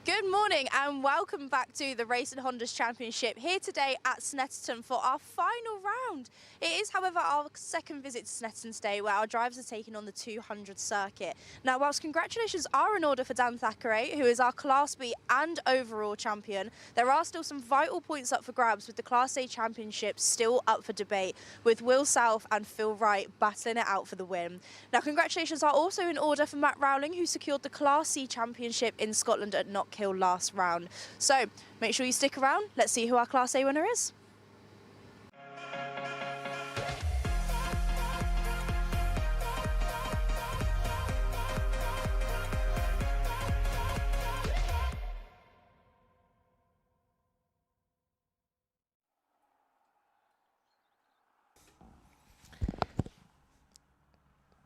Good morning and welcome back to the Racing Hondas Championship here today at Snetterton for our final round. It is, however, our second visit to Snetterton today where our drivers are taking on the 200 circuit. Now, whilst congratulations are in order for Dan Thackeray, who is our Class B and overall champion, there are still some vital points up for grabs with the Class A Championship still up for debate, with Will South and Phil Wright battling it out for the win. Now, congratulations are also in order for Matt Rowling, who secured the Class C Championship in Scotland at Knockhill last round. So make sure you stick around. Let's see who our Class A winner is.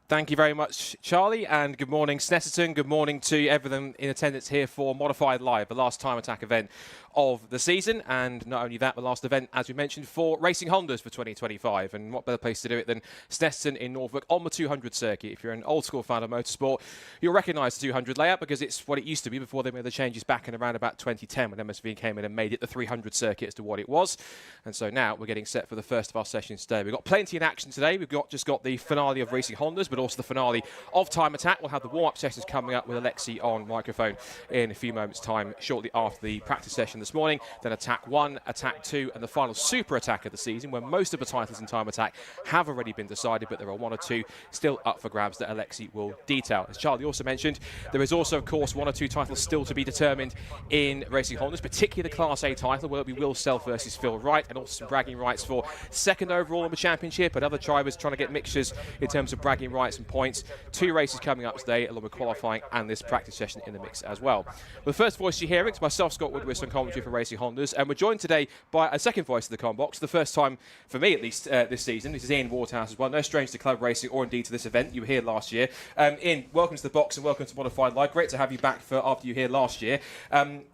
Thank you very much, Charlie, and good morning, Snetterton. Good morning to everyone in attendance here for Modified Live, the last time attack event of the season, and not only that, the last event, as we mentioned, for Racing Hondas for 2025. And what better place to do it than Snetterton in Norfolk on the 200 circuit. If you're an old school fan of motorsport, you'll recognise the 200 layout because it's what it used to be before they made the changes back in around about 2010 when MSV came in and made it the 300 circuit as to what it was. And so now we're getting set for the first of our sessions today. We've got plenty in action today. We've just got the finale of Racing Hondas, but also the finale of Time Attack. We'll have the warm-up sessions coming up with Alexi on microphone in a few moments' time, shortly after the practice session this morning. Then Attack 1, Attack 2, and the final Super Attack of the season, where most of the titles in Time Attack have already been decided, but there are one or two still up for grabs that Alexi will detail. As Charlie also mentioned, there is also, of course, one or two titles still to be determined in Racing Hondas, particularly the Class A title, where it'll be Will Self versus Phil Wright, and also some bragging rights for second overall in the championship, and other drivers trying to get mixtures in terms of bragging rights and points. Two races coming up today, along with qualifying and this practice session in the mix as well. Well, the first voice you hear, it's myself, Scott Woodward, on commentary for Racing Hondas, and we're joined today by a second voice of the Combox, the first time for me at least this season. This is Ian Waterhouse as well, no stranger to club racing or indeed to this event. You were here last year. Ian, welcome to the box and welcome to Modified Live. Great to have you back for after you were here last year.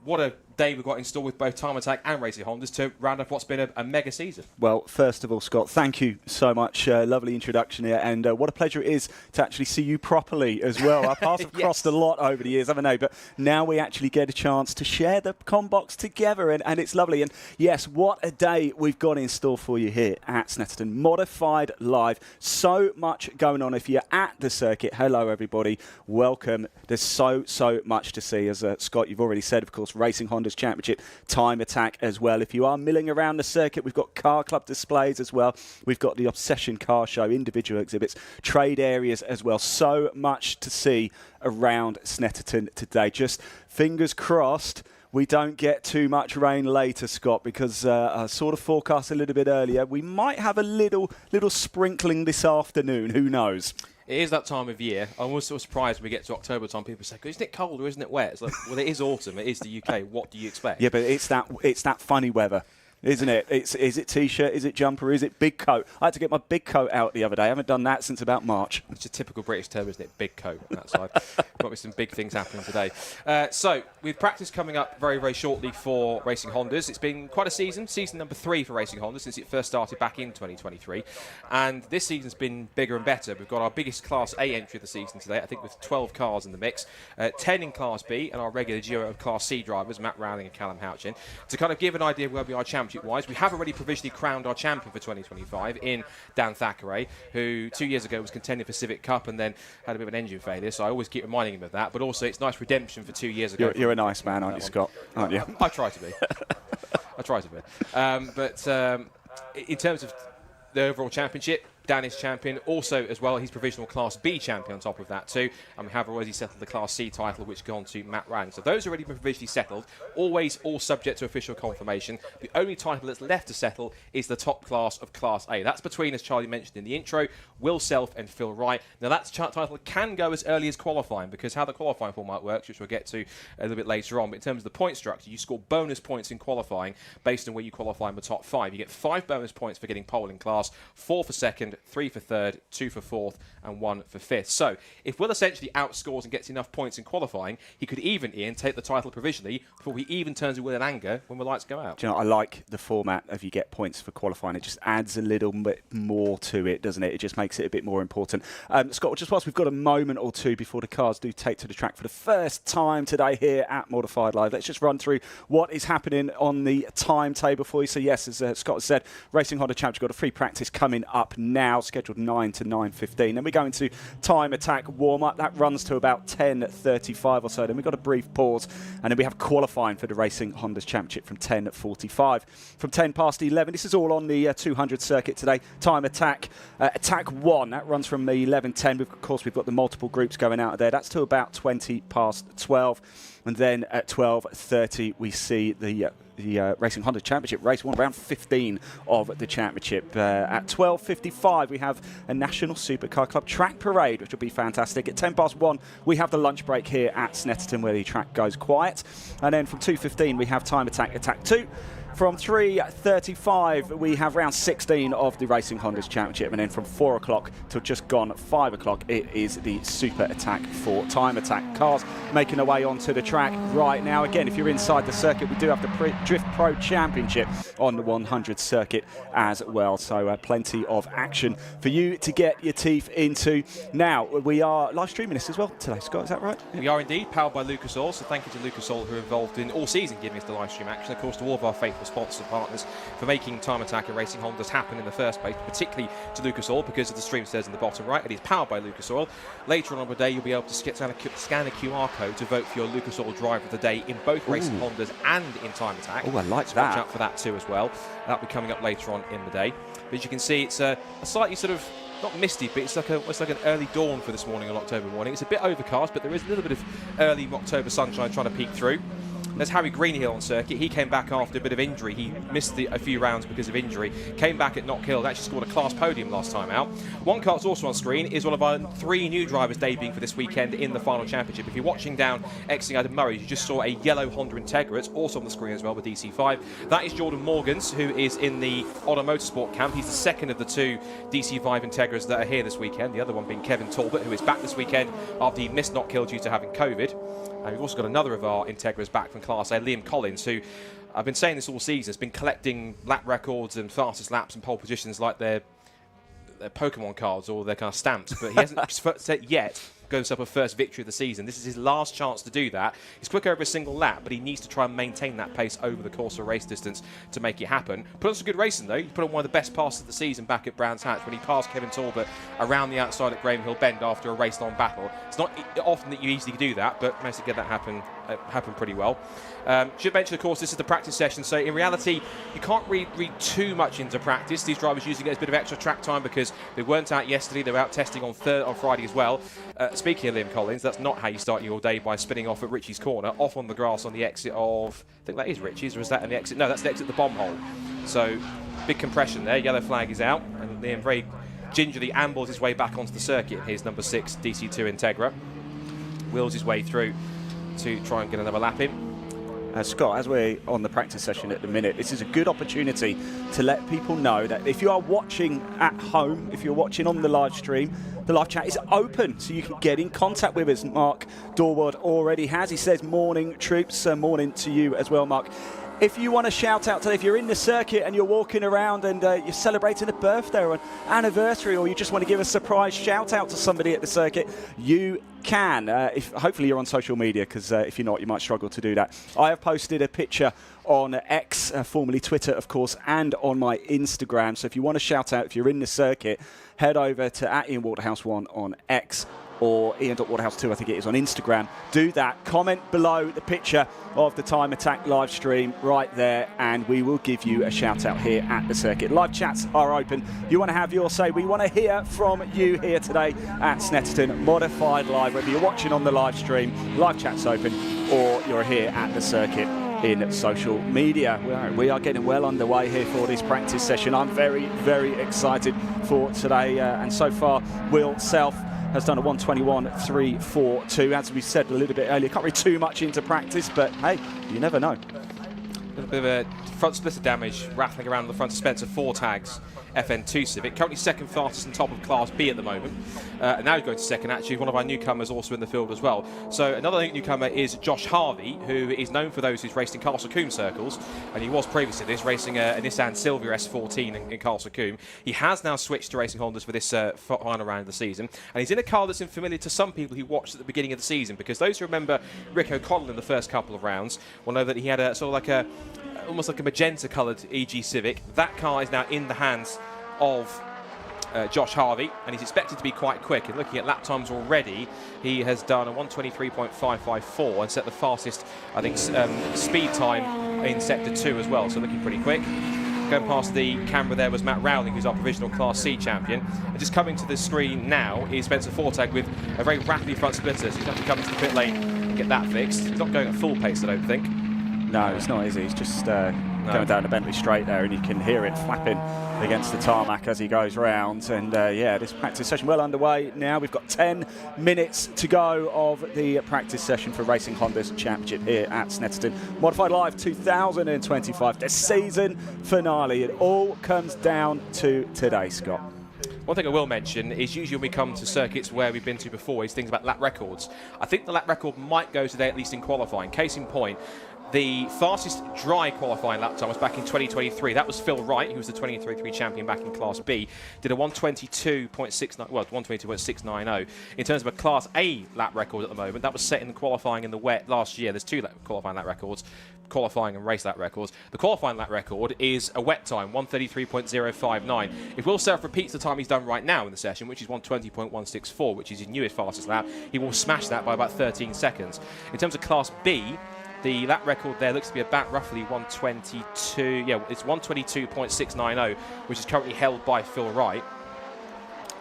What a day we've got in store with both Time Attack and Racing Hondas to round up what's been a mega season. Well, first of all, Scott, thank you so much. Lovely introduction here, and what a pleasure it is to actually see you properly as well. Our paths have crossed a lot over the years, haven't they? But now we actually get a chance to share the Combox together, and it's lovely. And yes, what a day we've got in store for you here at Snetterton. Modified Live. So much going on. If you're at the circuit, hello everybody. Welcome. There's so much to see. As Scott, you've already said, of course, Racing Hondas Championship, Time Attack as well. If you are milling around the circuit, we've got car club displays as well. We've got the Obsession Car Show, individual exhibits, trade areas as well. So much to see around Snetterton today. Just fingers crossed we don't get too much rain later, Scott, because I sort of forecast a little bit earlier. We might have a little sprinkling this afternoon. Who knows? It is that time of year. I'm always so surprised when we get to October time. People say, isn't it cold or isn't it wet? It's like, well, it is autumn. It is the UK. What do you expect? Yeah, but it's that funny weather, isn't it? Is it T-shirt? Is it jumper? Is it big coat? I had to get my big coat out the other day. I haven't done that since about March. It's a typical British term, isn't it? Big coat on that side. Got me some big things happening today. So, with practice coming up very, very shortly for Racing Hondas, it's been quite a season number 3 for Racing Hondas since it first started back in 2023. And this season's been bigger and better. We've got our biggest Class A entry of the season today, I think with 12 cars in the mix, 10 in Class B, and our regular duo of Class C drivers, Matt Rowling and Callum Houchin. To kind of give an idea of where we are championship-wise, we have already provisionally crowned our champion for 2025 in Dan Thackeray, who 2 years ago was contending for Civic Cup and then had a bit of an engine failure, so I always keep reminding him of that. But also, it's nice redemption for 2 years ago. You're a nice man, aren't you, Scott? Aren't you? I try to be. I try to be. But in terms of the overall championship, Dan is champion. Also, as well, he's provisional Class B champion on top of that too. And we have already settled the Class C title, which gone to Matt Rang. So those are already provisionally settled. Always all subject to official confirmation. The only title that's left to settle is the top class of Class A. That's between, as Charlie mentioned in the intro, Will Self and Phil Wright. Now, that title can go as early as qualifying, because how the qualifying format works, which we'll get to a little bit later on, but in terms of the point structure, you score bonus points in qualifying based on where you qualify in the top 5. You get 5 bonus points for getting pole in class, 4 for second, second, 3 for third, 2 for fourth, and 1 for fifth. So if Will essentially outscores and gets enough points in qualifying, he could even, Ian, take the title provisionally before he even turns to Will in anger when the lights go out. Do you know, I like the format of you get points for qualifying. It just adds a little bit more to it, doesn't it? It just makes it a bit more important. Scott, just whilst we've got a moment or two before the cars do take to the track for the first time today here at Modified Live, let's just run through what is happening on the timetable for you. So yes, as Scott said, Racing Honda Championship got a free practice coming up now, scheduled 9 to 9:15. Then we go into time attack warm-up. That runs to about 10:35 or so. Then we've got a brief pause, and then we have qualifying for the Racing Honda's Championship from 10:45. From 10 past 11, this is all on the 200 circuit today. Time attack, attack 1, that runs from 11:10. Of course, we've got the multiple groups going out of there. That's to about 20 past 12. And then at 12:30, we see the Racing Honda Championship race 1, round 15 of the championship. At 12:55, we have a National Supercar Club track parade, which will be fantastic. At 10 past 1, we have the lunch break here at Snetterton, where the track goes quiet. And then from 2:15, we have time attack, attack 2. From 3:35, we have round 16 of the Racing Honda's Championship, and then from 4 o'clock till just gone 5 o'clock, it is the Super Attack for time attack. Cars making their way onto the track right now. Again, if you're inside the circuit, we do have the Drift Pro Championship on the 100 circuit as well, so plenty of action for you to get your teeth into. Now, we are live streaming this as well today, Scott, is that right? We are indeed, powered by Lucas Oil, so thank you to Lucas Oil, who are involved in all season giving us the live stream action. Of course, to all of our faithful sponsors and partners for making Time Attack and Racing Hondas happen in the first place, particularly to Lucas Oil, because of the stream says in the bottom right, it is powered by Lucas Oil. Later on the day, you'll be able to scan a QR code to vote for your Lucas Oil driver of the day in both Racing Hondas and in Time Attack. Oh, I like so that. Watch out for that too as well. That'll be coming up later on in the day. But as you can see, it's a slightly sort of, not misty, but it's like an early dawn for this morning on October morning. It's a bit overcast, but there is a little bit of early October sunshine trying to peek through. There's Harry Greenhill on circuit. He came back after a bit of injury. He missed a few rounds because of injury. Came back at Knock Hill. Actually scored a class podium last time out. One car that's also on screen is one of our 3 new drivers debuting for this weekend in the final championship. If you're watching down exiting out of Murray, you just saw a yellow Honda Integra. It's also on the screen as well with DC5. That is Jordan Morgans, who is in the Otter Motorsport camp. He's the second of the 2 DC5 Integras that are here this weekend. The other one being Kevin Talbot, who is back this weekend after he missed Knock Hill due to having COVID. And we've also got another of our Integras back from Class A, Liam Collins, who, I've been saying this all season, has been collecting lap records and fastest laps and pole positions like their Pokemon cards or their kind of stamps, but he hasn't yet got himself a first victory of the season. This is his last chance to do that. He's quick over a single lap, but he needs to try and maintain that pace over the course of a race distance to make it happen. Put on some good racing, though. He put on one of the best passes of the season back at Brands Hatch when he passed Kevin Talbot around the outside at Graham Hill Bend after a race-long battle. It's not often that you easily do that, but managed to get that happen pretty well. Should mention, of course, this is the practice session, so in reality, you can't read too much into practice. These drivers using it as a bit of extra track time because they weren't out yesterday. They were out testing on Friday as well. Speaking of Liam Collins, that's not how you start your day, by spinning off at Richie's corner, off on the grass on the exit of, I think that is Richie's, or is that an exit? No, that's the exit of the bomb hole. So, big compression there. Yellow flag is out, and Liam very gingerly ambles his way back onto the circuit. Here's number 6 DC2 Integra. Wheels his way through to try and get another lap in. Scott, as we're on the practice session at the minute, this is a good opportunity to let people know that if you are watching at home, if you're watching on the live stream, the live chat is open, so you can get in contact with us. Mark Dorward already has. He says, morning, troops. Morning to you as well, Mark. If you want to shout out today, if you're in the circuit and you're walking around and you're celebrating a birthday or an anniversary, or you just want to give a surprise shout out to somebody at the circuit, you can. Hopefully you're on social media, because if you're not, you might struggle to do that. I have posted a picture on X, formerly Twitter, of course, and on my Instagram. So if you want to shout out, if you're in the circuit, head over to @IanWaterhouse1 on X, or Ian.Waterhouse2, I think it is, on Instagram. Do that. Comment below the picture of the Time Attack live stream right there, and we will give you a shout out here at the circuit. Live chats are open. You want to have your say. We want to hear from you here today at Snetterton Modified Live, whether you're watching on the live stream, live chat's open, or you're here at the circuit in social media. We are getting well underway here for this practice session. I'm very, very excited for today, and so far Will Self has done a 1:21.342. As we said a little bit earlier, can't read too much into practice, but hey, you never know. bit of a front splitter damage rattling around the front suspension, 4 tags. FN2 Civic, currently second fastest and top of Class B at the moment. And now he's going to second, actually, one of our newcomers also in the field as well. So another newcomer is Josh Harvey, who is known for those who's raced in Castle Combe circles, and he was previously this, racing a Nissan Silvia S14 in Castle Combe. He has now switched to racing Hondas for this final round of the season, and he's in a car that's familiar to some people who watched at the beginning of the season, because those who remember Rick O'Connell in the first couple of rounds will know that he had a sort of like a almost like a magenta coloured EG Civic. That car is now in the hands of Josh Harvey, and he's expected to be quite quick. And looking at lap times already, he has done a 1:23.554 and set the fastest, I think, speed time in Sector 2 as well, so looking pretty quick. Going past the camera there was Matt Rowling, who's our provisional Class C champion. And just coming to the screen now is Spencer Fortag with a very rapid front splitter, so he's going to have to come into the pit lane and get that fixed. He's not going at full pace, I don't think. No, it's not, is he? He's just going down the Bentley straight there, and you can hear it flapping against the tarmac as he goes round. And yeah, this practice session well underway now. We've got 10 minutes to go of the practice session for Racing Hondas Championship here at Snetterton. Modified Live 2025, the season finale. It all comes down to today, Scott. One thing I will mention is usually when we come to circuits where we've been to before is things about lap records. I think the lap record might go today, at least in qualifying. Case in point, the fastest dry qualifying lap time was back in 2023. That was Phil Wright, who was the 2023 champion back in Class B. Did a 1:22.69, well, 1:22.690. In terms of a Class A lap record at the moment, that was set in the qualifying in the wet last year. There's 2 qualifying lap records, qualifying and race lap records. The qualifying lap record is a wet time, 1:33.059. If Will Self repeats the time he's done right now in the session, which is 1:20.164, which is his newest fastest lap, he will smash that by about 13 seconds. In terms of Class B, the lap record there looks to be about roughly 1:22. Yeah, it's 1:22.690, which is currently held by Phil Wright.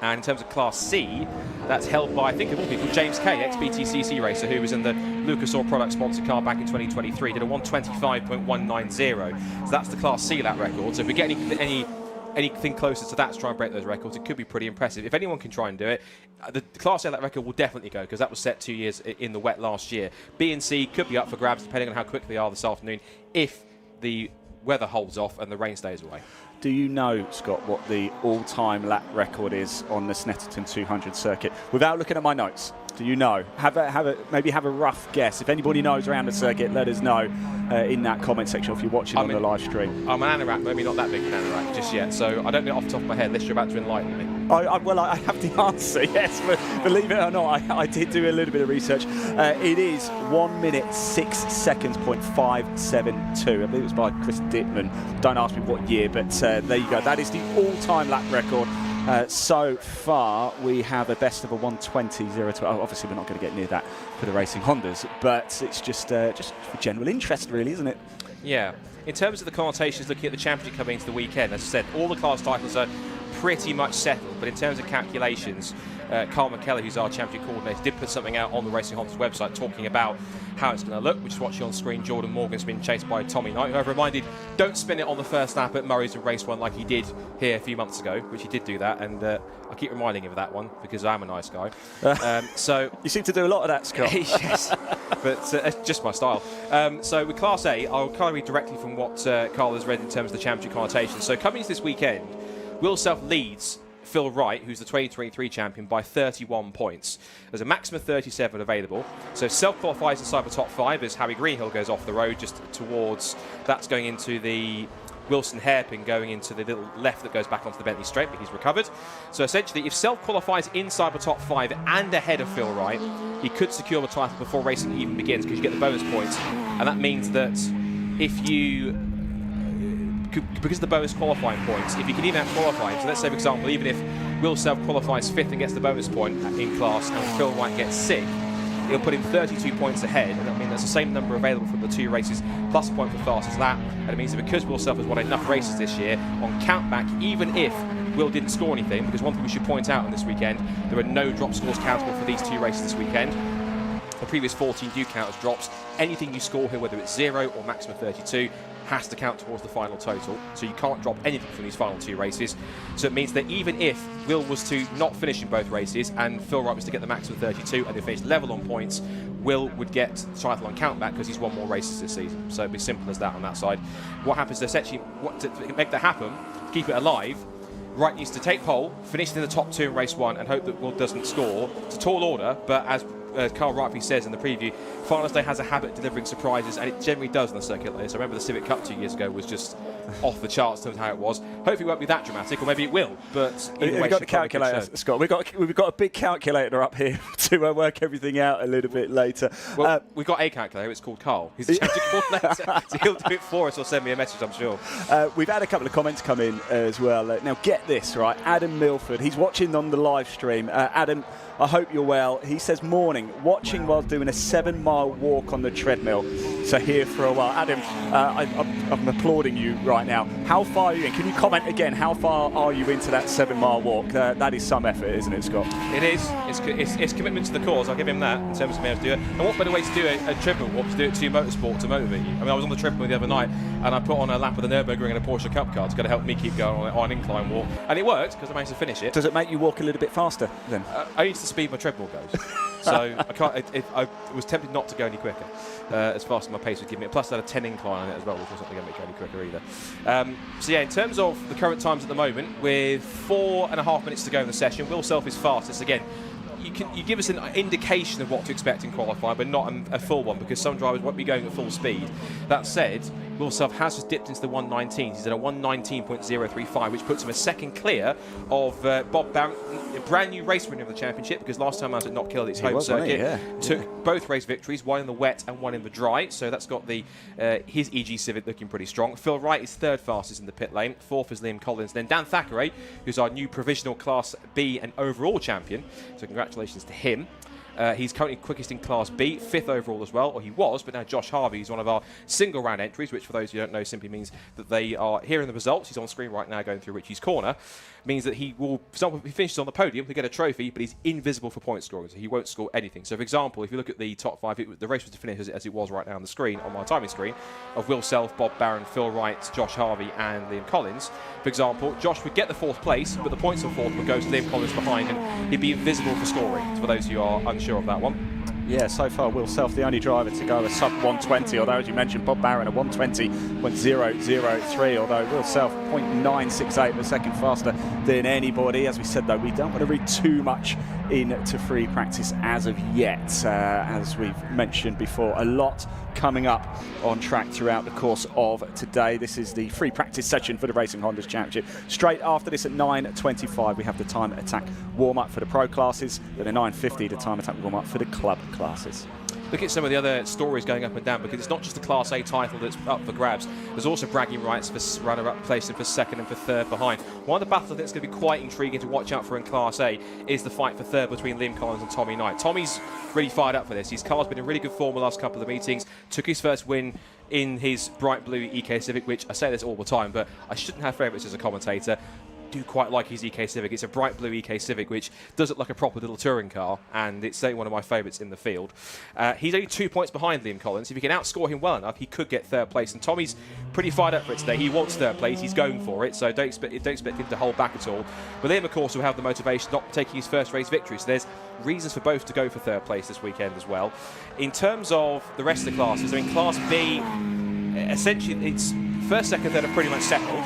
And in terms of Class C, that's held by, I think of all people, James Kay, ex-BTCC racer, who was in the Lucas Oil Product sponsored car back in 2023, did a 1:25.190. So that's the Class C lap record. So if we get anything closer to that to try and break those records, it could be pretty impressive. If anyone can try and do it, the Class A lap record will definitely go, because that was set 2 years in the wet last year. B and C could be up for grabs depending on how quick they are this afternoon, if the weather holds off and the rain stays away. Do you know, Scott, what the all-time lap record is on the Snetterton 200 circuit? Without looking at my notes, do you know? Maybe have a rough guess. If anybody knows around the circuit, let us know in that comment section if you're watching on the live stream. I'm an anorak, maybe not that big of an anorak just yet, so I don't know off the top of my head unless you're about to enlighten me. Well, I have the answer, yes, but believe it or not, I did do a little bit of research. It is 1 minute 6 seconds .572. I believe it was by Chris Dittman. Don't ask me what year, but there you go. That is the all-time lap record. So far, we have a best of a 1:20.012. Obviously, we're not going to get near that for the Racing Hondas, but it's just for general interest, really, isn't it? Yeah. In terms of the connotations looking at the championship coming into the weekend, as I said, all the class titles are pretty much settled, but in terms of calculations, Carl McKellar, who's our championship coordinator, did put something out on the Racing Hondas website talking about how it's going to look, which is watching on screen. Jordan Morgan's been chased by Tommy Knight, who I've reminded, don't spin it on the first lap at Murray's in race 1 like he did here a few months ago, which he did do that, and I keep reminding him of that one because I'm a nice guy. So you seem to do a lot of that, Scott. Yes, but it's just my style. So with Class A, I'll kind of read directly from what Carl has read in terms of the championship connotations. So coming into this weekend, Will Self leads Phil Wright, who's the 2023 champion, by 31 points. There's a maximum of 37 available. So Self qualifies inside the top 5 as Harry Greenhill goes off the road just towards, that's going into the Wilson hairpin, going into the little left that goes back onto the Bentley straight, but he's recovered. So essentially, if Self qualifies inside the top 5 and ahead of Phil Wright, he could secure the title before racing even begins, because you get the bonus points. And that means that if you, because of the bonus qualifying points, if you can even out qualifying, so let's say, for example, even if Will Self qualifies 5th and gets the bonus point in class, and Phil Wright gets 6th, he'll put him 32 points ahead, and that means that's the same number available from the 2 races, plus a point for fastest lap. And it means that because Will Self has won enough races this year, on countback, even if Will didn't score anything, because one thing we should point out on this weekend, there are no drop scores countable for these 2 races this weekend. The previous 14 do count as drops. Anything you score here, whether it's 0 or maximum 32, has to count towards the final total. So you can't drop anything from these final 2 races. So it means that even if Will was to not finish in both races and Phil Wright was to get the maximum 32 and they finished level on points, Will would get the title on countback because he's won more races this season. So it'd be simple as that on that side. What happens is essentially, to make that happen, keep it alive, Wright needs to take pole, finish in the top 2 in race 1 and hope that Will doesn't score. It's a tall order, but as Carl rightly says in the preview, Finals Day has a habit of delivering surprises, and it generally does on the circuit like this. I remember the Civic Cup 2 years ago was just off the charts in terms of how it was. Hopefully it won't be that dramatic, or maybe it will. But we've got the calculator, Scott. We've got a big calculator up here to work everything out a little bit later. Well, we've got a calculator. It's called Carl. He's the champion coordinator, so he'll do it for us or send me a message, I'm sure. We've had a couple of comments come in as well. Now get this, right? Adam Milford, he's watching on the live stream. Adam, I hope you're well. He says, morning, watching while doing a 7-mile walk on the treadmill. So here for a while. Adam, I'm applauding you right now. How far are you in? Can you comment again? How far are you into that 7-mile walk? That is some effort, isn't it, Scott? It is. It's commitment to the cause. I'll give him that in terms of being able to do it. And what better way to do a treadmill walk to do it to your motorsport to motivate you? I mean, I was on the treadmill the other night and I put on a lap of the Nürburgring and a Porsche Cup car to help me keep going on an incline walk. And it worked because I managed to finish it. Does it make you walk a little bit faster then? I used to speed my treadmill goes. So I was tempted not to go any quicker as fast as my pace would give me. Plus, I had a 10 incline on it as well, which wasn't going to make it any quicker either. So yeah, in terms of the current times at the moment, with 4.5 minutes to go in the session, Will Self is fastest again. You give us an indication of what to expect in qualifying, but not a full one, because some drivers won't be going at full speed. That said, Will Self has just dipped into the 119s. He's at a 119.035, which puts him a second clear of Bob Barron, a brand new race winner of the championship, because last time I was at Knock Hill, its home circuit, took both race victories, one in the wet and one in the dry. So that's got his EG Civic looking pretty strong. Phil Wright is 3rd fastest in the pit lane. 4th is Liam Collins. Then Dan Thackeray, who's our new provisional Class B and overall champion. So congratulations to him. He's currently quickest in Class B, 5th overall as well, or he was, but now Josh Harvey is one of our single round entries, which for those who don't know simply means that they are here in the results. He's on screen right now going through Richie's corner. Means that he will, for example, if he finishes on the podium, he'll get a trophy, but he's invisible for point scoring, so he won't score anything. So for example, if you look at the top 5, the race was to finish as it was right now on the screen, on my timing screen, of Will Self, Bob Barron, Phil Wright, Josh Harvey and Liam Collins. For example, Josh would get the 4th place, but the points on 4th would go to Liam Collins behind, and he'd be invisible for scoring, for those who are unsure of that one. Yeah, so far Will Self the only driver to go a sub 120, although as you mentioned Bob Barron a 120.003, although Will Self 0.968, the second faster than anybody. As we said though, we don't want to read too much into free practice as of yet. As we've mentioned before, a lot coming up on track throughout the course of today. This is the free practice session for the Racing Hondas Championship. Straight after this at 9:25 we have the time attack warm-up for the pro classes, then at 9:50 the time attack warm-up for the club classes. Look at some of the other stories going up and down, because it's not just the Class A title that's up for grabs. There's also bragging rights for runner-up place and for 2nd and for 3rd behind. One of the battles I think is going to be quite intriguing to watch out for in Class A is the fight for 3rd between Liam Collins and Tommy Knight. Tommy's really fired up for this. His car's been in really good form the last couple of meetings. Took his first win in his bright blue EK Civic, which I say this all the time, but I shouldn't have favourites as a commentator. Do quite like his EK Civic. It's a bright blue EK Civic which does look like a proper little touring car, and it's certainly one of my favourites in the field. He's only 2 points behind Liam Collins. If you can outscore him well enough, he could get 3rd place, and Tommy's pretty fired up for it today. He wants 3rd place, he's going for it, so don't expect him to hold back at all. But Liam, of course, will have the motivation not taking his first race victory, so there's reasons for both to go for 3rd place this weekend as well. In terms of the rest of the classes, I mean, Class B, essentially it's 1st, 2nd, 3rd are pretty much settled,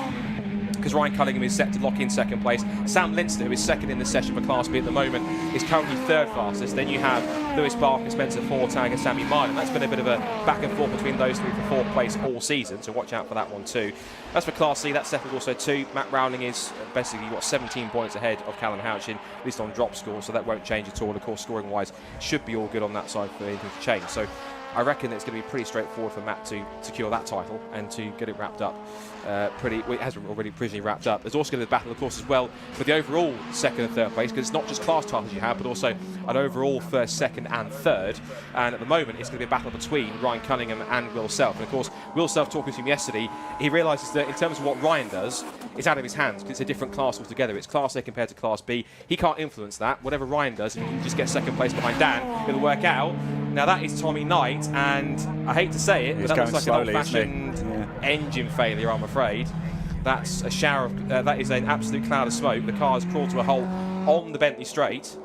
because Ryan Cunningham is set to lock in 2nd place. Sam Linster, who is 2nd in the session for Class B at the moment, is currently 3rd fastest. Then you have Lewis Barker, Spencer Fortang and Sammy Martin. That's been a bit of a back and forth between those three for 4th place all season, so watch out for that one too. As for Class C, that's settled also too. Matt Rowling is basically 17 points ahead of Callum Houchin, at least on drop score, so that won't change at all. Of course, scoring-wise, should be all good on that side for anything to change. So I reckon it's going to be pretty straightforward for Matt to secure that title and to get it wrapped up. It has already provisionally wrapped up. There's also going to be a battle, of course, as well for the overall 2nd and 3rd place, because it's not just class titles you have, but also an overall 1st, 2nd and 3rd. And at the moment, it's going to be a battle between Ryan Cunningham and Will Self. And of course, Will Self, talking to him yesterday, he realises that in terms of what Ryan does, it's out of his hands, because it's a different class altogether. It's Class A compared to Class B. He can't influence that. Whatever Ryan does, if he can just get 2nd place behind Dan, it'll work out. Now that is Tommy Knight, and I hate to say it, but that looks like slowly, an old-fashioned engine failure, I'm afraid. That's a shower of, that is an absolute cloud of smoke. The car has crawled to a halt on the Bentley straight,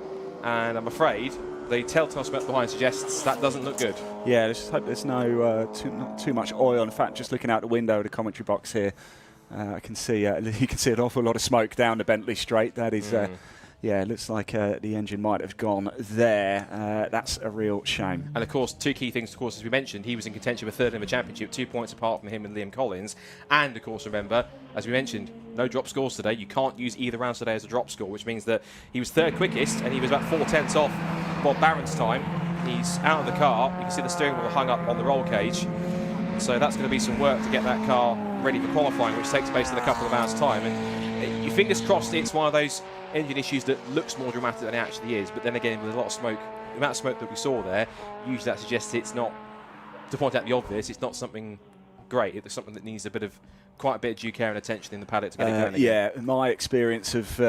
and I'm afraid the telltale smoke behind suggests that doesn't look good. Yeah, let's just hope there's not too much oil. In fact, just looking out the window of the commentary box here, I can see you can see an awful lot of smoke down the Bentley straight. That is, yeah, it looks like the engine might have gone there. That's a real shame. And of course, two key things, of course, as we mentioned, he was in contention for third in the championship, 2 points apart from him and Liam Collins. And of course, remember, as we mentioned, no drop scores today. You can't use either round today as a drop score, which means that he was third quickest and he was about 4/10 off Bob Barron's time. He's out of the car. You can see the steering wheel hung up on the roll cage. So that's going to be some work to get that car ready for qualifying, which takes place in a couple of hours' time. And you fingers crossed it's one of those engine issues that looks more dramatic than it actually is. But then again, with a lot of smoke, the amount of smoke that we saw there, usually that suggests it's not, to point out the obvious, it's not something great. It's something that needs quite a bit of due care and attention in the paddock to get it going again. Yeah, my experience of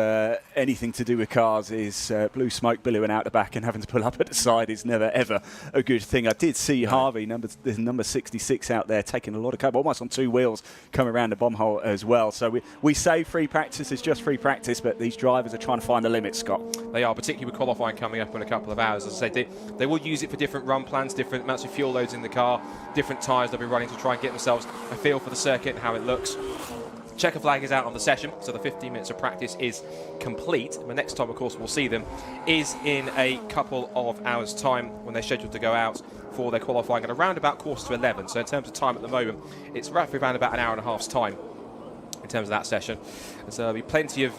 anything to do with cars is blue smoke billowing out the back and having to pull up at the side is never, ever a good thing. I did see Harvey, number 66 out there, taking a lot of cover, almost on two wheels, coming around the bomb hole as well. So we say free practice is just free practice, but these drivers are trying to find the limit, Scott. They are, particularly with qualifying coming up in a couple of hours. As I say, they will use it for different run plans, different amounts of fuel loads in the car, different tyres they'll be running to try and get themselves a feel for the circuit and how it looks. Checker flag is out on the session, so the 15 minutes of practice is complete. The next time, of course, we'll see them is in a couple of hours' time when they're scheduled to go out for their qualifying at around about 11:15. So in terms of time at the moment, it's roughly around about an hour and a half's time in terms of that session. And so there'll be plenty of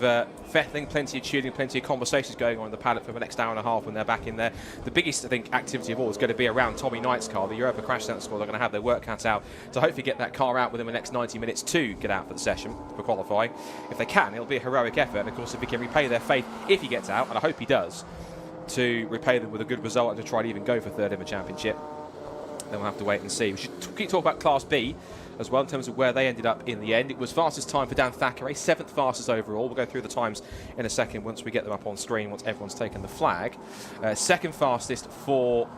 fettling, plenty of tuning, plenty of conversations going on in the paddock for the next hour and a half when they're back in there. The biggest, I think, activity of all is going to be around Tommy Knight's car, the Europa Crash Center squad. They're going to have their work cut out to hopefully get that car out within the next 90 minutes to get out for the session for qualifying. If they can, it'll be a heroic effort. And of course, if he can repay their faith, if he gets out, and I hope he does, to repay them with a good result and to try to even go for third in the championship, then we'll have to wait and see. We should keep talking about Class B as well in terms of where they ended up in the end. It was fastest time for Dan Thackeray, 7th fastest overall. We'll go through the times in a second once we get them up on screen, once everyone's taken the flag. Second fastest for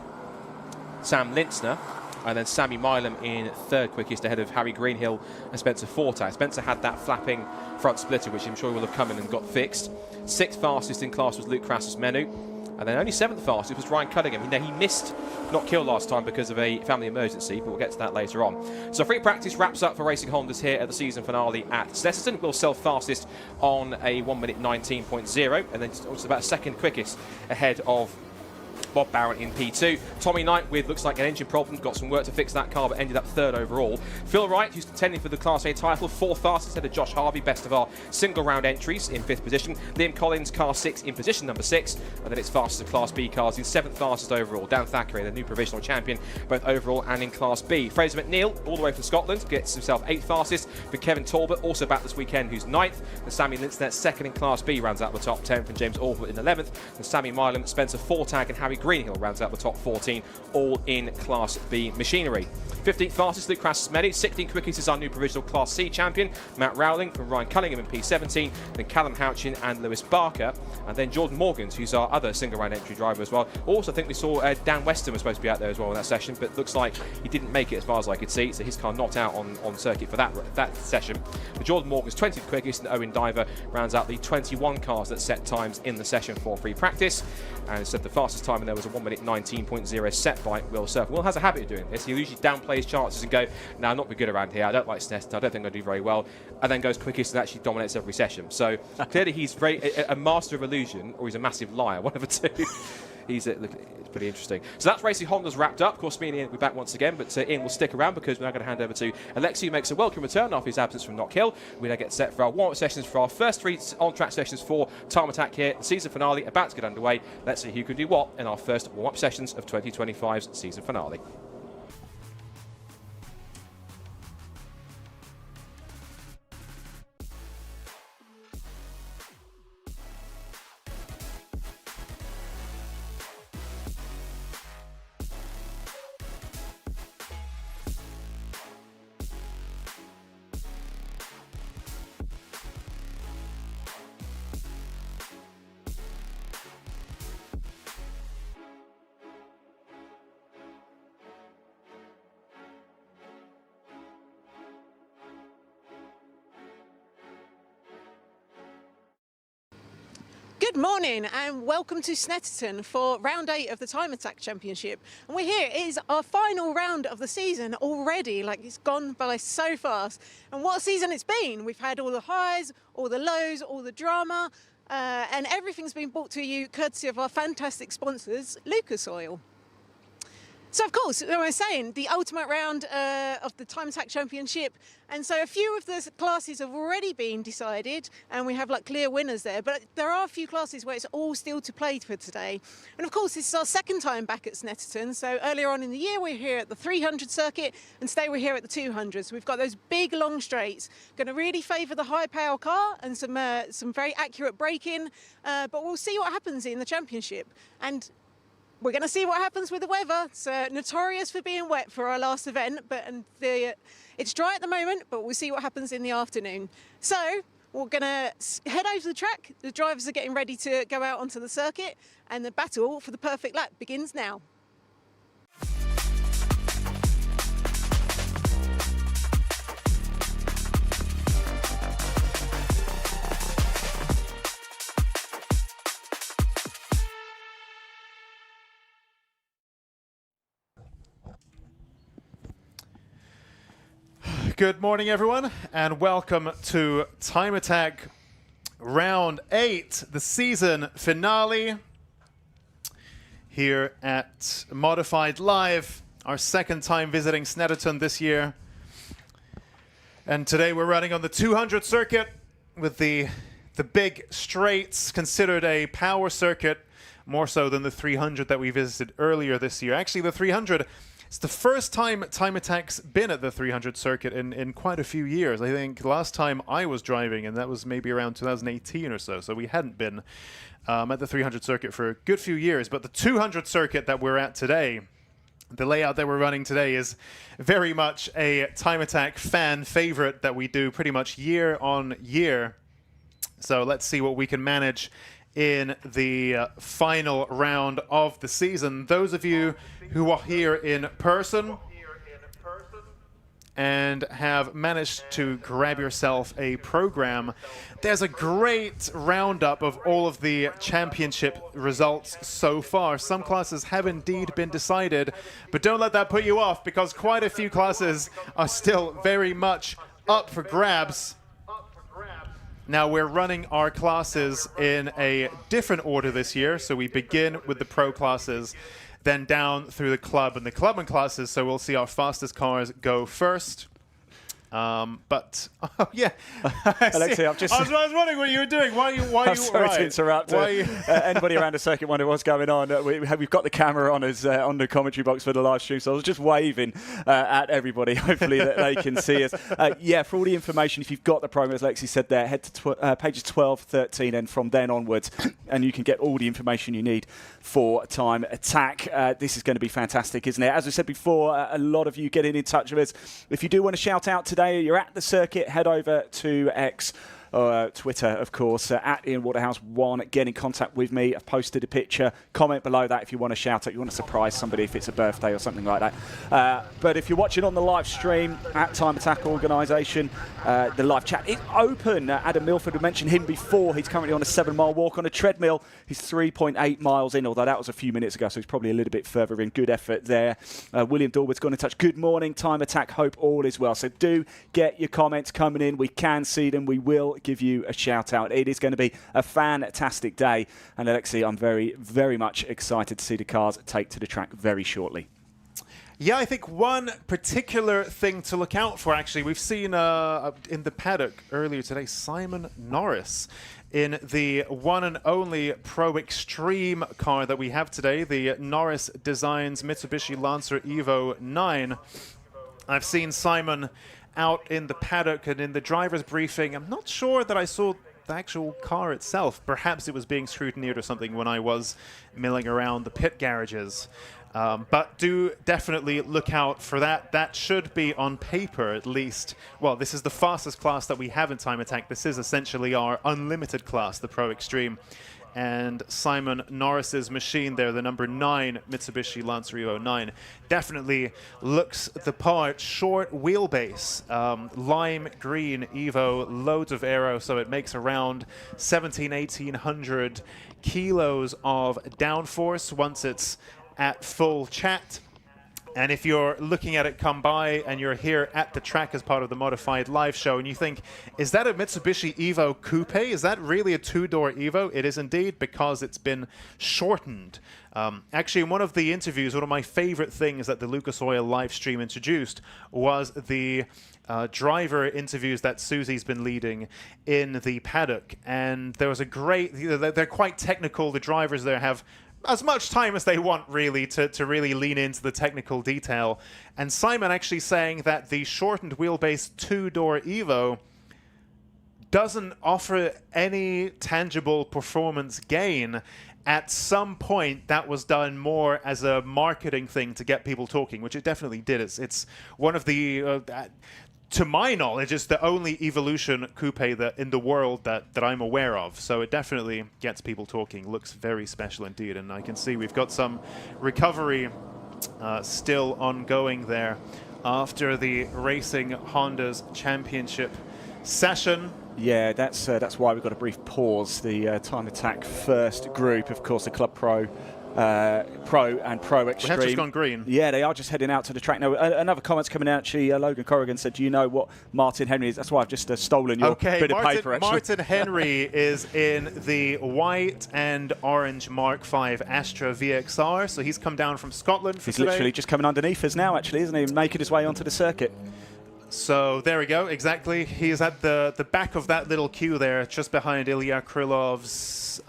Sam Lintzner, and then Sammy Milam in third quickest ahead of Harry Greenhill and Spencer Forte. Spencer had that flapping front splitter, which I'm sure will have come in and got fixed. 6th fastest in class was Luke Crassus-Menu. And then only 7th fastest was Ryan Cunningham. He missed not kill last time because of a family emergency, but we'll get to that later on. So free practice wraps up for Racing Hondas here at the season finale at Snetterton. We'll sell fastest on a 1 minute 19.0, and then it's about second quickest ahead of Bob Barron in P2. Tommy Knight with looks like an engine problem, got some work to fix that car, but ended up third overall. Phil Wright, who's contending for the Class A title, 4th fastest ahead of Josh Harvey, best of our single round entries in 5th position. Liam Collins, car 6 in position number 6, and then it's fastest of Class B cars in 7th fastest overall. Dan Thackeray, the new provisional champion, both overall and in Class B. Fraser McNeil, all the way from Scotland, gets himself 8th fastest, but Kevin Talbot, also back this weekend, who's 9th, and Sammy Lintzner, 2nd in Class B, rounds out the top 10, and James Orford in 11th, and Sammy Milam, Spencer Fortag, and Harry Greenhill rounds out the top 14, all in Class B machinery. 15th fastest, Luke Crassus-Menu. 16th quickest is our new provisional Class C champion, Matt Rowling from Ryan Cunningham in P17, then Callum Houchin and Lewis Barker, and then Jordan Morgans, who's our other single round entry driver as well. Also, I think we saw Dan Weston was supposed to be out there as well in that session, but looks like he didn't make it as far as I could see, so his car not out on circuit for that session. But Jordan Morgan's 20th quickest, and Owen Diver rounds out the 21 cars that set times in the session for free practice. And said the fastest time, and there was a 1 minute 19.0 set by Will Surf. Will has a habit of doing this. He usually downplays his chances and go, "No, I'm not very good around here. I don't like Snetterton. I don't think I do very well." And then goes quickest and actually dominates every session. So clearly he's a master of illusion, or he's a massive liar. One of the two. Look, it's pretty interesting. So that's Racing Honda's wrapped up. Of course, me and Ian will be back once again, but Ian will stick around because we're now going to hand over to Alexi, who makes a welcome return after his absence from Knock Hill. We now get set for our warm-up sessions for our first 3 on-track sessions for Time Attack here. The season finale about to get underway. Let's see who can do what in our first warm-up sessions of 2025's season finale. Good morning and welcome to Snetterton for round 8 of the Time Attack Championship. And we're here. It is our final round of the season already. Like, it's gone by so fast. And what a season it's been. We've had all the highs, all the lows, all the drama, and everything's been brought to you courtesy of our fantastic sponsors, Lucas Oil. So, of course, like I was saying, the ultimate round of the Time Attack Championship. And so a few of the classes have already been decided, and we have like clear winners there. But there are a few classes where it's all still to play for today. And of course, this is our second time back at Snetterton. So earlier on in the year, we were here at the 300 circuit, and today we're here at the 200. So we've got those big long straights. Going to really favour the high power car and some very accurate braking. But we'll see what happens in the championship. And we're going to see what happens with the weather. It's notorious for being wet for our last event, but it's dry at the moment, but we'll see what happens in the afternoon. So we're going to head over to the track. The drivers are getting ready to go out onto the circuit, and the battle for the perfect lap begins now. Good morning, everyone, and welcome to Time Attack Round 8, the season finale, here at Modified Live, our second time visiting Snetterton this year. And today we're running on the 200 circuit with the big straights, considered a power circuit, more so than the 300 that we visited earlier this year. Actually, the 300... it's the first time Time Attack's been at the 300 circuit in quite a few years. I think last time I was driving, and that was maybe around 2018 or so, so we hadn't been at the 300 circuit for a good few years. But the 200 circuit that we're at today, the layout that we're running today, is very much a Time Attack fan favorite that we do pretty much year on year. So let's see what we can manage in the final round of the season. Those of you who are here in person and have managed to grab yourself a program, there's a great roundup of all of the championship results so far. Some classes have indeed been decided, but don't let that put you off, because quite a few classes are still very much up for grabs. Now, we're running our classes in a different order this year, so we begin with the pro classes, then down through the club and classes, so we'll see our fastest cars go first. But, oh yeah. Alexei, I was wondering what you were doing. Why I'm sorry to interrupt. Anybody around the circuit wonder what's going on. We've got the camera on us on the commentary box for the live stream, so I was just waving at everybody, hopefully that they can see us. Yeah, for all the information, if you've got the program, as Alexei said there, head to pages 12, 13, and from then onwards, and you can get all the information you need for Time Attack. This is going to be fantastic, isn't it? As I said before, a lot of you getting in touch with us. If you do want to shout out today, you're at the circuit, head over to X, Twitter, of course, at Ian Waterhouse1. Get in contact with me. I've posted a picture. Comment below that if you want to shout out, you want to surprise somebody if it's a birthday or something like that. But if you're watching on the live stream at Time Attack Organisation, the live chat is open. Adam Milford, we mentioned him before. He's currently on a 7-mile walk on a treadmill. He's 3.8 miles in, although that was a few minutes ago, so he's probably a little bit further in. Good effort there. William Dorwood's gone in touch. Good morning, Time Attack. Hope all is well. So do get your comments coming in. We can see them. We will give you a shout out. It is going to be a fantastic day, and Alexei, I'm very, very much excited to see the cars take to the track very shortly. Yeah, I think one particular thing to look out for, actually, we've seen in the paddock earlier today, Simon Norris in the one and only Pro Extreme car that we have today, the Norris Designs Mitsubishi Lancer Evo 9. I've seen Simon out in the paddock and in the driver's briefing. I'm not sure that I saw the actual car itself. Perhaps it was being scrutineered or something when I was milling around the pit garages. But do definitely look out for that. That should be on paper at least. Well, this is the fastest class that we have in Time Attack. This is essentially our unlimited class, the Pro Extreme. And Simon Norris's machine there, the number 9 Mitsubishi Lancer Evo 9, definitely looks the part. Short wheelbase, lime green Evo, loads of aero, so it makes around 1800 kilos of downforce once it's at full chat. And if you're looking at it come by and you're here at the track as part of the Modified Live show and you think, is that a Mitsubishi Evo Coupe? Is that really a 2-door Evo? It is indeed, because it's been shortened. Actually, in one of the interviews, one of my favorite things that the Lucas Oil live stream introduced was the driver interviews that Susie's been leading in the paddock. And there was a great, they're quite technical. The drivers there have as much time as they want, really, to really lean into the technical detail. And Simon actually saying that the shortened wheelbase 2-door Evo doesn't offer any tangible performance gain. At some point, that was done more as a marketing thing to get people talking, which it definitely did. It's one of the... to my knowledge, it's the only Evolution coupe that in the world that I'm aware of. So it definitely gets people talking. Looks very special indeed. And I can see we've got some recovery still ongoing there after the Racing Honda's Championship session. Yeah, that's why we've got a brief pause. The Time Attack first group, of course, the Club Pro and Pro Extreme. We have just gone green. Yeah, they are just heading out to the track. Now, another comment's coming out. Logan Corrigan said, do you know what Martin Henry is? That's why I've just stolen your bit of paper, actually. Martin Henry is in the white and orange Mark V Astra VXR, so he's come down from Scotland for today. He's literally just coming underneath us now, actually, isn't he? Making his way onto the circuit. So there we go, exactly. He's at the back of that little queue there, just behind Ilya Krylov's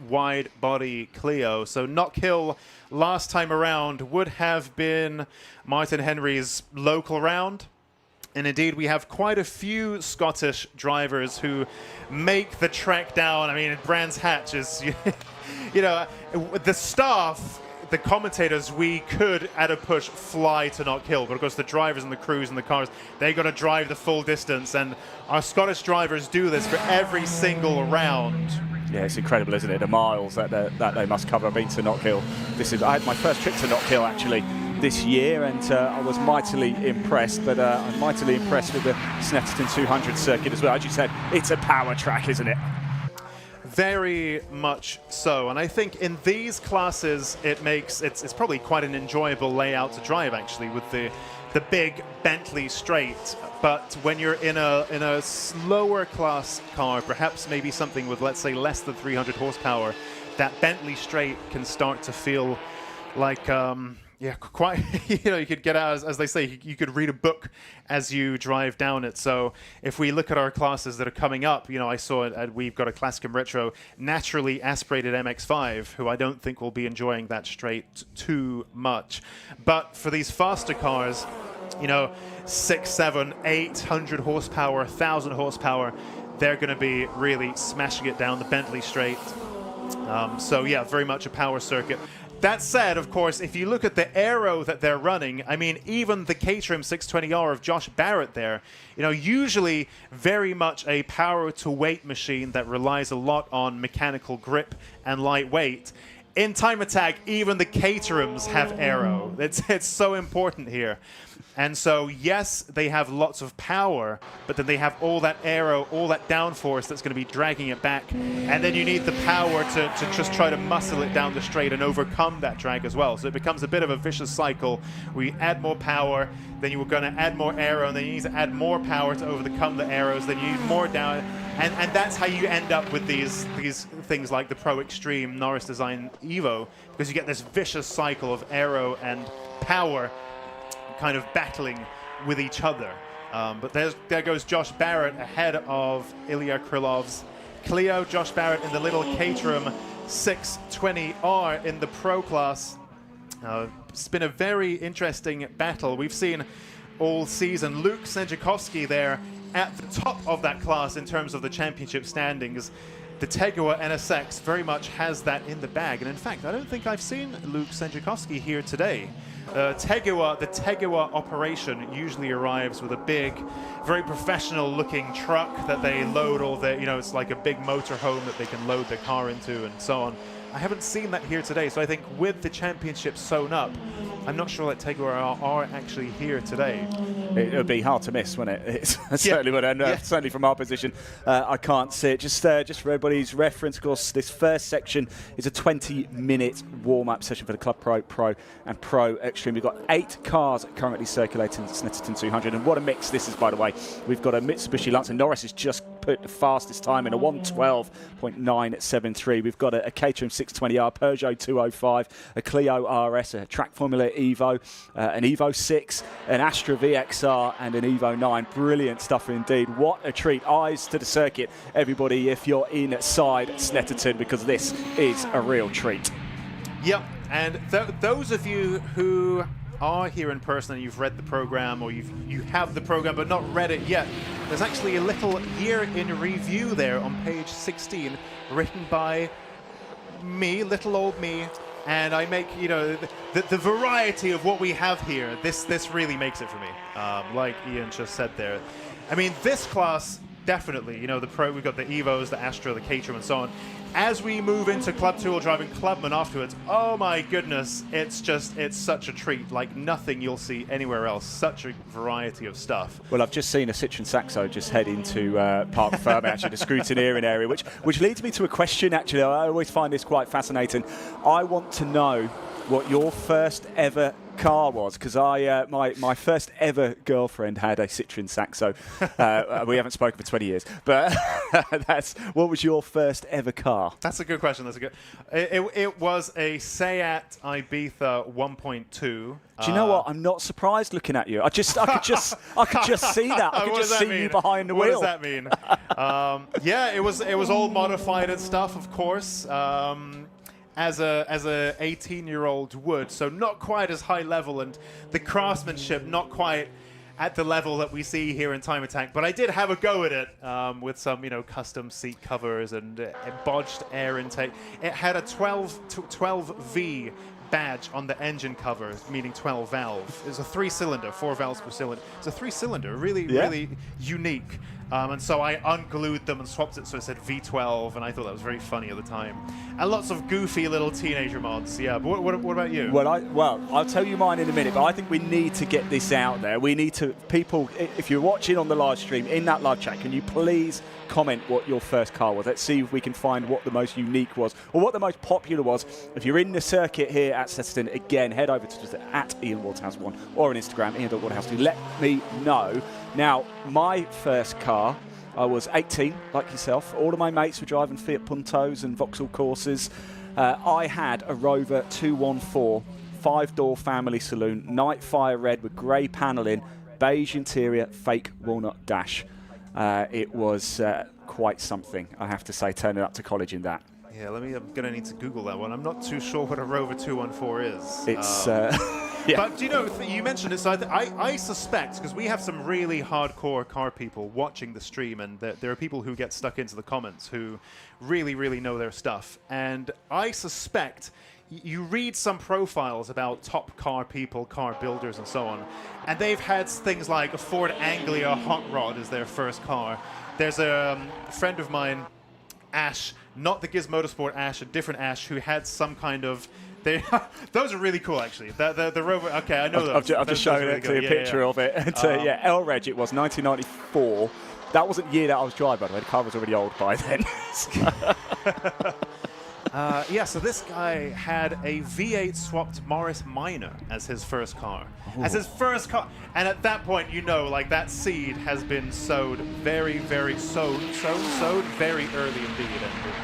wide body Clio. So Knockhill last time around would have been Martin Henry's local round. And indeed, we have quite a few Scottish drivers who make the trek down. I mean, Brands Hatch is, you know, the staff, the commentators, we could, at a push, fly to Knockhill. But of course, the drivers and the crews and the cars, they got to drive the full distance. And our Scottish drivers do this for every single round. Yeah, it's incredible, isn't it? The miles that they must cover. I've been to Knockhill. I had my first trip to Knockhill, actually, this year, and I was mightily impressed. But I'm mightily impressed with the Snetterton 200 circuit as well. As you said, it's a power track, isn't it? Very much so, and I think in these classes it's probably quite an enjoyable layout to drive, actually, with the big Bentley straight. But when you're in a slower class car, perhaps maybe something with, let's say, less than 300 horsepower, that Bentley straight can start to feel like yeah, quite, you know, you could get out, as they say, you could read a book as you drive down it. So if we look at our classes that are coming up, you know, I saw it, we've got a Classic and Retro naturally aspirated MX-5, who I don't think will be enjoying that straight too much. But for these faster cars, you know, 600, 700, 800 horsepower, 1,000 horsepower, they're going to be really smashing it down the Bentley straight. So yeah, very much a power circuit. That said, of course, if you look at the aero that they're running, I mean, even the Caterham 620R of Josh Barrett there, you know, usually very much a power-to-weight machine that relies a lot on mechanical grip and lightweight. In Time Attack, even the Caterhams have aero. It's so important here. And so, yes, they have lots of power, but then they have all that aero, all that downforce that's going to be dragging it back. And then you need the power to just try to muscle it down the straight and overcome that drag as well. So it becomes a bit of a vicious cycle where you add more power, then you're going to add more aero, and then you need to add more power to overcome the arrows, then you need more down. And that's how you end up with these things like the Pro Extreme Norris Design Evo, because you get this vicious cycle of aero and power kind of battling with each other. But there goes Josh Barrett ahead of Ilya Krylov's Clio. Josh Barrett in the little Caterham 620R in the Pro class. It's been a very interesting battle. We've seen all season Luke Senjakovsky there at the top of that class in terms of the championship standings. The Tegewa NSX very much has that in the bag. And in fact, I don't think I've seen Luke Sędziakowski here today. The Tegewa operation usually arrives with a big, very professional-looking truck that they load all their, it's like a big motorhome that they can load their car into and so on. I haven't seen that here today, so I think with the championship sewn up, I'm not sure that Tegewa are actually here today. It would be hard to miss, wouldn't it? Certainly would, and certainly from our position, I can't see it. Just for everybody's reference, of course, this first section is a 20-minute warm-up session for the Club Pro, and Pro Extreme. We've got 8 cars currently circulating the Snetterton 200, and what a mix this is, by the way. We've got a Mitsubishi Lancer. Norris has just put the fastest time in, a 1:12.973. We've got a Caterham 620R, Peugeot 205, a Clio RS, a Track Formula Evo, an Evo 6, an Astra VXR, and an Evo 9. Brilliant stuff indeed. What a treat. Eyes to the circuit, everybody, if you're inside Snetterton, because this is a real treat. Yep, and those of you who are here in person and you've read the program, or you have the program but not read it yet, there's actually a little year in review there on page 16, written by me, little old me, and I make the variety of what we have here. This really makes it for me. Like Ian just said there, I mean, this class definitely, the Pro, we've got the Evos, the Astra, the Caterham, and so on. As we move into Club 2 or driving Clubman afterwards, oh my goodness, it's such a treat, like nothing you'll see anywhere else. Such a variety of stuff. Well, I've just seen a Citroen Saxo just head into Park Ferme, actually, the scrutineering area, which leads me to a question, actually. I always find this quite fascinating. I want to know what your first ever car was, because my first ever girlfriend had a Citroen Saxo. We haven't spoken for 20 years, but what was your first ever car? That's a good question. It was a Seat Ibiza 1.2. Do you know what? I'm not surprised looking at you. I could just see that. I could just see you behind the wheel. What does that mean? Yeah, it was all modified and stuff, of course. As a 18-year-old would, so not quite as high level, and the craftsmanship not quite at the level that we see here in Time Attack. But I did have a go at it with some, custom seat covers and bodged air intake. It had a 12V badge on the engine cover, meaning 12 valve. It's a 3-cylinder, 4 valves per cylinder. It's a 3-cylinder, really unique. And so I unglued them and swapped it so it said V12, and I thought that was very funny at the time. And lots of goofy little teenager mods. Yeah, but what about you? Well, I'll tell you mine in a minute, but I think we need to get this out there. We need to, people, if you're watching on the live stream, in that live chat, can you please comment what your first car was? Let's see if we can find what the most unique was, or what the most popular was. If you're in the circuit here at Snetterton, again, head over to Twitter at Ian Waterhouse1 or on Instagram, Ian.Waterhouse2. Let me know. Now, my first car, I was 18, like yourself. All of my mates were driving Fiat Puntos and Vauxhall Corsas. I had a Rover 214, 5-door family saloon, night fire red with grey panelling, beige interior, fake walnut dash. It was quite something, I have to say, turning up to college in that. Yeah, I'm going to need to Google that one. I'm not too sure what a Rover 214 is. It's... Yeah. But you mentioned it, so I suspect, because we have some really hardcore car people watching the stream, and there are people who get stuck into the comments who really, really know their stuff. And I suspect you read some profiles about top car people, car builders, and so on, and they've had things like a Ford Anglia hot rod as their first car. There's a friend of mine, Ash, not the Giz Motorsport Ash, a different Ash, who had some kind of... those are really cool, actually. The Rover, okay, I know those. I've just shown it to a picture of it. And, L-Reg, it was 1994. That wasn't the year that I was driving, by the way. The car was already old by then. Yeah, so this guy had a V8 swapped Morris Minor as his first car. Ooh. As his first car. And at that point, like that seed has been sowed very, very sowed very early indeed.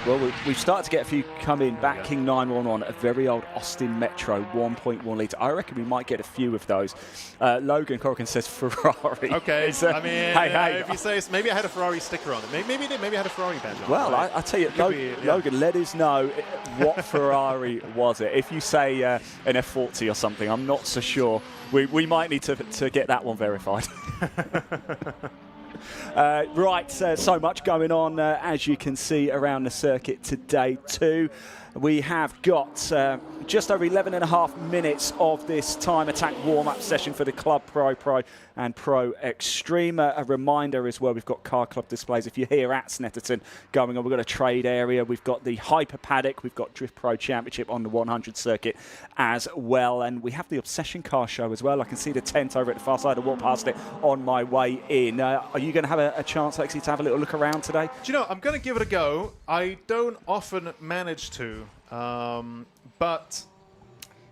Well, we've started to get a few come in. Back King 911, a very old Austin Metro 1.1 litre. I reckon we might get a few of those. Logan Corrigan says Ferrari. Okay, I mean, hey. If you say, maybe I had a Ferrari sticker on it. Maybe I did. Maybe I had a Ferrari badge on it. Well, I tell you, Logan, let us know what Ferrari was it. If you say an F40 or something, I'm not so sure. We might need to get that one verified. Right, so much going on, as you can see, around the circuit today too. We have got just over 11 and a half minutes of this time attack warm-up session for the Club Pro and Pro Extreme. A reminder as well, we've got car club displays. If you're here at Snetterton going on, we've got a trade area, we've got the Hyper Paddock, we've got Drift Pro Championship on the 100 circuit as well, and we have the Obsession Car Show as well. I can see the tent over at the far side. I walked past it on my way in. Are you going to have a chance, Lexi, to have a little look around today? Do you know, I'm going to give it a go. I don't often manage to, but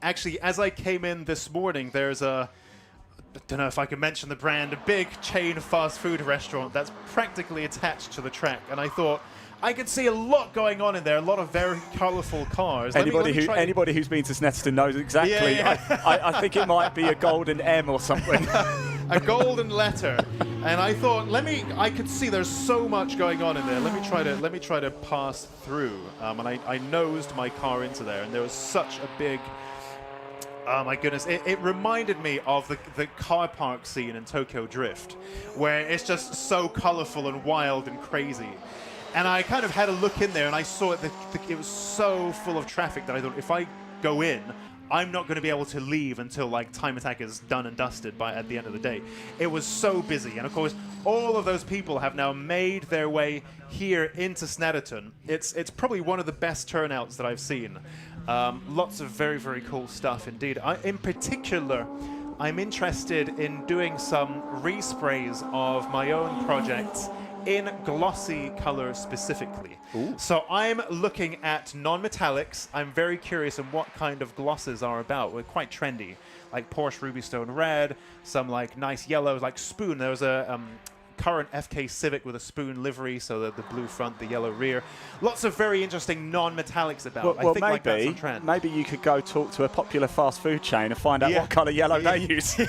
actually, as I came in this morning, there's I don't know if I can mention the brand, a big chain fast food restaurant that's practically attached to the track, and I thought I could see a lot going on in there, a lot of very colourful cars. Anybody who's been to Snetterton knows exactly. Yeah. I think it might be a golden M or something. A golden letter. And I thought, I could see there's so much going on in there. Let me try to pass through. And I nosed my car into there, and there was such a big. Oh my goodness, it reminded me of the car park scene in Tokyo Drift, where it's just so colorful and wild and crazy. And I kind of had a look in there, and I saw it was so full of traffic that I thought, if I go in, I'm not going to be able to leave until like Time Attack is done and dusted at the end of the day. It was so busy, and of course, all of those people have now made their way here into Snetterton. It's probably one of the best turnouts that I've seen. Lots of very, very cool stuff indeed. In particular, I'm interested in doing some resprays of my own projects in glossy color specifically. Ooh. So I'm looking at non-metallics. I'm very curious on what kind of glosses are about. We're quite trendy, like Porsche Ruby Stone Red, some like nice yellows, like Spoon. There was a current FK Civic with a Spoon livery, so the blue front, the yellow rear. Lots of very interesting non-metallics about. Well, I think like that's on trend. Maybe you could go talk to a popular fast food chain and find out what colour yellow they use.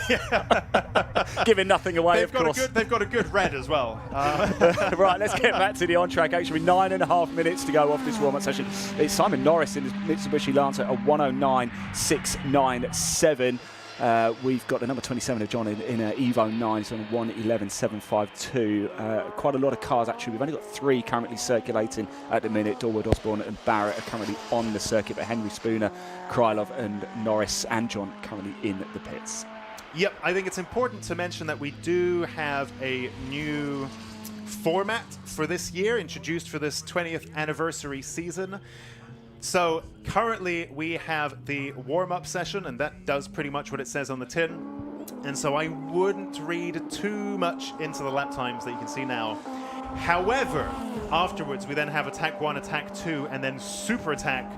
Giving nothing away, of course. They've got a good red as well. Right, let's get back to the on-track action. With 9.5 minutes to go off this warm-up session. It's Simon Norris in his Mitsubishi Lancer, a 109.697. We've got the number 27 of John in Evo 9, so on 111.752. Quite a lot of cars, actually. We've only got 3 currently circulating at the minute. Dorwood, Osborne and Barrett are currently on the circuit, but Henry, Spooner, Krylov and Norris and John currently in the pits. Yep, I think it's important to mention that we do have a new format for this year, introduced for this 20th anniversary season. So currently we have the warm-up session, and that does pretty much what it says on the tin. And so I wouldn't read too much into the lap times that you can see now. However, afterwards we then have Attack 1, Attack 2, and then Super Attack,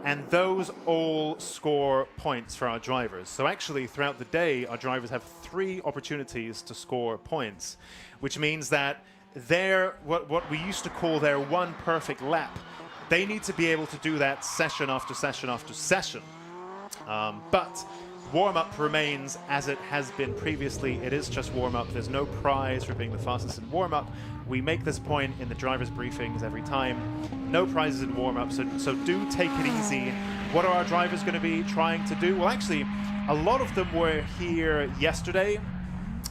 and those all score points for our drivers. So actually throughout the day our drivers have 3 opportunities to score points, which means that what we used to call their one perfect lap, they need to be able to do that session after session after session. But warm-up remains as it has been previously. It is just warm-up. There's no prize for being the fastest in warm-up. We make this point in the driver's briefings every time. No prizes in warm-up, so do take it easy. What are our drivers going to be trying to do? Well, actually, a lot of them were here yesterday,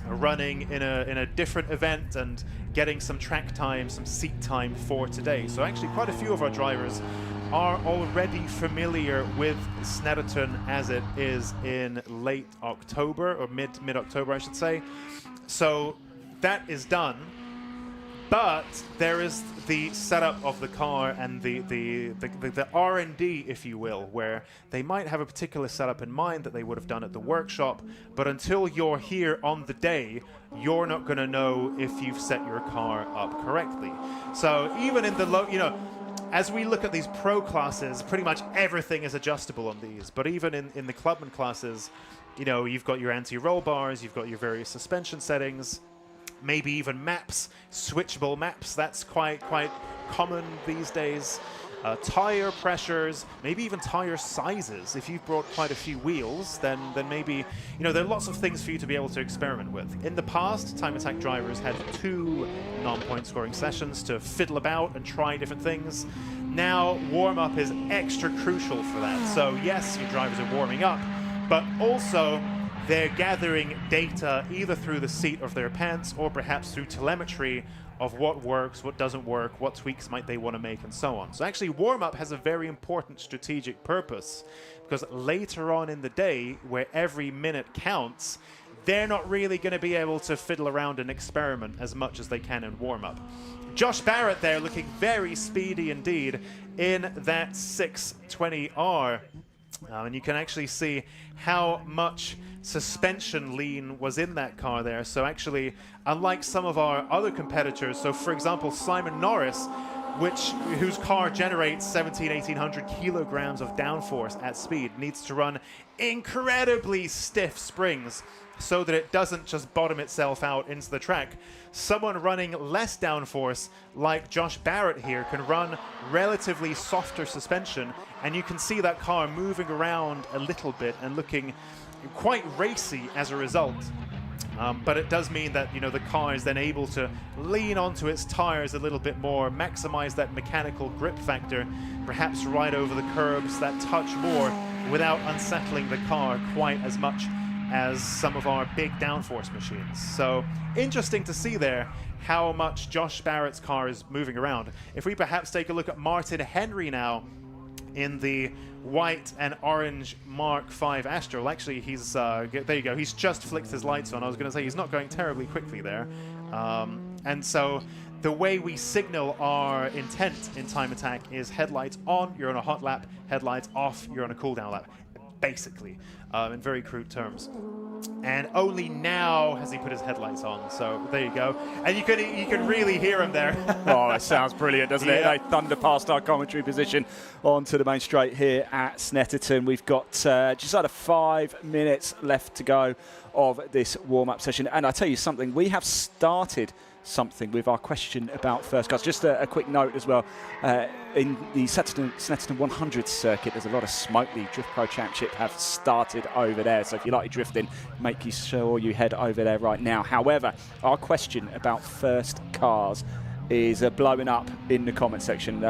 running in a different event and getting some track time, some seat time for today. So actually quite a few of our drivers are already familiar with Snetterton as it is in late October, or mid-October I should say. So that is done. But there is the setup of the car and the R&D, if you will, where they might have a particular setup in mind that they would have done at the workshop, but until you're here on the day, you're not going to know if you've set your car up correctly. So even in the low, as we look at these pro classes, pretty much everything is adjustable on these. But even in the clubman classes, you've got your anti-roll bars, you've got your various suspension settings, maybe even maps, switchable maps. That's quite common these days. Tire pressures, maybe even tire sizes. If you've brought quite a few wheels, then maybe, there are lots of things for you to be able to experiment with. In the past, Time Attack drivers had 2 non-point scoring sessions to fiddle about and try different things. Now, warm-up is extra crucial for that. So yes, your drivers are warming up, but also they're gathering data either through the seat of their pants or perhaps through telemetry of what works, what doesn't work, what tweaks might they want to make, and so on. So actually, warm-up has a very important strategic purpose, because later on in the day, where every minute counts, they're not really going to be able to fiddle around and experiment as much as they can in warm-up. Josh Barrett there looking very speedy indeed in that 620R. And you can actually see how much suspension lean was in that car there. So actually, unlike some of our other competitors, so for example, Simon Norris, whose car generates 1,800 kilograms of downforce at speed, needs to run incredibly stiff springs so that it doesn't just bottom itself out into the track. Someone running less downforce, like Josh Barrett here, can run relatively softer suspension, and you can see that car moving around a little bit and looking quite racy as a result. But it does mean that, you know, the car is then able to lean onto its tires a little bit more, maximize that mechanical grip factor, perhaps ride over the curbs that touch more without unsettling the car quite as much as some of our big downforce machines. So interesting to see there how much Josh Barrett's car is moving around. If we perhaps take a look at Martin Henry now in the white and orange Mark V Astra. Well, actually, he's there you go. He's just flicked his lights on. I was going to say he's not going terribly quickly there. And so the way we signal our intent in time attack is headlights on, you're on a hot lap, headlights off, you're on a cooldown lap, basically, in very crude terms. And only now has he put his headlights on. So there you go. And you can really hear him there. Oh, it sounds brilliant, doesn't it? They thunder past our commentary position onto the main straight here at Snetterton. We've got just under 5 minutes left to go of this warm-up session. And I tell you something, we have started something with our question about first cars. Just a quick note as well. In the Snetterton 100 circuit, there's a lot of smoke. The Drift Pro Championship have started over there. So if you like your drifting, make sure you head over there right now. However, our question about first cars is blowing up in the comment section.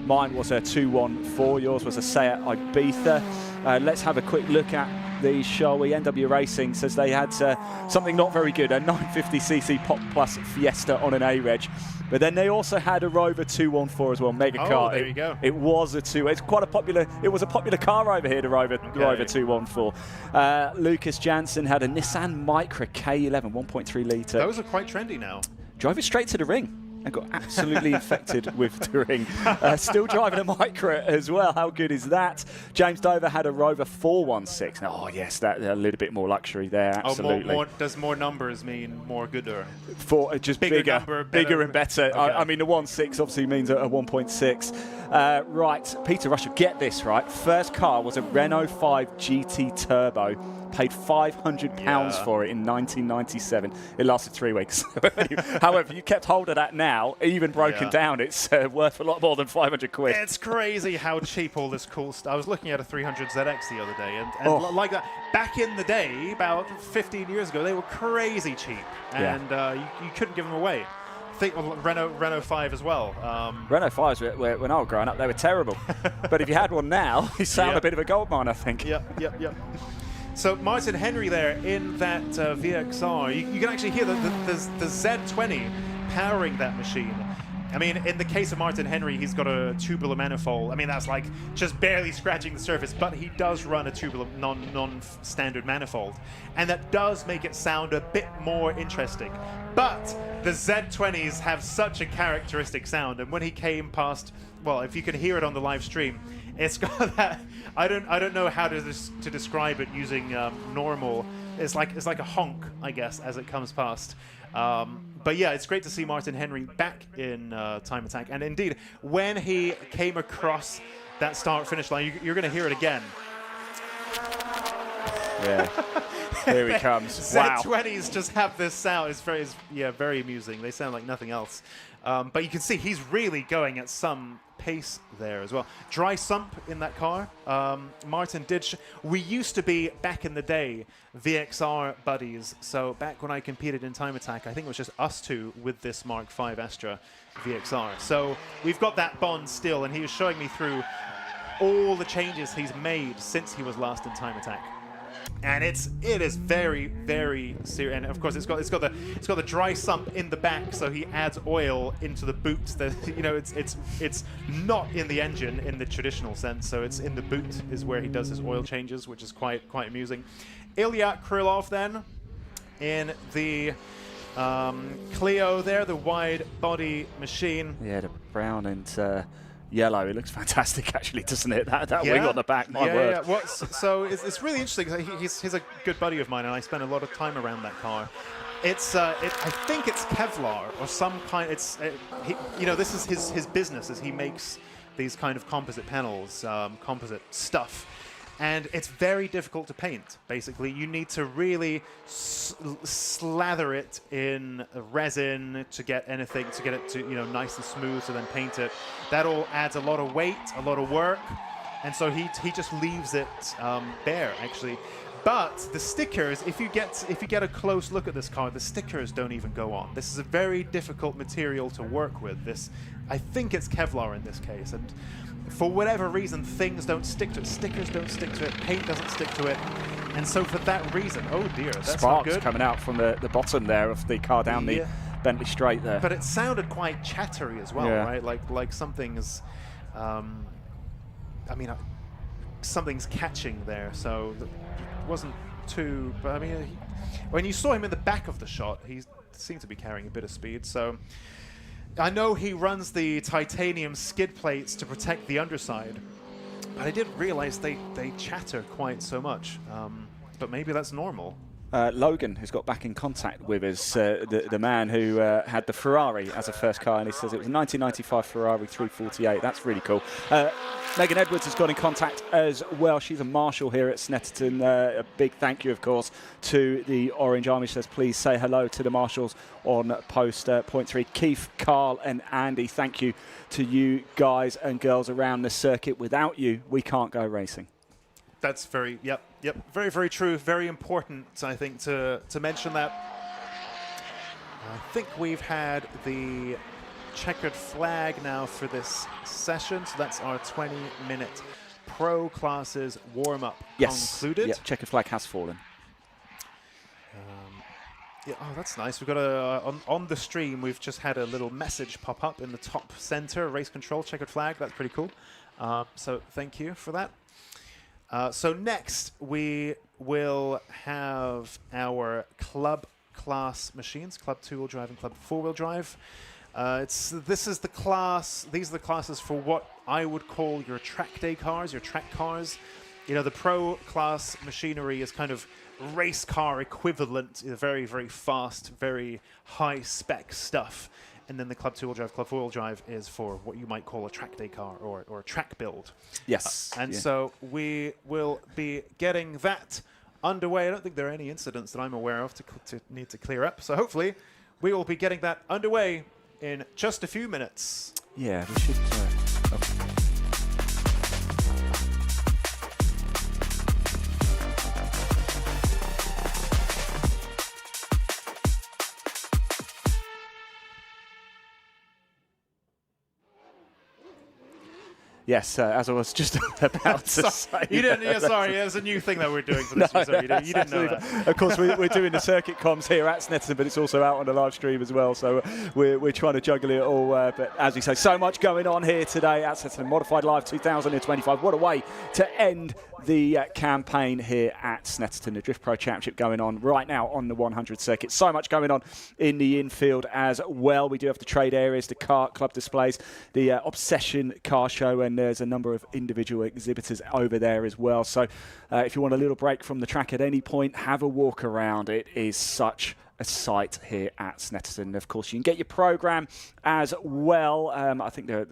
Mine was a 214. Yours was a Seat Ibiza. Let's have a quick look at these, shall we? NW Racing says they had something not very good, a 950cc Pop Plus Fiesta on an A-Reg. But then they also had a Rover 214 as well, mega car. Oh, there you go. It was a popular car over here, the Rover 214. Lucas Jansen had a Nissan Micra K11 1.3 litre. Those are quite trendy now. Drove it straight to the ring and got absolutely infected with the ring. Still driving a Micra as well. How good is that? James Dover had a Rover 416. Oh, yes, that a little bit more luxury there, absolutely. Does more numbers mean more gooder? For just bigger and better. Okay. I mean, the 1.6 obviously means a 1.6. Right, Peter Russell, get this, right? First car was a Renault 5 GT Turbo. Paid £500 for it in 1997. It lasted 3 weeks. However, you kept hold of that now, even broken down, it's worth a lot more than 500 quid. It's crazy how cheap all this cool stuff. I was looking at a 300ZX the other day, and like that, back in the day, about 15 years ago, they were crazy cheap, and you couldn't give them away. I think Renault 5 as well. Renault 5s, when I was growing up, they were terrible. But if you had one now, you sound a bit of a gold mine, I think. Yep. So Martin Henry there in that VXR, you can actually hear the Z20 powering that machine. I mean, in the case of Martin Henry, he's got a tubular manifold. I mean, that's like just barely scratching the surface, but he does run a tubular non-standard manifold. And that does make it sound a bit more interesting. But the Z20s have such a characteristic sound, and when he came past, well, if you can hear it on the live stream, it's got that. I don't know how to describe it using normal. It's like a honk, I guess, as it comes past. But yeah, it's great to see Martin Henry back in time attack. And indeed, when he came across that start-finish line, you're going to hear it again. Yeah. Here he comes. Wow. Z20s just have this sound. It's very amusing. They sound like nothing else. But you can see he's really going at some pace there as well. Dry sump in that car. Martin did. We used to be, back in the day, VXR buddies. So back when I competed in time attack, I think it was just us two with this Mark V Astra VXR. So we've got that bond still, and he was showing me through all the changes he's made since he was last in time attack. And it is very, very serious. And of course, it's got the dry sump in the back, so he adds oil into the boot. That it's not in the engine in the traditional sense. So it's in the boot is where he does his oil changes, which is quite amusing. Ilya Krylov then in the Clio there, the wide body machine. Yeah, the brown and yellow. It looks fantastic, actually, doesn't it? That wing on the back, my word. Yeah. So it's really interesting. He's a good buddy of mine, and I spend a lot of time around that car. I think it's Kevlar or some kind. This is his business, as he makes these kind of composite panels, composite stuff. And it's very difficult to paint, basically. You need to really slather it in resin to get it to, nice and smooth, to then paint it. That all adds a lot of weight, a lot of work. And so he just leaves it bare, actually. But the stickers, if you get a close look at this car, the stickers don't even go on. This is a very difficult material to work with. I think it's Kevlar in this case. And for whatever reason, things don't stick to it. Stickers don't stick to it. Paint doesn't stick to it. And so for that reason, oh dear, that's Sparks not good. coming out from the bottom there of the car down the Bentley Straight there. But it sounded quite chattery as well, right? Like something's, something's catching there. So it wasn't too. But I mean, when you saw him in the back of the shot, he seemed to be carrying a bit of speed. So I know he runs the titanium skid plates to protect the underside, but I didn't realize they chatter quite so much. But maybe that's normal. Logan has got back in contact with us, the man who had the Ferrari as a first car, and he says it was a 1995 Ferrari 348. That's really cool. Megan Edwards has got in contact as well. She's a marshal here at Snetterton. A big thank you, of course, to the Orange Army. She says, please say hello to the marshals on post point 3. Keith, Carl and Andy, thank you to you guys and girls around the circuit. Without you, we can't go racing. That's very, yep, very, very true. Very important, I think, to mention that. I think we've had the checkered flag now for this session, so that's our 20-minute pro classes warm-up concluded. Yes, checkered flag has fallen. Yeah, oh, that's nice. We've got on the stream, we've just had a little message pop up in the top center, race control, checkered flag. That's pretty cool. So thank you for that. So next, we will have our club class machines, Club 2-wheel drive and Club 4-wheel drive. These are the classes for what I would call your track day cars, your track cars. You know, the pro class machinery is kind of race car equivalent, very, very fast, very high spec stuff. And then the Club 2-wheel drive, Club 4-wheel drive is for what you might call a track day car or a track build. Yes. So we will be getting that underway. I don't think there are any incidents that I'm aware of to need to clear up. So hopefully we will be getting that underway in just a few minutes. Yeah, we should. Yes, as I was just about to say. You didn't. Yeah, sorry, there's a new thing that we're doing for this. No, so you didn't know that. Of course, we're doing the circuit comms here at Snetterton, but it's also out on the live stream as well. So we're trying to juggle it all. But as we say, so much going on here today at Snetterton Modified Live 2025. What a way to end the campaign here at Snetterton. The Drift Pro Championship going on right now on the 100 circuit. So much going on in the infield as well. We do have the trade areas, the car club displays, the Obsession car show, and there's a number of individual exhibitors over there as well. So if you want a little break from the track at any point, have a walk around. It is such a sight here at Snetterton. Of course, you can get your program as well. I think you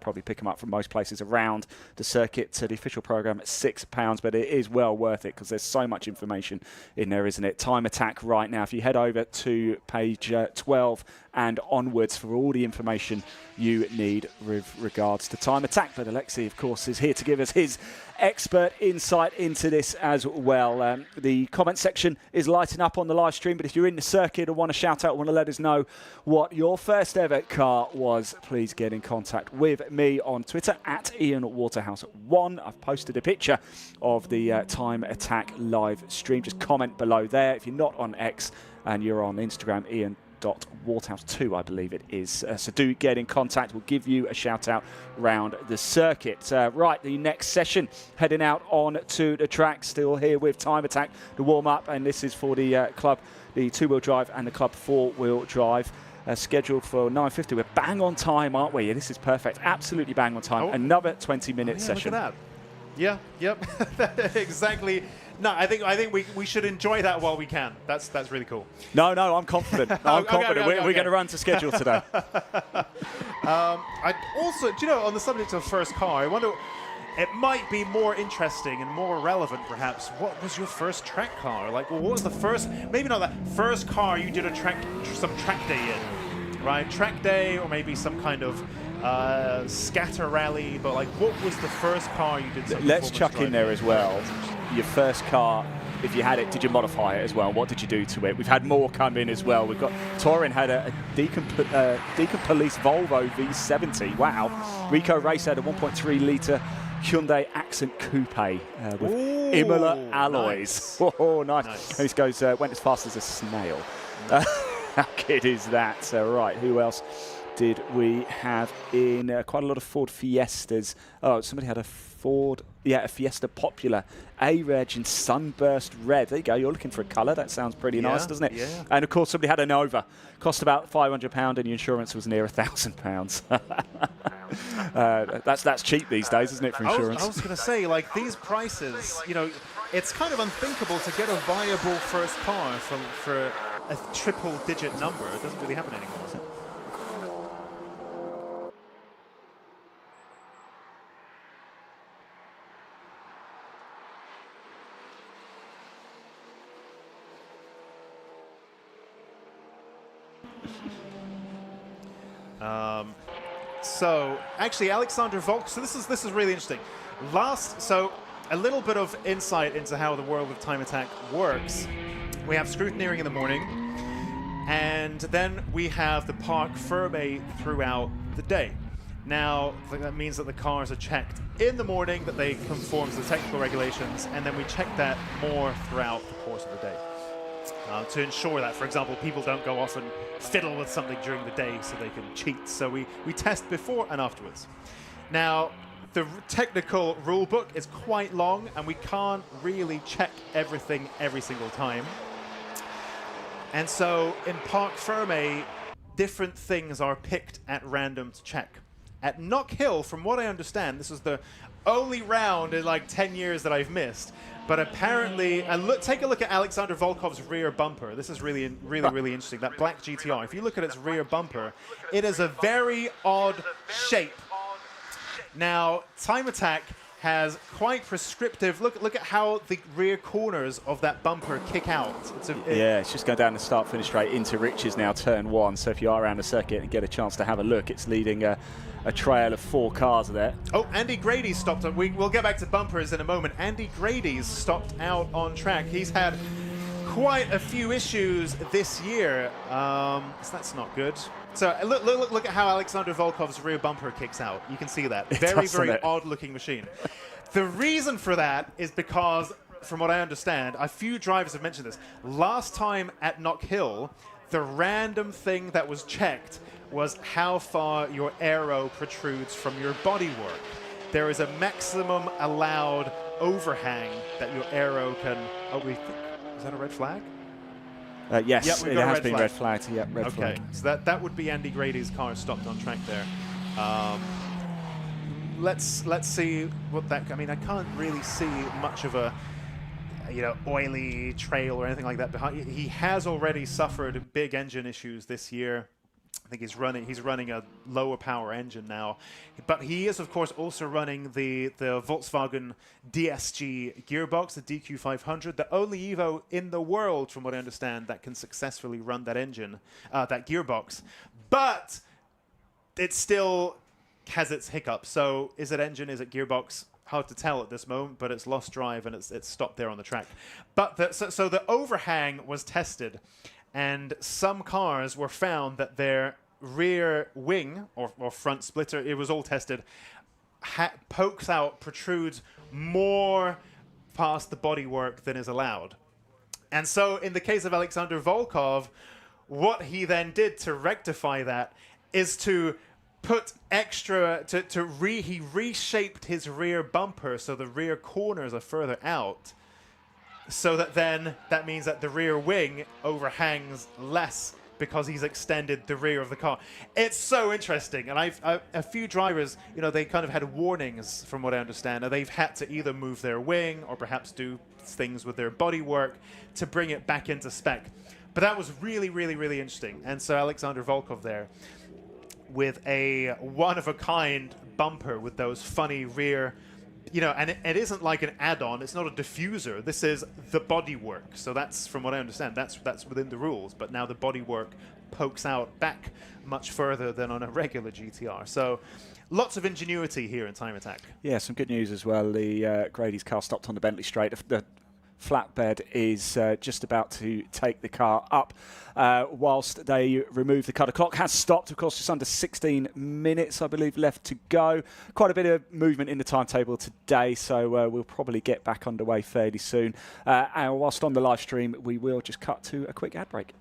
probably pick them up from most places around the circuit. The official program at £6, but it is well worth it because there's so much information in there, isn't it? Time Attack right now. If you head over to page 12 and onwards for all the information you need with regards to Time Attack. But Alexei, of course, is here to give us his expert insight into this as well. The comment section is lighting up on the live stream, but if you're in the circuit or want to shout out, want to let us know what your first ever car was, please get in contact with me on Twitter at IanWaterhouse1. I've posted a picture of the Time Attack live stream. Just comment below there. If you're not on X and you're on Instagram, Ian.Waterhouse2, I believe it is. So do get in contact. We'll give you a shout out round the circuit. Right, the next session heading out on to the track. Still here with Time Attack to warm up, and this is for the club, the 2-wheel drive and the club 4-wheel drive. Scheduled for 9:50. We're bang on time, aren't we? This is perfect. Absolutely bang on time. Another 20-minute session. Look at that. Yeah, yep. Exactly. No, I think we should enjoy that while we can. That's really cool. No, I'm confident. I'm confident. We're going to run to schedule today. I also, do you know, on the subject of first car, I wonder, it might be more interesting and more relevant, perhaps. What was your first track car? Like, well, what was the first, maybe not that first car you did some track day in, right? Track day, or maybe some kind of scatter rally, but like, what was the first car you did some Let's chuck in there as well. Your first car, if you had it, did you modify it as well? What did you do to it? We've had more come in as well. We've got Torin had a Deacon Police Volvo V70. Wow. Rico Race had a 1.3 litre Hyundai Accent Coupe with Imola alloys. Nice. Oh, nice. This goes went as fast as a snail. How good is that? Right, who else did we have in? Quite a lot of Ford Fiestas. Oh, somebody had a Ford, a Fiesta Popular A-Reg in Sunburst Red. There you go, you're looking for a colour. That sounds pretty nice, doesn't it? Yeah. And of course, somebody had a Nova. Cost about £500 and the insurance was near £1,000. That's cheap these days, isn't it, for insurance? I was going to say, like, these prices, you know, it's kind of unthinkable to get a viable first car for a triple-digit number. It doesn't really happen anymore. So actually, Alexander Volk. So this is really interesting. So a little bit of insight into how the world of Time Attack works. We have scrutineering in the morning, and then we have the parc fermé throughout the day. Now that means that the cars are checked in the morning, that they conform to the technical regulations, and then we check that more throughout the course of the day. To ensure that, for example, people don't go off and fiddle with something during the day so they can cheat. So we test before and afterwards. Now, the technical rule book is quite long, and we can't really check everything every single time. And so in Parc Fermé, different things are picked at random to check. At Knock Hill, from what I understand, this was the only round in like 10 years that I've missed. But apparently, and take a look at Alexander Volkov's rear bumper. This is really interesting. That black GTR. If you look at its rear bumper, it is a very odd shape. Now, Time Attack has quite prescriptive. Look at how the rear corners of that bumper kick out. It's just going down the start-finish straight into Riches now, turn 1. So if you are around the circuit and get a chance to have a look, it's leading a trail of 4 cars there. Oh, Andy Grady's stopped. We'll get back to bumpers in a moment. Andy Grady's stopped out on track. He's had quite a few issues this year. So that's not good. So look at how Alexander Volkov's rear bumper kicks out. You can see that. Very odd-looking machine. The reason for that is because, from what I understand, a few drivers have mentioned this. Last time at Knock Hill, the random thing that was checked was how far your aero protrudes from your bodywork. There is a maximum allowed overhang that your aero can... is that a red flag? Yes, yep, it has been red flagged. Yep, red flag. Okay, so that would be Andy Grady's car stopped on track there. Let's see what that... I mean, I can't really see much of a oily trail or anything like that behind. He has already suffered big engine issues this year. I think he's running a lower power engine now, but he is of course also running the Volkswagen DSG gearbox, the DQ500, the only Evo in the world, from what I understand, that can successfully run that engine, that gearbox. But it still has its hiccups. So is it engine? Is it gearbox? Hard to tell at this moment, but it's lost drive and it's stopped there on the track. But so the overhang was tested. And some cars were found that their rear wing or front splitter, it was all tested, pokes out, protrudes more past the bodywork than is allowed. And so in the case of Alexander Volkov, what he then did to rectify that is to put extra, he reshaped his rear bumper so the rear corners are further out, so that then that means that the rear wing overhangs less because he's extended the rear of the car. It's so interesting, and a few drivers, they kind of had warnings from what I understand, and they've had to either move their wing or perhaps do things with their bodywork to bring it back into spec. But that was really, really, really interesting. And so Alexander Volkov there with a one-of-a-kind bumper with those funny rear, and it isn't like an add-on. It's not a diffuser. This is the bodywork. So that's, from what I understand, that's within the rules. But now the bodywork pokes out back much further than on a regular GTR. So lots of ingenuity here in Time Attack. Yeah, some good news as well. The Grady's car stopped on the Bentley Straight. The flatbed is just about to take the car up whilst they remove the cut. The clock has stopped, of course, just under 16 minutes, I believe, left to go. Quite a bit of movement in the timetable today, so we'll probably get back underway fairly soon. And whilst on the live stream, we will just cut to a quick ad break.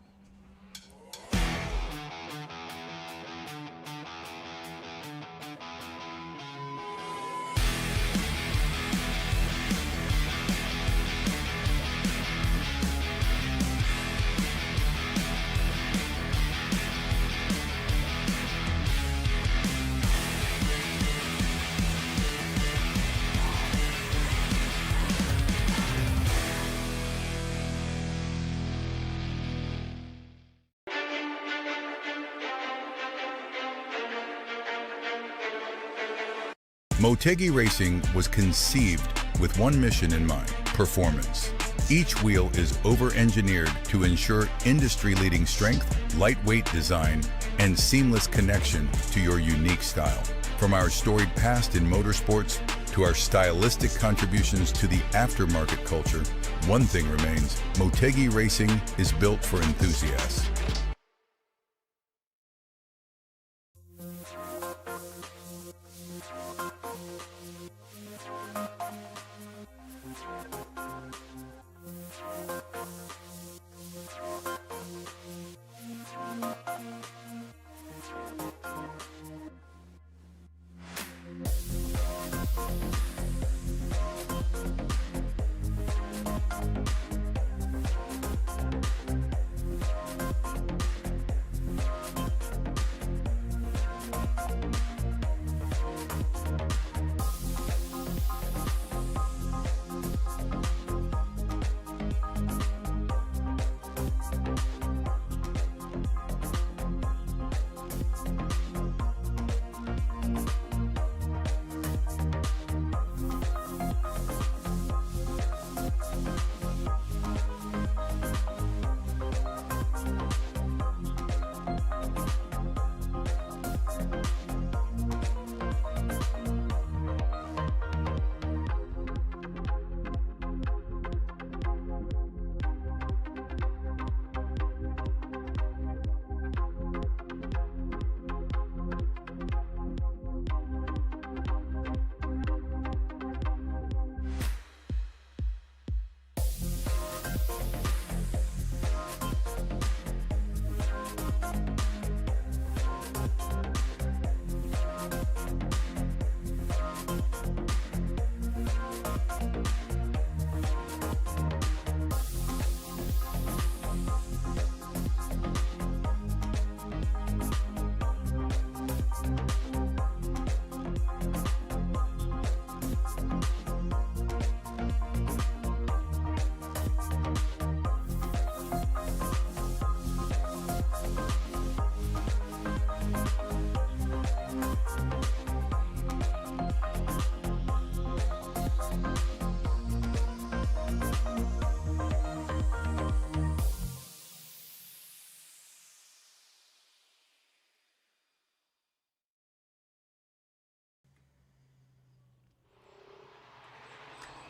Motegi Racing was conceived with one mission in mind: performance. Each wheel is over-engineered to ensure industry-leading strength, lightweight design, and seamless connection to your unique style. From our storied past in motorsports to our stylistic contributions to the aftermarket culture, one thing remains: Motegi Racing is built for enthusiasts.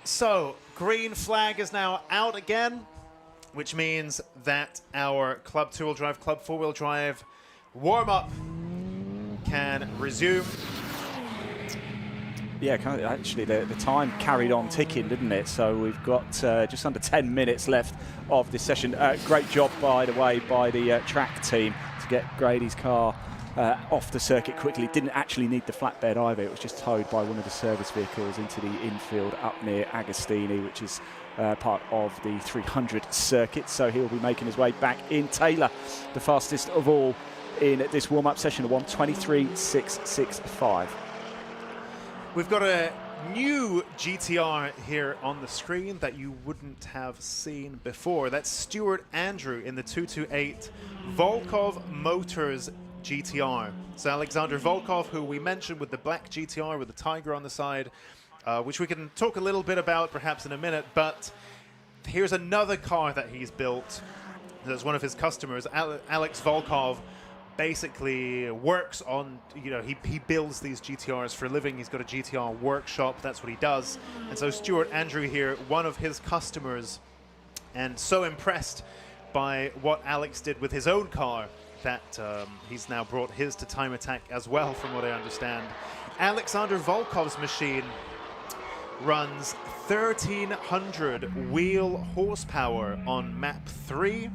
So, green flag is now out again, which means that our Club 2-wheel drive, Club 4-wheel drive warm-up can resume. Yeah, actually, the time carried on ticking, didn't it? So we've got just under 10 minutes left of this session. Great job, by the way, by the track team to get Grady's car off the circuit quickly. Didn't actually need the flatbed either. It was just towed by one of the service vehicles into the infield up near Agostini, which is part of the 300 circuit. So he'll be making his way back in. Taylor, the fastest of all in this warm-up session, 1:23.665. We've got a new GTR here on the screen that you wouldn't have seen before. That's Stuart Andrew in the 228 Volkov Motors GTR. So Alexander Volkov, who we mentioned with the black GTR with the tiger on the side, which we can talk a little bit about perhaps in a minute, but here's another car that he's built. That's one of his customers, Alex Volkov. Basically works on, he builds these GTRs for a living. He's got a GTR workshop. That's what he does. And so Stuart Andrew here, one of his customers, and so impressed by what Alex did with his own car that he's now brought his to Time Attack as well, from what I understand. Alexander Volkov's machine runs 1,300 wheel horsepower on map 3,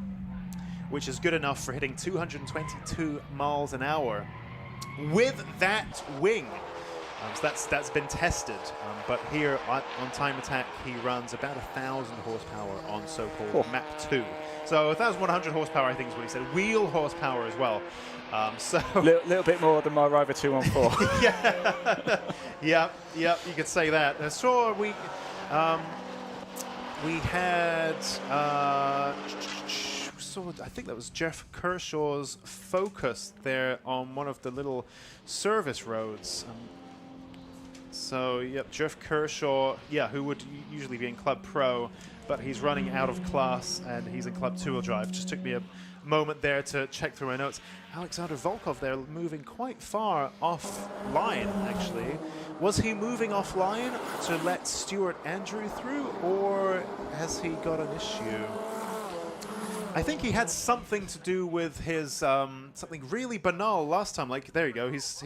which is good enough for hitting 222 miles an hour with that wing. So that's been tested. But here on Time Attack, he runs about 1,000 horsepower on so-called map 2. So 1,100 horsepower, I think is what he said. Wheel horsepower as well. So little bit more than my Rover 214. yeah, you could say that. So we had. I think that was Jeff Kershaw's Focus there on one of the little service roads. So, yep, Jeff Kershaw, who would usually be in Club Pro, but he's running out of class and he's in Club 2-wheel drive. Just took me a moment there to check through my notes. Alexander Volkov there moving quite far offline, actually. Was he moving offline to let Stuart Andrew through, or has he got an issue? I think he had something to do with his something really banal last time. Like, there you go. He's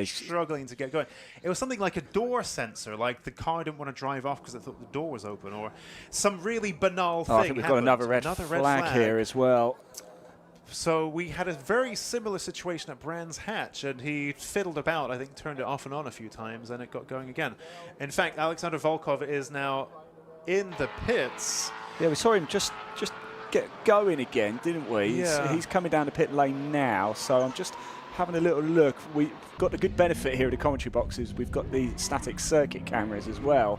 struggling to get going. It was something like a door sensor, like the car didn't want to drive off because it thought the door was open, or some really banal thing. I think we've got another red flag here as well. So we had a very similar situation at Brands Hatch, and he fiddled about. I think turned it off and on a few times, and it got going again. In fact, Alexander Volkov is now in the pits. Yeah, we saw him just get going again, didn't we? Yeah. He's coming down the pit lane now, so I'm just having a little look. We've got the good benefit here of the commentary boxes. We've got the static circuit cameras as well,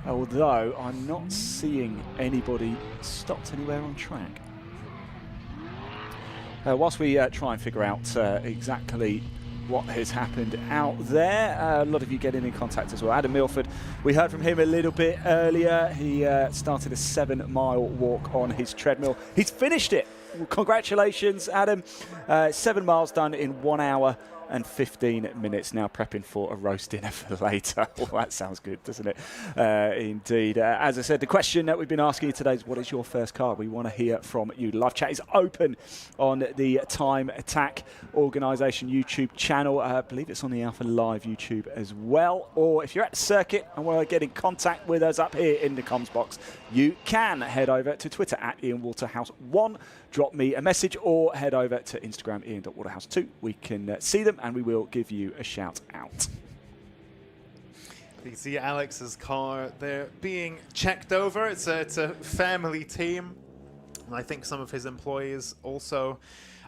although I'm not seeing anybody stopped anywhere on track. Whilst we try and figure out exactly what has happened out there, a lot of you getting in contact as well. Adam Milford, we heard from him a little bit earlier. He started a 7-mile walk on his treadmill. He's finished it. Well, congratulations, Adam. 7 miles done in 1 hour and 15 minutes, now prepping for a roast dinner for later. Well, that sounds good, doesn't it? Indeed. As I said, the question that we've been asking you today is, what is your first car? We want to hear from you. Live chat is open on the Time Attack organisation YouTube channel. I believe it's on the Alpha Live YouTube as well. Or if you're at the circuit and want to get in contact with us up here in the comms box, you can head over to Twitter at IanWaterhouse1. Drop me a message or head over to Instagram, Ian.Waterhouse2. We can see them and we will give you a shout out. You see Alex's car there being checked over. It's a family team. And I think some of his employees also.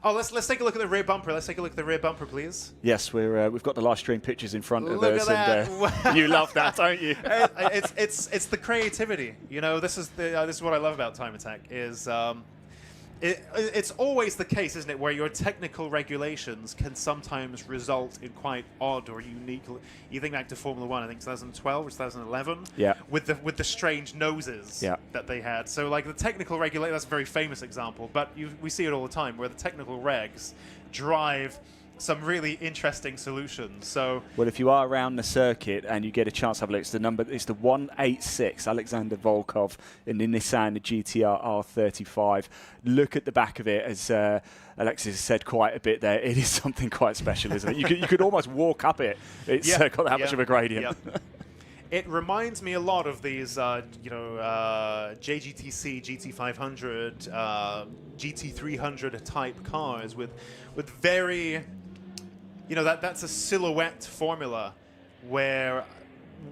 Oh, let's take a look at the rear bumper. Let's take a look at the rear bumper, please. Yes, we've got the live stream pictures in front of Look us, at and that. you love that, don't you? It's the creativity. You know, this is what I love about Time Attack is. It's always the case, isn't it, where your technical regulations can sometimes result in quite odd or unique. You think back to Formula One, I think 2012 or 2011, with the strange noses that they had. So, like the technical regulation, that's a very famous example, but we see it all the time, where the technical regs drive some really interesting solutions. So, well, if you are around the circuit and you get a chance to have a look, it's the 186 Alexander Volkov in the Nissan GTR R35. Look at the back of it, as Alexis has said quite a bit there. It is something quite special, isn't it? You could almost walk up it. It's got that much of a gradient. Yeah. It reminds me a lot of these, JGTC, GT500, GT300 type cars with very, that's a silhouette formula where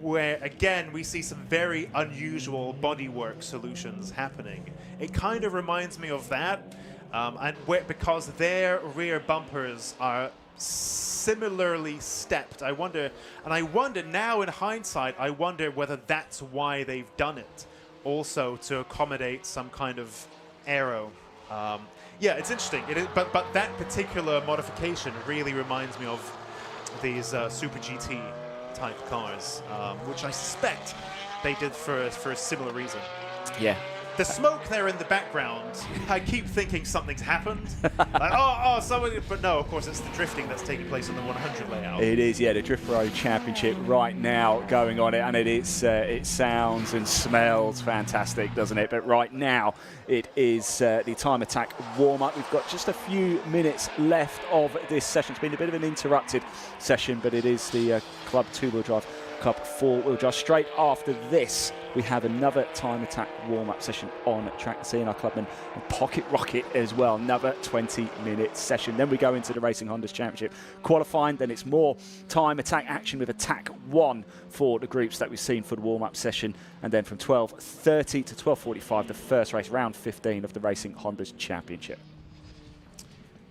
again we see some very unusual bodywork solutions happening. It kind of reminds me of that, because their rear bumpers are similarly stepped. I wonder now in hindsight, I wonder whether that's why they've done it, also to accommodate some kind of aero. Yeah, it's interesting. It is, but that particular modification really reminds me of these Super GT type cars, which I suspect they did for a similar reason. Yeah. The smoke there in the background, I keep thinking something's happened. Somebody, but no, of course, it's the drifting that's taking place on the 100 layout. It is, the Drift Road Championship right now going on it, and it sounds and smells fantastic, doesn't it? But right now, it is the Time Attack warm-up. We've got just a few minutes left of this session. It's been a bit of an interrupted session, but it is the Club 2-wheel drive, Club 4-wheel drive. Straight after this, we have another Time Attack warm-up session on track. Seeing our clubman and Pocket Rocket as well. Another 20-minute session. Then we go into the Racing Hondas Championship qualifying. Then it's more Time Attack action with Attack 1 for the groups that we've seen for the warm-up session. And then from 12:30 to 12:45, the first race, round 15 of the Racing Hondas Championship.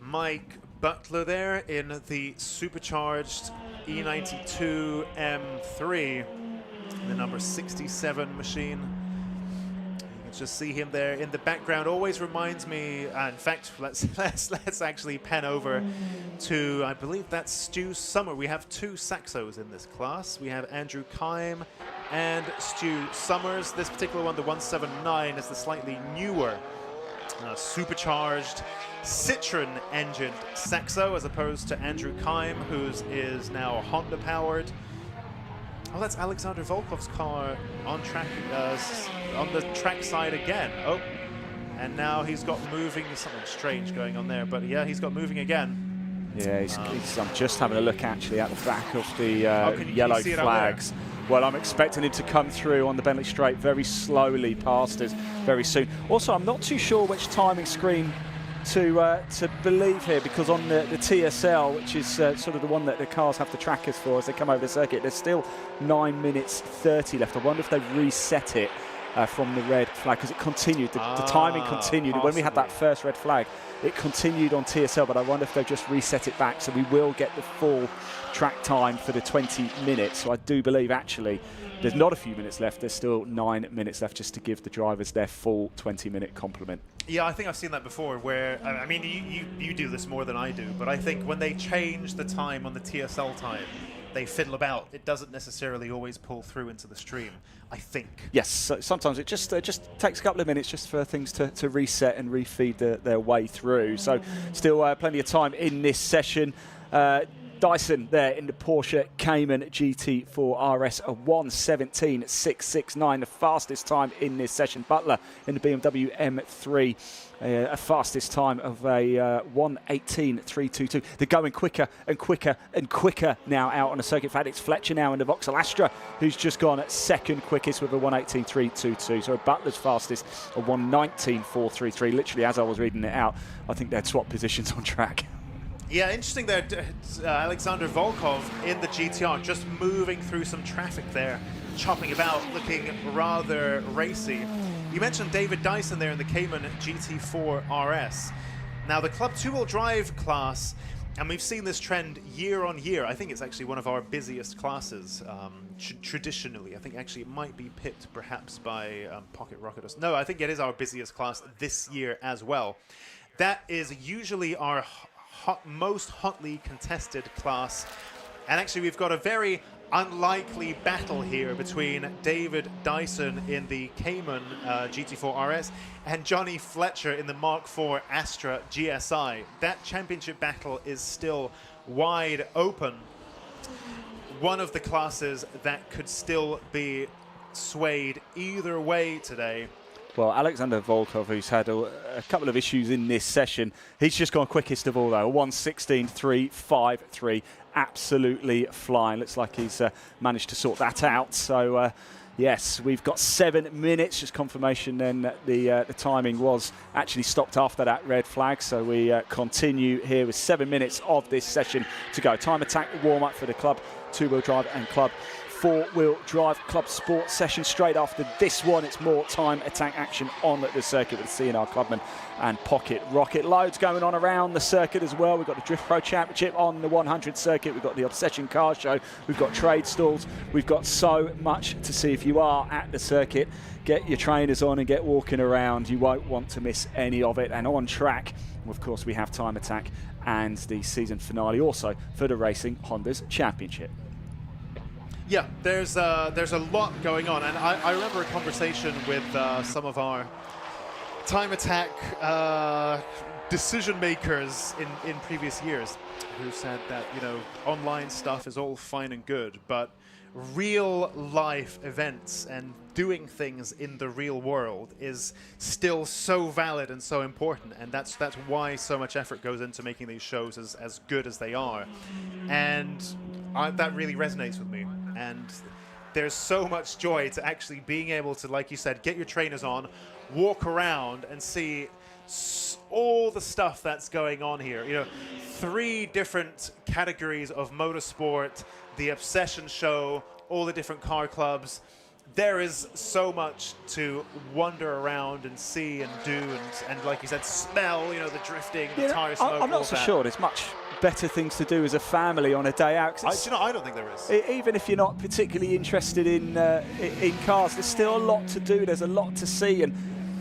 Mike Butler there in the supercharged E92 M3. The number 67 machine. You can just see him there in the background. Always reminds me, in fact, let's actually pan over to, I believe that's Stu Summer. We have two Saxos in this class. We have Andrew Kime and Stu Summers. This particular one, the 179, is the slightly newer supercharged Citroen engined Saxo, as opposed to Andrew Kime, whose is now Honda powered. Oh, that's Alexander Volkov's car on track, on the track side again. Oh, and now he's got moving. There's something strange going on there, but yeah, he's got moving again. Yeah, I'm just having a look actually at the back of the yellow flags. Well, I'm expecting him to come through on the Bentley Straight very slowly past us very soon. Also, I'm not too sure which timing screen to believe here, because on the TSL, which is sort of the one that the cars have to track us for as they come over the circuit, there's still 9 minutes 30 left. I wonder if they've reset it from the red flag, because it continued, the timing continued. Possibly. When we had that first red flag, it continued on TSL, but I wonder if they've just reset it back, so we will get the full track time for the 20 minutes. So I do believe actually there's not a few minutes left, there's still 9 minutes left, just to give the drivers their full 20-minute complement. Yeah, I think I've seen that before, where, I mean, you do this more than I do, but I think when they change the time on the TSL time, they fiddle about. It doesn't necessarily always pull through into the stream, I think. Yes, so sometimes it just takes a couple of minutes just for things to reset and refeed their way through. So still plenty of time in this session. Dyson there in the Porsche Cayman GT4 RS, a 1:17.669, the fastest time in this session. Butler in the BMW M3, a fastest time of a 1:18.322. They're going quicker and quicker and quicker now out on the circuit. In fact, it's Fletcher now in the Vauxhall Astra who's just gone at second quickest with a 1:18.322. So Butler's fastest, a 1:19.433. Literally, as I was reading it out, I think they'd swap positions on track. Yeah, interesting there, Alexander Volkov in the GTR, just moving through some traffic there, chopping about, looking rather racy. You mentioned David Dyson there in the Cayman GT4 RS. Now, the Club 2-wheel drive class, and we've seen this trend year on year. I think it's actually one of our busiest classes traditionally. I think actually it might be pipped perhaps by Pocket Rocket. No, I think it is our busiest class this year as well. That is usually our most hotly contested class, and actually we've got a very unlikely battle here between David Dyson in the Cayman GT4 RS and Johnny Fletcher in the Mark IV Astra GSI. That championship battle is still wide open. One of the classes that could still be swayed either way today. Well, Alexander Volkov, who's had a couple of issues in this session, he's just gone quickest of all, though. 1:16.353. Absolutely flying. Looks like he's managed to sort that out. So, yes, we've got 7 minutes. Just confirmation then that the timing was actually stopped after that red flag. So we continue here with 7 minutes of this session to go. Time attack warm-up for the club, two-wheel drive and club four-wheel drive club sport session. Straight after this one, it's more time attack action on the circuit with the CNR Clubman and Pocket Rocket. Loads going on around the circuit as well. We've got the Drift Pro Championship on the 100 circuit. We've got the Obsession Car Show. We've got trade stalls. We've got so much to see. If you are at the circuit, get your trainers on and get walking around. You won't want to miss any of it. And on track, of course, we have time attack and the season finale also for the Racing Honda's Championship. Yeah, there's a lot going on, and I remember a conversation with some of our time attack decision makers in previous years who said that, you know, online stuff is all fine and good, but real life events and doing things in the real world is still so valid and so important, and that's why so much effort goes into making these shows as good as they are. And that really resonates with me, and there's so much joy to actually being able to, like you said, get your trainers on, walk around and see all the stuff that's going on here. You know, 3 different categories of motorsport, the Obsession Show, all the different car clubs. There is so much to wander around and see and do, and like you said, smell, you know, the drifting, the tire smoke. I'm not so sure there's much better things to do as a family on a day out. I don't think there is. Even if you're not particularly interested in cars, there's still a lot to do. There's a lot to see, and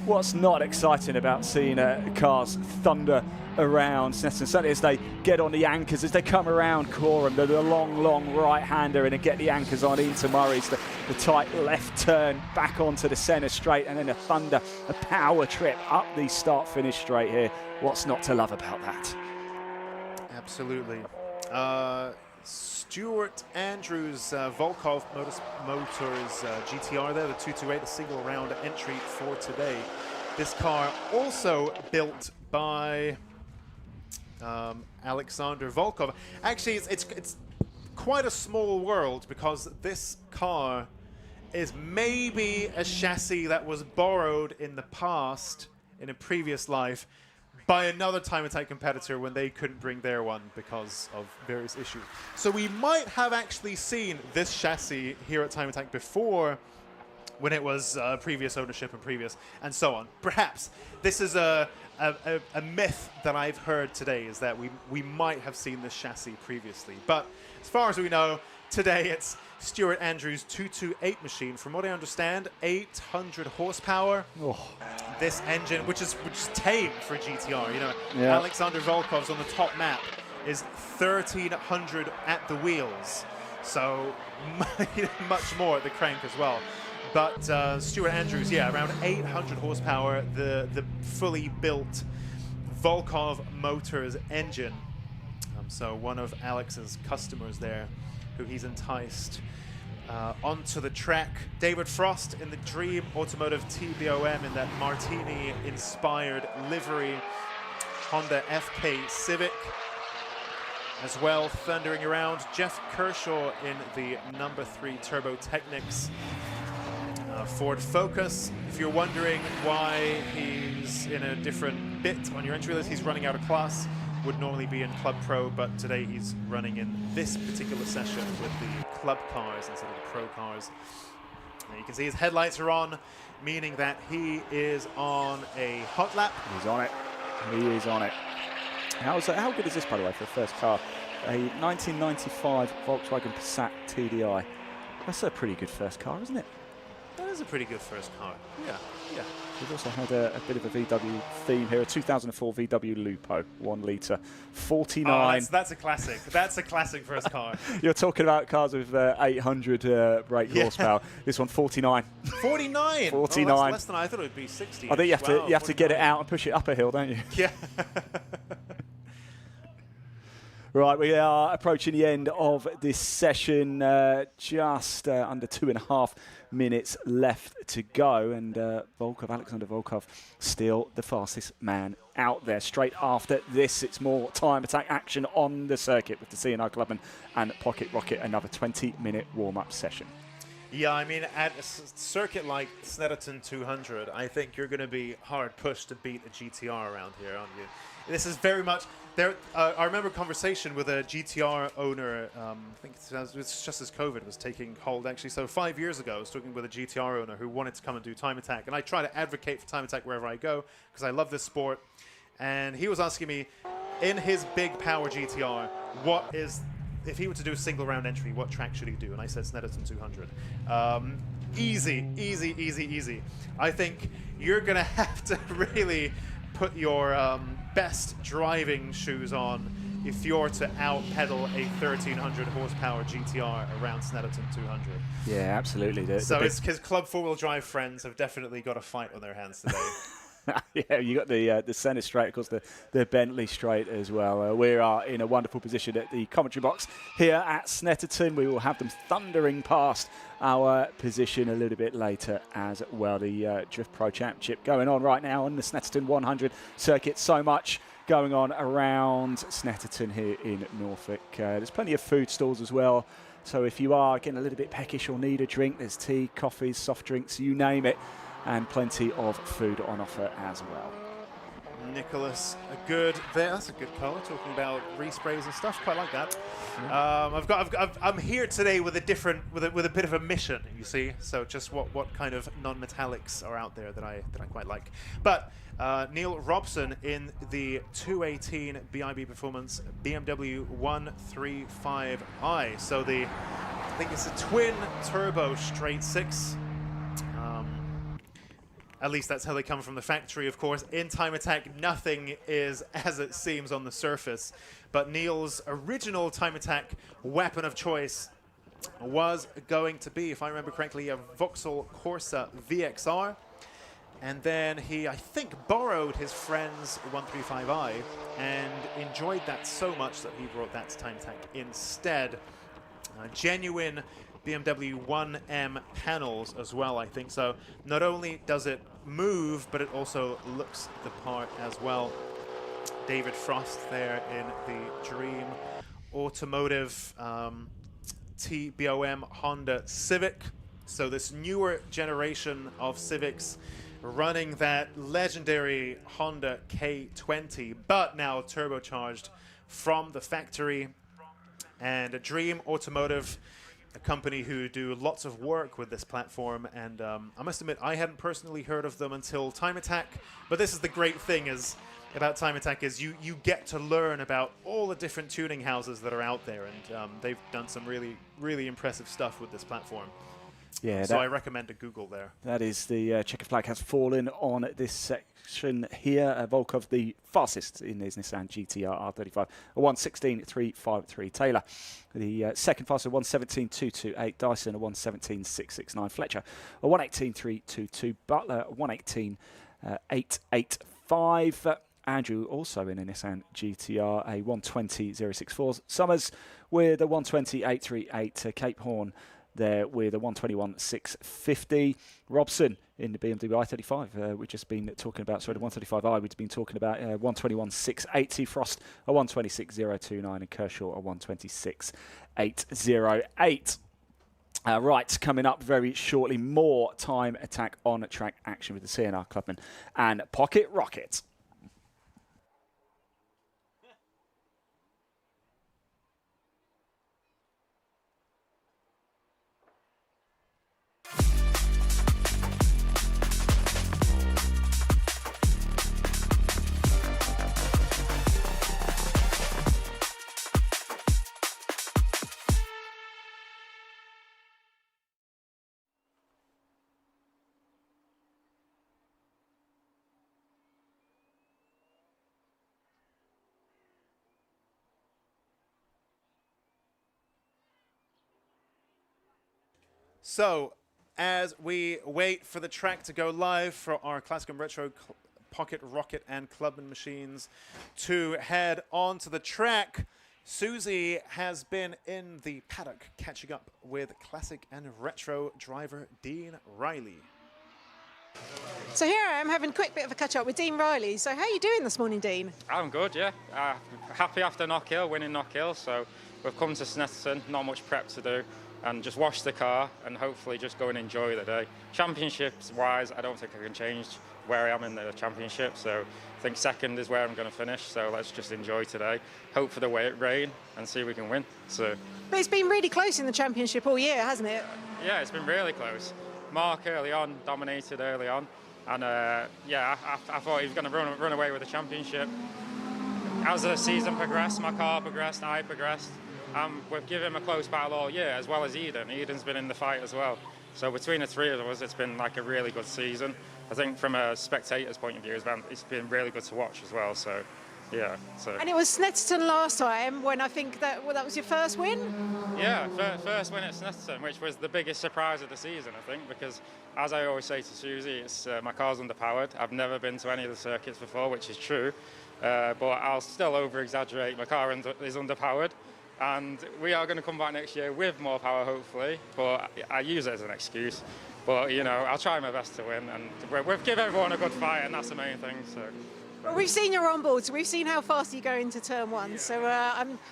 what's not exciting about seeing cars thunder around Snetterton, certainly as they get on the anchors, as they come around Coram, the long right-hander, and then get the anchors on into Murray's, the tight left turn back onto the centre straight, and then a power trip up the start-finish straight here. What's not to love about that? Absolutely. Stuart Andrews, Volkov Motors GTR there, the 228, the single round entry for today. This car also built by Alexander Volkov. Actually, it's quite a small world, because this car is maybe a chassis that was borrowed in the past, in a previous life, by another time attack competitor when they couldn't bring their one because of various issues. So we might have actually seen this chassis here at Time Attack before, when it was previous ownership and so on. Perhaps this is a myth that I've heard today, is that we might have seen this chassis previously. But as far as we know, today it's Stuart Andrews' 228 machine. From what I understand, 800 horsepower. Oh. This engine, which is tame for a GTR. You know, yeah. Alexander Volkov's on the top map is 1,300 at the wheels, so much more at the crank as well. But Stuart Andrews, yeah, around 800 horsepower, the fully built Volkov Motors engine. So one of Alex's customers there, who he's enticed onto the track. David Frost in the Dream Automotive TBOM in that Martini-inspired livery. Honda FK Civic as well, thundering around. Jeff Kershaw in the number 3 Turbo Technics Ford Focus. If you're wondering why he's in a different bit on your entry list, he's running out of class. Would normally be in Club Pro, but today he's running in this particular session with the club cars instead of the pro cars. And you can see his headlights are on, meaning that he is on a hot lap. He's on it. He is on it. How good is this, by the way, for a first car? A 1995 Volkswagen Passat TDI. That's a pretty good first car, isn't it? That is a pretty good first car. Yeah, yeah. We've also had a bit of a VW theme here, a 2004 VW Lupo, 1 litre, 49. Oh, that's a classic. That's a classic first car. You're talking about cars with 800 brake horsepower. This one, 49. 49? 49. Oh, that's less than I thought it would be 60. I think you have to get it out and push it up a hill, don't you? Yeah. Right, we are approaching the end of this session. Just under 2.5 minutes left to go, and Alexander Volkov, still the fastest man out there. Straight after this, it's more time attack action on the circuit with the CNI Clubman and Pocket Rocket, another 20-minute warm-up session. Yeah, I mean, at a circuit like Snetterton 200, I think you're going to be hard pushed to beat a GTR around here, aren't you? This is very much there. I remember a conversation with a GTR owner. I think it's just as COVID was taking hold, actually. So 5 years ago, I was talking with a GTR owner who wanted to come and do time attack, and I try to advocate for time attack wherever I go because I love this sport. And he was asking me, in his big power GTR, if he were to do a single round entry, what track should he do? And I said Snetterton 200. Easy, easy, easy, easy. I think you're going to have to really put your best driving shoes on if you're to out-pedal a 1,300 horsepower GTR around Snetterton 200. Yeah, absolutely. So his club four-wheel drive friends have definitely got a fight on their hands today. Yeah, you got the centre straight, of course, the Bentley straight as well. We are in a wonderful position at the commentary box here at Snetterton. We will have them thundering past our position a little bit later as well. The Drift Pro Championship going on right now on the Snetterton 100 circuit. So much going on around Snetterton here in Norfolk. There's plenty of food stalls as well. So if you are getting a little bit peckish or need a drink, there's tea, coffees, soft drinks, you name it. And plenty of food on offer as well. Nicholas, that's a good colour. Talking about resprays and stuff, quite like that. I'm here today with a bit of a mission, you see. So just what kind of non-metallics are out there that I quite like. But Neil Robson in the 218 BIB Performance BMW 135i. So I think it's a twin turbo straight six. At least that's how they come from the factory, of course. In time attack, nothing is as it seems on the surface. But Neil's original time attack weapon of choice was going to be, if I remember correctly, a Vauxhall Corsa VXR. And then he, I think, borrowed his friend's 135i and enjoyed that so much that he brought that to time attack instead. Genuine BMW 1M panels as well, I think. So not only does it move, but it also looks the part as well. David Frost there in the Dream Automotive TBOM Honda Civic. So this newer generation of Civics running that legendary Honda K20, but now turbocharged from the factory. And a Dream Automotive, a company who do lots of work with this platform, and I must admit I hadn't personally heard of them until Time Attack, but this is the great thing about Time Attack is you get to learn about all the different tuning houses that are out there, and they've done some really, really impressive stuff with this platform. Yeah, so I recommend a Google there. That is the checkered flag has fallen on this section here. Volkov, the fastest in his Nissan GTR R35, a 1:16.353. Taylor, the second fastest, 1:17.228. Dyson, a 1:17.669. Fletcher, a 1:18.322. Butler, 1:18.885. Andrew, also in a Nissan GTR, a 1:20.064. Summers with a 1:20.838. Cape Horn there with a 1:21.650. Robson in the BMW i35. We've just been talking about, sorry, the 135i. We've been talking about 1:21.680. Frost a 1:26.029 and Kershaw a 1:26.808. Right, coming up very shortly, more time attack on track action with the CNR Clubman and Pocket Rocket. So, as we wait for the track to go live for our Classic and Retro Pocket Rocket and Clubman machines to head onto the track, Susie has been in the paddock catching up with classic and retro driver Dean Riley. So here I am having a quick bit of a catch up with Dean Riley. So how are you doing this morning, Dean? I'm good, yeah. Happy after Knockhill, winning Knockhill. So we've come to Snetterton, not much prep to do, and just wash the car and hopefully just go and enjoy the day. Championships-wise, I don't think I can change where I am in the championship. So I think second is where I'm going to finish. So let's just enjoy today. Hope for the rain and see if we can win. So. But it's been really close in the championship all year, hasn't it? Yeah, it's been really close. Mark early on dominated early on, and yeah, I thought he was going to run away with the championship. As the season progressed, my car progressed, I progressed. We've given him a close battle all year, as well as Eden. Eden's been in the fight as well. So between the three of us, it's been like a really good season. I think from a spectator's point of view, it's been really good to watch as well. So. Yeah. So. And it was Snetterton last time when I think that was your first win? Yeah, first win at Snetterton, which was the biggest surprise of the season, I think, because as I always say to Susie, it's my car's underpowered. I've never been to any of the circuits before, which is true, but I'll still over-exaggerate. My car is underpowered, and we are going to come back next year with more power, hopefully, but I use it as an excuse. But, you know, I'll try my best to win, and we've given everyone a good fight, and that's the main thing, so. Well, we've seen your onboard, so we've seen how fast you go into turn one. Yeah. So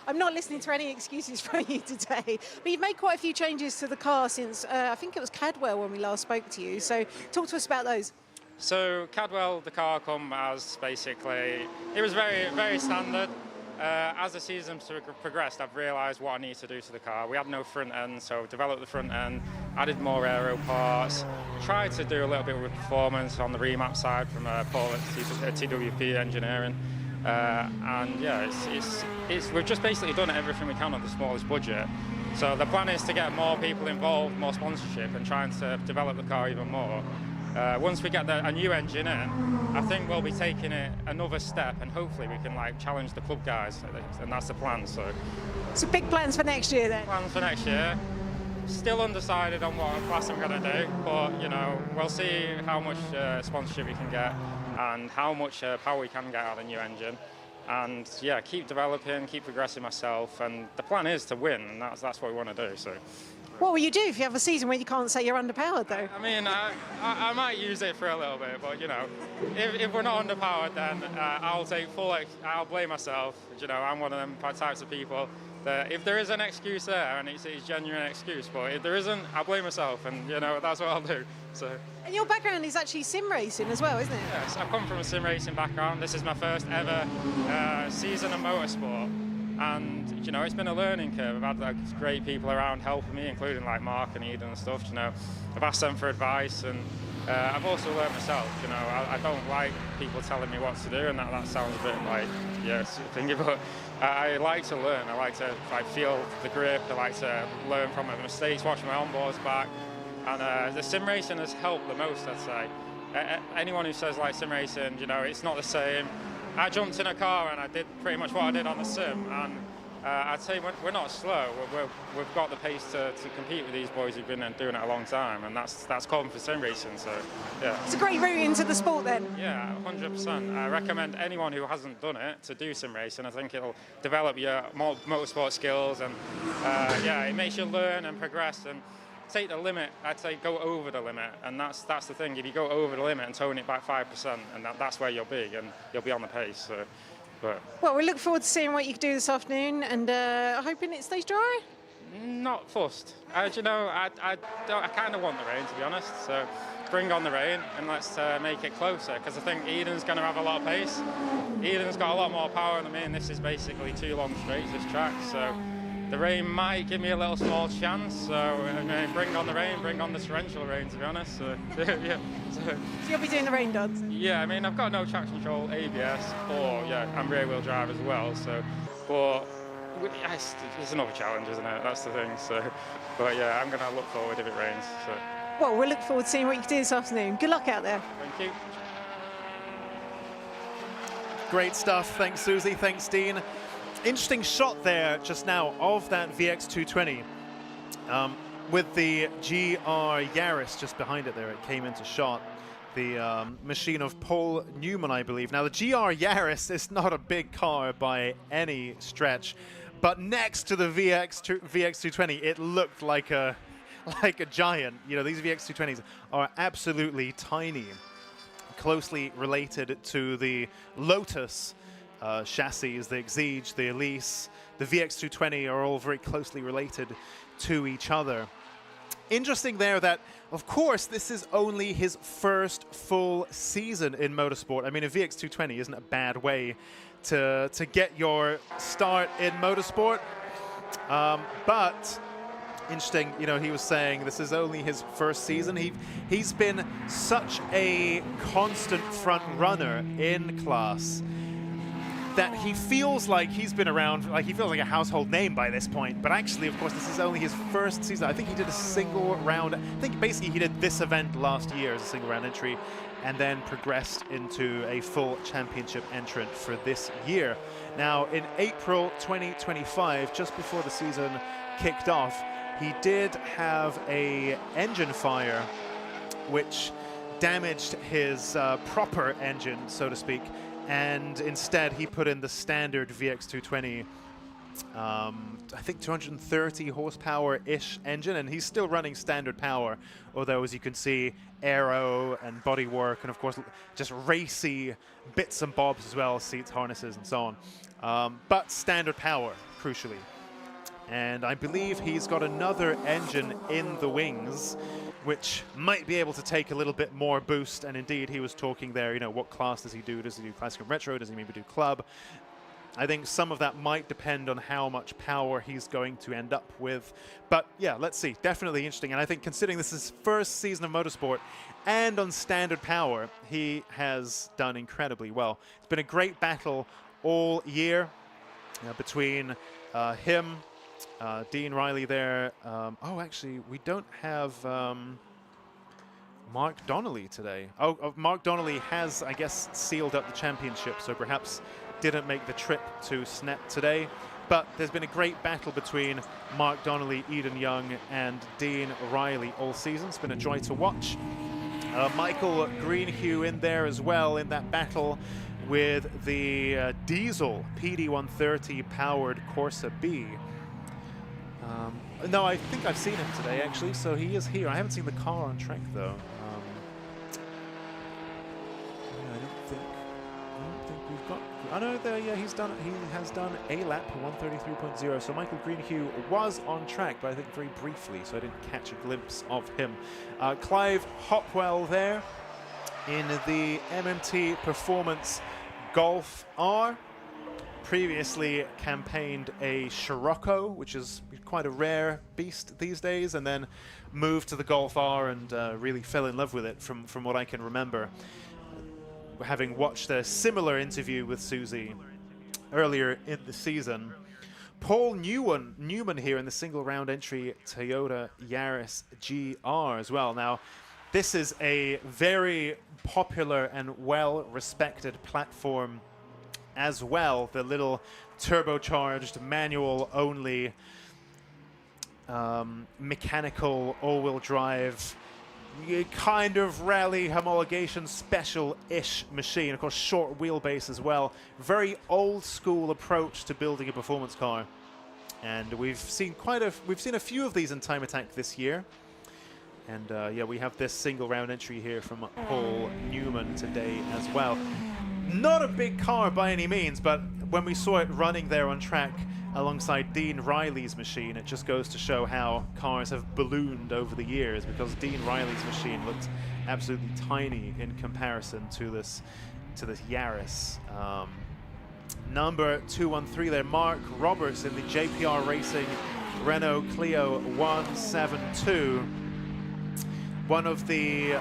I'm not listening to any excuses from you today. But you've made quite a few changes to the car since I think it was Cadwell when we last spoke to you. So talk to us about those. So Cadwell, the car come as basically it was very, very standard. As the season progressed, I've realised what I need to do to the car. We had no front end, so developed the front end, added more aero parts, tried to do a little bit with performance on the remap side from Paul at TWP Engineering. And yeah, we've just basically done everything we can on the smallest budget. So the plan is to get more people involved, more sponsorship, and trying to develop the car even more. Once we get a new engine in, I think we'll be taking it another step, and hopefully we can challenge the club guys, and that's the plan. So big plans for next year then? Plans for next year. Still undecided on what class I'm going to do, but you know, we'll see how much sponsorship we can get and how much power we can get out of the new engine. And yeah, keep developing, keep progressing myself, and the plan is to win, and that's what we want to do. So. What will you do if you have a season where you can't say you're underpowered, though? I mean, I might use it for a little bit, but, you know, if we're not underpowered, then I'll blame myself. You know, I'm one of them types of people that if there is an excuse there, and it's a genuine excuse, but if there isn't, I'll blame myself, and, you know, that's what I'll do. So. And your background is actually sim racing as well, isn't it? Yes, I've come from a sim racing background. This is my first ever season of motorsport. And, you know, it's been a learning curve. I've had great people around helping me, including like Mark and Eden and stuff, you know. I've asked them for advice, and I've also learned myself, you know. I don't like people telling me what to do, and that sounds a bit like, yeah, thingy, but I like to learn. I like to feel the grip. I like to learn from my mistakes, watch my onboards back. And the sim racing has helped the most, I'd say. Anyone who says like sim racing, you know, it's not the same. I jumped in a car and I did pretty much what I did on the sim, and I'd say we're not slow. We've got the pace to compete with these boys who've been doing it a long time, and that's common for sim racing. So yeah, it's a great route into the sport then. Yeah, 100%. I recommend anyone who hasn't done it to do sim racing. I think it'll develop your motorsport skills, and yeah, it makes you learn and progress and take the limit. I'd say go over the limit, and that's the thing. If you go over the limit and tone it back 5%, and that's where you'll be, and you'll be on the pace. So, well, we look forward to seeing what you can do this afternoon, and hoping it stays dry. Not fussed. You know, I kind of want the rain, to be honest. So bring on the rain, and let's make it closer, because I think Eden's going to have a lot of pace. Eden's got a lot more power than me, and this is basically 2 long straights, this track. So the rain might give me a little small chance, so bring on the rain, bring on the torrential rain, to be honest. So, yeah. So you'll be doing the rain dance? Yeah, I mean, I've got no traction control, ABS, or I'm rear-wheel drive as well. So, but it's another challenge, isn't it? That's the thing. So, but yeah, I'm going to look forward if it rains. So. Well, we'll look forward to seeing what you can do this afternoon. Good luck out there. Thank you. Great stuff. Thanks, Susie. Thanks, Dean. Interesting shot there just now of that VX220 with the GR Yaris just behind it there. It came into shot. The machine of Paul Newman, I believe. Now, the GR Yaris is not a big car by any stretch, But next to the VX220, it looked like a giant. You know, these VX220s are absolutely tiny, closely related to the Lotus chassis, the Exige, the Elise. The VX220 are all very closely related to each other. Interesting there that, of course, this is only his first full season in motorsport. I mean, a VX220 isn't a bad way to get your start in motorsport. But interesting, you know, he was saying this is only his first season. He's been such a constant front runner in class that he feels like he's been around, like he feels like a household name by this point. But actually, of course, this is only his first season. I think he did a single round. I think basically he did this event last year as a single round entry and then progressed into a full championship entrant for this year. Now, in April 2025, just before the season kicked off, he did have a engine fire, which damaged his proper engine, so to speak, and instead he put in the standard VX220, I think 230 horsepower-ish engine, and he's still running standard power, although as you can see, aero and bodywork, and of course just racy bits and bobs as well, seats, harnesses, and so on. But standard power, crucially. And I believe he's got another engine in the wings, which might be able to take a little bit more boost. And indeed, he was talking there, you know, what class does he do? Does he do Classic and Retro? Does he maybe do Club? I think some of that might depend on how much power he's going to end up with. But yeah, let's see. Definitely interesting. And I think considering this is his first season of motorsport and on standard power, he has done incredibly well. It's been a great battle all year between him, Dean Riley there. Oh, actually, we don't have Mark Donnelly today. Oh, Mark Donnelly has, I guess, sealed up the championship, so perhaps didn't make the trip to Snet today. But there's been a great battle between Mark Donnelly, Eden Young, and Dean Riley all season. It's been a joy to watch. Michael Greenhue in there as well in that battle with the diesel PD130 powered Corsa B. No, I think I've seen him today, actually, so he is here. I haven't seen the car on track, though. Yeah, I don't think we've got... I know there, yeah, he has done a lap, 133.0, so Michael Greenhue was on track, but I think very briefly, so I didn't catch a glimpse of him. Clive Hopwell there in the MMT Performance Golf R. Previously campaigned a Scirocco, which is quite a rare beast these days, and then moved to the Golf R and really fell in love with it from what I can remember. Having watched a similar interview with Susie earlier in the season. Paul Newman here in the single round entry Toyota Yaris GR as well. Now, this is a very popular and well-respected platform as well, the little turbocharged, manual-only, mechanical all-wheel drive, kind of rally homologation special-ish machine. Of course, short wheelbase as well. Very old-school approach to building a performance car, and we've seen a few of these in Time Attack this year. And yeah, we have this single-round entry here from Paul Newman today as well. Not a big car by any means, but when we saw it running there on track alongside Dean Riley's machine, it just goes to show how cars have ballooned over the years, because Dean Riley's machine looked absolutely tiny in comparison to this Yaris. Number 213 there, Mark Roberts in the JPR Racing Renault Clio 172. One of the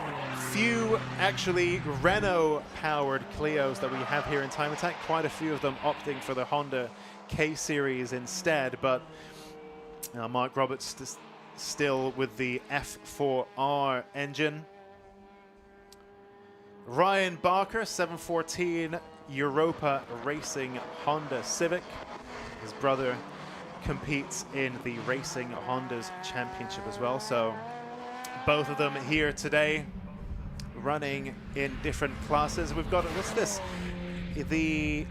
few, actually, Renault-powered Clios that we have here in Time Attack. Quite a few of them opting for the Honda K-Series instead, but Mark Roberts still with the F4R engine. Ryan Barker, 714 Europa Racing Honda Civic. His brother competes in the Racing Hondas Championship as well, so both of them here today, running in different classes. We've got, what's this? The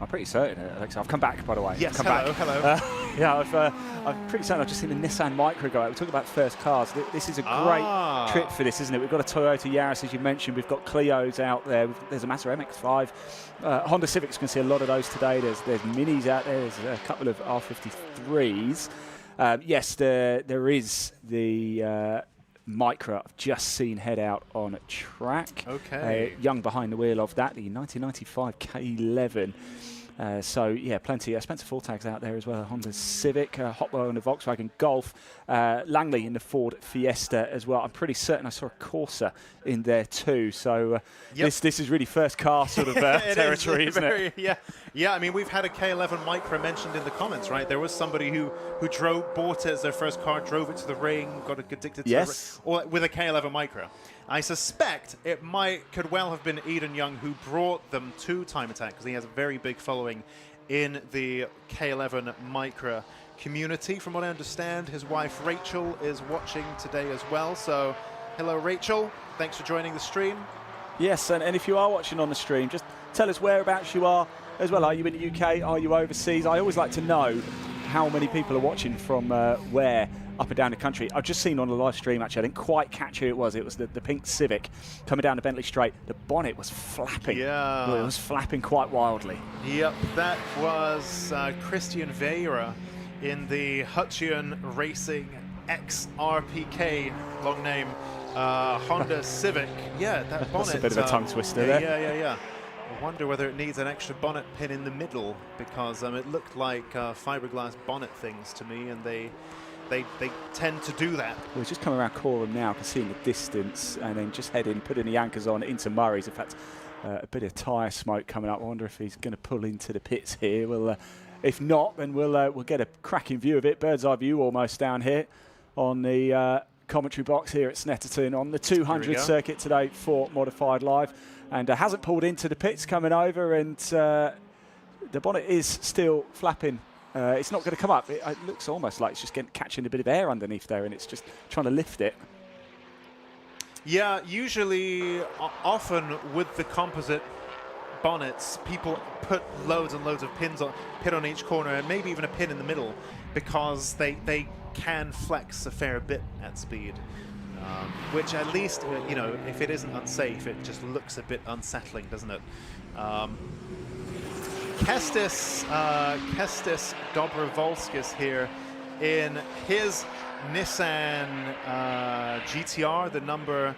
I'm pretty certain, Alexa. I've come back, by the way. Yes, I've come hello. back. Yeah, I'm pretty certain I've just seen the Nissan Micra go out. We're talking about first cars. This is a great trip for this, isn't it? We've got a Toyota Yaris, as you mentioned. We've got Clios out there. There's a Mazda MX-5. Honda Civic's going to see a lot of those today. There's Minis out there. There's a couple of R53s. Yes, there is the Micra I've just seen head out on track. Okay. Young behind the wheel of that, the 1995 K11. So, yeah, plenty. Spencer Fortag's out there as well, Honda Civic, Hotwell in the Volkswagen Golf, Langley in the Ford Fiesta as well. I'm pretty certain I saw a Corsa in there too. So this is really first car sort of territory, isn't it? Yeah. I mean, we've had a K11 Micra mentioned in the comments, right? There was somebody who bought it as their first car, drove it to the ring, got addicted to the ring, or with a K11 Micra. I suspect it could well have been Eden Young who brought them to Time Attack, because he has a very big following in the K11 Micra community. From what I understand, his wife Rachel is watching today as well. So, hello Rachel, thanks for joining the stream. Yes, and if you are watching on the stream, just tell us whereabouts you are as well. Are you in the UK? Are you overseas? I always like to know how many people are watching from where up and down the country. I've just seen on the live stream, actually, I didn't quite catch who it was. It was the pink Civic coming down the Bentley Straight. The bonnet was flapping. Yeah. Well, it was flapping quite wildly. Yep, that was Christian Vieira in the Hutchian Racing XRPK, long name, Honda Civic. Yeah, that bonnet. That's a bit of a tongue twister there. Yeah. I wonder whether it needs an extra bonnet pin in the middle, because it looked like fiberglass bonnet things to me, and they tend to do that. We're just coming around Corham now, I can see in the distance, and then just heading, putting the anchors on into Murray's. In fact, a bit of tyre smoke coming up. I wonder if he's going to pull into the pits here. Well, if not, then we'll get a cracking view of it, bird's eye view almost down here on the commentary box here at Snetterton on the 200 circuit today for Modified Live, and hasn't pulled into the pits coming over, and the bonnet is still flapping. It's not going to come up. It looks almost like it's just catching a bit of air underneath there, and it's just trying to lift it. Yeah, usually, often with the composite bonnets, people put loads and loads of pin on each corner, and maybe even a pin in the middle, because they can flex a fair bit at speed. Which at least, if it isn't unsafe, it just looks a bit unsettling, doesn't it? Kestis Dobrovolskis here in his Nissan GTR, the number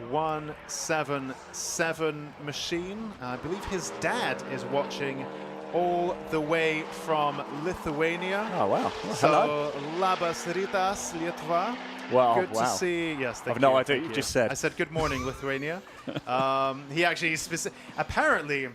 177 machine. I believe his dad is watching all the way from Lithuania. Oh, wow. Well, so, hello. Labas rytas, Lietuva. Wow, good to see. Yes, thank you. I've no idea what you just said. I said good morning, Lithuania. He actually apparently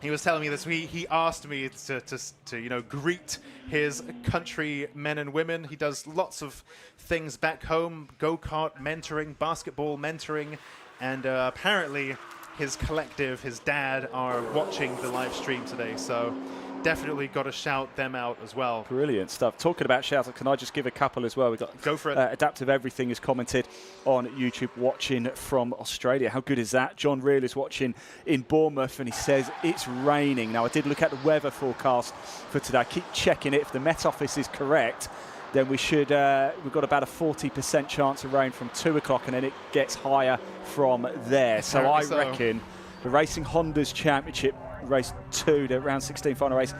he was telling me this. He asked me to greet his countrymen and women. He does lots of things back home: go-kart mentoring, basketball mentoring, and apparently his collective, his dad, are watching the live stream today. So definitely got to shout them out as well. Brilliant stuff. Talking about shouts, can I just give a couple as well? We've got Go for it. Adaptive Everything is commented on YouTube, watching from Australia. How good is that? John Reel is watching in Bournemouth, and he says it's raining. Now, I did look at the weather forecast for today. I keep checking it. If the Met Office is correct, then we should, we've got about a 40% chance of rain from 2 o'clock, and then it gets higher from there. So I reckon the Racing Honda's Championship, race 2, the round 16 final race,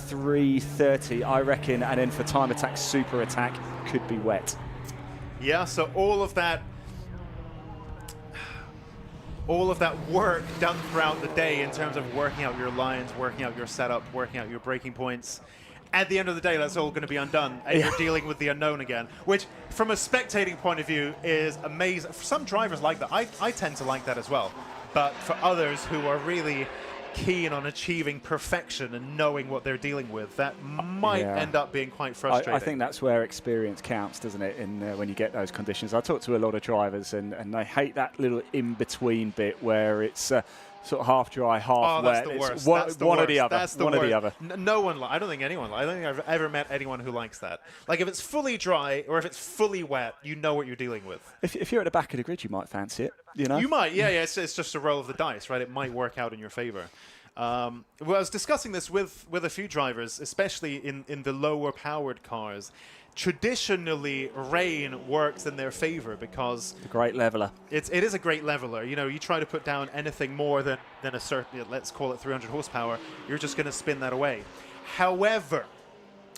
3:30, I reckon, and then for Time Attack Super Attack, could be wet. Yeah, so all of that work done throughout the day in terms of working out your lines, working out your setup, working out your braking points. At the end of the day, that's all going to be undone, and you're dealing with the unknown again, which, from a spectating point of view, is amazing. For some drivers like that, I tend to like that as well. But for others who are really keen on achieving perfection and knowing what they're dealing with, that might end up being quite frustrating. I think that's where experience counts, doesn't it, when you get those conditions. I talk to a lot of drivers, and they hate that little in-between bit where it's sort of half dry, half wet. That's the worst. It's one or the other. That's the one worst. or the other. No one. I don't think anyone. I don't think I've ever met anyone who likes that. Like, if it's fully dry or if it's fully wet, you know what you're dealing with. If you're at the back of the grid, you might fancy it. You know. You might. Yeah. It's just a roll of the dice, right? It might work out in your favor. Well, I was discussing this with a few drivers, especially in the lower powered cars. Traditionally, rain works in their favor because The great leveler. it is a great leveler. You know, you try to put down anything more than a certain, let's call it 300 horsepower, you're just going to spin that away. However,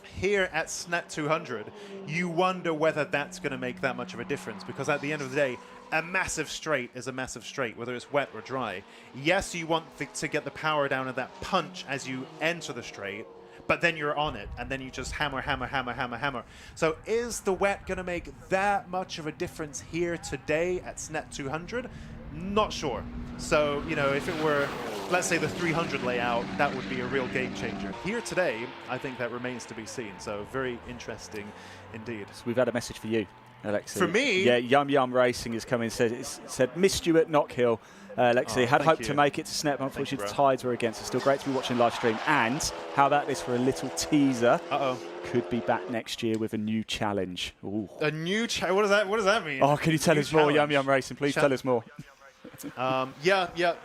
here at Snet 200, you wonder whether that's going to make that much of a difference, because at the end of the day, a massive straight is a massive straight, whether it's wet or dry. Yes, you want to get the power down and that punch as you enter the straight, but then you're on it, and then you just hammer, hammer, hammer, hammer, hammer. So is the wet going to make that much of a difference here today at Snet 200? Not sure. So, you know, if it were, let's say, the 300 layout, that would be a real game changer. Here today, I think that remains to be seen. So very interesting indeed. So we've had a message for you, Alexi. For me? Yeah, Yum Yum Racing has come in and said, missed you at Knock Hill. Alexi, had hoped to make it to Snep, but unfortunately the tides were against us. Still great to be watching live stream. And how about this for a little teaser? Could be back next year with a new challenge. Ooh. A new challenge? What does that mean? Oh, can you tell us more, Yum Yum Racing? Please tell us more. Yeah. Do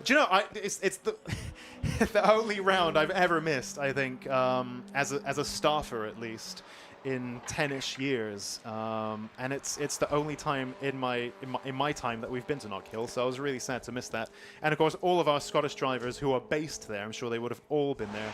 you know, it's the the only round I've ever missed, I think, as a staffer at least, in 10-ish years, and it's the only time in my time that we've been to Knock Hill, so I was really sad to miss that. And of course, all of our Scottish drivers who are based there, I'm sure they would have all been there.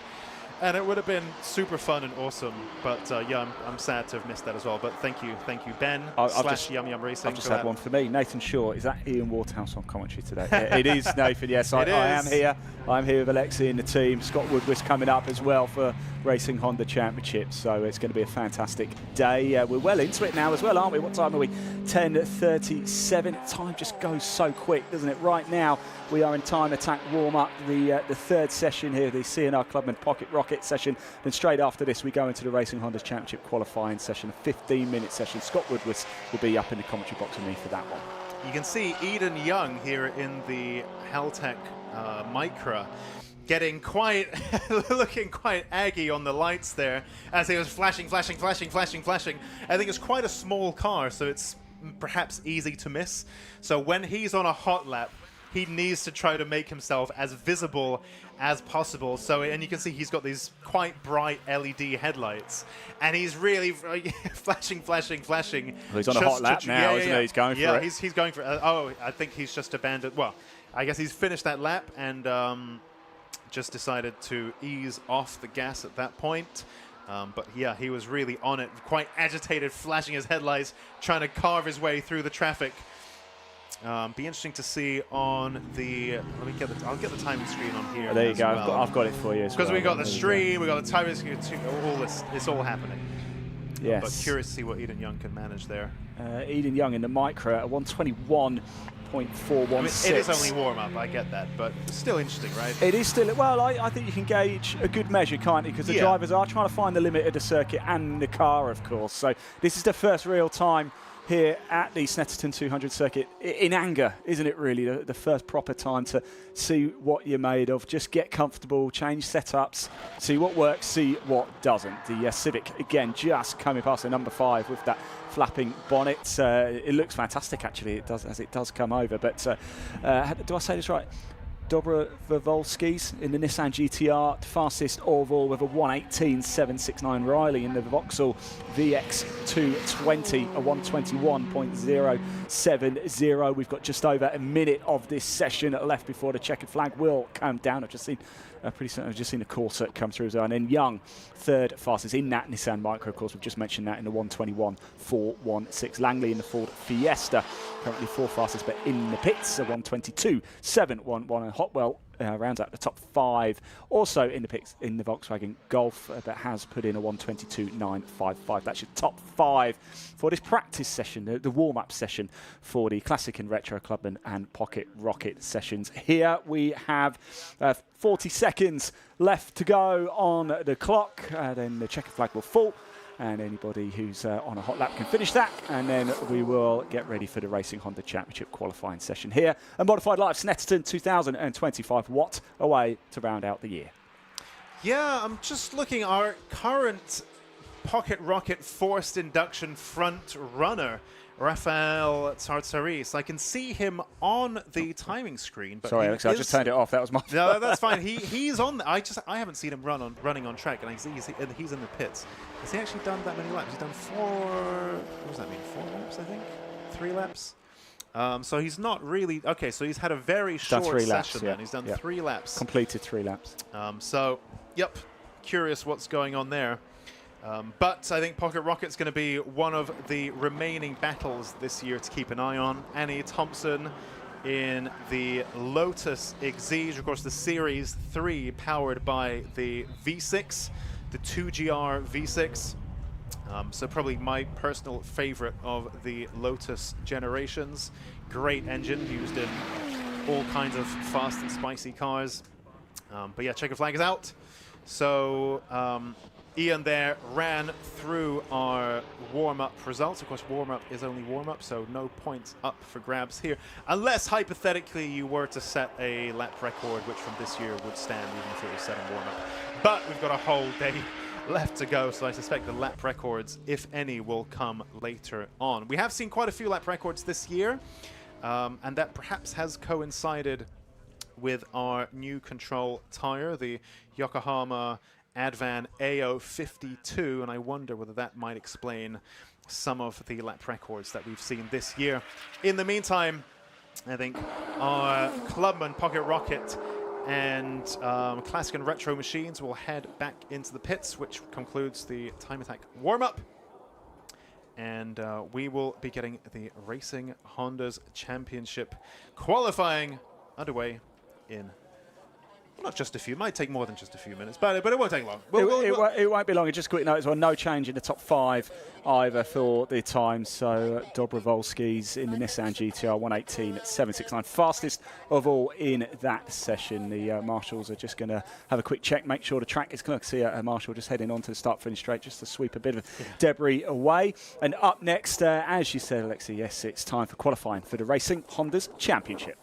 And it would have been super fun and awesome, but yeah, I'm sad to have missed that as well. But thank you, Ben / Yum Yum Racing. I've just had one for me. Nathan Shaw, is that Ian Waterhouse on commentary today? It is, Nathan. Yes, I am here. I'm here with Alexi and the team. Scott Woodward's coming up as well for Racing Honda Championship, so it's going to be a fantastic day. We're well into it now as well, aren't we? What time are we? 10:37. Time just goes so quick, doesn't it? Right now, we are in time attack warm-up, the third session here, the CNR Clubman Pocket Rocket session. Then straight after this, we go into the Racing Honda Championship qualifying session, a 15-minute session. Scott Woodward will be up in the commentary box with me for that one. You can see Eden Young here in the Haltech Micra getting looking quite aggy on the lights there as he was flashing. I think it's quite a small car, so it's perhaps easy to miss. So when he's on a hot lap, he needs to try to make himself as visible as possible. So, and you can see he's got these quite bright LED headlights, and he's really flashing. Well, he's on a hot lap now, isn't he? He's going for it. He's going for it. Oh, I think he's just abandoned. Well, I guess he's finished that lap and just decided to ease off the gas at that point. But yeah, he was really on it, quite agitated, flashing his headlights, trying to carve his way through the traffic. Be interesting to see on the. I'll get the timing screen on here. There you go. Well. I've got it for you. Because we got the stream, we got the timing screen. All this, it's all happening. Yes. But curious to see what Eden Young can manage there. Eden Young in the Micra at 121.416. I mean, it is only warm up. I get that, but it's still interesting, right? It is still. Well, I think you can gauge a good measure, can't you? Because the drivers are trying to find the limit of the circuit and the car, of course. So this is the first real time here at the Snetterton 200 circuit in anger, isn't it really? The first proper time to see what you're made of. Just get comfortable, change setups, see what works, see what doesn't. The Civic, again, just coming past the number 5 with that flapping bonnet. It looks fantastic, actually, it does as it does come over. But do I say this right? Dobrovolsky's in the Nissan GTR, fastest overall with a 1:18.769. Riley in the Vauxhall VX220, a 1:21.070. We've got just over a minute of this session left before the checkered flag will come down. I've just seen I've just seen a Corsa come through as well. And then Young, third fastest in that Nissan Micra, of course. We've just mentioned that in the 1:21.416. Langley in the Ford Fiesta, currently fourth fastest, but in the pits, a 1:22.711. And Hotwell rounds out the top 5. Also in the pits in the Volkswagen Golf that has put in a 1:22.955. That's your top 5 for this practice session, the warm-up session for the Classic and Retro Clubman and Pocket Rocket sessions. Here we have 40 seconds left to go on the clock. Then the checkered flag will fall, and anybody who's on a hot lap can finish that, and then we will get ready for the Racing Honda Championship qualifying session here at Modified Live Snetterton 2025. What a way to round out the year. Yeah, I'm just looking. Our current Pocket Rocket forced induction front runner, Rafael Tsartsaris. I can see him on the timing screen. But sorry, Alex, I just turned it off. That was my No, that's fine. He's on. I haven't seen him running on track, and he's in the pits. Has he actually done that many laps? He's done 4. What does that mean? 4 laps, I think. 3 laps. So he's not really okay. So he's had a very short session. Then he's done 3 laps. Completed 3 laps. So, yep. Curious what's going on there. But I think Pocket Rocket's going to be one of the remaining battles this year to keep an eye on. Annie Thompson in the Lotus Exige, of course, the Series 3 powered by the V6, the 2GR V6. So probably my personal favorite of the Lotus generations. Great engine used in all kinds of fast and spicy cars. But yeah, checker flag is out. So Ian there ran through our warm-up results. Of course, warm-up is only warm-up, so no points up for grabs here. Unless, hypothetically, you were to set a lap record, which from this year would stand even if it was set in warm-up. But we've got a whole day left to go, so I suspect the lap records, if any, will come later on. We have seen quite a few lap records this year, and that perhaps has coincided with our new control tire, the Yokohama Advan AO52, and I wonder whether that might explain some of the lap records that we've seen this year. In the meantime, I think our clubman Pocket Rocket and Classic and Retro Machines will head back into the pits, which concludes the Time Attack warm-up. And we will be getting the Racing Hondas Championship qualifying underway in not just a few, might take more than just a few minutes, but it won't take long. It won't be long. Just a quick note as well, no change in the top 5 either for the time. So Dobrovolsky's in the Nissan GTR 118 at 7.69, fastest of all in that session. The marshals are just going to have a quick check, make sure the track is clear. See a marshal just heading on to the start-finish straight just to sweep a bit of debris away. And up next, as you said, Alexi, yes, it's time for qualifying for the Racing Hondas Championship.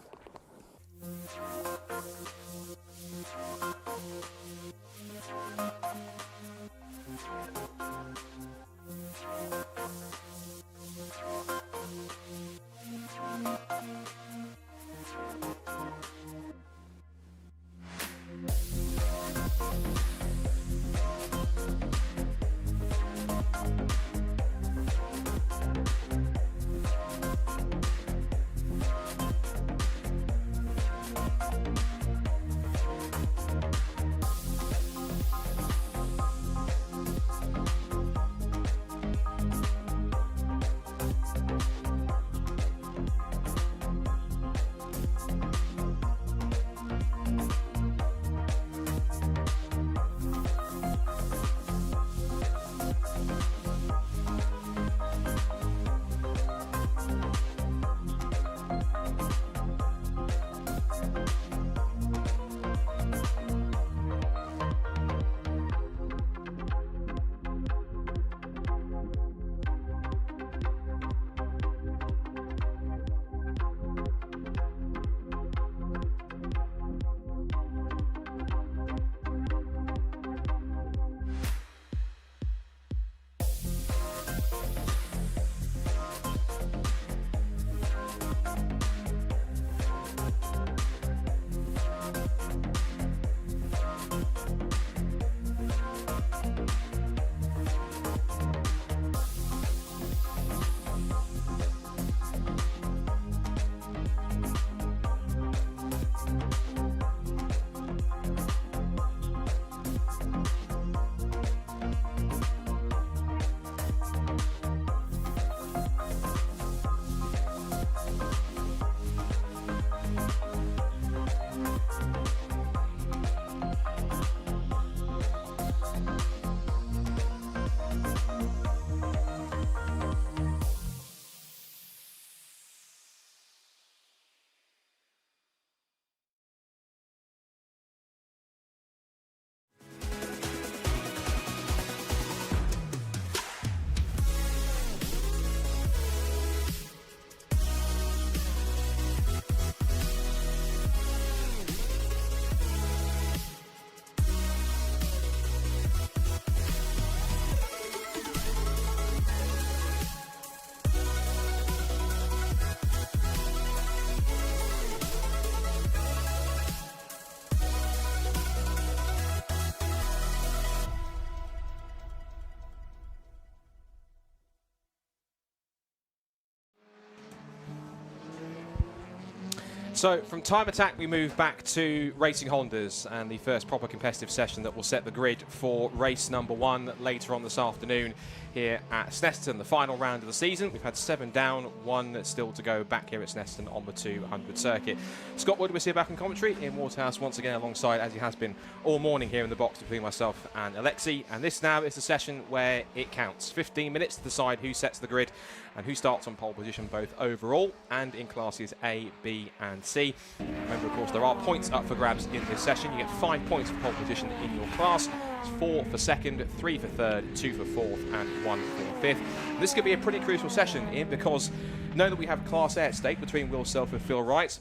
So from Time Attack, we move back to Racing Hondas and the first proper competitive session that will set the grid for race number 1 later on this afternoon here at Snetterton, the final round of the season. We've had 7 down, 1 still to go back here at Snetterton on the 200 circuit. Scott Wood was here back in commentary in Waterhouse once again alongside, as he has been all morning here in the box between myself and Alexi. And this now is the session where it counts. 15 minutes to decide who sets the grid and who starts on pole position both overall and in classes A, B and C. Remember, of course, there are points up for grabs in this session. You get 5 points for pole position in your class. It's 4 for second, 3 for third, 2 for fourth and 1 for fifth. This could be a pretty crucial session in because know that we have Class A at stake between Will Self and Phil Wright.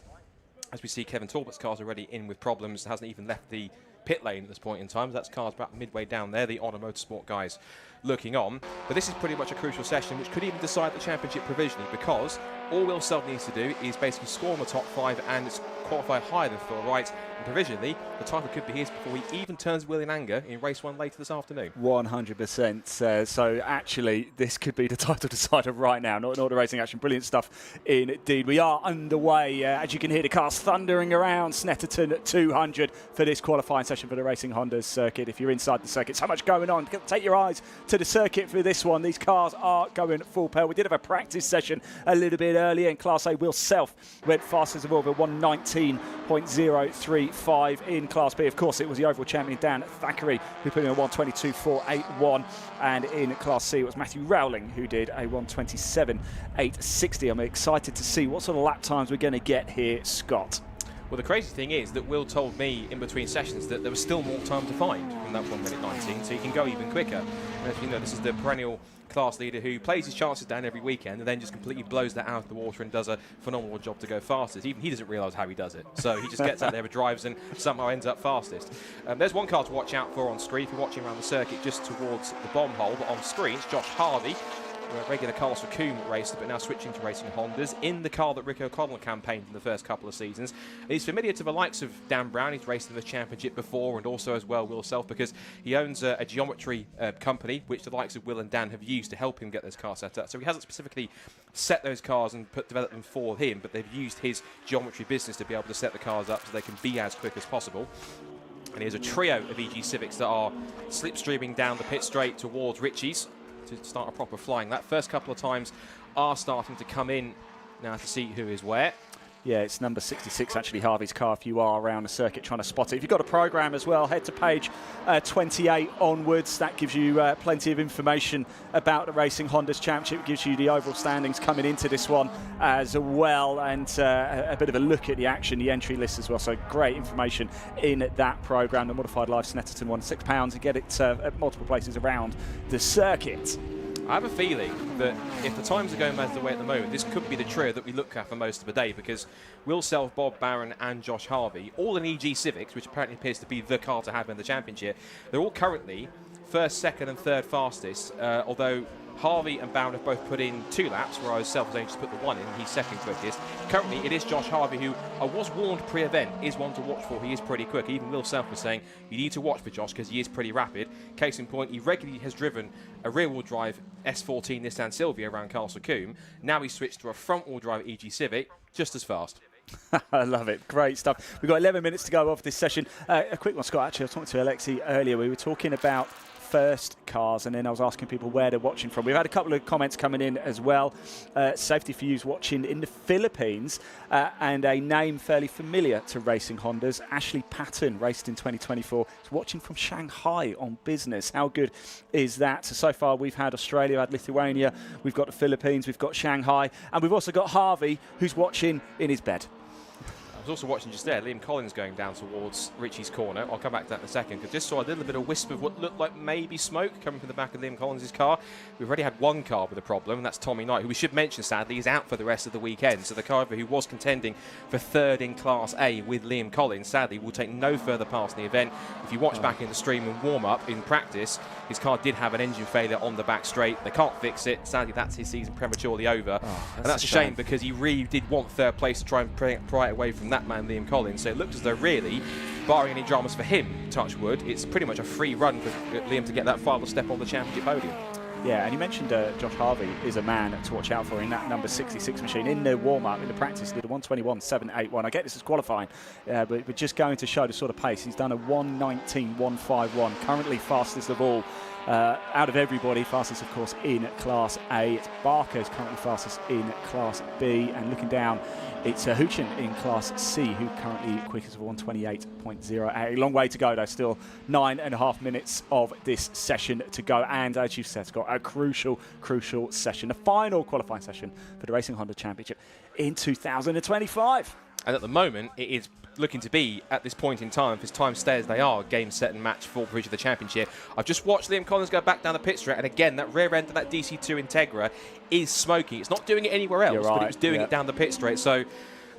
As we see, Kevin Talbot's car's already in with problems, hasn't even left the pit lane at this point in time. That's car's about midway down there, the Honor Motorsport guys looking on. But this is pretty much a crucial session which could even decide the championship provisionally, because all Will Self needs to do is basically score in the top 5 and qualify higher than Phil Wright. And provisionally, the title could be his before he even turns Will in anger in race 1 later this afternoon. 100%. So actually, this could be the title decider right now. Not the racing action. Brilliant stuff indeed. We are underway. As you can hear, the cars thundering around Snetterton at 200 for this qualifying session for the Racing Hondas circuit. If you're inside the circuit, so much going on. Take your eyes to the circuit for this one. These cars are going full pelt. We did have a practice session a little bit earlier in Class A. Will Self went fastest of all with 119.035 in Class B. Of course, it was the overall champion Dan Thackeray who put in a 122.481, and in Class C it was Matthew Rowling who did a 127.860. I'm excited to see what sort of lap times we're going to get here, Scott. Well, the crazy thing is that Will told me in between sessions that there was still more time to find from that 1 minute 19, so he can go even quicker. And as you know, this is the perennial class leader who plays his chances down every weekend and then just completely blows that out of the water and does a phenomenal job to go fastest. Even he doesn't realise how he does it. So he just gets out there and drives and somehow ends up fastest. There's one car to watch out for on screen if you're watching around the circuit just towards the bomb hole, but on screen it's Josh Harvey, a regular Castle Combe racer, but now switching to Racing Hondas in the car that Rick O'Connell campaigned in the first couple of seasons. He's familiar to the likes of Dan Brown. He's raced in the championship before, and also as well Will Self, because he owns a geometry company which the likes of Will and Dan have used to help him get those cars set up. So he hasn't specifically set those cars and developed them for him, but they've used his geometry business to be able to set the cars up so they can be as quick as possible. And here's a trio of EG Civics that are slipstreaming down the pit straight towards Ritchie's to start a proper flying. That first couple of times are starting to come in now to see who is where. Yeah, it's number 66, actually, Harvey's car, if you are around the circuit trying to spot it. If you've got a programme as well, head to page 28 onwards. That gives you plenty of information about the Racing Hondas Championship. It gives you the overall standings coming into this one as well, and a bit of a look at the action, the entry list as well. So great information in that programme. The Modified Live Snetterton won £6 to get it at multiple places around the circuit. I have a feeling that if the times are going the way at the moment, this could be the trio that we look at for most of the day, because Will Self, Bob Barron and Josh Harvey, all in EG Civics, which apparently appears to be the car to have in the championship, they're all currently first, second and third fastest, although Harvey and Barron have both put in 2 laps, whereas Self has only just put the 1 in. He's second quickest. Currently, it is Josh Harvey, who I was warned pre-event is one to watch for. He is pretty quick. Even Will Self was saying you need to watch for Josh because he is pretty rapid. Case in point, he regularly has driven a rear-wheel drive S14 Nissan Silvia around Castle Combe. Now he's switched to a front-wheel drive EG Civic, just as fast. I love it. Great stuff. We've got 11 minutes to go off this session. A quick one, Scott. Actually, I was talking to Alexi earlier. We were talking about first cars, and then I was asking people where they're watching from. We've had a couple of comments coming in as well. Safety for You's watching in the Philippines, and a name fairly familiar to Racing Hondas, Ashley Patton, raced in 2024. He's watching from Shanghai on business. How good is that? So far we've had Australia, had Lithuania, we've got the Philippines, we've got Shanghai, and we've also got Harvey, who's watching in his bed. I was also watching just there, Liam Collins going down towards Ritchie's corner. I'll come back to that in a second, because just saw a little bit of wisp of what looked like maybe smoke coming from the back of Liam Collins' car. We've already had one car with a problem, and that's Tommy Knight, who we should mention, sadly, is out for the rest of the weekend. So the car who was contending for third in Class A with Liam Collins, sadly, will take no further part in the event. If you watch back in the stream and warm-up in practice, his car did have an engine failure on the back straight. They can't fix it. Sadly, that's his season prematurely over. And that's a shame, because he really did want third place to try and pry it away from that man, Liam Collins. So it looks as though, really, barring any dramas for him, touch wood, it's pretty much a free run for Liam to get that final step on the championship podium. Yeah, and you mentioned Josh Harvey is a man to watch out for in that number 66 machine. In the warm-up, in the practice, did a 121.781. I get this is qualifying, but just going to show the sort of pace. He's done a 119.151, currently fastest of all. Out of everybody, fastest of course in Class A. It's Barker who's currently fastest in Class B, and looking down, it's Huchin in Class C who currently quickest of 128.08. A long way to go though, still 9.5 minutes of this session to go, and as you've said, it's got a crucial session, the final qualifying session for the Racing Honda Championship in 2025. And at the moment, it is looking to be, at this point in time, if his time stay as they are, game, set and match for provision of the championship. I've just watched Liam Collins go back down the pit straight, and again, that rear end of that DC2 Integra is smoking. It's not doing it anywhere else, but it was doing it down the pit straight. So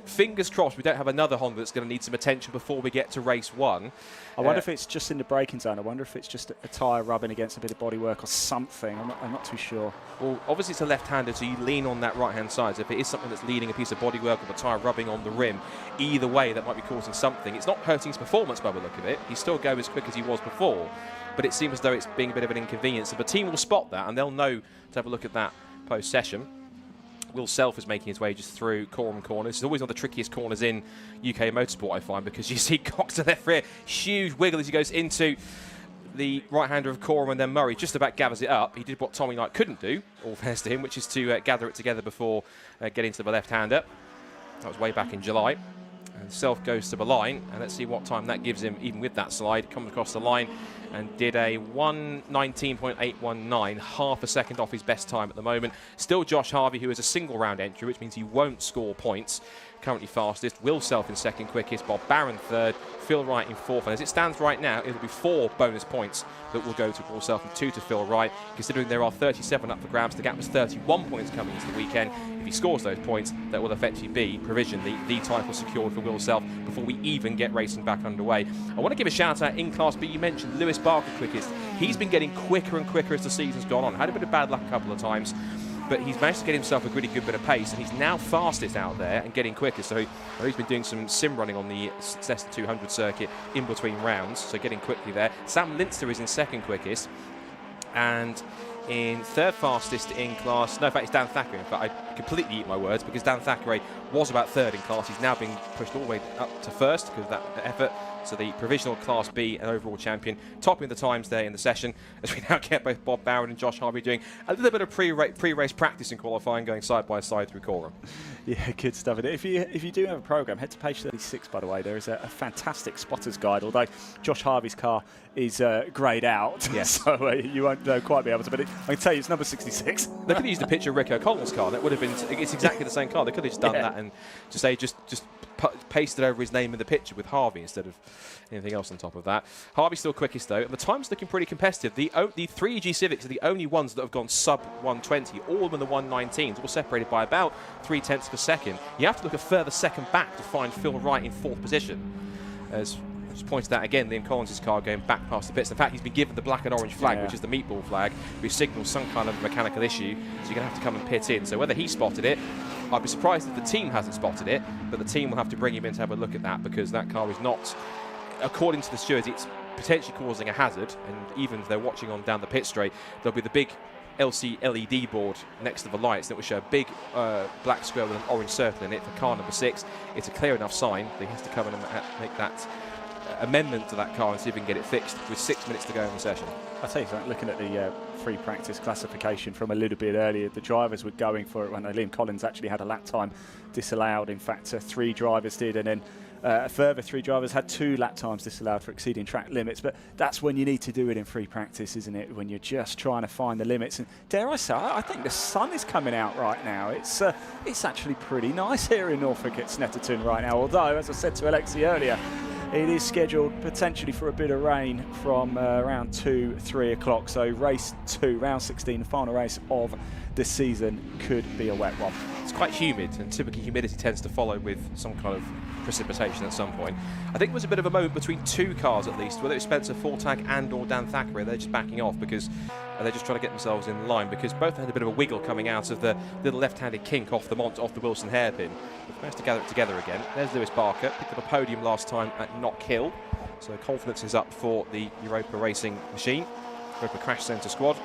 fingers crossed we don't have another Honda that's going to need some attention before we get to race 1. I wonder if it's just in the braking zone. I wonder if it's just a tyre rubbing against a bit of bodywork or something. I'm not too sure. Well, obviously it's a left-hander, so you lean on that right-hand side. So if it is something that's leading a piece of bodywork or the tyre rubbing on the rim, either way that might be causing something. It's not hurting his performance by the look of it. He's still going as quick as he was before, but it seems as though it's being a bit of an inconvenience. So the team will spot that, and they'll know to have a look at that post-session. Will Self is making his way just through Coram corners. It's always one of the trickiest corners in UK motorsport, I find, because you see Cox to left rear, huge wiggle as he goes into the right-hander of Coram, and then Murray just about gathers it up. He did what Tommy Knight couldn't do, all fairness to him, which is to gather it together before getting to the left-hander. That was way back in July. And Self goes to the line, and let's see what time that gives him, even with that slide. Comes across the line and did a 119.819, half a second off his best time at the moment. Still Josh Harvey, who is a single round entry, which means he won't score points. Currently fastest. Will Self in second quickest. Bob Barron third. Phil Wright in fourth. And as it stands right now, it'll be 4 bonus points that will go to Will Self and 2 to Phil Wright. Considering there are 37 up for grabs, the gap was 31 points coming into the weekend. If he scores those points, that will effectively be provisionally the title secured for Will Self before we even get racing back underway. I want to give a shout out in Class B. You mentioned Lewis Barker quickest. He's been getting quicker and quicker as the season's gone on. Had a bit of bad luck a couple of times, but he's managed to get himself a really good bit of pace, and he's now fastest out there and getting quicker. So he's been doing some sim running on the Snetterton 200 circuit in between rounds, so getting quickly there. Sam Linster is in second quickest, and in third fastest in class, no, in fact, it's Dan Thackeray. In fact, I completely eat my words, because Dan Thackeray was about third in class. He's now being pushed all the way up to first because of that effort. So the provisional Class B and overall champion, topping the times there in the session, as we now get both Bob Barron and Josh Harvey doing a little bit of pre-race practice in qualifying, going side by side through Coram. Yeah, good stuff. If you do have a program, head to page 36. By the way, there is a fantastic spotter's guide. Although Josh Harvey's car is greyed out, yes. So you won't quite be able to. But I can tell you, it's number 66. They could have used a picture of Rick O'Connell's car. That would have been. It's exactly the same car. They could have just done that and just pasted over his name in the picture with Harvey instead of anything else on top of that. Harvey's still quickest though, and the time's looking pretty competitive. The 3EG Civics are the only ones that have gone sub 120, all of them in the 119s, all separated by about 0.3 of a second. You have to look a further second back to find Phil Wright in 4th position. As just pointed out again, Liam Collins' car going back past the pits. In fact, he's been given the black and orange flag, which is the meatball flag, which signals some kind of mechanical issue, so you're going to have to come and pit in. So whether he spotted it, I'd be surprised if the team hasn't spotted it, but the team will have to bring him in to have a look at that, because that car is not, according to the stewards, it's potentially causing a hazard, and even if they're watching on down the pit straight, there'll be the big LC LED board next to the lights that will show a big black square with an orange circle in it for car number 6. It's a clear enough sign that he has to come in and make that amendment to that car and see if we can get it fixed with 6 minutes to go in the session. I'll tell you something, looking at the free practice classification from a little bit earlier, the drivers were going for it when Liam Collins actually had a lap time disallowed. In fact, 3 drivers did, and then a further 3 drivers had 2 lap times disallowed for exceeding track limits. But that's when you need to do it in free practice, isn't it? When you're just trying to find the limits. And dare I say, I think the sun is coming out right now. It's actually pretty nice here in Norfolk at Snetterton right now. Although, as I said to Alexi earlier, it is scheduled potentially for a bit of rain from around 2-3 o'clock. So race 2, round 16, the final race of the season, could be a wet one. It's quite humid, and typically humidity tends to follow with some kind of precipitation at some point. I think there was a bit of a moment between 2 cars at least, whether it's Spencer Fortag and or Dan Thackeray. They're just backing off because they're just trying to get themselves in line, because both had a bit of a wiggle coming out of the little left-handed kink off the Wilson hairpin. They've managed to gather it together again. There's Lewis Barker, picked up a podium last time at Knock Hill, so confidence is up for the Europa Racing machine, Europa Crash Centre squad.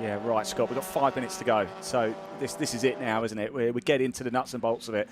Yeah, right, Scott. We've got 5 minutes to go. So this is it now, isn't it? We're getting to the nuts and bolts of it.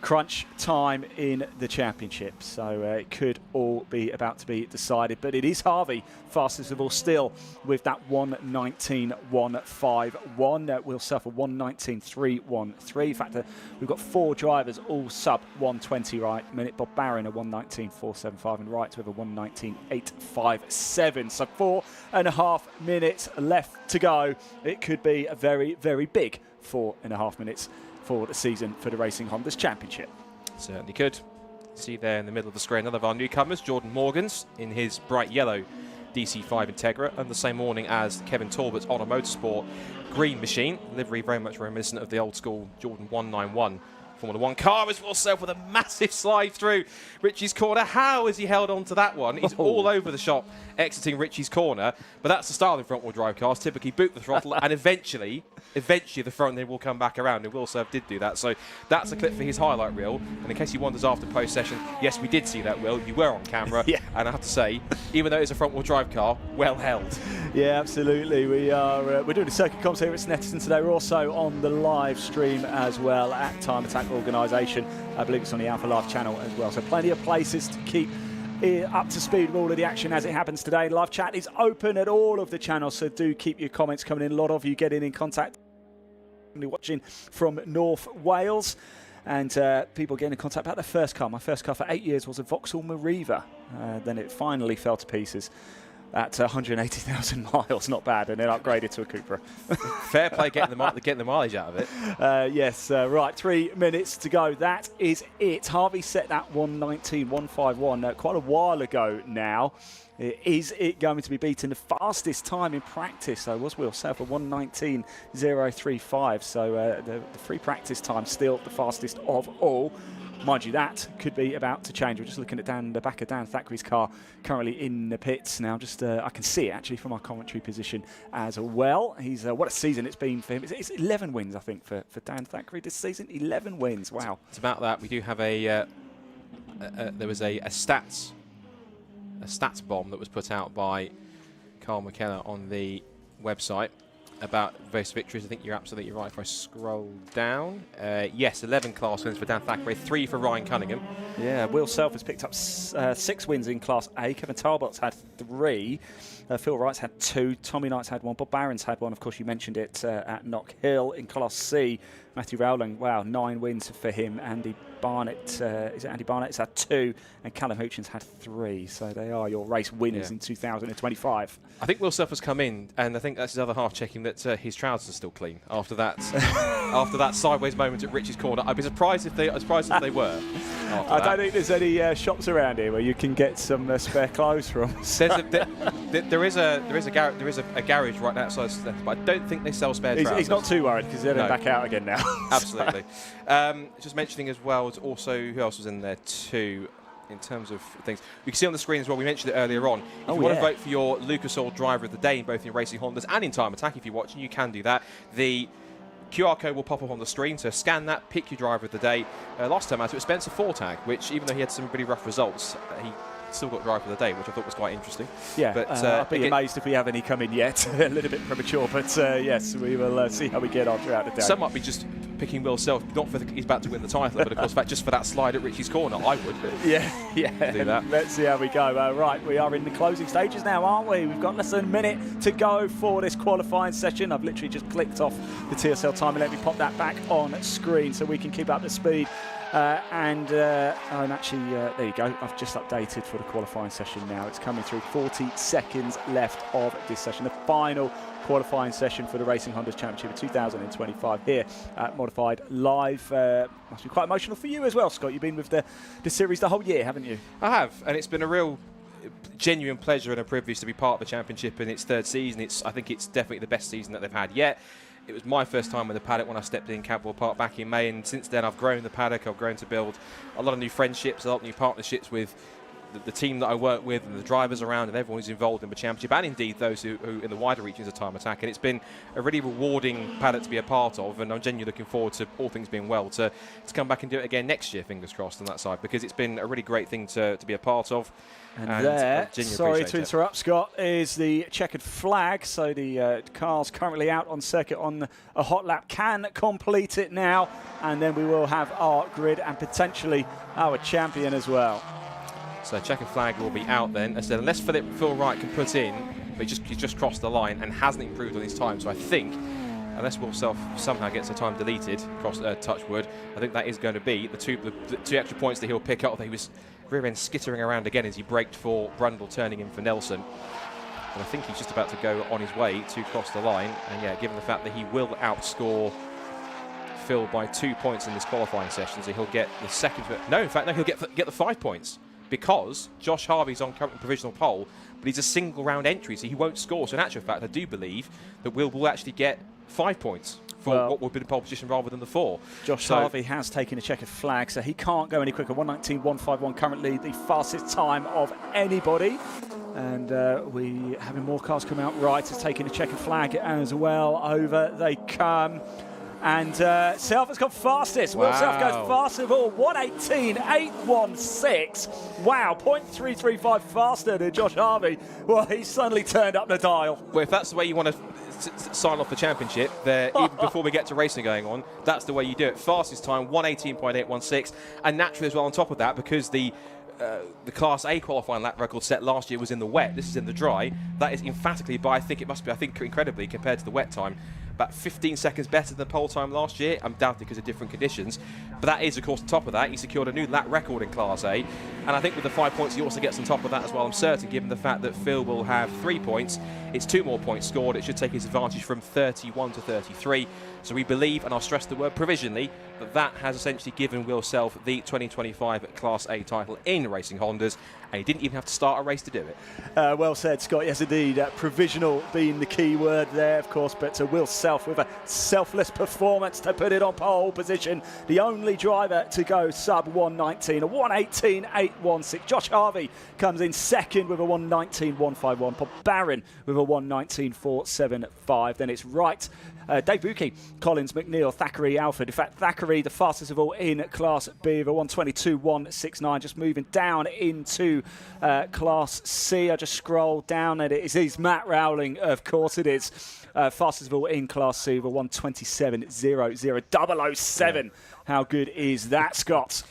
Crunch time in the championship. So it could all be about to be decided. But it is Harvey, fastest of all still, with that 1:19.151. Will Self a 1:19.313. In fact, we've got 4 drivers all sub 1:20 right minute. Bob Barron a 1:19.475 and Wright with a 1:19.857. So 4.5 minutes left to go. It could be a very, very big 4.5 minutes for the season for the Racing Hondas Championship. Certainly could. See there in the middle of the screen another of our newcomers, Jordan Morgans, in his bright yellow DC5 Integra, and the same morning as Kevin Talbot's Honor Motorsport green machine. Livery very much reminiscent of the old school Jordan 191 Formula 1 car, as Will Self with a massive slide through Richie's corner. How has he held on to that one? He's all over the shop exiting Richie's corner, but that's the style in front-wheel drive cars. Typically boot the throttle and eventually the front end will come back around, and Will Self did do that. So that's a clip for his highlight reel. And in case he wonders after post-session, yes, we did see that, Will. You were on camera. Yeah. And I have to say, even though it's a front-wheel drive car, well held. Yeah, absolutely. We're doing a circuit comms here at Snetterton today. We're also on the live stream as well at Time Attack Organisation. I believe it's on the Alpha Live channel as well. So plenty of places to keep up to speed with all of the action as it happens today. Live chat is open at all of the channels, so do keep your comments coming in. A lot of you getting in contact, watching from North Wales, and people getting in contact about their first car. My first car for 8 years was a Vauxhall Mariva. Then it finally fell to pieces at 180,000 miles. Not bad, and then upgraded to a Cupra. Fair play getting the mileage out of it. Yes, right, 3 minutes to go. That is it. Harvey set that 1:19.151 quite a while ago now. Is it going to be beaten? The fastest time in practice, though, was Will Self at 1:19.035. So the free practice time still the fastest of all. Mind you, that could be about to change. We're just looking at the back of Dan Thackeray's car currently in the pits now. Just I can see it actually from our commentary position as well. He's what a season it's been for him. It's 11 wins, I think, for Dan Thackeray this season. 11 wins. Wow. It's about that. We do have there was a stats bomb that was put out by Carl McKenna on the website about various victories. I think you're absolutely right. If I scroll down, yes, 11 class wins for Dan Thackeray, 3 for Ryan Cunningham. Yeah, Will Self has picked up 6 wins in Class A. Kevin Talbot's had 3. Phil Wright's had 2. Tommy Knight's had 1. Bob Barron's had 1. Of course, you mentioned it at Knock Hill. In Class C, Matthew Rowling, wow, 9 wins for him. Andy Barnett, Andy Barnett's had 2, and Callum Houchin's had 3. So they are your race winners in 2025. I think Will Self has come in, and I think that's his other half checking that his trousers are still clean after that after that sideways moment at Richie's corner. I'd be surprised if they were. I don't think there's any shops around here where you can get some spare clothes from. There is a garage right outside, but I don't think they sell spare trousers. He's not too worried because they're back out again now. Absolutely. Just mentioning as well as also who else was in there too. In terms of things, you can see on the screen as well, we mentioned it earlier on. If you want to vote for your Lucas Oil Driver of the Day, both in Racing Hondas and in Time Attack, if you're watching, you can do that. The QR code will pop up on the screen, so scan that, pick your Driver of the Day. Last time out, it was Spencer Fortag, which even though he had some really rough results, he still got Driver of the Day, which I thought was quite interesting. Yeah, but I'd be amazed if we have any coming yet. A little bit premature, but yes, we will see how we get on throughout the day. Some might be just picking Will Self, not for he's about to win the title, but of course just for that slide at Richie's corner, I would. Yeah. Do that. Let's see how we go. Right, we are in the closing stages now, aren't we? We've got less than a minute to go for this qualifying session. I've literally just clicked off the TSL timer. Let me pop that back on screen so we can keep up the speed. I'm actually, there you go, I've just updated for the qualifying session now. It's coming through. 40 seconds left of this session. The final qualifying session for the Racing Hondas Championship of 2025 here at Modified Live. Must be quite emotional for you as well, Scott. You've been with the series the whole year, haven't you? I have, and it's been a real genuine pleasure and a privilege to be part of the championship in its 3rd season. I think it's definitely the best season that they've had yet. It was my first time in the paddock when I stepped in Cadwell Park back in May, and since then I've grown the paddock. I've grown to build a lot of new friendships, a lot of new partnerships with the team that I work with and the drivers around and everyone who's involved in the championship, and indeed those who in the wider regions of Time Attack. And it's been a really rewarding paddock to be a part of, and I'm genuinely looking forward to, all things being well, to come back and do it again next year, fingers crossed, on that side, because it's been a really great thing to be a part of. And there, sorry to interrupt, Scott, is the checkered flag. So the cars currently out on circuit on a hot lap can complete it now. And then we will have our grid and potentially our champion as well. So checkered flag will be out then. As I said, unless Phil Wright can put in, but he's just crossed the line and hasn't improved on his time. So I think, unless Will Self somehow gets the time deleted, across Touchwood, I think that is going to be the two extra points that he'll pick up. He was rear end skittering around again as he braked for Brundle, turning in for Nelson. And I think he's just about to go on his way to cross the line. And yeah, given the fact that he will outscore Phil by 2 points in this qualifying session, so he'll get the second. No, in fact, no, he'll get the 5 points, because Josh Harvey's on current provisional pole, but he's a single round entry, so he won't score. So in actual fact, I do believe that Will actually get 5 points for what would be the pole position rather than the 4. Josh Harvey has taken a checkered flag, so he can't go any quicker. 1:19.151 currently the fastest time of anybody. And we having more cars come out. Wright has taken a checkered flag as well. Over they come. And Self has gone fastest. Wow. Will Self goes faster of all. 1:18.816. Wow, 0.335 faster than Josh Harvey. Well, he's suddenly turned up the dial. Well, if that's the way you want to sign off the championship, there, even before we get to racing going on, that's the way you do it. Fastest time, 1:18.816. And naturally as well on top of that, because the Class A qualifying lap record set last year was in the wet, this is in the dry. That is emphatically, but I think incredibly compared to the wet time, about 15 seconds better than pole time last year. I'm doubting because of different conditions. But that is, of course, on top of that, he secured a new lap record in Class A. And I think with the 5 points, he also gets on top of that as well. I'm certain, given the fact that Phil will have 3 points, it's 2 more points scored. It should take his advantage from 31 to 33. So we believe, and I'll stress the word provisionally, that has essentially given Will Self the 2025 Class A title in Racing Hondas. And he didn't even have to start a race to do it. Well said, Scott. Yes, indeed. Provisional being the key word there, of course. But Will Self with a selfless performance to put it on pole position. The only driver to go sub 1:19, a 1:18.816. Josh Harvey comes in second with a 1:19.151. Bob Barron with a 1:19.475. Then it's Wright, Dave Buki, Collins, McNeil, Thackeray, Alford. In fact, Thackeray, the fastest of all in Class B, with a 1:22.169. Just moving down into Class C. I just scrolled down and it is Matt Rowling, of course it is. Fastest of all in Class C with a 1:27.007. How good is that, Scott?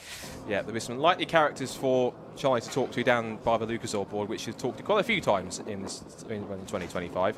Yeah, there'll be some likely characters for Charlie to talk to down by the Lucas Oil board, which he's talked to quite a few times in 2025.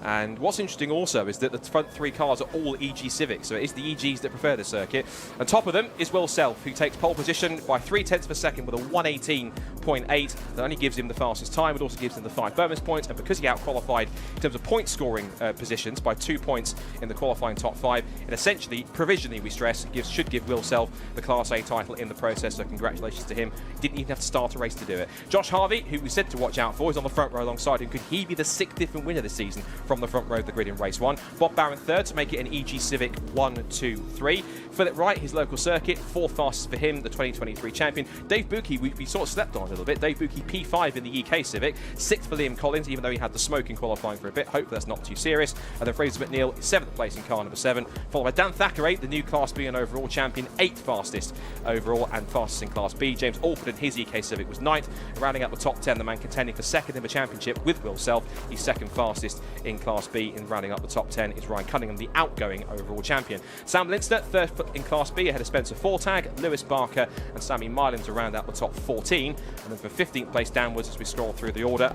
And what's interesting also is that the front 3 cars are all EG Civics, so it is the EGs that prefer the circuit. On top of them is Will Self, who takes pole position by 0.3 of a second with a 1:18.8. That only gives him the fastest time. It also gives him the 5 bonus points, and because he out-qualified in terms of point scoring positions by 2 points in the qualifying top 5, it essentially, provisionally we stress, should give Will Self the Class A title in the process, so congratulations to him. Didn't even have to start a race to do it. Josh Harvey, who we said to watch out for, is on the front row alongside him. Could he be the 6th different winner this season from the front row of the grid in race 1? Bob Barron third to make it an EG Civic 1, 2, 3. Philip Wright, his local circuit, 4th fastest for him, the 2023 champion. Dave Buki, we sort of slept on a little bit. Dave Buki P5 in the EK Civic, 6th for Liam Collins, even though he had the smoke in qualifying for a bit. Hopefully that's not too serious. And then Fraser McNeil, 7th place in car number 7, followed by Dan Thackeray, the new Class B and overall champion, 8th fastest overall and fastest in Class B. James Alford and his EK Civic was 9th. Rounding out the top 10, the man contending for 2nd in the championship with Will Self. He's 2nd fastest in Class B. In rounding up the top 10 is Ryan Cunningham, the outgoing overall champion. Sam Linster, 3rd in Class B, ahead of Spencer Fortag, Lewis Barker and Sammy Mylan to round out the top 14. And then for 15th place downwards, as we scroll through the order,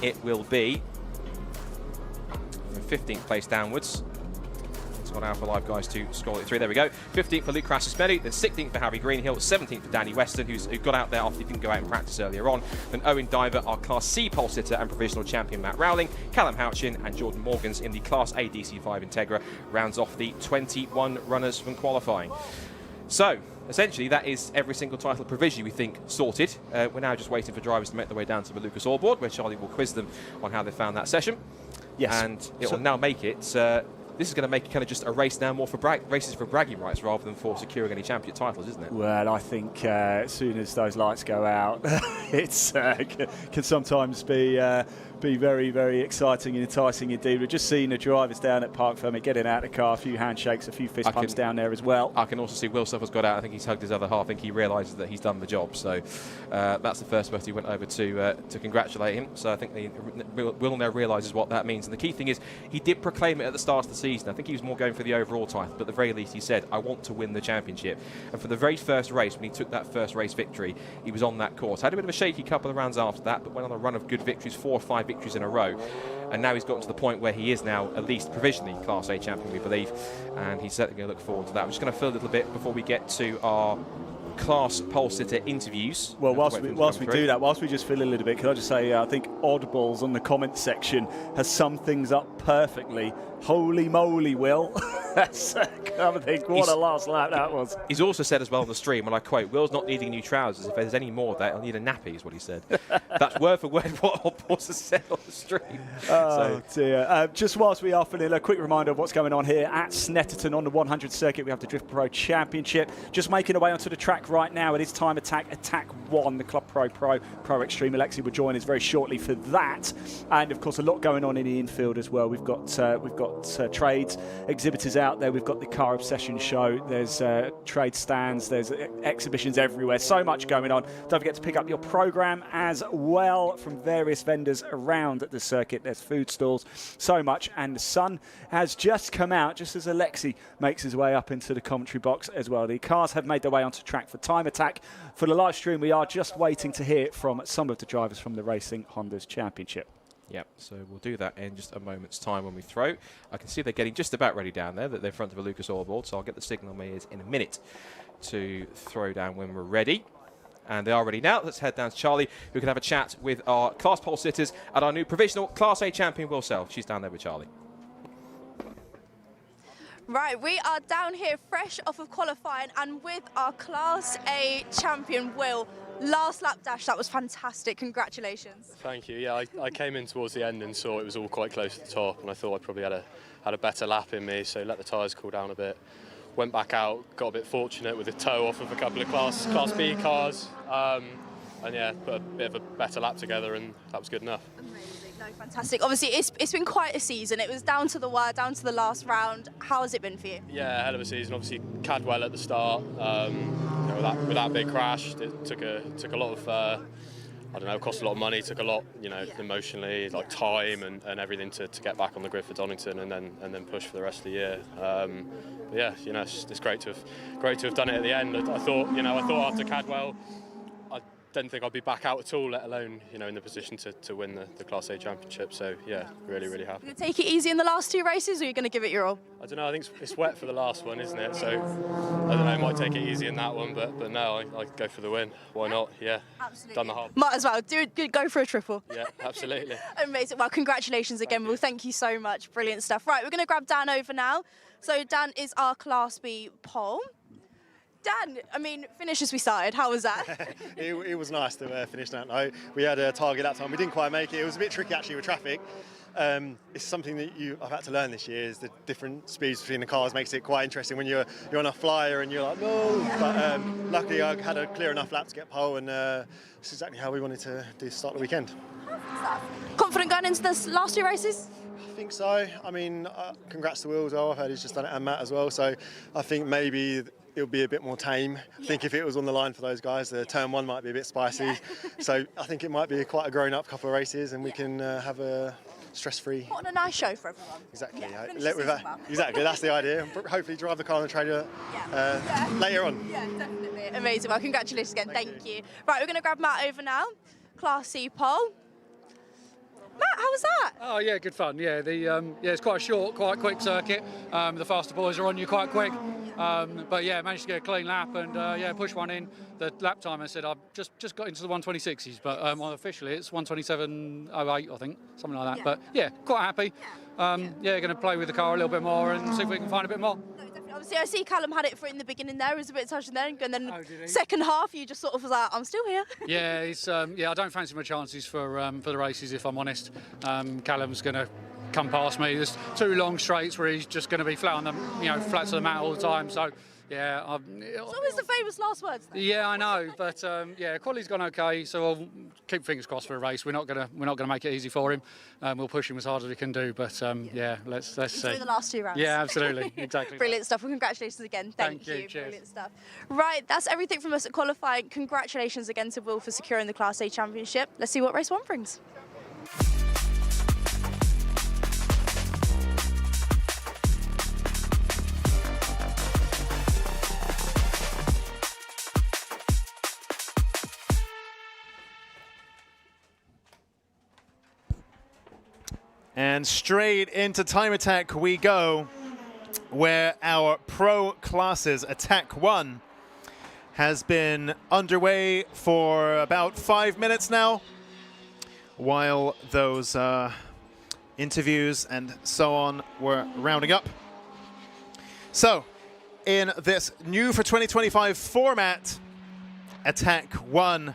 it will be from 15th place downwards. On Alpha Live guys to scroll it through. There we go. 15th for Luke Crassusmedi, then 16th for Harry Greenhill, 17th for Danny Weston, who got out there after he didn't go out in practice earlier on. Then Owen Diver, our Class C pole sitter and provisional champion Matt Rowling, Callum Houchin and Jordan Morgans in the Class A DC5 Integra rounds off the 21 runners from qualifying. So, essentially, that is every single title provisionally, we think, sorted. We're now just waiting for drivers to make their way down to the Lucas Oil board, where Charlie will quiz them on how they found that session. Yes. And it will now make it this is going to make it kind of just a race now more for races for bragging rights rather than for securing any championship titles, isn't it? Well, I think as soon as those lights go out, it's can sometimes be very, very exciting and enticing indeed. We've just seen the drivers down at Park Fermé getting out of the car, a few handshakes, a few fist pumps down there as well. I can also see Will Suffolk's got out. I think he's hugged his other half. I think he realises that he's done the job. So that's the first person he went over to congratulate him. So I think Will now realises what that means. And the key thing is he did proclaim it at the start of the season. I think he was more going for the overall title, but at the very least he said, I want to win the championship. And for the very first race, when he took that first race victory, he was on that course. Had a bit of a shaky couple of rounds after that, but went on a run of good victories, 4 or 5 victories in a row. And now he's gotten to the point where he is now at least provisionally Class A champion, we believe, and he's certainly going to look forward to that. I'm just going to fill a little bit before we get to our class pole sitter interviews. Well, whilst we do that, whilst we just fill a little bit, can I just say I think Oddballs on the comment section has summed things up perfectly. Holy moly, Will. That's I think what a last lap that was. He's also said as well on the stream, and I quote, Will's not needing new trousers. If there's any more of that, I'll need a nappy, is what he said. That's word for word what Oddballs has said on the stream. Oh, dear. Just whilst we are filling, a quick reminder of what's going on here at Snetterton on the 100 circuit. We have the Drift Pro Championship. Just making our way onto the track right now. It is Time Attack 1, the Club Pro Extreme. Alexi will join us very shortly for that. And, of course, a lot going on in the infield as well. We've got trades, exhibitors out there. We've got the Car Obsession show. There's trade stands. There's exhibitions everywhere. So much going on. Don't forget to pick up your program as well from various vendors around the circuit. There's food stalls. So much. And the sun has just come out just as Alexi makes his way up into the commentary box as well. The cars have made their way onto track for Time Attack. For the live stream, we are just waiting to hear from some of the drivers from the Racing Hondas Championship. Yep, so we'll do that in just a moment's time when we throw. I can see they're getting just about ready down there, that they're in front of a Lucas Oil board, so I'll get the signal on my ears in a minute to throw down when we're ready. And they are ready now. Let's head down to Charlie, who can have a chat with our class pole sitters at our new provisional Class A champion, Will Self. She's down there with Charlie. Right, we are down here fresh off of qualifying and with our Class A champion, Will. Last lap dash, that was fantastic. Congratulations. Thank you. Yeah, I came in towards the end and saw it was all quite close to the top, and I thought I probably had a better lap in me, so let the tyres cool down a bit. Went back out, got a bit fortunate with a tow off of a couple of Class B cars, and yeah, put a bit of a better lap together, and that was good enough. Amazing, no, fantastic. Obviously, it's been quite a season. It was down to the wire, down to the last round. How has it been for you? Yeah, hell of a season. Obviously, Cadwell at the start. With that big crash, it took a lot of, I don't know, cost a lot of money, took a lot, emotionally, like time and everything to get back on the grid for Donington and then push for the rest of the year. But yeah, it's great to have done it at the end. I thought after Cadwell, I didn't think I'd be back out at all, let alone in the position to win the Class A championship. So yeah, really happy. You gonna take it easy in the last 2 races, or are you going to give it your all? I don't know. I think it's wet for the last one, isn't it? So I don't know. I might take it easy in that one, but no, I go for the win. Why not? Yeah, absolutely. Done the hard. Might as well go for a triple. Yeah, absolutely. Amazing. Well, congratulations again, Will. Thank you so much. Brilliant stuff. Right, we're going to grab Dan over now. So Dan is our Class B pole. Dan, I mean, finish as we started. How was that? It was nice to finish that night. We had a target that time. We didn't quite make it. It was a bit tricky actually with traffic. It's something that I've had to learn this year. Is the different speeds between the cars makes it quite interesting when you're on a flyer and you're like no. But luckily I had a clear enough lap to get pole, and this is exactly how we wanted to do start the weekend. Confident going into the last 2 races? I think so. I mean, congrats to Will as well. I've heard he's just done it, and Matt as well. So I think maybe it'll be a bit more tame. I think if it was on the line for those guys, the turn 1 might be a bit spicy. So I think it might be quite a grown-up couple of races, and we can have a stress-free. What a nice show for everyone. Exactly. Well. Exactly. That's the idea. Hopefully, drive the car on the trailer later on. Yeah, definitely. Amazing. Well, congratulations again. Thank you. Right, we're going to grab Matt over now. Class C pole. Matt, how was that? Oh yeah, good fun. Yeah, it's quite a short, quite quick circuit. The faster boys are on you quite quick. But yeah, managed to get a clean lap and push one in. The lap time, I said I've just got into the 126s, but officially it's 127.08, I think, something like that. Yeah. But yeah, quite happy. Going to play with the car a little bit more and see if we can find a bit more. No, definitely. Obviously, I see Callum had it for in the beginning there. It was a bit touch and then second half, you just sort of was like, I'm still here. Yeah, I don't fancy my chances for the races, if I'm honest. Callum's going to come past me. There's 2 long straights where he's just going to be flat on the, flat to the mat all the time. So yeah, It's always the famous last words. Then. yeah, I know, but quality's gone okay. So I'll keep fingers crossed for a race. We're not gonna make it easy for him. We'll push him as hard as we can do. But let's see. Enjoy the last 2 rounds. Yeah, absolutely, exactly. Brilliant stuff. Well, congratulations again. Thank you. Cheers. Brilliant stuff. Right, that's everything from us at qualifying. Congratulations again to Will for securing the Class A championship. Let's see what race 1 brings. And straight into Time Attack we go, where our pro classes Attack 1 has been underway for about 5 minutes now, while those interviews and so on were rounding up. So, in this new for 2025 format, Attack 1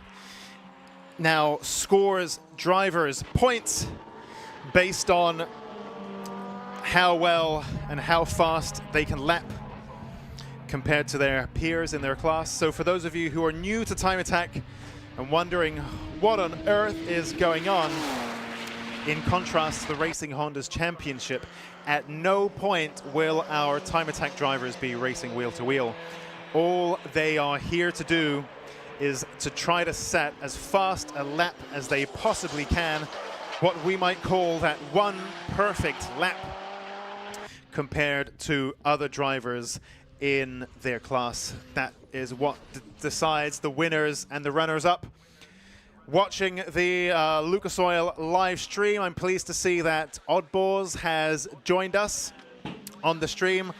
now scores drivers points based on how well and how fast they can lap compared to their peers in their class. So for those of you who are new to Time Attack and wondering what on earth is going on, in contrast to the Racing Honda's Championship, at no point will our Time Attack drivers be racing wheel to wheel. All they are here to do is to try to set as fast a lap as they possibly can, what we might call that one perfect lap compared to other drivers in their class. That is what decides the winners and the runners-up. Watching the Lucas Oil live stream, I'm pleased to see that Oddballs has joined us on the stream.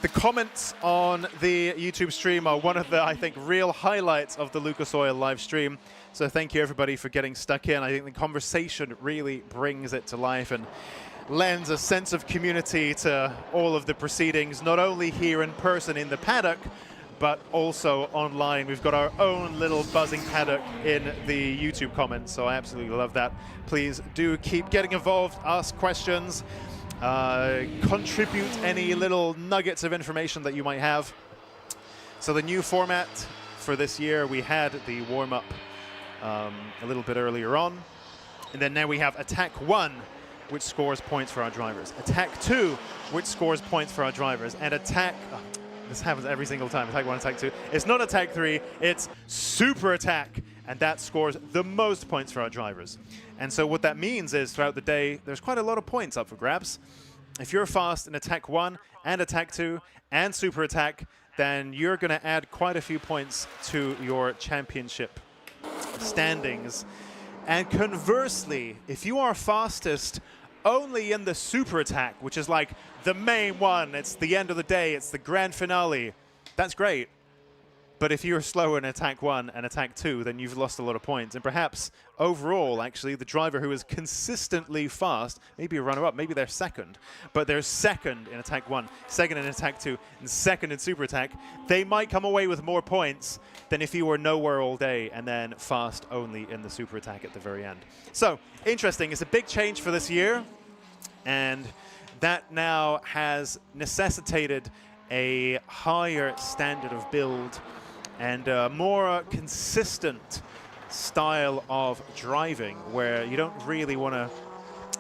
The comments on the YouTube stream are one of the, I think, real highlights of the Lucas Oil live stream. So thank you, everybody, for getting stuck in. I think the conversation really brings it to life and lends a sense of community to all of the proceedings, not only here in person in the paddock, but also online. We've got our own little buzzing paddock in the YouTube comments, so I absolutely love that. Please do keep getting involved, ask questions, contribute any little nuggets of information that you might have. So the new format for this year, we had the warm-up a little bit earlier on, and then now we have Attack 1, which scores points for our drivers. Attack 2, which scores points for our drivers. And Attack, this happens every single time, Attack 1, Attack 2. It's not Attack 3, it's Super Attack, and that scores the most points for our drivers. And so what that means is throughout the day, there's quite a lot of points up for grabs. If you're fast in Attack 1 and Attack 2 and Super Attack, then you're going to add quite a few points to your championship standings. And conversely, if you are fastest only in the Super Attack, which is like the main one, it's the end of the day, it's the grand finale, that's great. But if you're slower in Attack 1 and Attack 2, then you've lost a lot of points. And perhaps overall, actually, the driver who is consistently fast, maybe a runner-up, maybe they're second, but they're second in Attack 1, second in Attack 2, and second in Super Attack, they might come away with more points than if you were nowhere all day and then fast only in the Super Attack at the very end. So, interesting. It's a big change for this year, and that now has necessitated a higher standard of build and a more consistent style of driving, where you don't really want to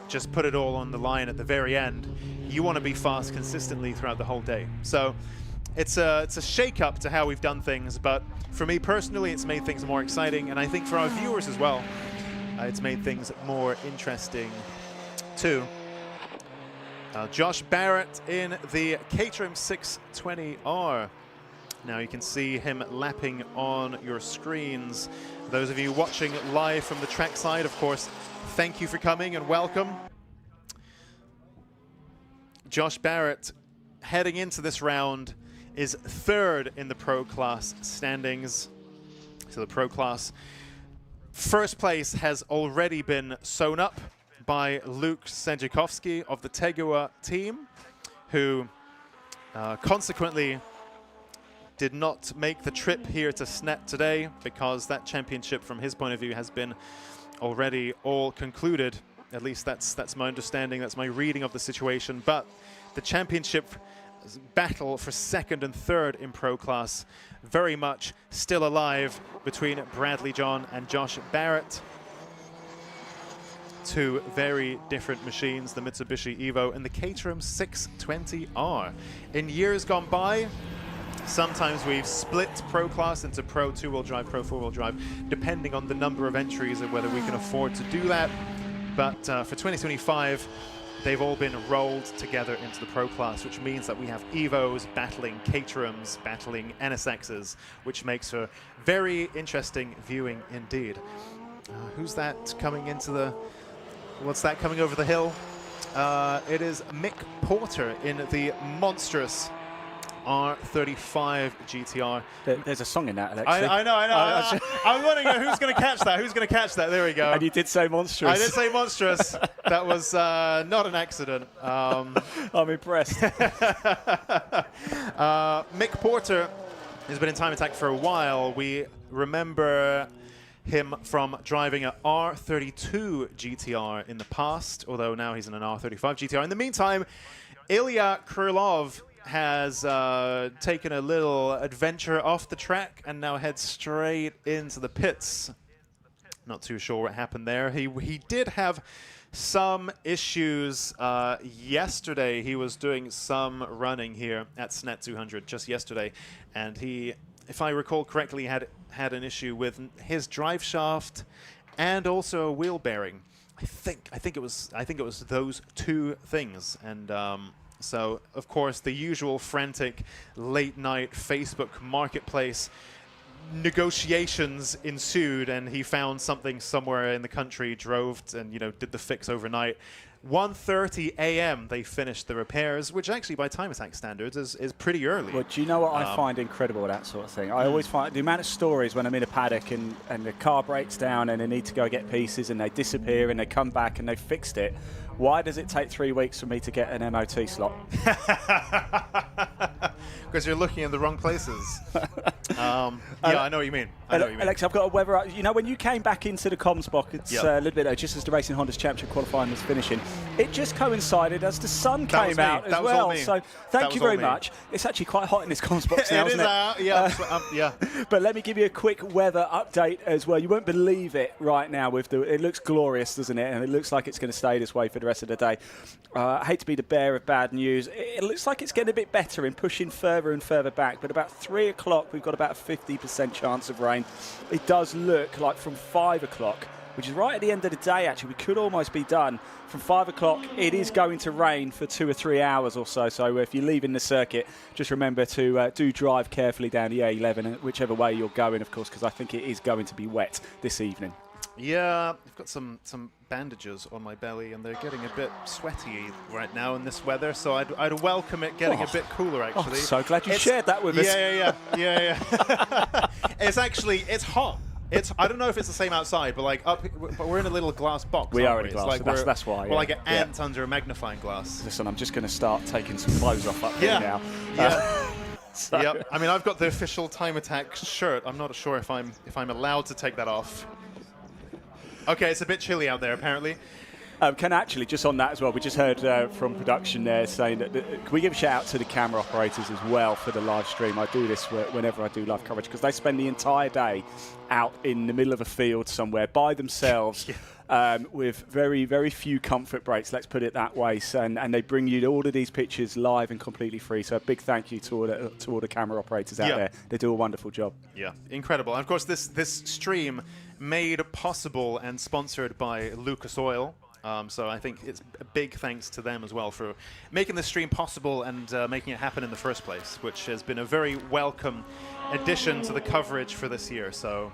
just put it all on the line at the very end. You want to be fast consistently throughout the whole day. So it's a shake-up to how we've done things, but for me personally, it's made things more exciting, and I think for our viewers as well, it's made things more interesting too. Josh Barrett in the Caterham 620R. Now you can see him lapping on your screens. Those of you watching live from the trackside, of course, thank you for coming and welcome. Josh Barrett, heading into this round, is third in the Pro Class standings. So the Pro Class first place has already been sewn up by Luke Sędziakowski of the Tegua team, who consequently did not make the trip here to Snet today because that championship from his point of view has been already all concluded. At least that's my understanding. That's my reading of the situation. But the championship battle for second and third in Pro Class very much still alive between Bradley John and Josh Barrett. Two very different machines, the Mitsubishi Evo and the Caterham 620R. In years gone by, sometimes we've split Pro Class into Pro 2-wheel drive, Pro 4-wheel drive, depending on the number of entries and whether we can afford to do that. But for 2025, they've all been rolled together into the Pro Class, which means that we have Evos battling Caterhams, battling NSXs, which makes for very interesting viewing indeed. Who's that coming into the... What's that coming over the hill? It is Mick Porter in the monstrous R35 GTR. There's a song in that, Alex. I know. I'm wondering who's going to catch that. Who's going to catch that? There we go. And you did say monstrous. I did say monstrous. That was not an accident. I'm impressed. Mick Porter has been in Time Attack for a while. We remember him from driving an R32 GTR in the past, although now he's in an R35 GTR. In the meantime, Ilya Krylov has taken a little adventure off the track and now heads straight into the pits. Not too sure what happened there. He did have some issues yesterday. He was doing some running here at Snet 200 just yesterday, and he, if I recall correctly, had an issue with his drive shaft and also a wheel bearing. I think it was those two things. And so of course the usual frantic late night Facebook marketplace negotiations ensued, and he found something somewhere in the country, drove and did the fix overnight. 1:30 a.m. they finished the repairs, which actually by Time Attack standards is pretty early. Well, do you know what I find incredible, that sort of thing? I always find the amount of stories when I'm in a paddock and the car breaks down and they need to go get pieces and they disappear and they come back and they fixed it. Why does it take 3 weeks for me to get an MOT slot? Because you're looking in the wrong places. Yeah, I know what you mean. Alex, I've got a weather. When you came back into the comms box, a little bit ago, just as the Racing Honda's Championship qualifying was finishing, it just coincided as the sun came out as well. So thank you very much. It's actually quite hot in this comms box now, isn't it? Out, yeah. But let me give you a quick weather update as well. You won't believe it right now. It looks glorious, doesn't it? And it looks like it's going to stay this way for the rest of the day. I hate to be the bearer of bad news. It looks like it's getting a bit better in pushing further and further back. But about 3 o'clock, we've got about a 50% chance of rain. It does look like from 5 o'clock, which is right at the end of the day, actually. We could almost be done. From 5 o'clock, it is going to rain for 2 or 3 hours or so. So if you're leaving the circuit, just remember to do drive carefully down the A11, whichever way you're going, of course, because I think it is going to be wet this evening. Yeah, I've got some bandages on my belly, and they're getting a bit sweaty right now in this weather, so I'd welcome it getting a bit cooler, actually. I'm so glad you shared that with us. Yeah. It's hot. I don't know if it's the same outside, but we're in a little glass box. We are in a glass, so that's why. We're like an ant under a magnifying glass. Listen, I'm just going to start taking some clothes off up here now. Yeah. Yep. I mean, I've got the official Time Attack shirt. I'm not sure if I'm allowed to take that off. Okay, it's a bit chilly out there, apparently. Can actually, just on that as well, we just heard from production there saying that, can we give a shout out to the camera operators as well for the live stream? I do this whenever I do live coverage, because they spend the entire day out in the middle of a field somewhere by themselves. With very, very few comfort breaks, let's put it that way. And they bring you all of these pictures live and completely free. So a big thank you to all the camera operators out there. They do a wonderful job. Yeah, incredible. And of course, this stream made possible and sponsored by Lucas Oil. So I think it's a big thanks to them as well for making the stream possible and making it happen in the first place, which has been a very welcome addition to the coverage for this year. So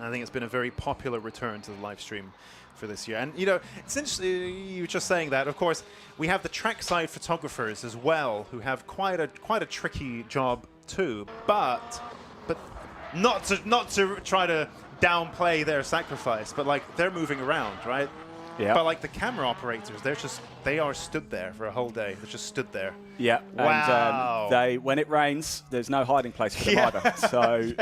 I think it's been a very popular return to the live stream for this year. And it's interesting you were just saying that. Of course, we have the trackside photographers as well, who have quite a tricky job too. But not to try to downplay their sacrifice, but they're moving around, right? Yeah. But like the camera operators, they are stood there for a whole day. They're just stood there. Yeah. Wow. And when it rains, there's no hiding place for them either. So,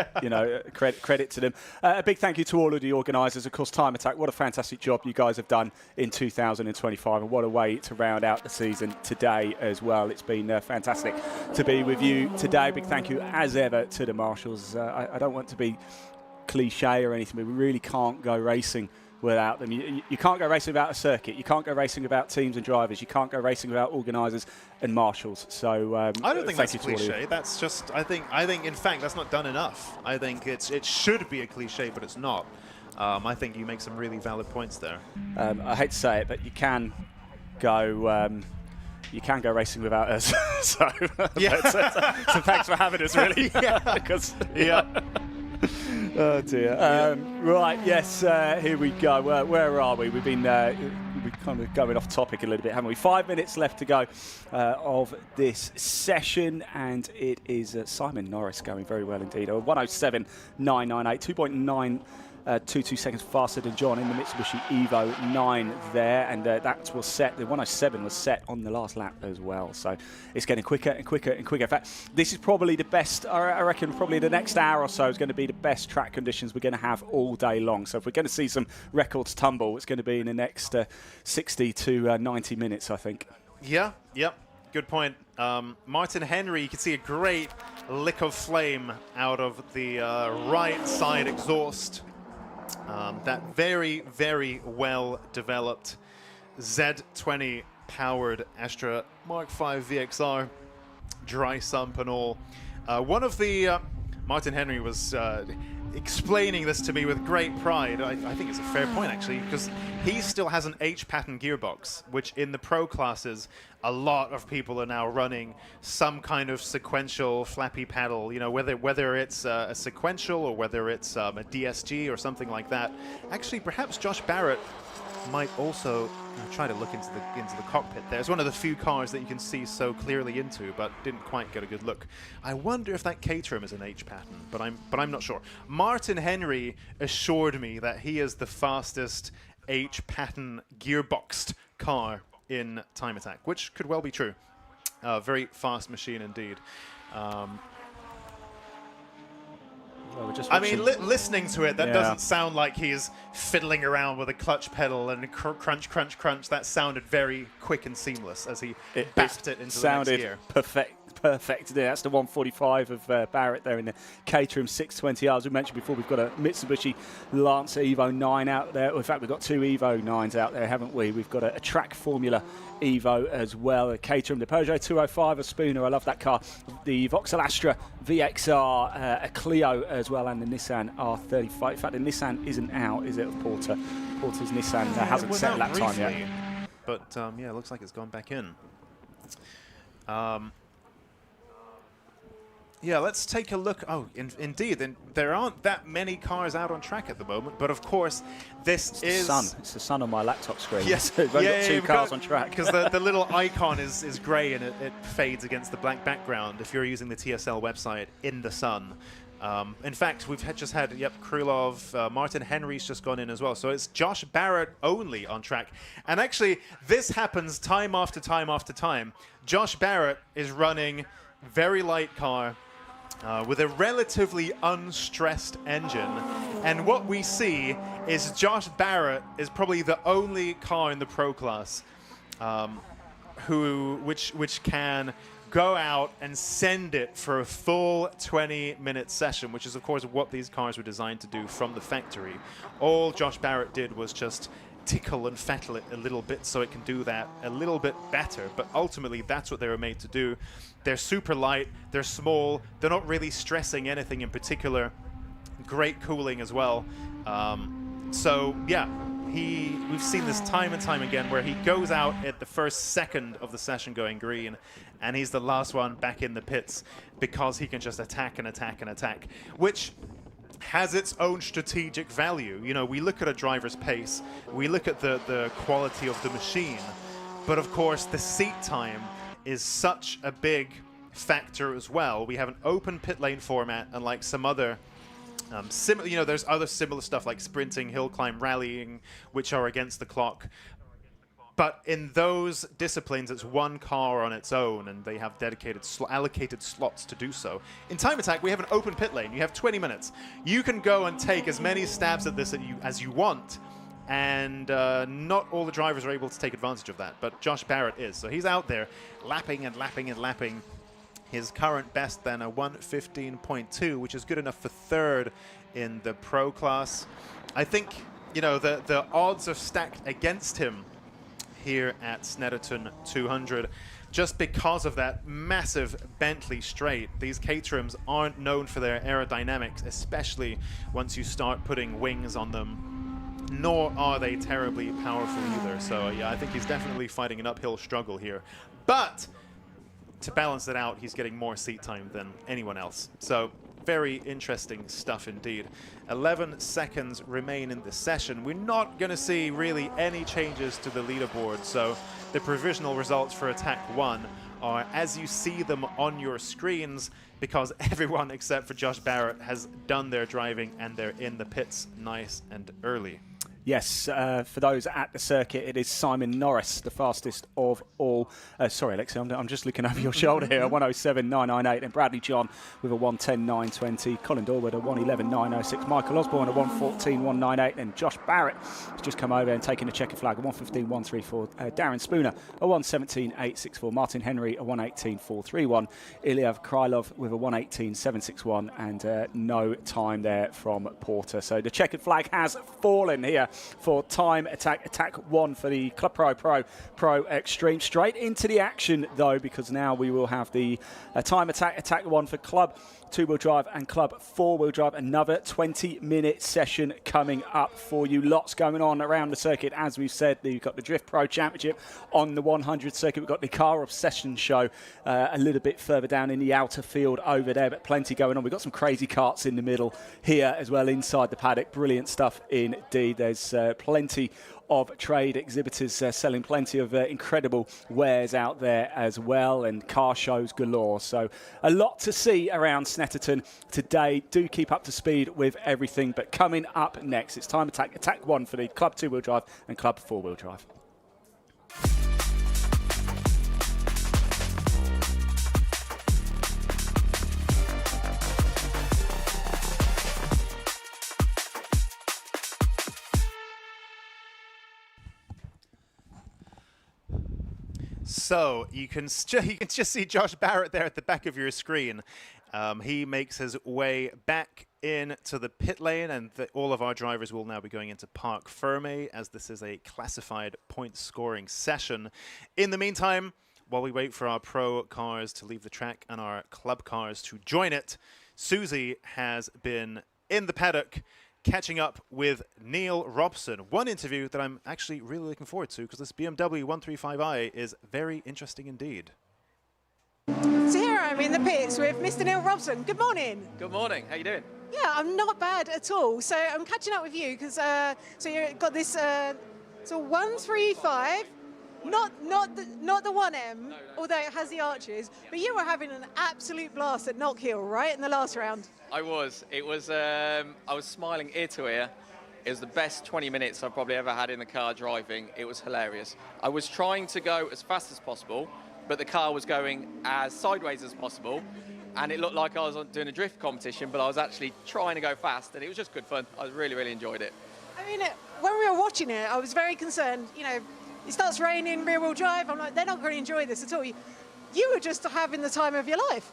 credit to them. A big thank you to all of the organisers. Of course, Time Attack, what a fantastic job you guys have done in 2025. And what a way to round out the season today as well. It's been fantastic to be with you today. Big thank you, as ever, to the marshals. I don't want to be cliche or anything, but we really can't go racing without them. You can't go racing without a circuit. You can't go racing without teams and drivers. You can't go racing without organisers and marshals. So I don't think that's a cliche. That's just I think in fact that's not done enough. I think it should be a cliche, but it's not. I think you make some really valid points there. I hate to say it, but you can go. You can go racing without us. So thanks for having us, really. Oh dear. Right, yes, here we go. Where are we? We've been kind of going off topic a little bit, haven't we? 5 minutes left to go of this session, and it is Simon Norris going very well indeed. 107.998, 2.922 seconds faster than John in the Mitsubishi Evo 9 there, and that was set. The 107 was set on the last lap as well, so it's getting quicker and quicker and quicker. In fact, this is probably the best. I reckon probably the next hour or so is going to be the best track conditions we're going to have all day long. So if we're going to see some records tumble, it's going to be in the next 60 to 90 minutes, I think. Yeah. Yep. Good point. Martin Henry, you can see a great lick of flame out of the right side exhaust. That very, very well developed Z20 powered Astra Mark V VXR, dry sump and all. One of the Martin Henry was explaining this to me with great pride. I think it's a fair point actually, because he still has an H pattern gearbox, which in the pro classes a lot of people are now running some kind of sequential flappy paddle, whether it's a sequential or whether it's a DSG or something like that. Actually, perhaps Josh Barrett might also try to look into the cockpit there. It's one of the few cars that you can see so clearly into, but didn't quite get a good look. I wonder if that Caterham is an H pattern, but I'm not sure. Martin Henry assured me that he is the fastest H pattern gearboxed car in Time Attack, which could well be true. Very fast machine indeed. Listening to it, that doesn't sound like he's fiddling around with a clutch pedal and crunch, crunch, crunch. That sounded very quick and seamless as he backed it into the next gear. Perfect. Yeah, that's the 145 of Barrett there in the Caterham 620R. As we mentioned before, we've got a Mitsubishi Lancer Evo 9 out there. In fact, we've got two Evo 9s out there, haven't we? We've got a Track Formula Evo as well, a Caterham, the Peugeot 205, a Spooner. I love that car. The Vauxhall Astra VXR, a Clio as well, and the Nissan R35. In fact, the Nissan isn't out, is it, of Porter? Porter's Nissan hasn't set lap time yet. But it looks like it's gone back in. Let's take a look. Oh, indeed, there aren't that many cars out on track at the moment. But of course, this is the sun. It's the sun on my laptop screen. Yes, we've got two cars on track. Because the little icon is grey and it fades against the black background if you're using the TSL website in the sun. In fact, we've just had Krylov, Martin Henry's just gone in as well. So it's Josh Barrett only on track. And actually, this happens time after time after time. Josh Barrett is running very light car. With a relatively unstressed engine, and what we see is Josh Barrett is probably the only car in the pro class which can go out and send it for a full 20-minute session, which is of course what these cars were designed to do from the factory. All Josh Barrett did was just tickle and fettle it a little bit so it can do that a little bit better, but ultimately that's what they were made to do. They're super light, they're small, they're not really stressing anything in particular. Great cooling as well. We've seen this time and time again where he goes out at the first second of the session going green, and he's the last one back in the pits because he can just attack and attack and attack, which has its own strategic value. We look at a driver's pace, we look at the quality of the machine, but of course the seat time is such a big factor as well. We have an open pit lane format, unlike some other You know, there's other similar stuff like sprinting, hill climb, rallying, which are against the clock. But in those disciplines, it's one car on its own, and they have dedicated allocated slots to do so. In Time Attack, we have an open pit lane. You have 20 minutes. You can go and take as many stabs at this as you want, and not all the drivers are able to take advantage of that, but Josh Barrett is. So he's out there lapping and lapping and lapping. His current best then a 1:15.2, which is good enough for third in the pro class. I think, you know, the odds are stacked against him here at Snetterton 200 just because of that massive Bentley straight. These Caterhams aren't known for their aerodynamics, especially once you start putting wings on them, nor are they terribly powerful either. So yeah, I think he's definitely fighting an uphill struggle here. But to balance it out, he's getting more seat time than anyone else. So very interesting stuff indeed. 11 seconds remain in the session. We're not going to see really any changes to the leaderboard. So the provisional results for Attack 1 are as you see them on your screens, because everyone except for Josh Barrett has done their driving and they're in the pits nice and early. Yes, for those at the circuit, it is Simon Norris, the fastest of all. Sorry, Alexia, I'm just looking over your shoulder here. 1:07.998, and Bradley John with a 1:10.920. Colin Dorwood, a 1:11.906. Michael Osborne, a 1:14.198. And Josh Barrett has just come over and taken a checker flag, a 1:15.134. Darren Spooner, a 1:17.864. Martin Henry, a 1:18.431. Ilyav Krylov with a 1:18.761. And no time there from Porter. So the checkered flag has fallen here for Time Attack, Attack 1 for the Club Pro Extreme. Straight into the action, though, because now we will have the Time Attack, Attack 1 for Club 2-wheel drive and Club 4-wheel drive. Another 20-minute session coming up for you. Lots going on around the circuit. As we've said, you've got the Drift Pro Championship on the 100 circuit. We've got the Car Obsession show a little bit further down in the outer field over there, but plenty going on. We've got some crazy karts in the middle here as well inside the paddock. Brilliant stuff indeed. There's plenty of trade exhibitors selling plenty of incredible wares out there as well, and car shows galore. So a lot to see around Snetterton today. Do keep up to speed with everything. But coming up next, it's Time Attack, Attack 1 for the Club 2-wheel drive and Club 4-wheel drive. So you can just see Josh Barrett there at the back of your screen. He makes his way back into the pit lane, and all of our drivers will now be going into Parc Fermé, as this is a classified point scoring session. In the meantime, while we wait for our pro cars to leave the track and our club cars to join it, Susie has been in the paddock catching up with Neil Robson. One interview that I'm actually really looking forward to, because this BMW 135i is very interesting indeed. So here I am in the pits with Mr. Neil Robson. Good morning. Good morning. How you doing? Yeah, I'm not bad at all. So I'm catching up with you because so you've got this so 135, not the 1M, although it has the arches. But you were having an absolute blast at Knock Hill, right, in the last round. I was. It was. I was smiling ear to ear. It was the best 20 minutes I've probably ever had in the car driving. It was hilarious. I was trying to go as fast as possible, but the car was going as sideways as possible, and it looked like I was doing a drift competition, but I was actually trying to go fast, and it was just good fun. I really, really enjoyed it. I mean, when we were watching it, I was very concerned. You know, it starts raining, rear-wheel drive. I'm like, they're not going to enjoy this at all. You were just having the time of your life.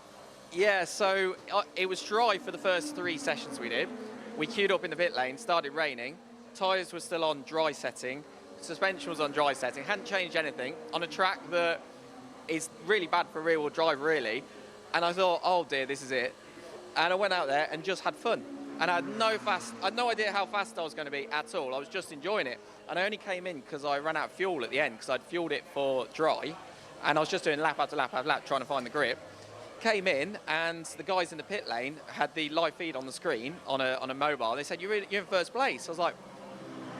Yeah, so it was dry for the first 3 sessions we did. We queued up in the pit lane, started raining, tyres were still on dry setting, suspension was on dry setting, hadn't changed anything, on a track that is really bad for rear-wheel drive, really. And I thought, oh dear, this is it. And I went out there and just had fun. And I had no idea how fast I was going to be at all. I was just enjoying it. And I only came in because I ran out of fuel at the end, because I'd fueled it for dry. And I was just doing lap after lap after lap, trying to find the grip. Came in, and the guys in the pit lane had the live feed on the screen on a mobile. They said, you're in first place. I was like,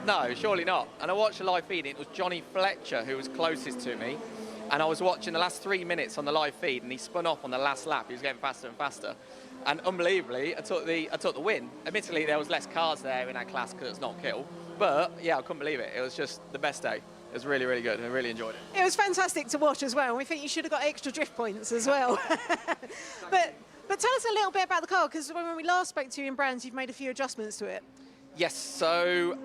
no, surely not. And I watched the live feed, and it was Johnny Fletcher who was closest to me. And I was watching the last 3 minutes on the live feed, and he spun off on the last lap. He was getting faster and faster. And unbelievably, I took the win. Admittedly, there was less cars there in that class because it's not kill. But yeah, I couldn't believe it. It was just the best day. It was really, really good. I really enjoyed it. It was fantastic to watch as well. We think you should have got extra drift points as well. But tell us a little bit about the car, because when we last spoke to you in Brands, you've made a few adjustments to it. Yes, so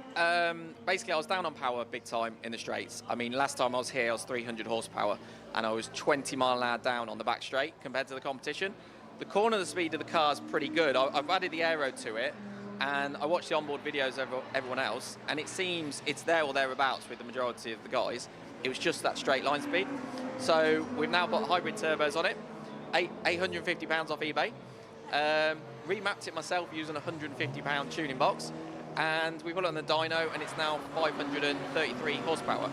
basically I was down on power big time in the straights. I mean, last time I was here, I was 300 horsepower, and I was 20 mile an hour down on the back straight compared to the competition. The corner the speed of the car is pretty good. I've added the aero to it, and I watched the onboard videos of everyone else, and it seems it's there or thereabouts with the majority of the guys. It was just that straight line speed. So we've now got hybrid turbos on it, £850 off eBay. Remapped it myself using a £150 tuning box, and we put it on the dyno, and it's now 533 horsepower.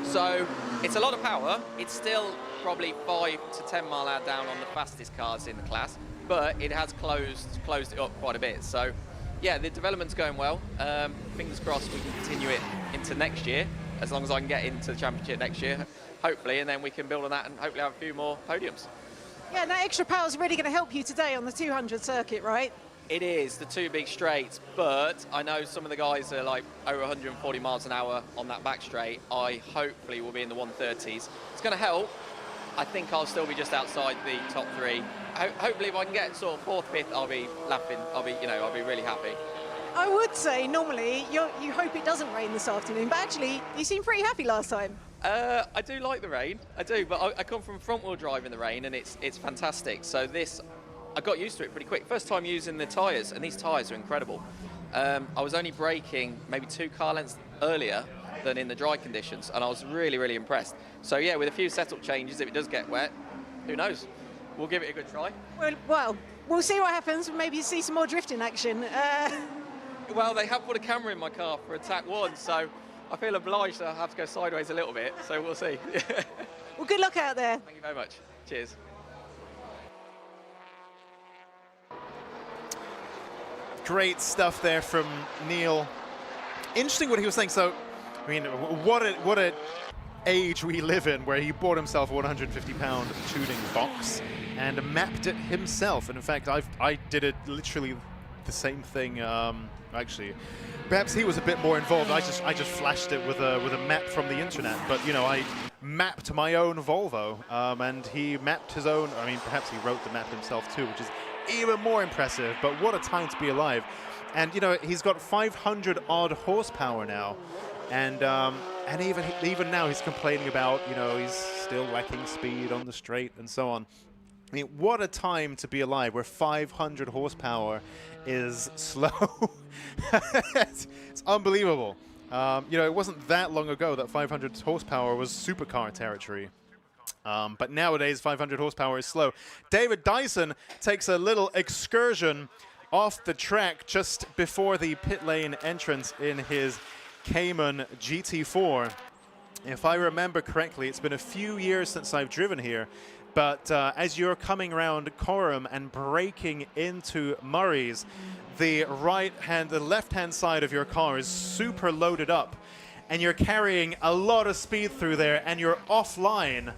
So it's a lot of power. It's still probably 5 to 10 mile an hour down on the fastest cars in the class, but it has closed it up quite a bit. So yeah, the development's going well. Fingers crossed we can continue it into next year, as long as I can get into the championship next year, hopefully, and then we can build on that and hopefully have a few more podiums. Yeah, and that extra power is really going to help you today on the 200 circuit, right? It is, the two big straights, but I know some of the guys are like over 140 miles an hour on that back straight. I hopefully will be in the 130s. It's going to help. I think I'll still be just outside the top three. Hopefully if I can get sort of 4th, 5th, I'll be laughing. I'll be really happy. I would say normally you hope it doesn't rain this afternoon, but actually you seemed pretty happy last time. I do like the rain, I do, but I come from front-wheel drive in the rain, and it's fantastic. So this, I got used to it pretty quick. First time using the tyres, and these tyres are incredible. I was only braking maybe 2 car lengths earlier than in the dry conditions, and I was really, really impressed. So yeah, with a few setup changes, if it does get wet, who knows? We'll give it a good try. Well, we'll see what happens. Maybe see some more drifting action. Well, they have put a camera in my car for attack 1, so I feel obliged to have to go sideways a little bit, so we'll see. Well, good luck out there. Thank you very much. Cheers. Great stuff there from Neil. Interesting what he was saying. So, I mean, what a age we live in, where he bought himself a 150-pound tuning box and mapped it himself. And in fact, I did it literally the same thing. Actually, perhaps he was a bit more involved. I just flashed it with a map from the internet. But you know, I mapped my own Volvo, and he mapped his own. I mean, perhaps he wrote the map himself too, which is even more impressive. But what a time to be alive! And you know, he's got 500 odd horsepower now, and even now he's complaining about, you know, he's still lacking speed on the straight and so on. I mean, what a time to be alive, where 500 horsepower is slow. It's unbelievable. You know, it wasn't that long ago that 500 horsepower was supercar territory. But nowadays, 500 horsepower is slow. David Dyson takes a little excursion off the track just before the pit lane entrance in his Cayman GT4. If I remember correctly, it's been a few years since I've driven here. But as you're coming around Coram and braking into Murray's, the left-hand side of your car is super loaded up, and you're carrying a lot of speed through there, and you're offline,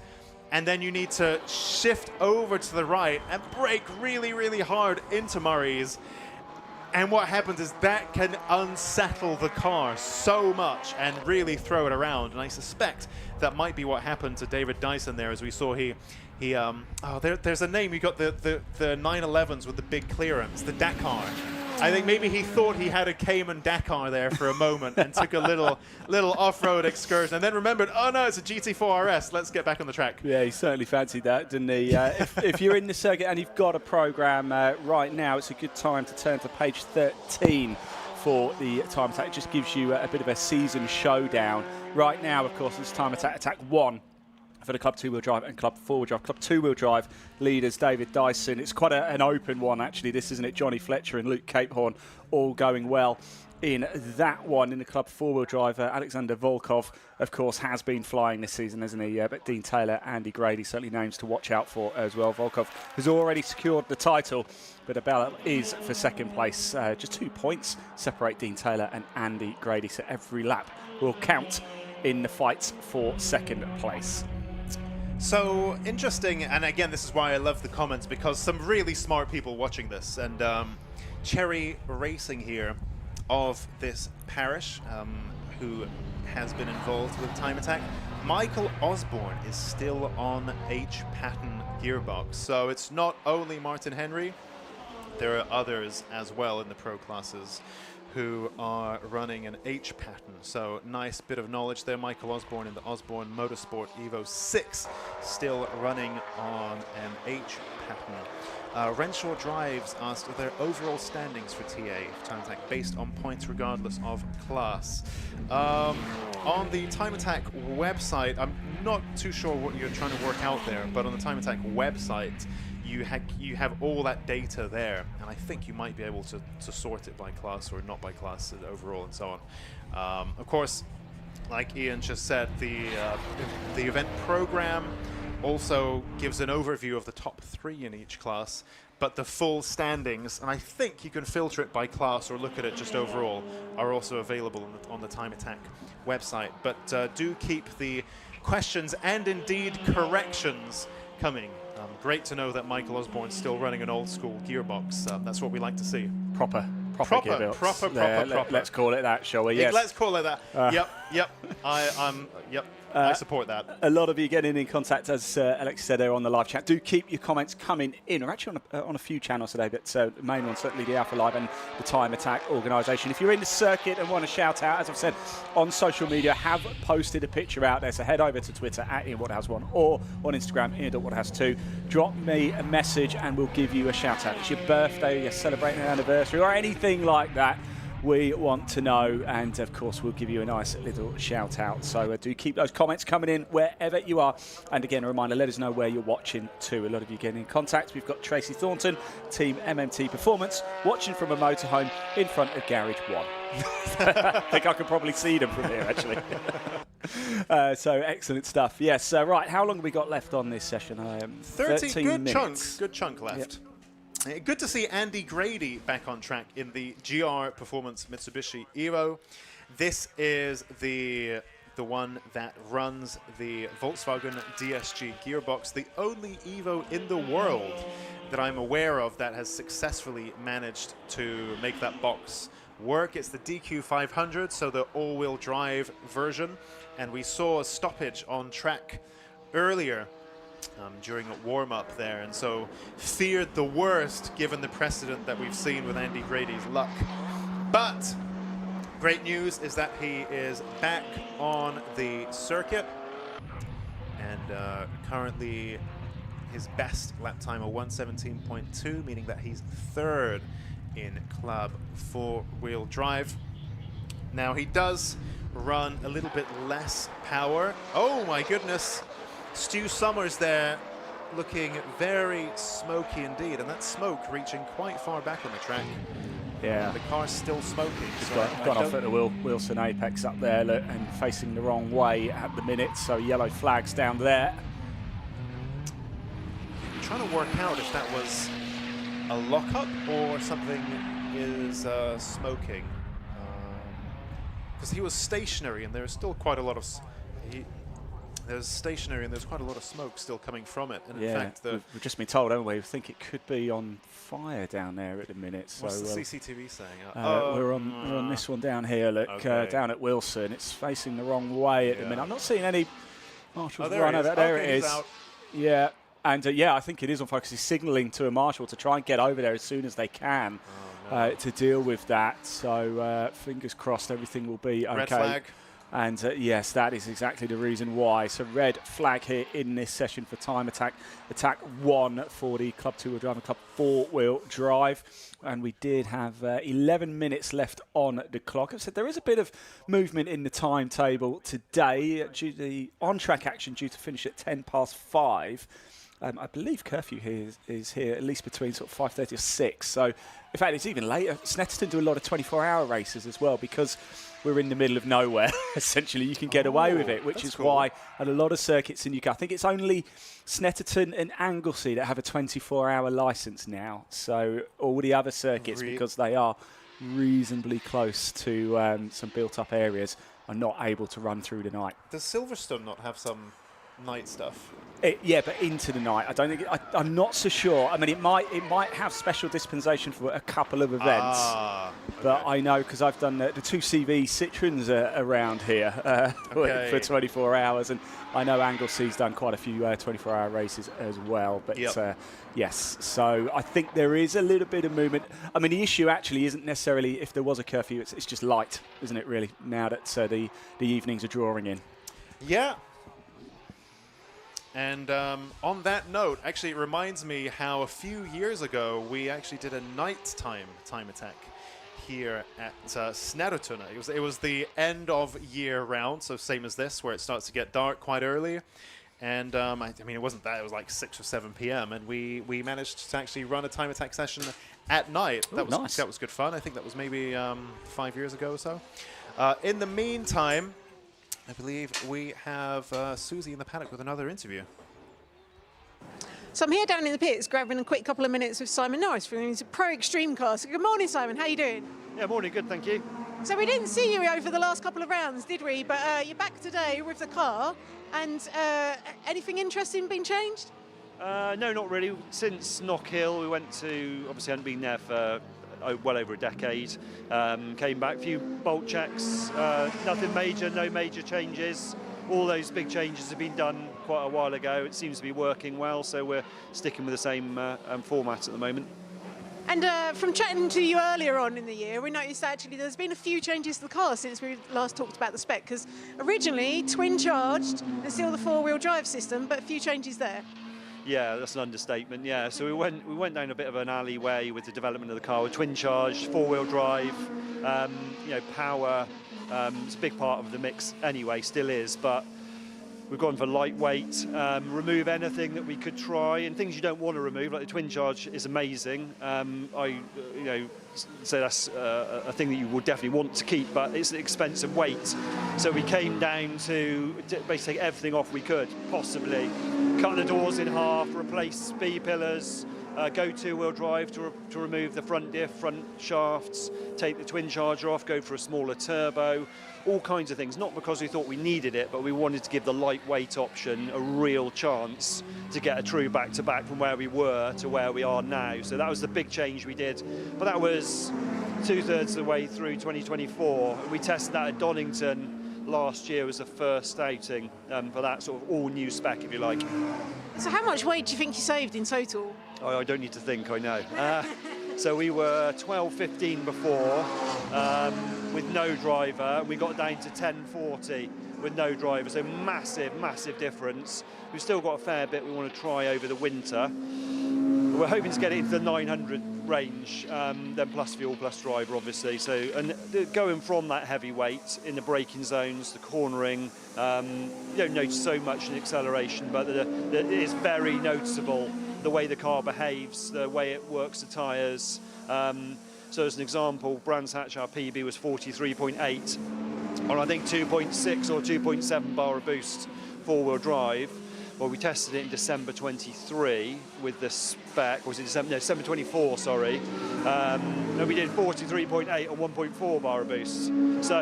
and then you need to shift over to the right and brake really, really hard into Murray's. And what happens is that can unsettle the car so much and really throw it around. And I suspect that might be what happened to David Dyson there, as we saw there's a name. You got the 911s with the big clearance, the Dakar. I think maybe he thought he had a Cayman Dakar there for a moment and took a little off-road excursion, and then remembered, oh no, it's a GT4 RS. Let's get back on the track. Yeah, he certainly fancied that, didn't he? If you're in the circuit and you've got a program right now, it's a good time to turn to page 13 for the Time Attack. It just gives you a bit of a season showdown. Right now, of course, it's Time Attack 1. For the Club 2-wheel drive and Club 4-wheel drive. Club 2-wheel drive leaders David Dyson. It's quite an open one, actually. This, isn't it? Johnny Fletcher and Luke Capehorn all going well in that one. In the Club 4-wheel drive, Alexander Volkov, of course, has been flying this season, hasn't he? But Dean Taylor, Andy Grady, certainly names to watch out for as well. Volkov has already secured the title, but a ballot is for second place. Just 2 points separate Dean Taylor and Andy Grady, so every lap will count in the fight for second place. So interesting, and again, this is why I love the comments, because some really smart people watching this, and Cherry Racing here of this parish, who has been involved with Time Attack. Michael Osborne is still on H pattern gearbox, so it's not only Martin Henry, there are others as well in the pro classes who are running an H pattern. So nice bit of knowledge there. Michael Osborne in the Osborne Motorsport Evo 6, still running on an H pattern. Renshaw Drives asked, are there overall standings for TA Time Attack based on points regardless of class? On the Time Attack website, I'm not too sure what you're trying to work out there, but on the Time Attack website, you have all that data there, and I think you might be able to sort it by class or not by class overall and so on. Of course, like Ian just said, the event program also gives an overview of the top 3 in each class, but the full standings, and I think you can filter it by class or look at it just overall, are also available on the Time Attack website. But do keep the questions and indeed corrections coming. Great to know that Michael Osborne's still running an old school gearbox. That's what we like to see. Proper gearbox. Proper. Let's call it that, shall we? Yes. Let's call it that. Yep. I support that. A lot of you getting in contact, as Alex said there on the live chat. Do keep your comments coming in. We're actually on a few channels today, but the main one certainly the Alpha Live and the Time Attack organisation. If you're in the circuit and want to shout out, as I've said, on social media, have posted a picture out there. So head over to Twitter at IanWaterhouse1 or on Instagram, Ian.Waterhouse2. Drop me a message and we'll give you a shout out. It's your birthday, you're celebrating an anniversary or anything like that. We want to know, and of course we'll give you a nice little shout out. So do keep those comments coming in wherever you are. And again, a reminder, let us know where you're watching too. A lot of you getting in contact. We've got Tracy Thornton, Team MMT Performance, watching from a motorhome in front of Garage 1. I think I can probably see them from here, actually. So excellent stuff. Yes, right, how long have we got left on this session? 13 minutes. Good chunk left. Yep. Good to see Andy Grady back on track in the GR Performance Mitsubishi Evo. This is the one that runs the Volkswagen DSG gearbox, the only Evo in the world that I'm aware of that has successfully managed to make that box work. It's the DQ500, so the all-wheel drive version, and we saw a stoppage on track earlier during a warm-up there, and so feared the worst given the precedent that we've seen with Andy Grady's luck. But great news is that he is back on the circuit, and currently his best lap time of 1:17.2, meaning that he's 3rd in club 4-wheel drive. Now he does run a little bit less power. Oh my goodness! Stu Summers there looking very smoky indeed, and that smoke reaching quite far back on the track. Yeah. The car's still smoking. So gone off at the Wilson Apex up there, look, and facing the wrong way at the minute, so yellow flags down there. I'm trying to work out if that was a lockup or something is smoking. Because he was stationary and there's still quite a lot of... There's stationary and there's quite a lot of smoke still coming from it. And in fact, we've just been told, haven't we? We think it could be on fire down there at the minute. So what's the CCTV saying? We're on this one down here, look, okay. Down at Wilson. It's facing the wrong way at the minute. I'm not seeing any marshals run over. There it is. Yeah, and I think it is on fire because he's signalling to a marshal to try and get over there as soon as they can to deal with that. So fingers crossed everything will be okay. Red flag. And yes, that is exactly the reason why. So red flag here in this session for Time Attack. Attack 1 for the Club 2-wheel drive and Club 4-wheel drive. And we did have 11 minutes left on the clock. I've said there is a bit of movement in the timetable today. Due to the on-track action due to finish at 5:10. I believe curfew here is here at least between sort of 5:30 or 6. So, in fact, it's even later. Snetterton do a lot of 24-hour races as well because we're in the middle of nowhere. Essentially, you can get away with it, which is cool. Why at a lot of circuits in UK, I think it's only Snetterton and Anglesey that have a 24-hour license now. So all the other circuits, because they are reasonably close to some built-up areas, are not able to run through the night. Does Silverstone not have some night stuff. Yeah, but into the night. I don't think. I'm not so sure. I mean, it might have special dispensation for a couple of events. Okay. But I know because I've done the 2CV Citroens around here for 24 hours, and I know Anglesea's done quite a few 24-hour races as well. But yes, so I think there is a little bit of movement. I mean, the issue actually isn't necessarily if there was a curfew; it's just light, isn't it? Really, now that the evenings are drawing in. Yeah. And on that note, actually, it reminds me how a few years ago we actually did a nighttime time attack here at Snetterton. It was the end of year round, so same as this, where it starts to get dark quite early. And I mean, it wasn't that; it was like 6 or 7 p.m. And we managed to actually run a time attack session at night. Ooh, that was nice. That was good fun. I think that was maybe 5 years ago or so. In the meantime, I believe we have Susie in the paddock with another interview. So I'm here down in the pits grabbing a quick couple of minutes with Simon Norris from his Pro Extreme car. So good morning, Simon. How you doing? Yeah, morning. Good, thank you. So we didn't see you over the last couple of rounds, did we? But you're back today with the car. And anything interesting been changed? No, not really. Since Knock Hill, we went to, obviously hadn't been there for well over a decade. Came back, a few bolt checks, nothing major, no major changes. All those big changes have been done quite a while ago. It seems to be working well, so we're sticking with the same format at the moment. And from chatting to you earlier on in the year, we noticed actually there's been a few changes to the car since we last talked about the spec, because originally twin charged and still the four-wheel drive system, but a few changes there. Yeah, that's an understatement. Yeah, so we went down a bit of an alleyway with the development of the car, with twin charged, four-wheel drive, power. It's a big part of the mix anyway, still is, but we've gone for lightweight, remove anything that we could try, and things you don't want to remove, like the twin charge is amazing. So that's a thing that you will definitely want to keep, but it's an expensive weight. So we came down to basically take everything off we could, possibly. Cut the doors in half, replace B-pillars, go two-wheel drive to remove the front diff, front shafts, take the twin charger off, go for a smaller turbo, all kinds of things. Not because we thought we needed it, but we wanted to give the lightweight option a real chance to get a true back-to-back from where we were to where we are now. So that was the big change we did. But that was 2/3 of the way through 2024. We tested that at Donington last year, was the first outing for that sort of all-new spec, if you like. So how much weight do you think you saved in total? I don't need to think, I know. So we were 12.15 before with no driver. We got down to 10.40 with no driver, so massive, massive difference. We've still got a fair bit we want to try over the winter. We're hoping to get it into the 900 range, then plus fuel, plus driver, obviously. So, and going from that heavy weight in the braking zones, the cornering, you don't notice so much in acceleration, but it is very noticeable the way the car behaves, the way it works the tyres. So as an example, Brands Hatch, our PB was 43.8 on I think 2.6 or 2.7 bar of boost four-wheel drive. Well, we tested it in December 23 with the spec, was it December? No, December 24, sorry. And we did 43.8 on 1.4 bar of boost. So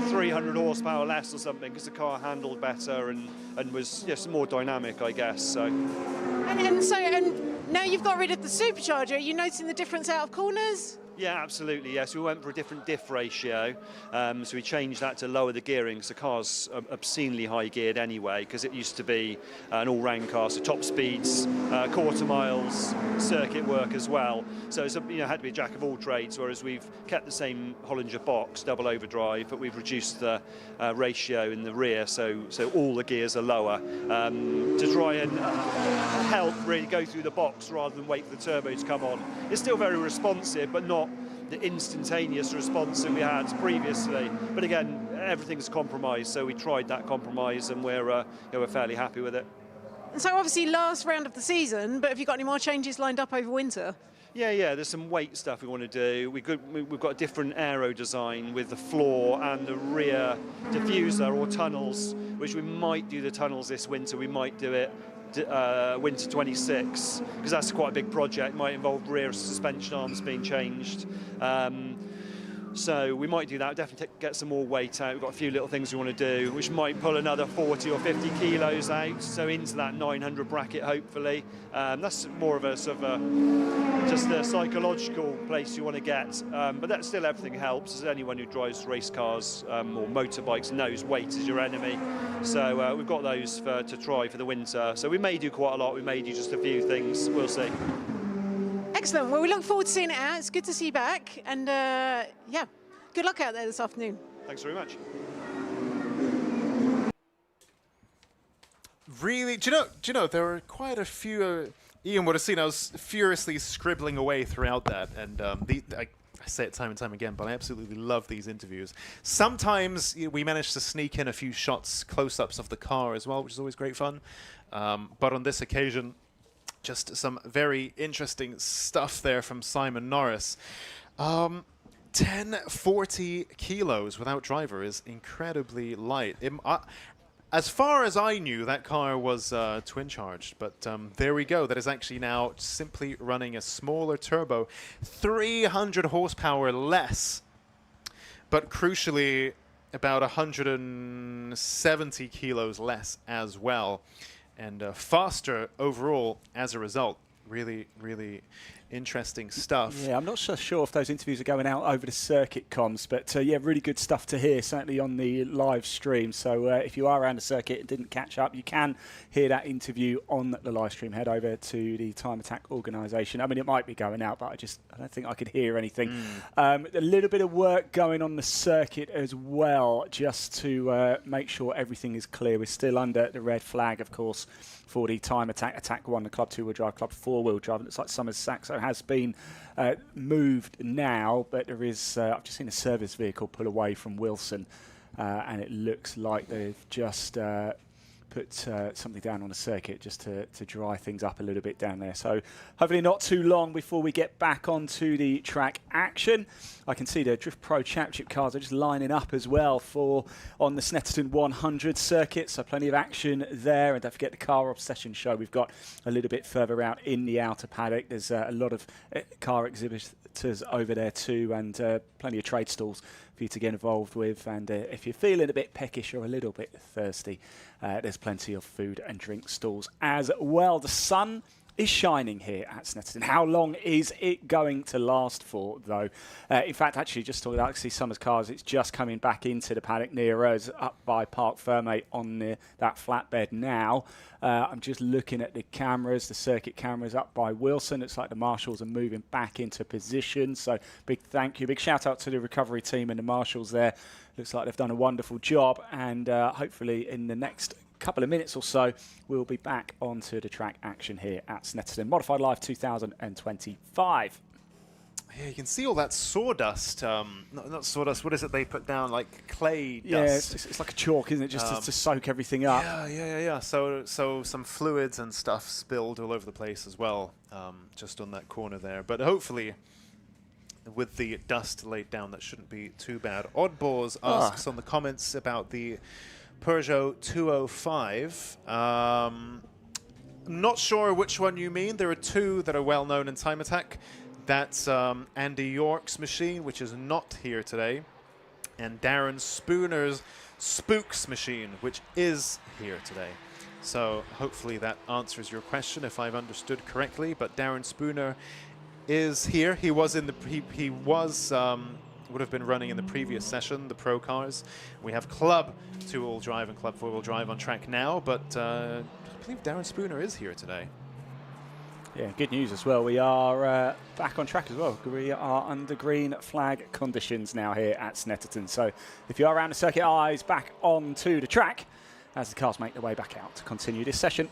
300 horsepower less or something, because the car handled better and was more dynamic, I guess. So. And now you've got rid of the supercharger, are you noticing the difference out of corners? Yeah, absolutely, yes. We went for a different diff ratio, so we changed that to lower the gearing, because the car's obscenely high geared anyway, because it used to be an all-round car, so top speeds, quarter miles, circuit work as well. So it's had to be a jack of all trades, whereas we've kept the same Hollinger box, double overdrive, but we've reduced the ratio in the rear, so all the gears are lower, to try and help really go through the box rather than wait for the turbo to come on. It's still very responsive, but not the instantaneous response that we had previously. But again, everything's compromised, so we tried that compromise, and we're fairly happy with it. And so obviously last round of the season, but have you got any more changes lined up over winter? Yeah, there's some weight stuff we want to do. We've got a different aero design with the floor and the rear diffuser or tunnels, which we might do the tunnels this winter. We might do it winter 26, because that's quite a big project. Might involve rear suspension arms being changed. So we might do that, definitely get some more weight out. We've got a few little things we want to do, which might pull another 40 or 50 kilos out, so into that 900 bracket, hopefully. That's more of a sort of just a psychological place you want to get. But that still, everything helps, as anyone who drives race cars or motorbikes knows weight is your enemy. So we've got those to try for the winter. So we may do quite a lot, we may do just a few things, we'll see. Excellent. Well, we look forward to seeing it out. It's good to see you back. And yeah, good luck out there this afternoon. Thanks very much. Really, do you know there were quite a few. Ian would have seen I was furiously scribbling away throughout that, and I say it time and time again, but I absolutely love these interviews. Sometimes we manage to sneak in a few shots, close-ups of the car as well, which is always great fun. But on this occasion, just some very interesting stuff there from Simon Norris. 1040 kilos without driver is incredibly light. As far as I knew, that car was twin-charged, but there we go. That is actually now simply running a smaller turbo, 300 horsepower less, but crucially about 170 kilos less as well, and faster overall as a result. Really, really interesting stuff. Yeah, I'm not so sure if those interviews are going out over the circuit comms, but yeah, really good stuff to hear, certainly on the live stream. So if you are around the circuit and didn't catch up, you can hear that interview on the live stream. Head over to the Time Attack organisation. I mean, it might be going out, but I don't think I could hear anything. A little bit of work going on the circuit as well, just to make sure everything is clear. We're still under the red flag, of course, for the Time Attack, Attack 1, the Club 2-wheel drive, Club 4-wheel drive. It looks like Summers Saxo has been moved now, but there is, I've just seen a service vehicle pull away from Wilson, and it looks like they've just put something down on the circuit just to dry things up a little bit down there. So hopefully not too long before we get back onto the track action. I can see the Drift Pro Championship cars are just lining up as well for on the Snetterton 100 circuit, so plenty of action there. And don't forget the Car Obsession show we've got a little bit further out in the outer paddock. There's a lot of car exhibitors over there too, and plenty of trade stalls for you to get involved with. And if you're feeling a bit peckish or a little bit thirsty, there's plenty of food and drink stalls as well. The sun is shining here at Snetterton. How long is it going to last for, though? In fact, actually, just talking about Summers cars, it's just coming back into the paddock near us, up by Parc Fermé on that flatbed now. I'm just looking at the cameras, the circuit cameras up by Wilson. It's like the marshals are moving back into position. So big thank you, big shout out to the recovery team and the marshals there. Looks like they've done a wonderful job, and hopefully in the next couple of minutes or so, we'll be back onto the track action here at Snetterton Modified Live 2025. Yeah, you can see all that sawdust. Not sawdust. What is it they put down? Like clay dust. Yeah, it's like a chalk, isn't it? Just to soak everything up. Yeah. So some fluids and stuff spilled all over the place as well, just on that corner there. But hopefully, with the dust laid down, that shouldn't be too bad. Oddballs asks on the comments about the Peugeot 205. I'm not sure which one you mean. There are two that are well known in Time Attack. That's Andy York's machine, which is not here today, and Darren Spooner's Spooks machine, which is here today. So hopefully that answers your question if I've understood correctly. But Darren Spooner is here. He was in the would have been running in the previous session, the Pro cars. We have Club 2-wheel drive and Club 4-wheel drive on track now, but I believe Darren Spooner is here today. Yeah, good news as well. We are back on track as well. We are under green flag conditions now here at Snetterton. So if you are around the circuit, eyes back onto the track as the cars make their way back out to continue this session.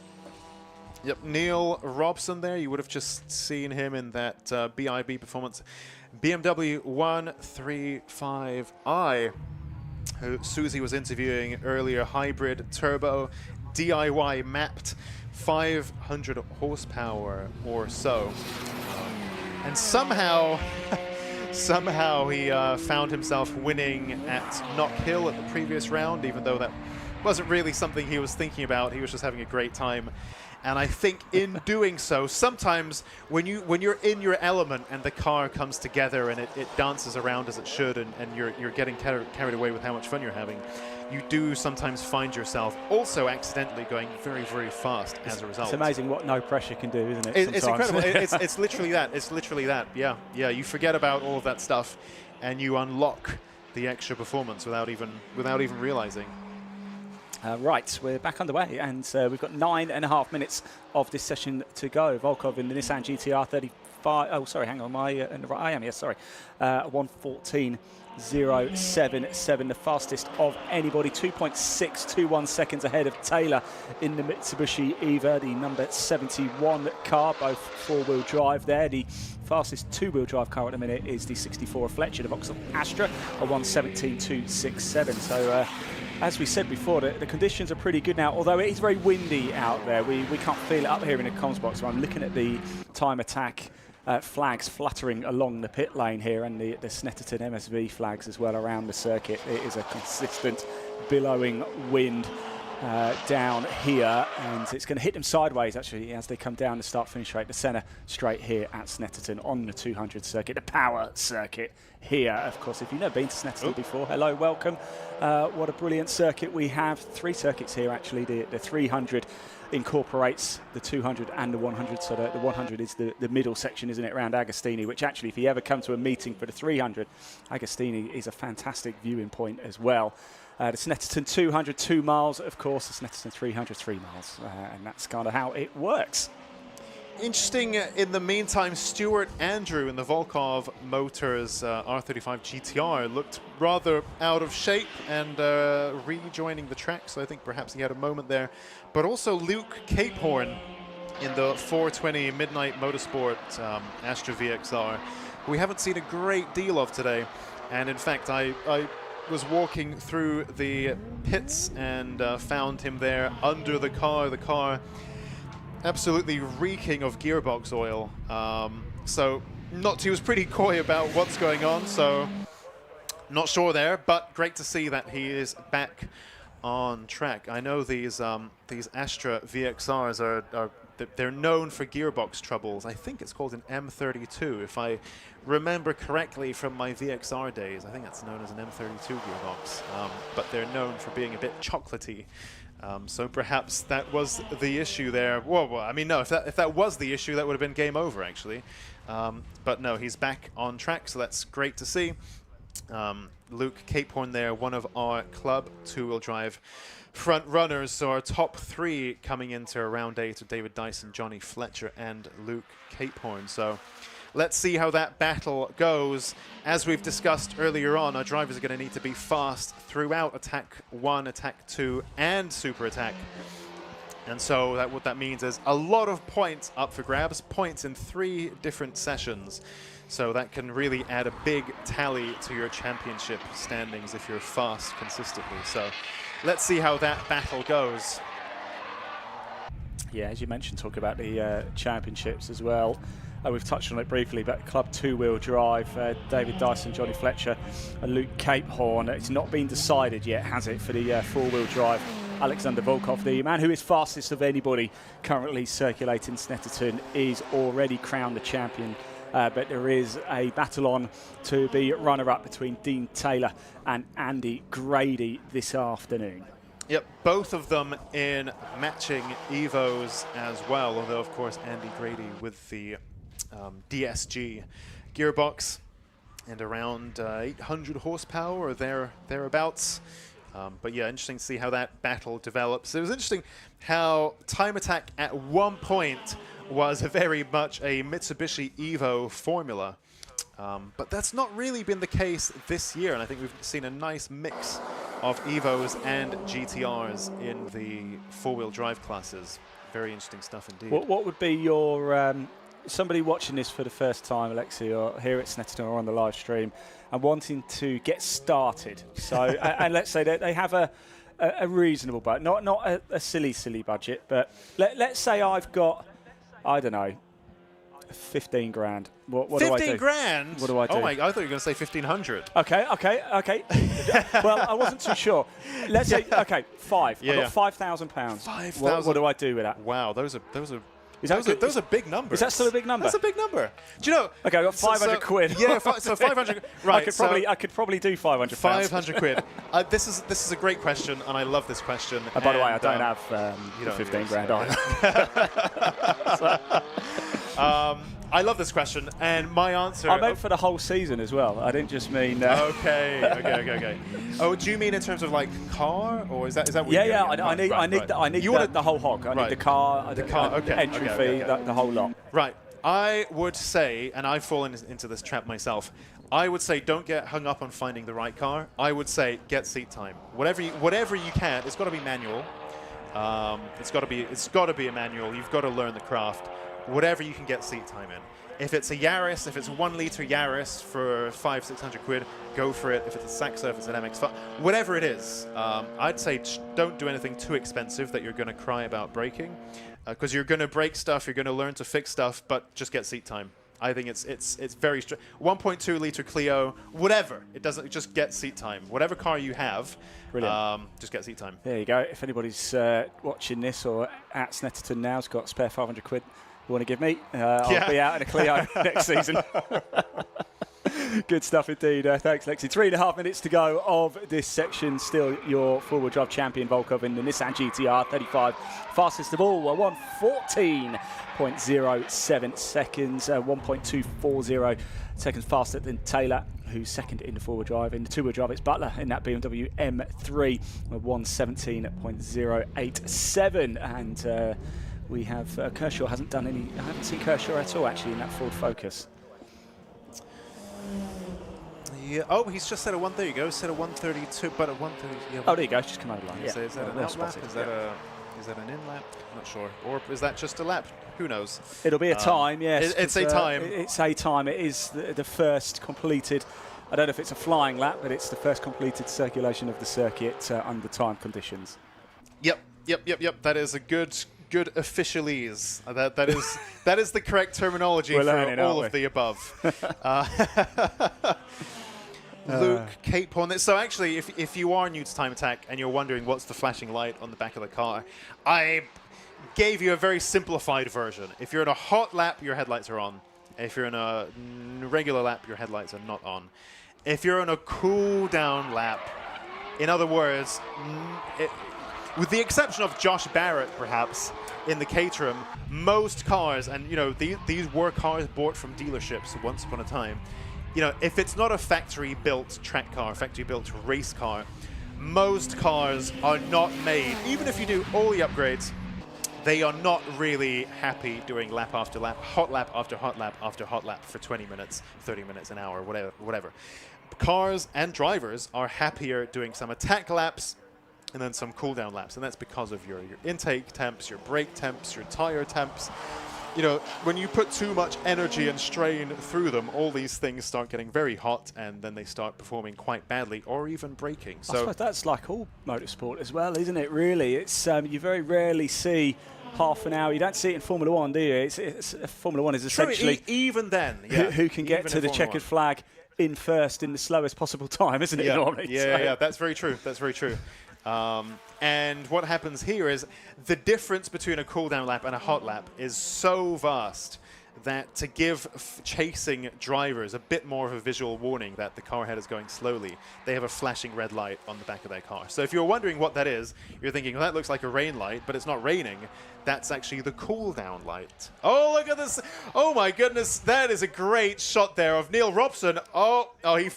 Yep, Neil Robson there. You would have just seen him in that BIB Performance BMW 135i, who Susie was interviewing earlier. Hybrid turbo, DIY mapped, 500 horsepower or so. And somehow he found himself winning at Knock Hill at the previous round, even though that wasn't really something he was thinking about. He was just having a great time And I think in doing so, sometimes when you're in your element and the car comes together and it dances around as it should, and you're getting carried away with how much fun you're having, you do sometimes find yourself also accidentally going very, very fast as a result. It's amazing what no pressure can do, isn't it? It's incredible. It's literally that. It's literally that. Yeah. You forget about all of that stuff, and you unlock the extra performance without even realizing. Right, we're back underway, and we've got 9.5 minutes of this session to go. Volkov in the Nissan GTR 35. Oh, sorry, hang on. I am, yes, sorry. 1:14.077, the fastest of anybody. 2.621 seconds ahead of Taylor in the Mitsubishi Eva, the number 71 car, both four-wheel drive there. The fastest two-wheel drive car at the minute is the 64 Fletcher, the Vauxhall Astra, a 1:17.267. So, as we said before, the conditions are pretty good now, although it is very windy out there. We can't feel it up here in the comms box. So I'm looking at the time attack flags fluttering along the pit lane here, and the Snetterton MSV flags as well around the circuit. It is a consistent billowing wind down here, and it's going to hit them sideways actually as they come down the start-finish straight, the centre straight here at Snetterton on the 200 circuit, the power circuit here. Of course, if you've never been to Snetterton before, hello, welcome. What a brilliant circuit we have. 3 circuits here actually. The 300 incorporates the 200 and the 100, so the 100 is the middle section, isn't it, around Agostini, which actually, if you ever come to a meeting for the 300, Agostini is a fantastic viewing point as well. The Snetterton 200, 2 miles, of course, the Snetterton 300, 3 miles, and that's kind of how it works. Interesting, in the meantime, Stuart Andrew in the Volkov Motors R35 GTR looked rather out of shape and rejoining the track, so I think perhaps he had a moment there. But also Luke Capehorn in the 420 Midnight Motorsport Astra VXR, who we haven't seen a great deal of today. And in fact, I was walking through the pits and found him there under the car absolutely reeking of gearbox oil. So he was pretty coy about what's going on, so not sure there, but great to see that he is back on track. I know these Astra VXRs they're known for gearbox troubles. I think it's called an M32, if I remember correctly from my VXR days. I think that's known as an M32 gearbox, but they're known for being a bit chocolatey. So perhaps that was the issue there. Well, I mean, no, if that was the issue, that would have been game over, actually. But no, he's back on track, so that's great to see. Luke Capehorn there, one of our club two-wheel drive front runners. So our top 3 coming into round 8 are David Dyson, Johnny Fletcher, and Luke Capehorn. So let's see how that battle goes. As we've discussed earlier on, our drivers are going to need to be fast throughout Attack 1, Attack 2, and Super Attack. And so what that means is a lot of points up for grabs, points in 3 different sessions. So that can really add a big tally to your championship standings if you're fast consistently. So let's see how that battle goes. Yeah, as you mentioned, talk about the championships as well. We've touched on it briefly, but Club two-wheel drive, David Dyson, Johnny Fletcher, and Luke Capehorn. It's not been decided yet, has it, for the four-wheel drive? Alexander Volkov, the man who is fastest of anybody currently circulating Snetterton, is already crowned the champion. But there is a battle on to be runner-up between Dean Taylor and Andy Grady this afternoon. Yep, both of them in matching Evos as well, although, of course, Andy Grady with the DSG gearbox and around 800 horsepower or thereabouts. But yeah, interesting to see how that battle develops. It was interesting how Time Attack at one point was very much a Mitsubishi Evo formula. But that's not really been the case this year, and I think we've seen a nice mix of Evos and GTRs in the four-wheel drive classes. Very interesting stuff indeed. What would be your... somebody watching this for the first time, Alexi, or here at Snetterton or on the live stream, and wanting to get started. So, and let's say that they have a reasonable budget, not a silly budget, but let's say I've got, I don't know, 15 grand. What do I do? 15 grand? What do I do? Oh my! I thought you were going to say 1,500. Okay. Well, I wasn't too sure. Let's say, okay, 5. Yeah, I've got £5,000. 5,000. What do I do with that? Wow, those are Is those are big numbers. Is that still a big number? That's a big number. Do you know? Okay, I've got 500 quid. Yeah, so 500. Right. I could probably do 500. 500 quid. This is a great question, and I love this question. By the way, I don't have 15 grand either. I love this question, and my answer. I meant for the whole season as well. I didn't just mean. Okay. Oh, do you mean in terms of like car, or is that what? Yeah. I need the whole hog. I need the car, okay, entry fee, the whole lot. Right. I would say, and I've fallen into this trap myself. I would say don't get hung up on finding the right car. I would say get seat time. Whatever you can. It's got to be manual. It's got to be a manual. You've got to learn the craft. Whatever you can get seat time in. If it's a Yaris, if it's a 1 litre Yaris for 500-600 quid, go for it. If it's a Saxo, if it's an MX-5, whatever it is, I'd say don't do anything too expensive that you're going to cry about breaking, because you're going to break stuff, you're going to learn to fix stuff, but just get seat time. I think it's very 1.2 litre Clio, whatever. It doesn't just get seat time. Whatever car you have, just get seat time. There you go. If anybody's watching this or at Snetterton now has got a spare 500 quid. You want to give me? I'll be out in a Clio next season. Good stuff indeed. Thanks, Lexi. 3.5 minutes to go of this section. Still your four-wheel drive champion, Volkov, in the Nissan GTR 35. Fastest of all, 1:14.07 seconds, 1.240 seconds faster than Taylor, who's second in the four-wheel drive. In the two-wheel drive, it's Butler in that BMW M3, 1:17.087. And we have Kershaw hasn't done any. I haven't seen Kershaw at all actually in that Ford Focus. Yeah. Oh, he's just said a 1. There you go. Said a 1:32, but a 1:30. Yeah, oh, there you go. Just come over the line. Yeah. Is that an out lap? Is that an in lap? I'm not sure. Or is that just a lap? Who knows? It'll be a time. Yes. It's a time. It's a time. It is the first completed. I don't know if it's a flying lap, but it's the first completed circulation of the circuit under time conditions. Yep. That is a good officialese. That is the correct terminology for all of the above. Luke, Cape Horn. So actually, if you are new to Time Attack and you're wondering what's the flashing light on the back of the car, I gave you a very simplified version. If you're in a hot lap, your headlights are on. If you're in a regular lap, your headlights are not on. If you're in a cool down lap, in other words, with the exception of Josh Barrett, perhaps, in the Caterham, most cars, and these were cars bought from dealerships once upon a time, if it's not a factory-built track car, factory-built race car, most cars are not made, even if you do all the upgrades, they are not really happy doing lap after lap, hot lap after hot lap after hot lap for 20 minutes, 30 minutes, an hour, whatever. Cars and drivers are happier doing some attack laps and then some cool down laps, and that's because of your intake temps, your brake temps, your tire temps. When you put too much energy and strain through them, all these things start getting very hot, and then they start performing quite badly or even breaking. So I suppose that's like all motorsport as well, isn't it? Really, it's you very rarely see half an hour. You don't see it in Formula One, do you? It's Formula One is essentially even then, yeah, who can get to the checkered flag in first in the slowest possible time, isn't it? Yeah, normally? yeah, that's very true. That's very true. And what happens here is the difference between a cool down lap and a hot lap is so vast that to give chasing drivers a bit more of a visual warning that the car head is going slowly, they have a flashing red light on the back of their car. So if you're wondering what that is, you're thinking, well, that looks like a rain light, but it's not raining. That's actually the cool down light. Oh, look at this. Oh, my goodness. That is a great shot there of Neil Robson. Oh, he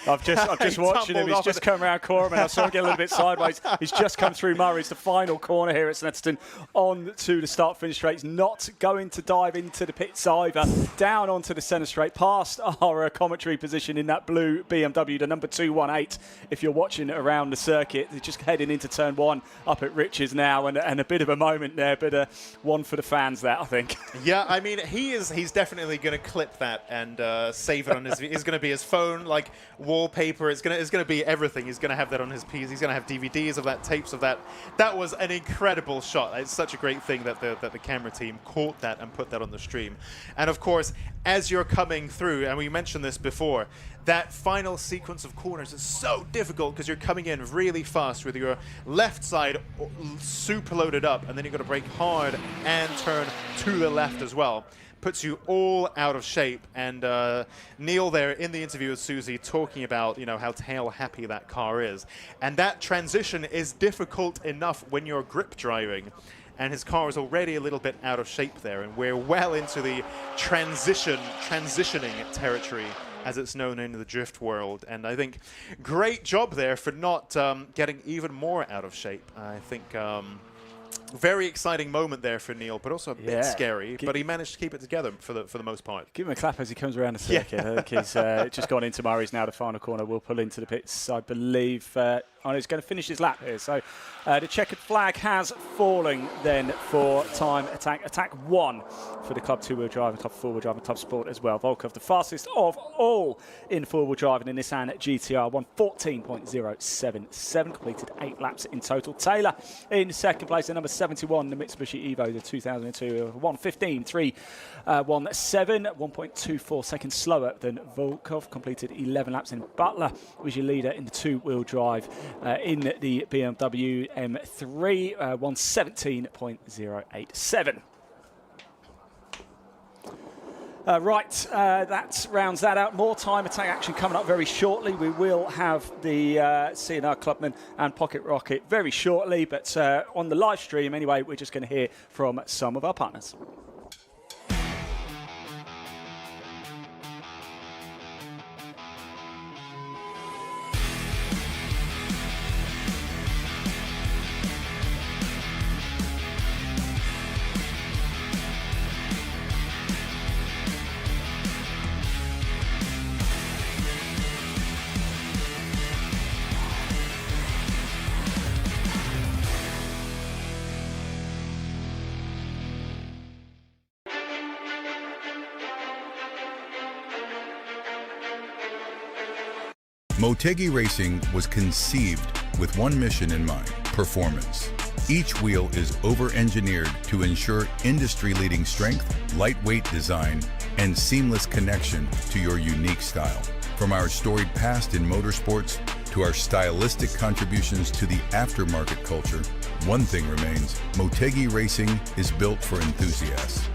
I've just watching him. He's just come around Corman. I saw him get a little bit sideways. He's just come through Murray's, the final corner here at Snetterton, on to the start-finish straight. He's not going to dive into the pits either. Down onto the centre straight, past our commentary position in that blue BMW, the number 218. If you're watching around the circuit, they're just heading into turn 1 up at Rich's now, and a bit of a moment there, but one for the fans there, I think. Yeah, I mean, he's definitely going to clip that and save it on his. It's going to be his phone, like wallpaper. It's gonna be everything. He's gonna have that on his piece. He's gonna have DVDs of that, tapes of that. That was an incredible shot. It's such a great thing that the camera team caught that and put that on the stream. And of course, as you're coming through, and we mentioned this before, that final sequence of corners is so difficult because you're coming in really fast with your left side super loaded up, and then you've got to brake hard and turn to the left as well. Puts you all out of shape. And Neil there in the interview with Susie talking about, you know, how tail happy that car is. And that transition is difficult enough when you're grip driving. And his car is already a little bit out of shape there. And we're well into the transitioning territory, as it's known in the drift world. And I think great job there for not getting even more out of shape. I think very exciting moment there for Neil, but also a bit scary. But he managed to keep it together for the most part. Give him a clap as he comes around the circuit. I think he's just gone into Murray's now, the final corner. We'll pull into the pits, I believe. He's going to finish his lap here. So the checkered flag has fallen then for Time Attack. Attack 1 for the Club 2-wheel drive and Club 4-wheel drive and Club Sport as well. Volkov, the fastest of all in 4-wheel drive in the Nissan GTR, 1:14.077. Completed 8 laps in total. Taylor in second place at number 71, the Mitsubishi Evo, the 2002, 1:15.317, 1.24 seconds slower than Volkov. Completed 11 laps. And Butler was your leader in the 2-wheel drive in the BMW M3, 1:17.087. Right, that rounds that out. More Time Attack action coming up very shortly. We will have the CNR Clubman and Pocket Rocket very shortly, but on the live stream anyway, we're just going to hear from some of our partners. Motegi Racing was conceived with one mission in mind: performance. Each wheel is over-engineered to ensure industry-leading strength, lightweight design, and seamless connection to your unique style. From our storied past in motorsports to our stylistic contributions to the aftermarket culture, one thing remains: Motegi Racing is built for enthusiasts.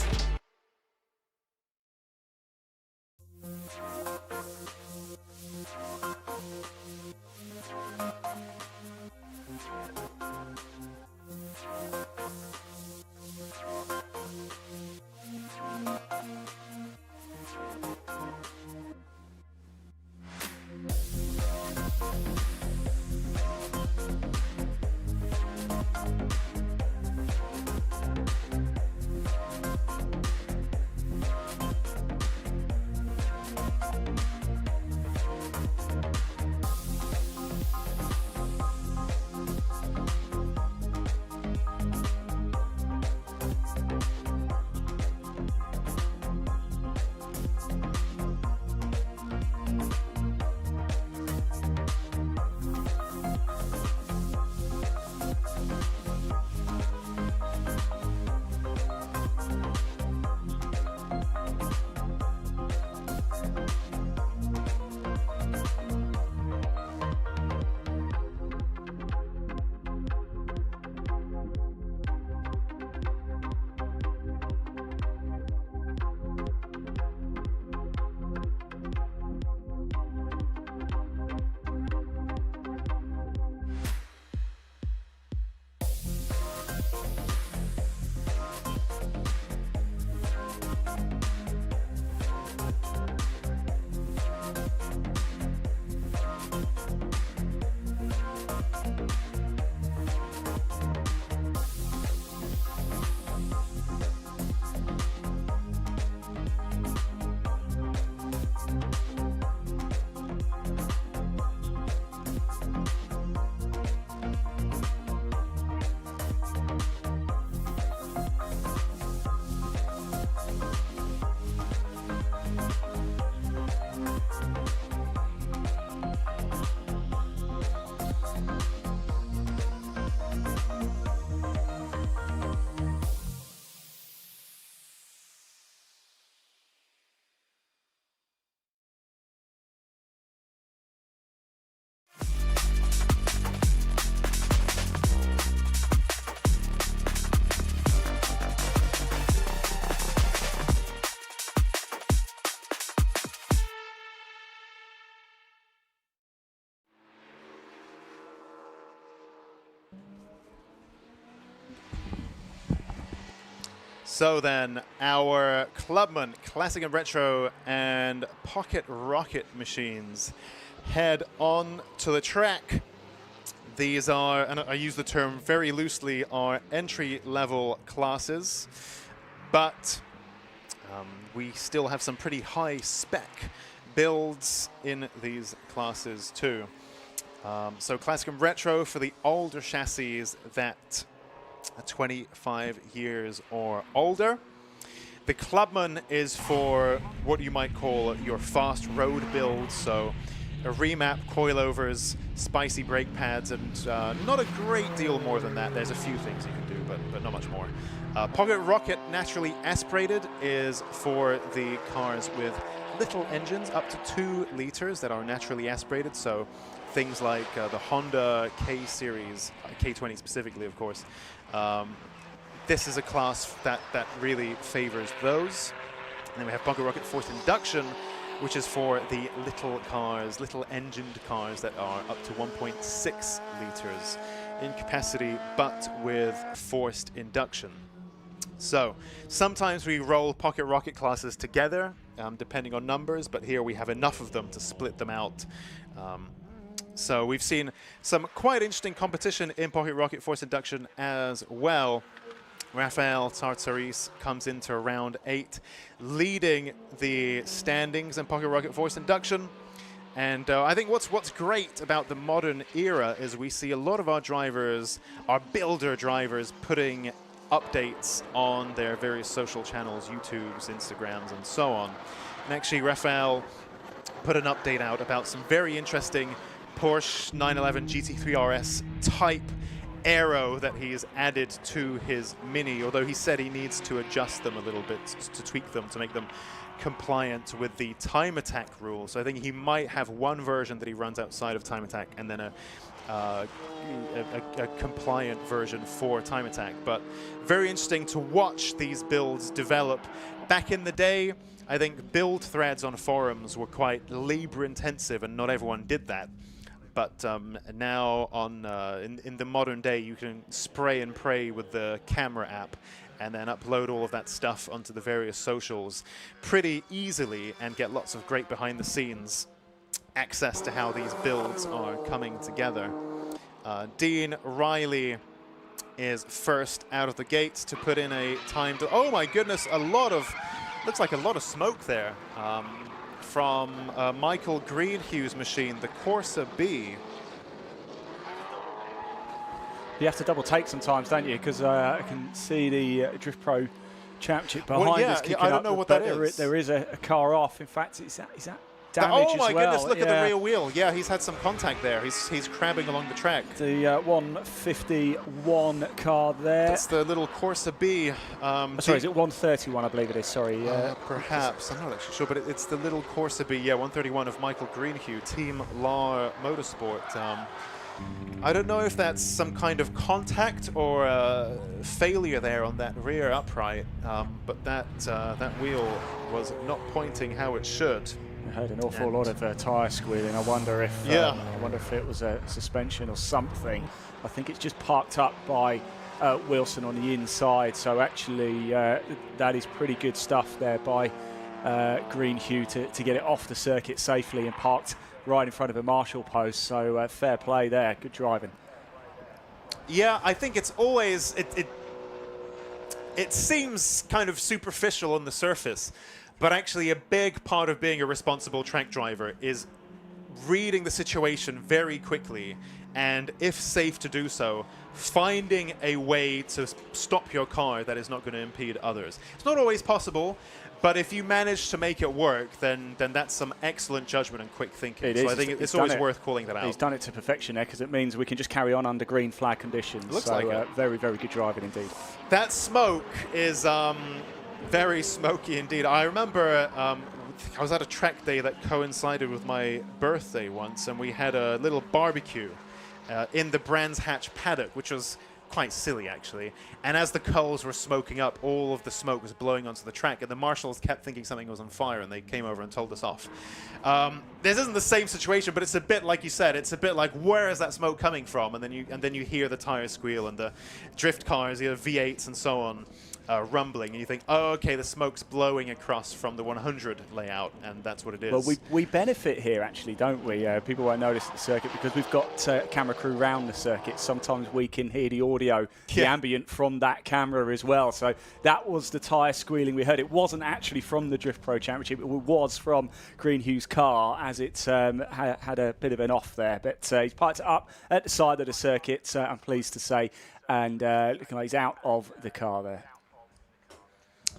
So then, our Clubman, Classic and Retro, and Pocket Rocket machines head on to the track. These are, and I use the term very loosely, are entry-level classes, but we still have some pretty high-spec builds in these classes too. So Classic and Retro for the older chassis that are 25 years or older. The Clubman is for what you might call your fast road build, so a remap, coilovers, spicy brake pads, and not a great deal more than that. There's a few things you can do, but not much more. Pocket Rocket naturally aspirated is for the cars with little engines up to 2 liters that are naturally aspirated, so things like the Honda K series, K20 specifically, of course. This is a class that really favors those. And then we have Pocket Rocket Forced Induction, which is for the little cars, little engined cars that are up to 1.6 liters in capacity, but with forced induction. So sometimes we roll Pocket Rocket classes together, depending on numbers, but here we have enough of them to split them out. So we've seen some quite interesting competition in Pocket Rocket Force Induction as well. Rafael Tartaris comes into round 8, leading the standings in Pocket Rocket Force Induction. And I think what's great about the modern era is we see a lot of our drivers, our builder drivers, putting updates on their various social channels, YouTubes, Instagrams, and so on. And actually, Rafael put an update out about some very interesting Porsche 911 GT3 RS type aero that he's added to his Mini, although he said he needs to adjust them a little bit, to tweak them, to make them compliant with the time attack rules. So I think he might have one version that he runs outside of time attack and then a compliant version for time attack. But very interesting to watch these builds develop. Back in the day, I think build threads on forums were quite labor intensive and not everyone did that. But now in the modern day, you can spray and pray with the camera app and then upload all of that stuff onto the various socials pretty easily and get lots of great behind the scenes access to how these builds are coming together. Dean Riley is first out of the gates to put in a time to, oh my goodness, looks like a lot of smoke there. From Michael Greenhugh's machine, the Corsa B. You have to double take sometimes, don't you? Because I can see the Drift Pro Championship behind us kicking up. I don't know what that is. There is a car off. In fact, is that damage oh my as well? Goodness, look at the rear wheel. Yeah, he's had some contact there. He's crabbing along the track. The 151 car there. That's the little Corsa B. Sorry, is it 131, I believe it is, sorry. Perhaps, I'm not actually sure, but it's the little Corsa B, yeah, 131 of Michael Greenhugh, Team Law Motorsport. I don't know if that's some kind of contact or failure there on that rear upright, but that wheel was not pointing how it should. I heard an awful lot of tyre squealing. I wonder if it was a suspension or something. I think it's just parked up by Wilson on the inside. So actually, that is pretty good stuff there by Greenhugh to get it off the circuit safely and parked right in front of a marshal post. So fair play there. Good driving. Yeah, I think it's always it seems kind of superficial on the surface. But actually, a big part of being a responsible track driver is reading the situation very quickly and, if safe to do so, finding a way to stop your car that is not going to impede others. It's not always possible, but if you manage to make it work, then that's some excellent judgment and quick thinking. So I think it's always worth calling that out. He's done it to perfection there because it means we can just carry on under green flag conditions. Looks like it. Very, very good driving indeed. That smoke is very smoky indeed. I remember I was at a track day that coincided with my birthday once, and we had a little barbecue in the Brands Hatch paddock, which was quite silly actually. And as the coals were smoking up, all of the smoke was blowing onto the track, and the marshals kept thinking something was on fire, and they came over and told us off. This isn't the same situation, but it's a bit like you said. It's a bit like, where is that smoke coming from? And then you hear the tires squeal and the drift cars, the V8s and so on. rumbling, and you think, oh, okay, the smoke's blowing across from the 100 layout, and that's what it is. Well, we benefit here, actually, don't we? People won't notice the circuit because we've got camera crew around the circuit. Sometimes we can hear the audio, the ambient from that camera as well. So that was the tyre squealing we heard. It wasn't actually from the Drift Pro Championship. It was from Greenhugh's car, as it had a bit of an off there. But he's parked it up at the side of the circuit, I'm pleased to say, and looking like he's out of the car there.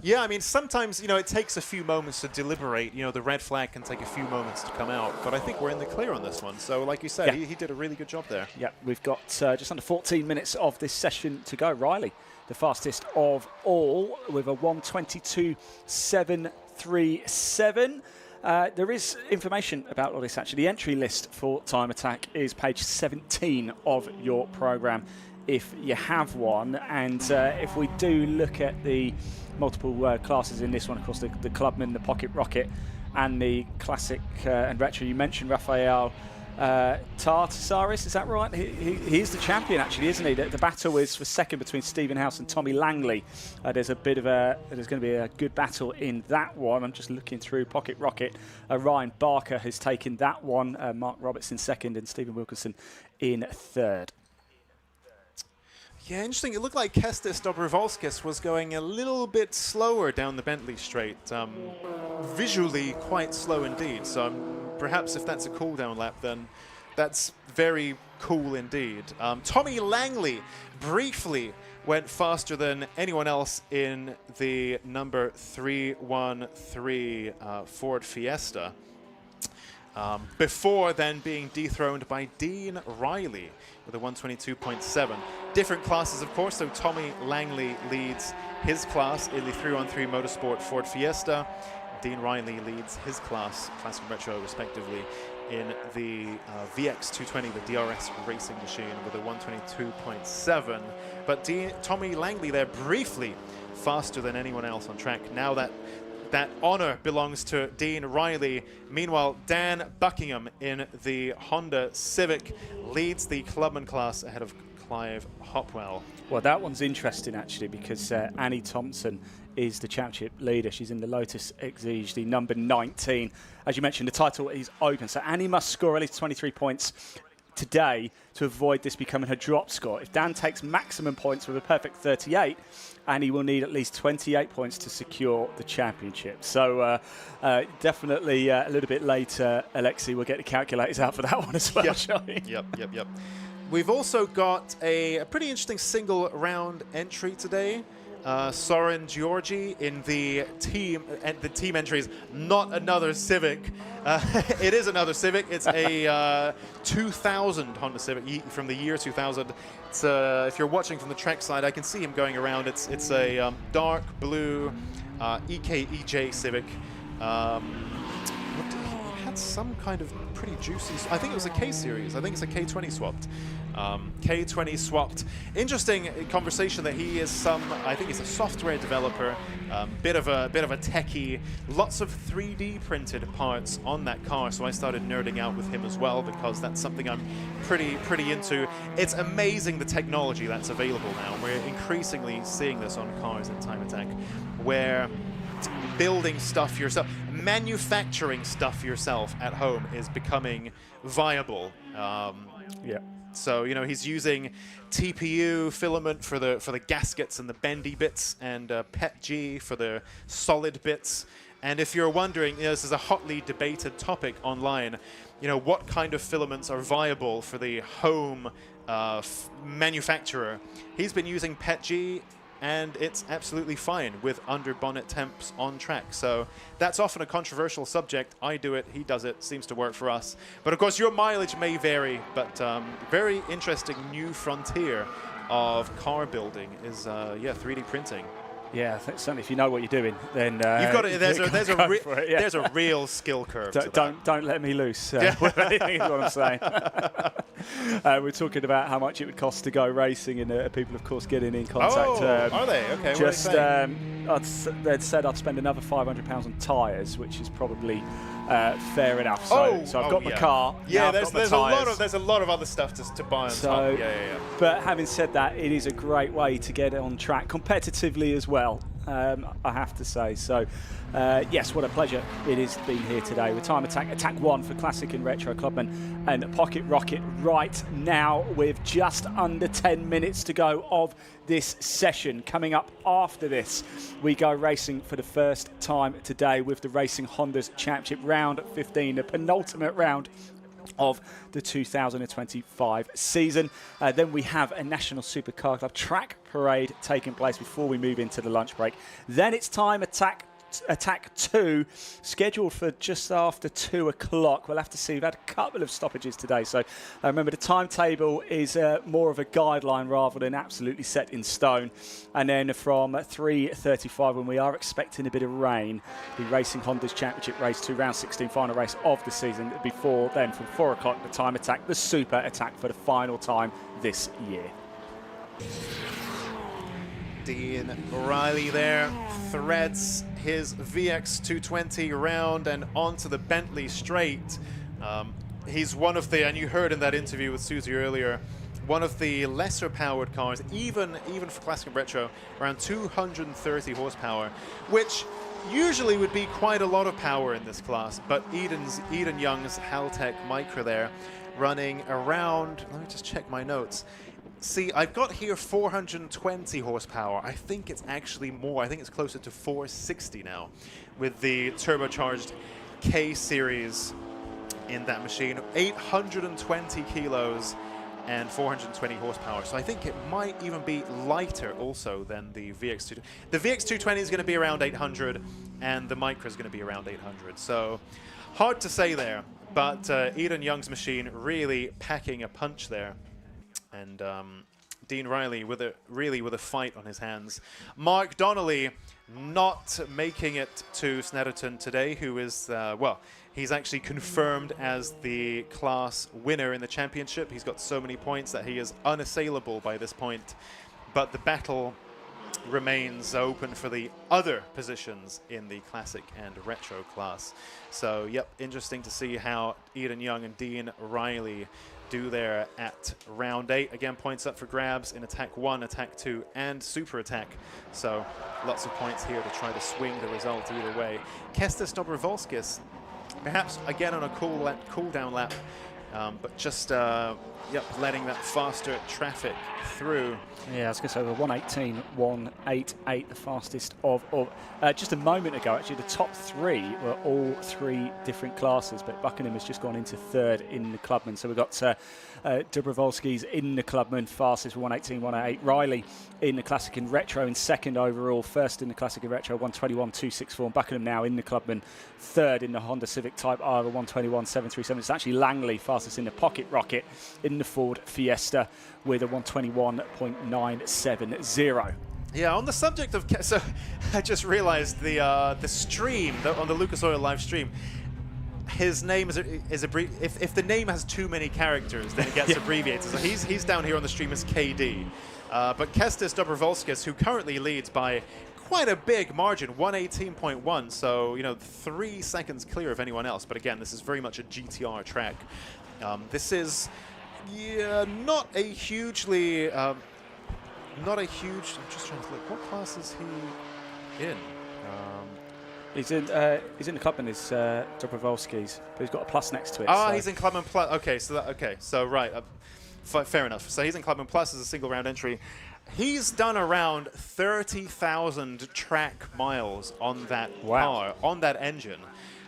Yeah, I mean, sometimes, it takes a few moments to deliberate. The red flag can take a few moments to come out, but I think we're in the clear on this one. So, like you said, he did a really good job there. Yeah, we've got just under 14 minutes of this session to go. Riley, the fastest of all, with a 1:22.737. There is information about all this, actually. The entry list for Time Attack is page 17 of your programme, if you have one. And if we do look at the multiple classes in this one, of course, the Clubman, the Pocket Rocket, and the Classic and Retro. You mentioned Rafael Tartasaris, is that right? He is the champion, actually, isn't he? The battle is for second between Stephen House and Tommy Langley. There's going to be a good battle in that one. I'm just looking through Pocket Rocket. Ryan Barker has taken that one. Mark Robertson second, and Stephen Wilkinson in third. Yeah, interesting. It looked like Kestis Dobrovolskis was going a little bit slower down the Bentley straight. Visually quite slow indeed. So perhaps if that's a cool-down lap, then that's very cool indeed. Tommy Langley briefly went faster than anyone else in the number 313 Ford Fiesta. Before then being dethroned by Dean Riley with a 1:22.7. Different classes, of course, so Tommy Langley leads his class in the 313 Motorsport Ford Fiesta. Dean Riley leads his class, Classic and Retro, respectively, in the VX220, the DRS racing machine, with a 1:22.7. But Tommy Langley there briefly faster than anyone else on track. Now that honor belongs to Dean Riley. Meanwhile, Dan Buckingham in the Honda Civic leads the Clubman class ahead of Clive Hopwell. Well, that one's interesting, actually, because Annie Thompson is the championship leader. She's in the Lotus Exige, the number 19. As you mentioned, the title is open, so Annie must score at least 23 points today to avoid this becoming her drop score. If Dan takes maximum points with a perfect 38, Annie will need at least 28 points to secure the championship. So definitely a little bit later, Alexi, we'll get the calculators out for that one as well, shall we? Yep. We've also got a pretty interesting single round entry today. Soren Georgi in the team entries, not another Civic. It is another Civic. It's a 2000 Honda Civic from the year 2000. It's, if you're watching from the track side, I can see him going around. It's a dark blue EKEJ Civic. It had some kind of pretty juicy, I think it was a K series. I think it's a K20 swapped. K20 swapped. Interesting conversation that he is I think he's a software developer, bit of a techie, lots of 3D printed parts on that car. So I started nerding out with him as well, because that's something I'm pretty into. It's amazing the technology that's available now. We're increasingly seeing this on cars in Time Attack, where building stuff yourself, manufacturing stuff yourself at home is becoming viable. So he's using TPU filament for the gaskets and the bendy bits, and PETG for the solid bits. And if you're wondering, this is a hotly debated topic online. What kind of filaments are viable for the home manufacturer? He's been using PETG, and it's absolutely fine with under bonnet temps on track. So that's often a controversial subject. I do it, he does it, seems to work for us. But of course your mileage may vary, but very interesting new frontier of car building is 3D printing. Yeah, certainly if you know what you're doing, then you've got it. There's a real skill curve. Don't let me loose. Is what I'm saying. We're talking about how much it would cost to go racing, and people, of course, getting in contact. Oh, are they? Okay, Just, what are they saying? They'd said I'd spend another £500 on tyres, which is probably fair enough. So I've got my car. Yeah, now there's a lot of other stuff to buy on top. Yeah. But having said that, it is a great way to get on track competitively as well. I have to say. So, yes, what a pleasure it is being here today with Time Attack, Attack 1 for Classic and Retro Clubman, and Pocket Rocket right now with just under 10 minutes to go of this session. Coming up after this, we go racing for the first time today with the Racing Hondas Championship Round 15, the penultimate round of the 2025 season. Then we have a National Supercar Club track parade taking place before we move into the lunch break. Then it's Time Attack 2, scheduled for just after 2 o'clock. We'll have to see. We've had a couple of stoppages today, so remember the timetable is more of a guideline rather than absolutely set in stone. And then from 3:35, when we are expecting a bit of rain, the Racing Hondas Championship Race 2, round 16, final race of the season. Before then, from 4 o'clock, the Time Attack, the Super Attack for the final time this year. Dean Riley there threads his VX220 round and onto the Bentley straight. He's one of the, and you heard in that interview with Susie earlier, one of the lesser powered cars, even for Classic and Retro, around 230 horsepower, which usually would be quite a lot of power in this class. But Eden Young's Haltech Micra there running around, let me just check my notes. See, I've got here 420 horsepower. I think it's actually more. I think it's closer to 460 now with the turbocharged K series in that machine. 820 kilos and 420 horsepower. So I think it might even be lighter also than the VX2. The VX220 is going to be around 800 and the Micra is going to be around 800. So hard to say there, but Eden Young's machine really packing a punch there. And Dean Riley with a fight on his hands. Mark Donnelly not making it to Snetterton today, who is, he's actually confirmed as the class winner in the championship. He's got so many points that he is unassailable by this point. But the battle remains open for the other positions in the Classic and Retro class. So, yep, interesting to see how Eden Young and Dean Riley do there at round 8. Again, points up for grabs in Attack 1, Attack 2, and Super Attack. So lots of points here to try to swing the result either way. Kestis Dobrovolskis, perhaps again on a cool down lap, but just letting that faster traffic through. Yeah, I was going to say the 1:18.188, the fastest of just a moment ago. Actually, the top 3 were all 3 different classes, but Buckingham has just gone into 3rd in the clubman. So we've got Dobrovolski's in the clubman, fastest for 1:18.188. Riley in the Classic and Retro in 2nd overall, 1st in the Classic and Retro, 1:21.264. And Buckingham now in the clubman, 3rd in the Honda Civic Type R, 1:21.737. It's actually Langley fastest in the Pocket Rocket in the Ford Fiesta with a 1:21.970. Yeah, on the subject of, so I just realized the stream on the Lucas Oil live stream, his name is if the name has too many characters, then it gets abbreviated. So he's down here on the stream as KD. But Kestis Dobrovolskis, who currently leads by quite a big margin, 1:18.1, so 3 seconds clear of anyone else. But again, this is very much a GTR track. This is not a hugely I'm just trying to look. What class is he in? He's in the clubman, is Dobrovolski's, but he's got a plus next to it. Ah, so. He's in clubman plus. Okay, so right, fair enough. So he's in clubman plus as a single round entry. He's done around 30,000 track miles on that car, on that engine,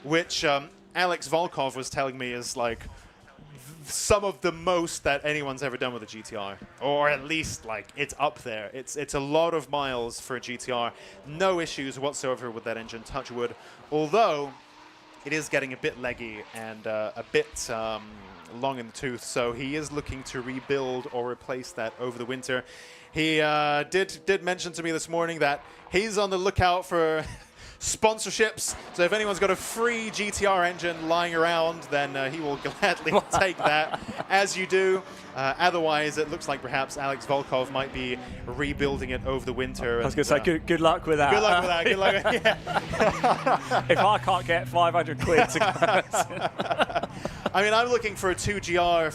which Alex Volkov was telling me is like some of the most that anyone's ever done with a GTR, or at least like it's up there. It's a lot of miles for a GTR. No issues whatsoever with that engine, touch wood, although it is getting a bit leggy and a bit long in the tooth, so he is looking to rebuild or replace that over the winter. He did mention to me this morning that he's on the lookout for sponsorships. So if anyone's got a free GTR engine lying around, then he will gladly take that, as you do. Otherwise, it looks like perhaps Alex Volkov might be rebuilding it over the winter. I was going to say, good luck with that. Good luck with that. Good luck with yeah. If I can't get 500 quid to go. I mean, I'm looking for a 2GR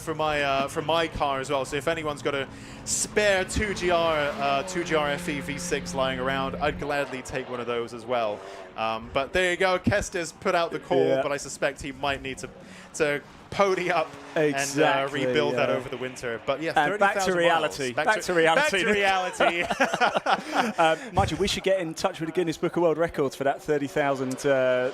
for my car as well. So if anyone's got a spare 2GR FE V6 lying around, I'd gladly take one of those as well. But there you go. Kestis put out the call, but I suspect he might need to pody up and rebuild that over the winter. But yeah, 30,000 back to reality. Back to reality. Back to reality. Mind you, we should get in touch with the Guinness Book of World Records for that 30,000.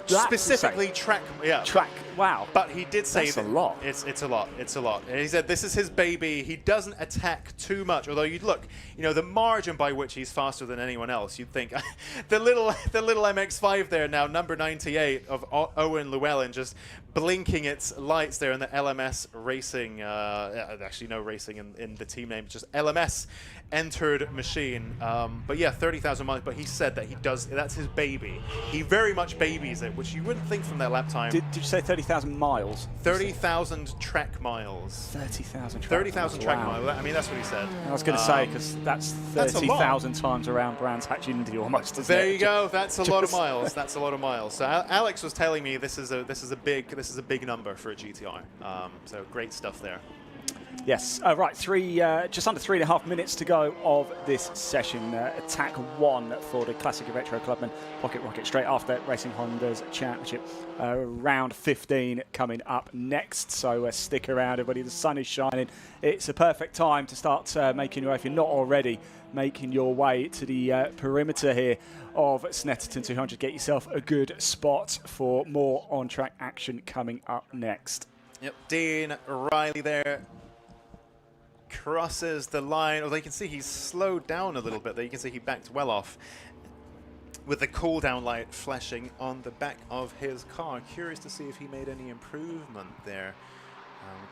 Specifically track, Track, wow. But he did say that's a lot. It's a lot. It's a lot. And he said this is his baby. He doesn't attack too much. Although you'd look, the margin by which he's faster than anyone else. You'd think the little MX-5 there now, number 98 of Owen Llewellyn, just blinking its lights there in the LMS racing. Actually, no racing in the team name. Just LMS entered machine. But yeah, 30,000 miles. But he said that he does. That's his baby. He very much babies it, which you wouldn't think from that lap time. Did you say 30,000 miles? 30,000 track miles. 30,000 track 30,000 track miles. I mean, that's what he said. I was going to say, because that's 30,000 times around Brands Hatch Indy almost. There you go. That's a lot of miles. That's a lot of miles. So Alex was telling me this is a big number for a GTR. So great stuff there. Yes, right, just under 3.5 minutes to go of this session. Attack 1 for the Classic Retro Clubman Pocket Rocket, straight after Racing Honda's Championship. Round 15 coming up next, so stick around, everybody. The sun is shining. It's a perfect time to start making your way, if you're not already, making your way to the perimeter here of Snetterton 200. Get yourself a good spot for more on-track action coming up next. Yep, Dean Riley there. Crosses the line, although you can see he's slowed down a little bit there. You can see he backed well off with the cool down light flashing on the back of his car. Curious to see if he made any improvement there.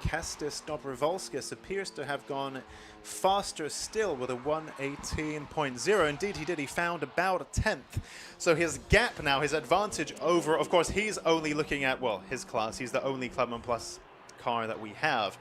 Kestis Dobrovolskis appears to have gone faster still with a 1:18.0. Indeed, he did. He found about a 10th. So his gap now, his advantage over, of course, he's only looking at, well, his class. He's the only Clubman Plus car that we have.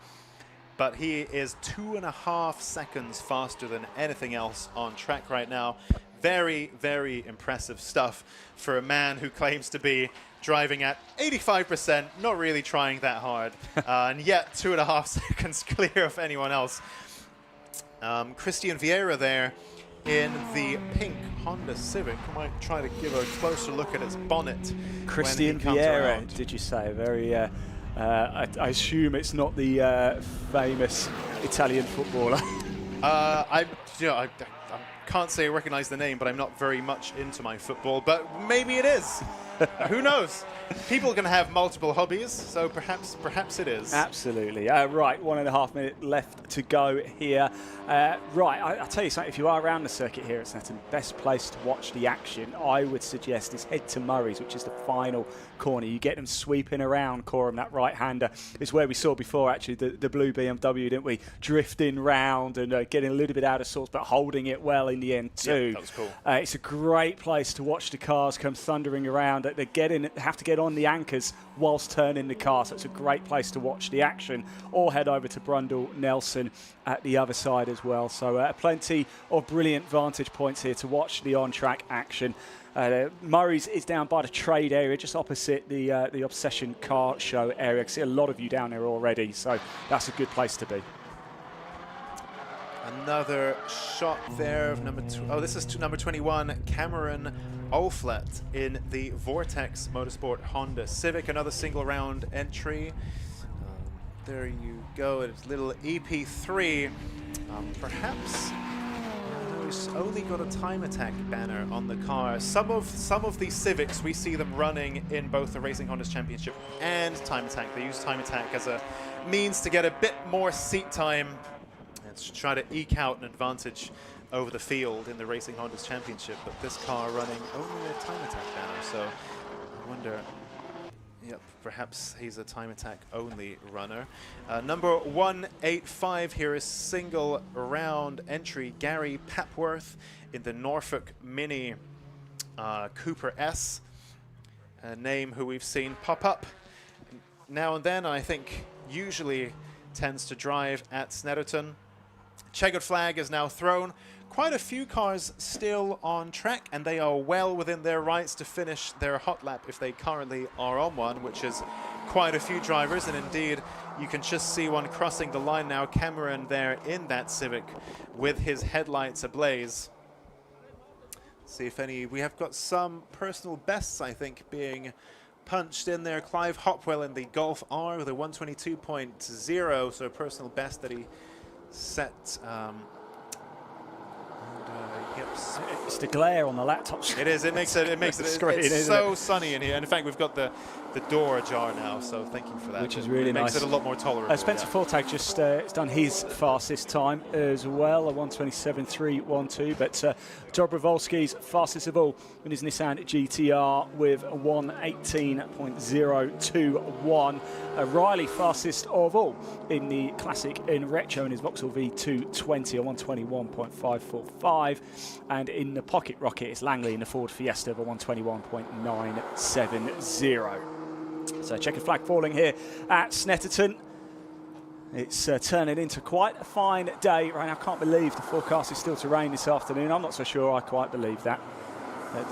But he is 2.5 seconds faster than anything else on track right now. Very, very impressive stuff for a man who claims to be driving at 85%, not really trying that hard, and yet 2.5 seconds clear of anyone else. Christian Vieira there in the pink Honda Civic. I might try to give a closer look at its bonnet. Christian Vieira, did you say? Very... I assume it's not the famous Italian footballer. I can't say I recognize the name, but I'm not very much into my football. But maybe it is. Who knows? People can have multiple hobbies, so perhaps it is. Absolutely. Right, 1.5 minutes left to go here. Right, I'll tell you something. If you are around the circuit here at Snetterton, best place to watch the action, I would suggest, is head to Murray's, which is the final corner. You get them sweeping around, Coram, that right-hander. It's where we saw before, actually, the blue BMW, didn't we? Drifting round and getting a little bit out of sorts, but holding it well in the end, too. Yeah, that was cool. It's a great place to watch the cars come thundering around. They have to get on the anchors whilst turning the car, so it's a great place to watch the action. Or head over to Brundle Nelson at the other side as well. So plenty of brilliant vantage points here to watch the on-track action. Murray's is down by the trade area, just opposite the Obsession Car Show area. I can see a lot of you down there already, so that's a good place to be. Another shot there of this is number 21, Cameron Olflet in the Vortex Motorsport Honda Civic. Another single round entry. There you go. It's little EP3. Perhaps he's only got a Time Attack banner on the car. Some of these Civics, we see them running in both the Racing Honda's Championship and Time Attack. They use Time Attack as a means to get a bit more seat time and to try to eke out an advantage over the field in the Racing Honda's Championship. But this car running only a Time Attack banner, so I wonder. Yep, perhaps he's a Time Attack only runner. Number 185 here is single round entry, Gary Papworth in the Norfolk Mini. Cooper S, a name who we've seen pop up now and then. I think usually tends to drive at Snetterton. Checkered flag is now thrown. Quite a few cars still on track, and they are well within their rights to finish their hot lap if they currently are on one, which is quite a few drivers. And indeed, you can just see one crossing the line now. Cameron there in that Civic with his headlights ablaze. See if any, we have got some personal bests, I think, being punched in there. Clive Hopwell in the Golf R with a 122.0, so a personal best that he set. It's the glare on the laptop screen. It is. It makes it. It's so sunny in here. And in fact, we've got the door ajar now. So thank you for that. Which is really nice. Makes it a lot more tolerable. Spencer Fortag just has done his fastest time as well, a 1:27.312. But Dobrovolsky's fastest of all in his Nissan GTR with a 1:18.021. Riley fastest of all in the Classic in Retro in his Vauxhall V220, a 1:21.545. And in the Pocket Rocket, it's Langley in the Ford Fiesta of a 1:21.970. So checkered flag falling here at Snetterton. It's turning into quite a fine day right now. I can't believe the forecast is still to rain this afternoon. I'm not so sure I quite believe that.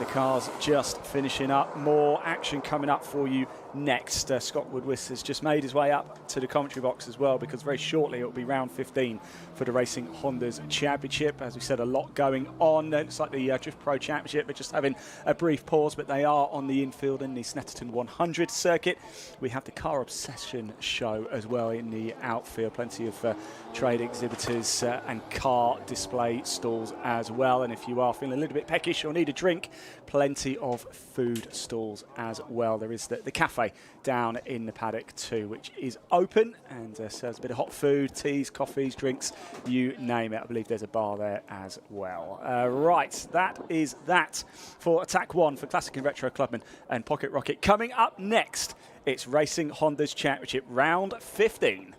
The car's just finishing up. More action coming up for you next. Scott Woodwith has just made his way up to the commentary box as well, because very shortly it will be round 15 for the Racing Hondas Championship. As we said, a lot going on. It looks like the Drift Pro Championship, they're just having a brief pause, but they are on the infield in the Snetterton 100 circuit. We have the Car Obsession show as well in the outfield. Plenty of trade exhibitors and car display stalls as well. And if you are feeling a little bit peckish or need a drink, plenty of food stalls as well. There is the cafe down in the paddock too, which is open and serves a bit of hot food, teas, coffees, drinks, you name it. I believe there's a bar there as well. Right, that is that for Attack 1 for Classic and Retro Clubman and Pocket Rocket. Coming up next, it's Racing Hondas Championship round 15.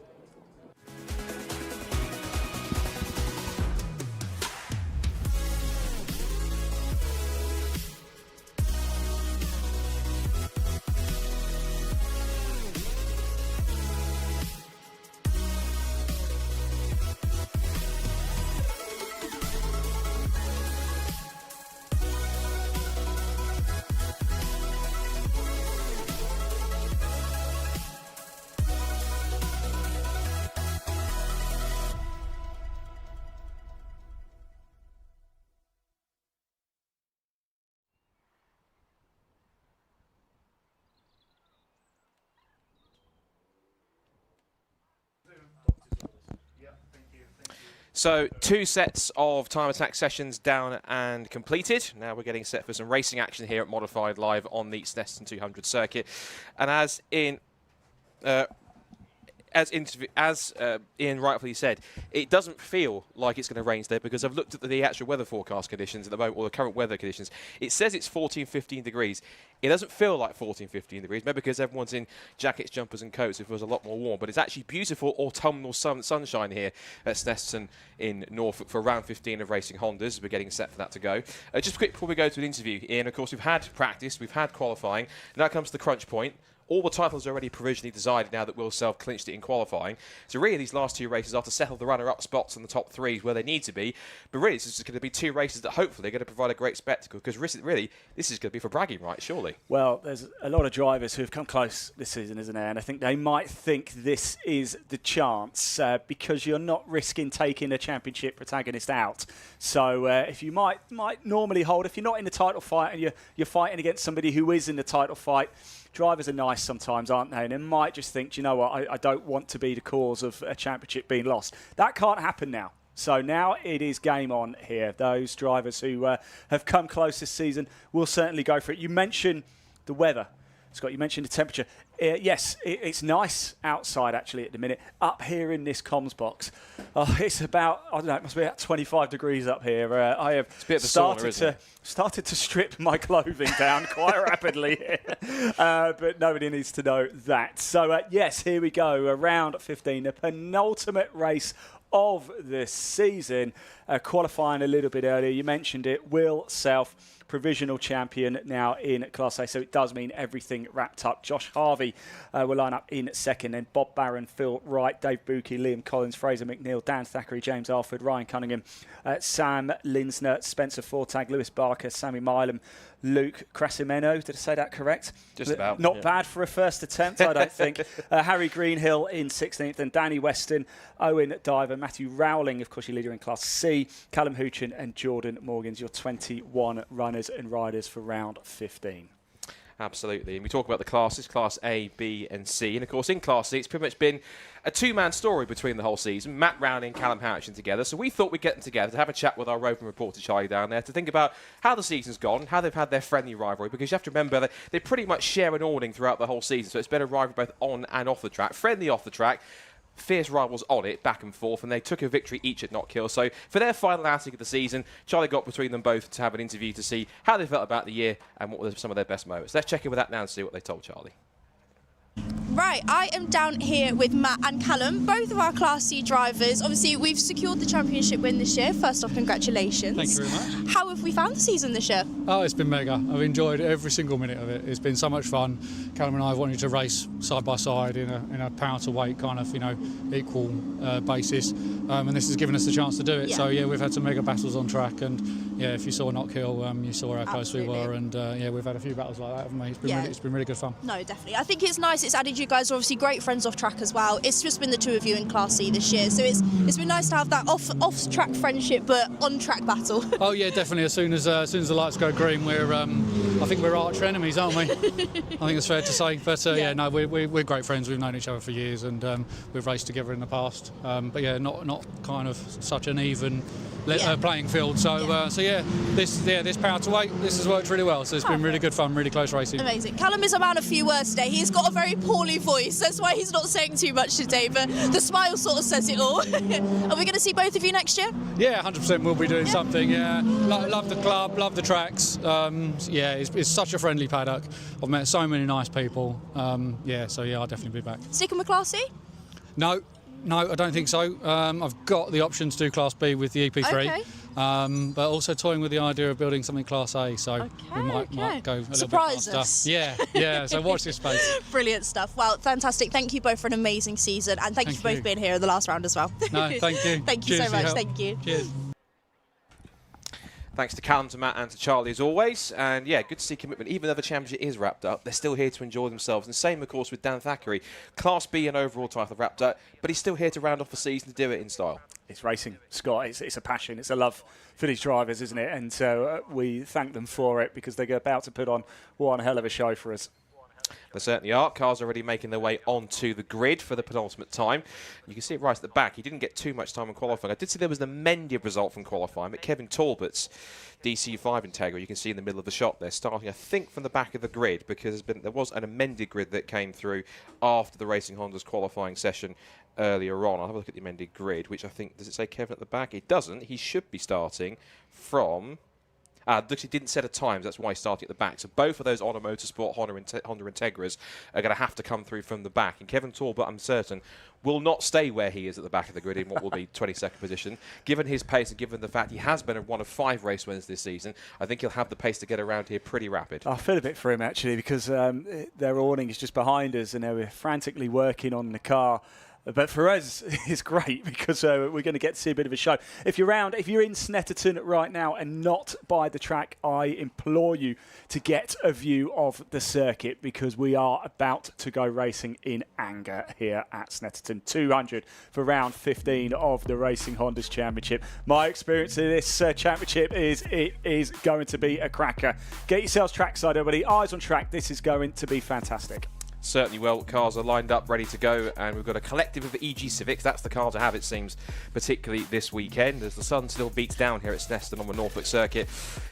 So 2 sets of time attack sessions down and completed. Now we're getting set for some racing action here at Modified Live on the Snetterton 200 circuit. And as Ian rightfully said, it doesn't feel like it's going to rain today, because I've looked at the actual weather forecast conditions at the moment, or the current weather conditions. It says it's 14, 15 degrees. It doesn't feel like 14, 15 degrees, maybe because everyone's in jackets, jumpers and coats. It feels a lot more warm, but it's actually beautiful autumnal sunshine here at Snetterton in Norfolk for round 15 of Racing Hondas. We're getting set for that to go. Just quick before we go to an interview, Ian, of course, we've had practice, we've had qualifying. Now comes the crunch point. All the titles are already provisionally decided now that Will Self clinched it in qualifying. So really these last 2 races are to settle the runner-up spots in the top 3s where they need to be. But really this is just going to be 2 races that hopefully are going to provide a great spectacle, because really this is going to be for bragging rights, surely. Well, there's a lot of drivers who have come close this season, isn't there? And I think they might think this is the chance because you're not risking taking a championship protagonist out. So if you might normally hold, if you're not in the title fight and you're fighting against somebody who is in the title fight, drivers are nice sometimes, aren't they? And they might just think, do you know what, I don't want to be the cause of a championship being lost. That can't happen now. So now it is game on here. Those drivers who have come close this season will certainly go for it. You mentioned the weather, Scott. You mentioned the temperature. Yes, it's nice outside actually at the minute. Up here in this comms box, it's about, I don't know, it must be about 25 degrees up here. I have started to strip my clothing down quite rapidly here. But nobody needs to know that. So yes, here we go, round 15, the penultimate race of the season. Qualifying a little bit earlier, you mentioned it, Will Self provisional champion now in Class A, so it does mean everything wrapped up. Josh Harvey will line up in second, then Bob Barron, Phil Wright, Dave Buki, Liam Collins, Fraser McNeil, Dan Thackeray, James Alford, Ryan Cunningham, Sam Linsner, Spencer Fortag, Lewis Barker, Sammy Milam, Luke Krasimeno. Did I say that correct? Just about. Not bad for a first attempt, I don't think. Harry Greenhill in 16th, and Danny Weston, Owen Diver, Matthew Rowling, of course, your leader in Class C, Callum Hoochin and Jordan Morgans, your 21 runners and riders for round 15. Absolutely. And we talk about the classes, Class A, B and C. And, of course, in Class C, it's pretty much been a two-man story between the whole season. Matt Rowley and Callum Hoochin together. So we thought we'd get them together to have a chat with our roving reporter, Charlie, down there, to think about how the season's gone, how they've had their friendly rivalry. Because you have to remember that they pretty much share an awning throughout the whole season. So it's been a rivalry both on and off the track. Friendly off the track. Fierce rivals on it, back and forth, and they took a victory each at Knockhill. So for their final outing of the season, Charlie got between them both to have an interview to see how they felt about the year and what were some of their best moments. Let's check in with that now and see what they told Charlie. Right, I am down here with Matt and Callum, both of our Class C drivers. Obviously, we've secured the championship win this year. First off, congratulations. Thank you very much. How have we found the season this year? Oh, it's been mega. I've enjoyed every single minute of it. It's been so much fun. Callum and I wanted to race side by side in a power to weight kind of, equal basis, and this has given us the chance to do it. Yeah. So yeah, we've had some mega battles on track, and yeah, if you saw Knockhill, you saw how close we were, and yeah, we've had a few battles like that, haven't we? It's been really good fun. No, definitely. I think it's nice. It's added you guys are obviously great friends off track as well. It's just been the two of you in Class C this year, so it's been nice to have that off track friendship, but on track battle. Oh yeah, definitely. As soon as the lights go green, I think we're arch enemies, aren't we? I think it's fair to say. But yeah, no, we're great friends. We've known each other for years, and we've raced together in the past. But yeah, not kind of such an even playing field. So yeah, this power to weight, this has worked really well. So it's been really good fun, really close racing. Amazing. Callum is a man of few words today. He's got a very poorly voice. That's why he's not saying too much today. But the smile sort of says it all. Are we going to see both of you next year? Yeah, 100% we'll be doing something. Yeah, love the club, love the tracks. Yeah, it's such a friendly paddock. I've met so many nice people. Yeah, so yeah, I'll definitely be back. Sticking with Class C? No, I don't think so. I've got the option to do Class B with the EP3, okay. But also toying with the idea of building something Class A, so we might go a little Surprise bit faster. us. Yeah, so watch this space. Brilliant stuff. Well, fantastic. Thank you both for an amazing season, and thank you for both being here in the last round as well. No, thank you. Thank you so much. Thank you. Cheers. Thanks to Callum, to Matt and to Charlie as always. And yeah, good to see commitment. Even though the championship is wrapped up, they're still here to enjoy themselves. And same, of course, with Dan Thackeray. Class B and overall title wrapped up, but he's still here to round off the season to do it in style. It's racing, Scott. It's a passion. It's a love for these drivers, isn't it? And so we thank them for it, because they're about to put on one hell of a show for us. They certainly are. Cars are already making their way onto the grid for the penultimate time. You can see it right at the back. He didn't get too much time in qualifying. I did see there was an amended result from qualifying, but Kevin Talbot's DC5 Integra, you can see in the middle of the shot there, starting, I think, from the back of the grid, because there was an amended grid that came through after the Racing Honda's qualifying session earlier on. I'll have a look at the amended grid, which I think, does it say Kevin at the back? It doesn't. He should be starting from... He didn't set a time, that's why he's starting at the back. So both of those Honda Motorsport Honda Integras are going to have to come through from the back. And Kevin Talbot, I'm certain, will not stay where he is at the back of the grid in what will be 22nd position. Given his pace and given the fact he has been one of 5 race winners this season, I think he'll have the pace to get around here pretty rapid. I feel a bit for him, actually, because their awning is just behind us and they were frantically working on the car. But for us, it's great, because we're going to get to see a bit of a show. If you're in Snetterton right now and not by the track, I implore you to get a view of the circuit, because we are about to go racing in anger here at Snetterton. 200 for round 15 of the Racing Hondas Championship. My experience of this championship is it is going to be a cracker. Get yourselves trackside, everybody. Eyes on track. This is going to be fantastic. Certainly well. Cars are lined up, ready to go, and we've got a collective of EG Civics. That's the car to have, it seems, particularly this weekend. As the sun still beats down here at Snetterton on the Norfolk circuit,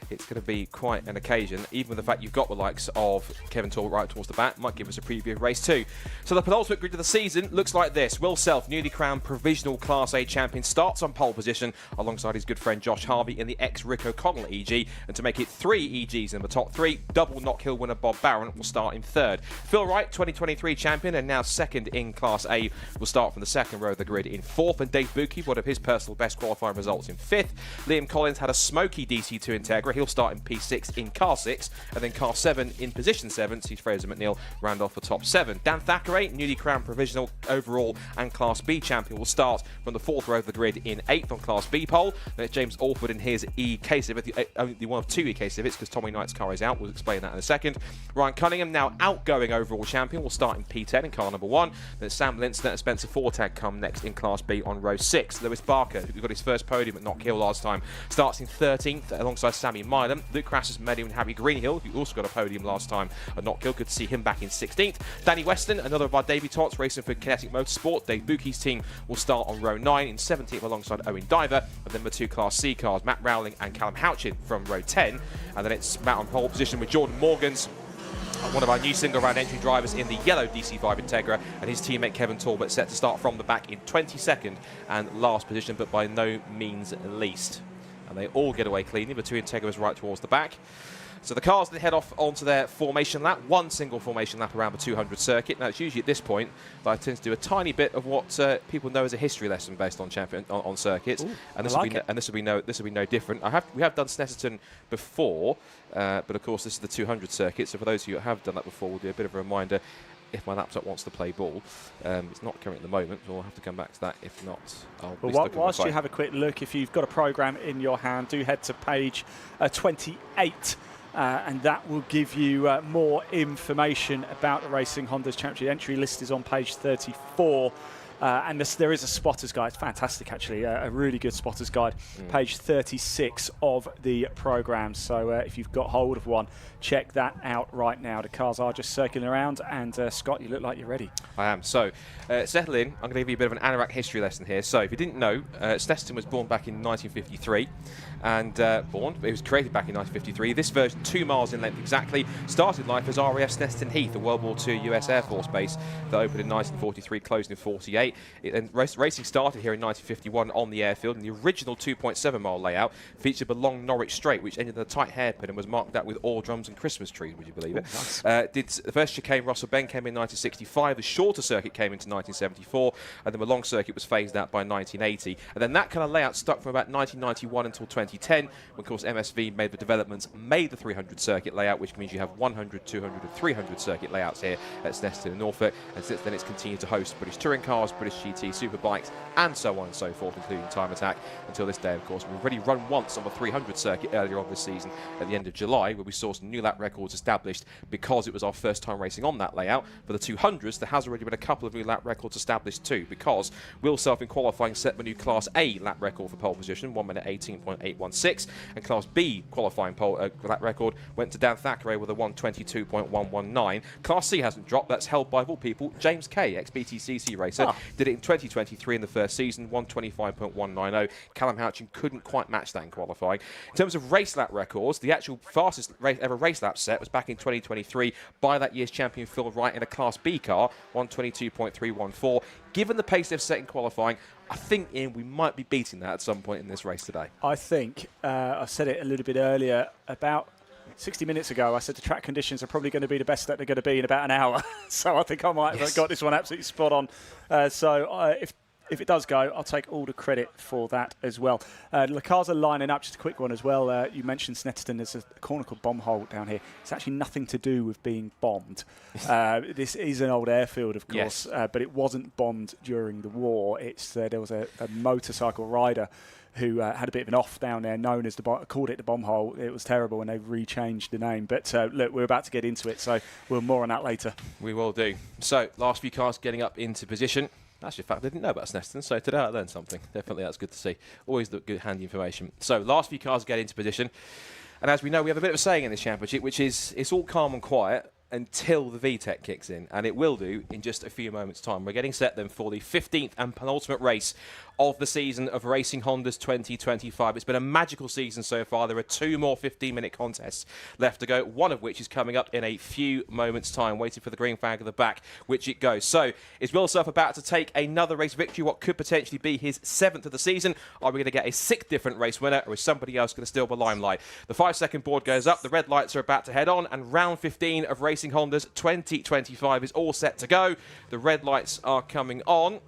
it's going to be quite an occasion. Even with the fact you've got the likes of Kevin Talbot right towards the back, might give us a preview of race 2. So the penultimate grid of the season looks like this. Will Self, newly crowned provisional Class A champion, starts on pole position alongside his good friend Josh Harvey in the ex-Rick O'Connell EG. And to make it 3 EGs in the top 3, double Knockhill winner Bob Barron will start in 3rd. Phil Wright, 2023 champion and now second in Class A, will start from the second row of the grid in 4th, and Dave Buki, one of his personal best qualifying results, in 5th. Liam Collins had a smoky DC2 Integra. He'll start in P6 in Car 6, and then Car 7 in position 7 sees Fraser McNeil round off the top 7. Dan Thackeray, newly crowned provisional overall and Class B champion, will start from the 4th row of the grid in 8th on Class B pole. Then it's James Alford in his EK Civic, only one of 2 EK Civics because Tommy Knight's car is out. We'll explain that in a second. Ryan Cunningham, now outgoing overall champion, will start in P10 in car number 1. Then Sam Linson and Spencer Fortag come next in Class B on row 6. Lewis Barker, who got his first podium at Knock Hill last time, starts in 13th alongside Sammy Milam. Luke Crassus, Meddy and Harry Greenhill, who also got a podium last time at Knock Hill. Good to see him back in 16th. Danny Weston, another of our debutantes racing for Kinetic Motorsport. Dave Buki's team will start on row 9 in 17th alongside Owen Diver. And then the 2 Class C cars, Matt Rowling and Callum Houchin from row 10. And then it's Matt on pole position with Jordan Morgans, one of our new single round entry drivers in the yellow DC5 Integra, and his teammate Kevin Talbot set to start from the back in 22nd and last position, but by no means least. And they all get away cleanly. The 2 Integras right towards the back. So the cars then head off onto their formation lap, one single formation lap around the 200 circuit. Now it's usually at this point that I tend to do a tiny bit of what people know as a history lesson based on on circuits. Ooh, and this will be no different. We have done Snetterton before, but of course this is the 200 circuit. So for those of you who have done that before, we'll do a bit of a reminder. If my laptop wants to play ball, it's not current at the moment, so we'll have to come back to that. If not, I'll be stuck in whilst you have a quick look, if you've got a programme in your hand, do head to page 28. And that will give you more information about the Racing Honda's Championship. Entry list is on page 34. And there is a spotter's guide. It's fantastic, actually. A really good spotter's guide. Page 36 of the programme. So if you've got hold of one, check that out right now. The cars are just circling around. And Scott, you look like you're ready. I am. So settle in. I'm going to give you a bit of an Anorak history lesson here. So if you didn't know, Snetterton was born back in 1953. And it was created back in 1953. This version, 2 miles in length exactly, started life as RAF Snetterton Heath, a World War II US Air Force base that opened in 1943, closed in 48. Racing started here in 1951 on the airfield, and the original 2.7 mile layout featured the long Norwich Straight, which ended in a tight hairpin and was marked out with oil drums and Christmas trees, would you believe it? Nice. The first chicane, Russell Bend, came in 1965, the shorter circuit came into 1974, and then the long circuit was phased out by 1980. And then that kind of layout stuck from about 1991 until 2010, when of course MSV made the developments, made the 300 circuit layout, which means you have 100, 200 and 300 circuit layouts here at Snetterton in Norfolk, and since then it's continued to host British touring cars, British GT Superbikes, and so on and so forth, including Time Attack, until this day, of course. We've already run once on the 300 circuit earlier on this season at the end of July, where we saw some new lap records established because it was our first time racing on that layout. For the 200s, there has already been a couple of new lap records established too, because Will Self in qualifying set the new Class A lap record for pole position, 1 minute 18.816, and Class B qualifying lap record went to Dan Thackeray with a 122.119. Class C hasn't dropped. That's held by, of all people, James Kay, ex-BTCC racer. Did it in 2023 in the first season, 125.190. Callum Houchin couldn't quite match that in qualifying. In terms of race lap records, the actual fastest ever race lap set was back in 2023 by that year's champion Phil Wright in a Class B car, 122.314. Given the pace they've set in qualifying, I think, Ian, we might be beating that at some point in this race today. I think, I said it a little bit earlier, about 60 minutes ago, I said the track conditions are probably going to be the best that they're going to be in about an hour. So I think I might have got this one absolutely spot on. If it does go, I'll take all the credit for that as well. The cars are lining up. Just a quick one as well. You mentioned Snetterton. There's a corner called Bomb Hole down here. It's actually nothing to do with being bombed. This is an old airfield, of course, yes. But it wasn't bombed during the war. There was a motorcycle rider who had a bit of an off down there, known as called it the Bomb Hole. It was terrible, and they've rechanged the name. But look, we're about to get into it, so we'll more on that later. We will do. So, last few cars getting up into position. Actually, in fact, I didn't know about Snetterton, so today I learned something. Definitely, that's good to see. Always good, handy information. So, last few cars get into position. And as we know, we have a bit of a saying in this championship, which is it's all calm and quiet until the VTEC kicks in, and it will do in just a few moments' time. We're getting set then for the 15th and penultimate race of the season of Racing Honda's 2025. It's been a magical season so far. There are 2 more 15-minute contests left to go, one of which is coming up in a few moments' time, waiting for the green flag at the back, which it goes. So, is Will Self about to take another race victory, what could potentially be his 7th of the season? Are we going to get a 6th different race winner, or is somebody else going to steal the limelight? The 5-second board goes up, the red lights are about to head on, and round 15 of Racing Racing Honda's 2025 is all set to go. The red lights are coming on.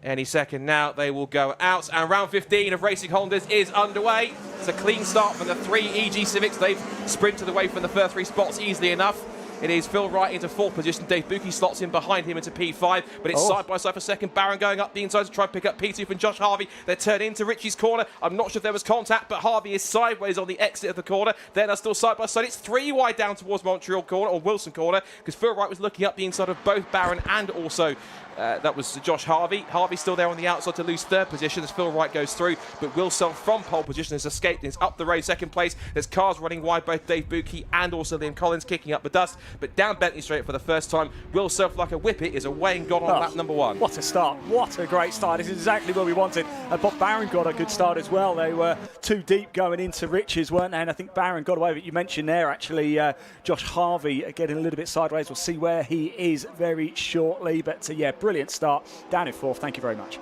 Any second now, they will go out. And round 15 of Racing Hondas is underway. It's a clean start from the 3 EG Civics. They've sprinted away from the first 3 spots easily enough. It is Phil Wright into 4th position. Dave Buki slots in behind him into P5, but it's side by side for second. Barron going up the inside to try and pick up P2 from Josh Harvey. They're turning into Richie's corner. I'm not sure if there was contact, but Harvey is sideways on the exit of the corner. Then they're still side by side. It's 3 wide down towards Montreal corner, or Wilson corner, because Phil Wright was looking up the inside of both Barron and also that was Josh Harvey. Harvey's still there on the outside to lose 3rd position as Phil Wright goes through, but Will Self from pole position has escaped and is up the race 2nd place. There's cars running wide, both Dave Buki and also Liam Collins kicking up the dust, but down Bentley Straight for the first time, Will Self like a whippet is away and gone on lap number 1. What a start, what a great start. This is exactly what we wanted. Bob Barron got a good start as well. They were too deep going into Riches, weren't they? And I think Barron got away with it. You mentioned there actually Josh Harvey getting a little bit sideways. We'll see where he is very shortly, but yeah, brilliant start. Down in 4th, thank you very much.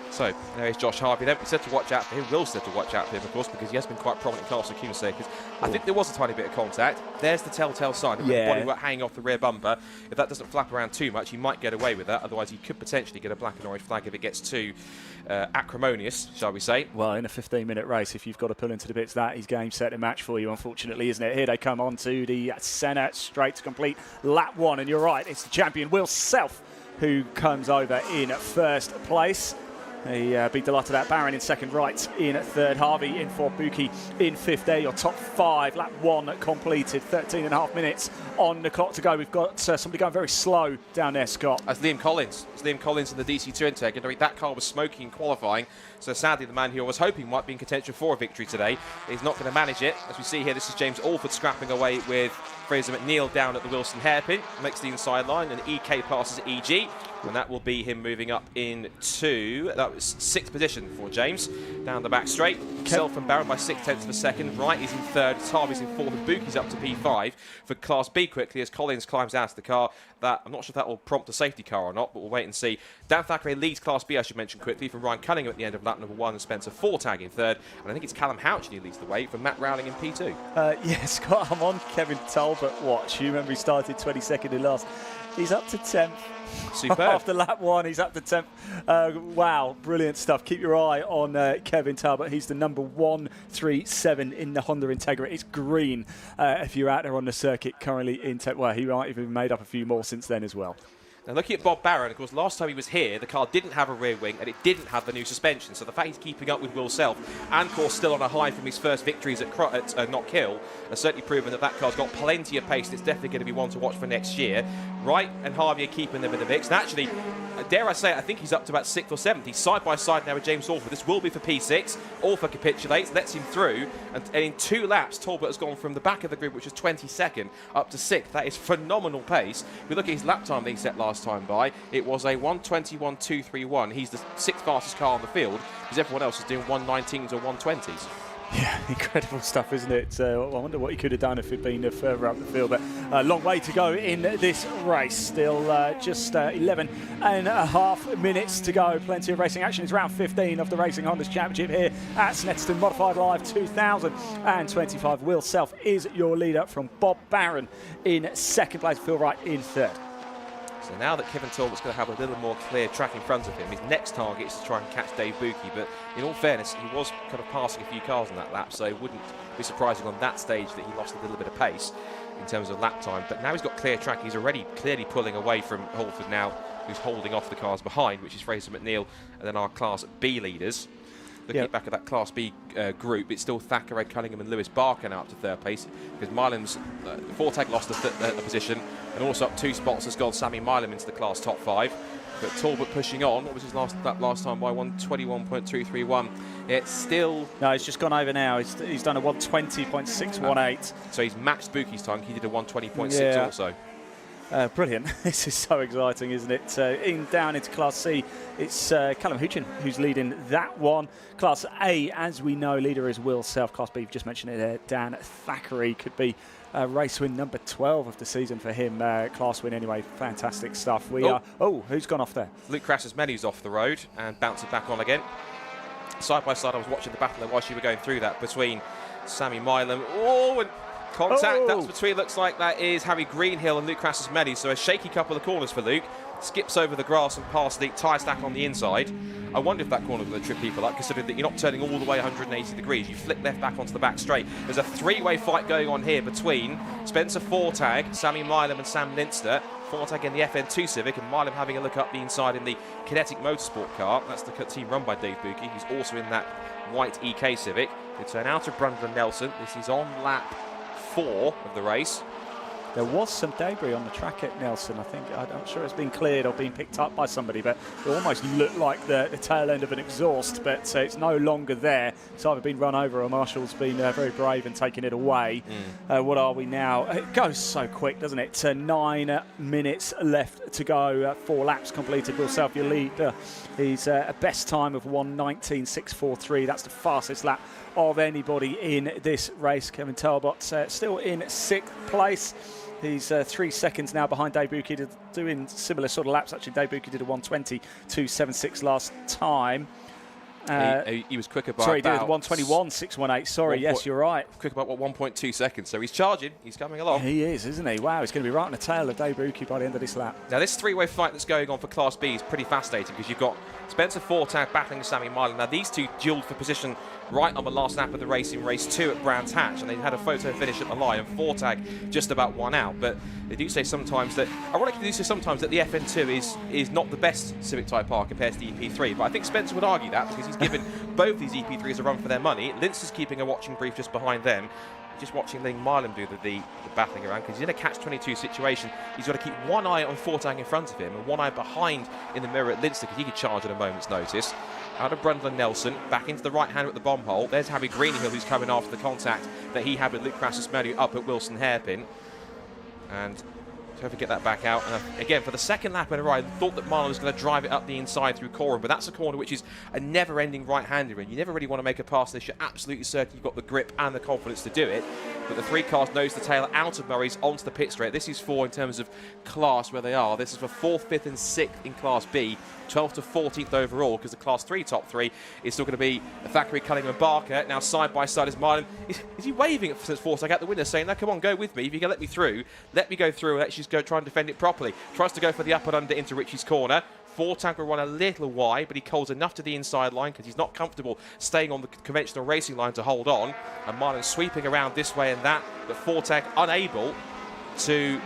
So there is Josh Harvey. Then we said to watch out for him. Will said to watch out for him, of course, because he has been quite prominent in Class of Kunisei. Because I think there was a tiny bit of contact. There's the telltale sign of the bodywork hanging off the rear bumper. If that doesn't flap around too much, he might get away with that. Otherwise, he could potentially get a black and orange flag if it gets too acrimonious, shall we say. Well, in a 15-minute race, if you've got to pull into the bits, that is game, set, and match for you, unfortunately, isn't it? Here they come on to the centre, straight to complete lap 1. And you're right, it's the champion, Will Self, who comes over in 1st place. He beat the lot of that. Barron in 2nd, Wright in 3rd, Harvey in 4th, Buki in 5th. There, your top 5. Lap 1 completed, 13.5 minutes on the clock to go. We've got somebody going very slow down there, Scott. That's Liam Collins. It's Liam Collins in the DC2 intake. And that car was smoking in qualifying. So sadly, the man who I was hoping might be in contention for a victory today is not going to manage it. As we see here, this is James Alford scrapping away with Fraser McNeil down at the Wilson hairpin. Makes the inside line, and EK passes EG. And that will be him moving up into, that was 6th position for James. Down the back straight. Self and Barron by 6/10 of a second. Wright is in 3rd, Harvey's in 4th, and Buki's up to P5 for Class B quickly as Collins climbs out of the car. That, I'm not sure if that will prompt a safety car or not, but we'll wait and see. Dan Thackeray leads Class B, I should mention quickly, from Ryan Cunningham at the end of lap number 1 and Spencer Fortag in 3rd. And I think it's Callum Houchin who leads the way from Matt Rowling in P2. Yeah, Scott, I'm on Kevin Talbot watch. You remember he started 22nd in last. He's up to 10th. Superb. After lap 1, he's up to 10th. Wow, brilliant stuff. Keep your eye on Kevin Talbot. He's the number 137 in the Honda Integra. It's green if you're out there on the circuit currently in well, he might have even made up a few more since then as well. Now looking at Bob Barron, of course, last time he was here, the car didn't have a rear wing and it didn't have the new suspension. So the fact he's keeping up with Will Self and, of course, still on a high from his first victories at Knockhill has certainly proven that that car's got plenty of pace and it's definitely going to be one to watch for next year. Wright and Harvey are keeping them in the mix. And actually, dare I say it, I think he's up to about 6th or 7th. He's side by side now with James Alford. This will be for P6. Alford capitulates, lets him through, and in 2 laps, Talbot has gone from the back of the grid, which was 22nd, up to 6th. That is phenomenal pace. If we look at his lap time that he set last time by, it was a 1:21.231. He's the 6th fastest car on the field, because everyone else is doing 1:19s or 1:20s. Yeah, incredible stuff, isn't it? I wonder what he could have done if he'd been further up the field. But a long way to go in this race. Still just 11.5 minutes to go. Plenty of racing action. It's round 15 of the Racing Hondas Championship here at Snetterton Modified Live 2025. Will Self is your leader from Bob Barron in 2nd place. Phil Wright in 3rd. So now that Kevin Talbot's going to have a little more clear track in front of him, his next target is to try and catch Dave Buki. But in all fairness, he was kind of passing a few cars on that lap, so it wouldn't be surprising on that stage that he lost a little bit of pace in terms of lap time. But now he's got clear track. He's already clearly pulling away from Halford now, who's holding off the cars behind, which is Fraser McNeil and then our Class B leaders. Looking back at that Class B group, it's still Thackeray, Cunningham and Lewis Barker now up to 3rd place, because Milam's Fortag lost a position, and also up 2 spots has gone Sammy Milam into the class top 5. But Talbot pushing on. What was his last time by 1:21.231? It's still... No, he's just gone over now. He's done a 1:20.618. So he's matched Buki's time. He did a 1:20.6 also. Brilliant. This is so exciting, isn't it? Down into Class C, it's Callum Houchin who's leading that one. Class A, as we know, leader is Will Self. Class B, you've just mentioned it there, Dan Thackeray could be race win number 12 of the season for him. Class win anyway. Fantastic stuff. Who's gone off there? Luke Crassus-Meny's off the road and bouncing back on again. Side by side, I was watching the battle while you were going through that between Sammy Milam. And Contact, that's between, looks like that is Harry Greenhill and Luke Crassus-Melli, so a shaky couple of corners for Luke. Skips over the grass and past the tyre stack on the inside. I wonder if that corner was going to trip people up, considering that you're not turning all the way 180 degrees. You flick left back onto the back straight. There's a three-way fight going on here between Spencer Fortag, Sammy Milam and Sam Linster. Fortag in the FN2 Civic and Milam having a look up the inside in the Kinetic Motorsport car. That's the team run by Dave Buki, who's also in that white EK Civic. They turn out of Brundle and Nelson. This is on lap 4 of the race. There was some debris on the track at Nelson. I think, I'm not sure it's been cleared or been picked up by somebody, but it almost looked like the tail end of an exhaust, but it's no longer there. It's either been run over or Marshall's been very brave and taken it away. What are we now? It goes so quick, doesn't it? 9 minutes left to go. 4 laps completed. Will Self, your leader. He's a best time of 1:19.643. That's the fastest lap of anybody in this race. Kevin Talbot still in 6th place. He's 3 seconds now behind Dave Buki, doing similar sort of laps. Actually, Dave Buki did a 1:20.276 last time. He was quicker by sorry, he did 1:21.618. Sorry, yes, you're right. Quick about 1.2 seconds. So he's charging. He's coming along. He is, isn't he? Wow, he's going to be right on the tail of Dave Buki by the end of this lap. Now, this three-way fight that's going on for Class B is pretty fascinating because you've got Spencer Fortag battling Sammy Milam. Now, these two duelled for position right on the last lap of the race in race 2 at Brands Hatch, and they had a photo finish at the line, and Fortag just about won out. But they do say sometimes that, ironically, they do say sometimes that the FN2 is not the best Civic Type R compared to the EP3. But I think Spencer would argue that because he's given both these EP3s a run for their money. Linster's keeping a watching brief just behind them. Just watching Ling Milam do the battling around because he's in a catch-22 situation. He's got to keep one eye on Fortag in front of him and one eye behind in the mirror at Linster because he could charge at a moment's notice. Out of Brundle and Nelson, back into the right-hander at the bomb hole. There's Harry Greenhill, who's coming after the contact that he had with Luke Crassus-Melli up at Wilson Hairpin. And don't forget that back out. And again, for the second lap in a row, I thought that Marlon was going to drive it up the inside through Coram, but that's a corner which is a never-ending right-hander, and you never really want to make a pass this. You're absolutely certain you've got the grip and the confidence to do it. But the 3 cars nose to tail out of Murray's onto the pit straight. This is for, in terms of class, where they are. This is for 4th, 5th and 6th in Class B. 12th to 14th overall, because the Class 3 top 3 is still going to be Thackeray, Cunningham and Barker. Now side by side is Milam. Is he waving at Fortag out the window saying, no, come on, go with me. If you can let me through, let me go through and let's just go try and defend it properly. Tries to go for the up and under into Richie's corner. Fortag will run a little wide, but he calls enough to the inside line because he's not comfortable staying on the conventional racing line to hold on. And Milam sweeping around this way and that, but Fortag unable to,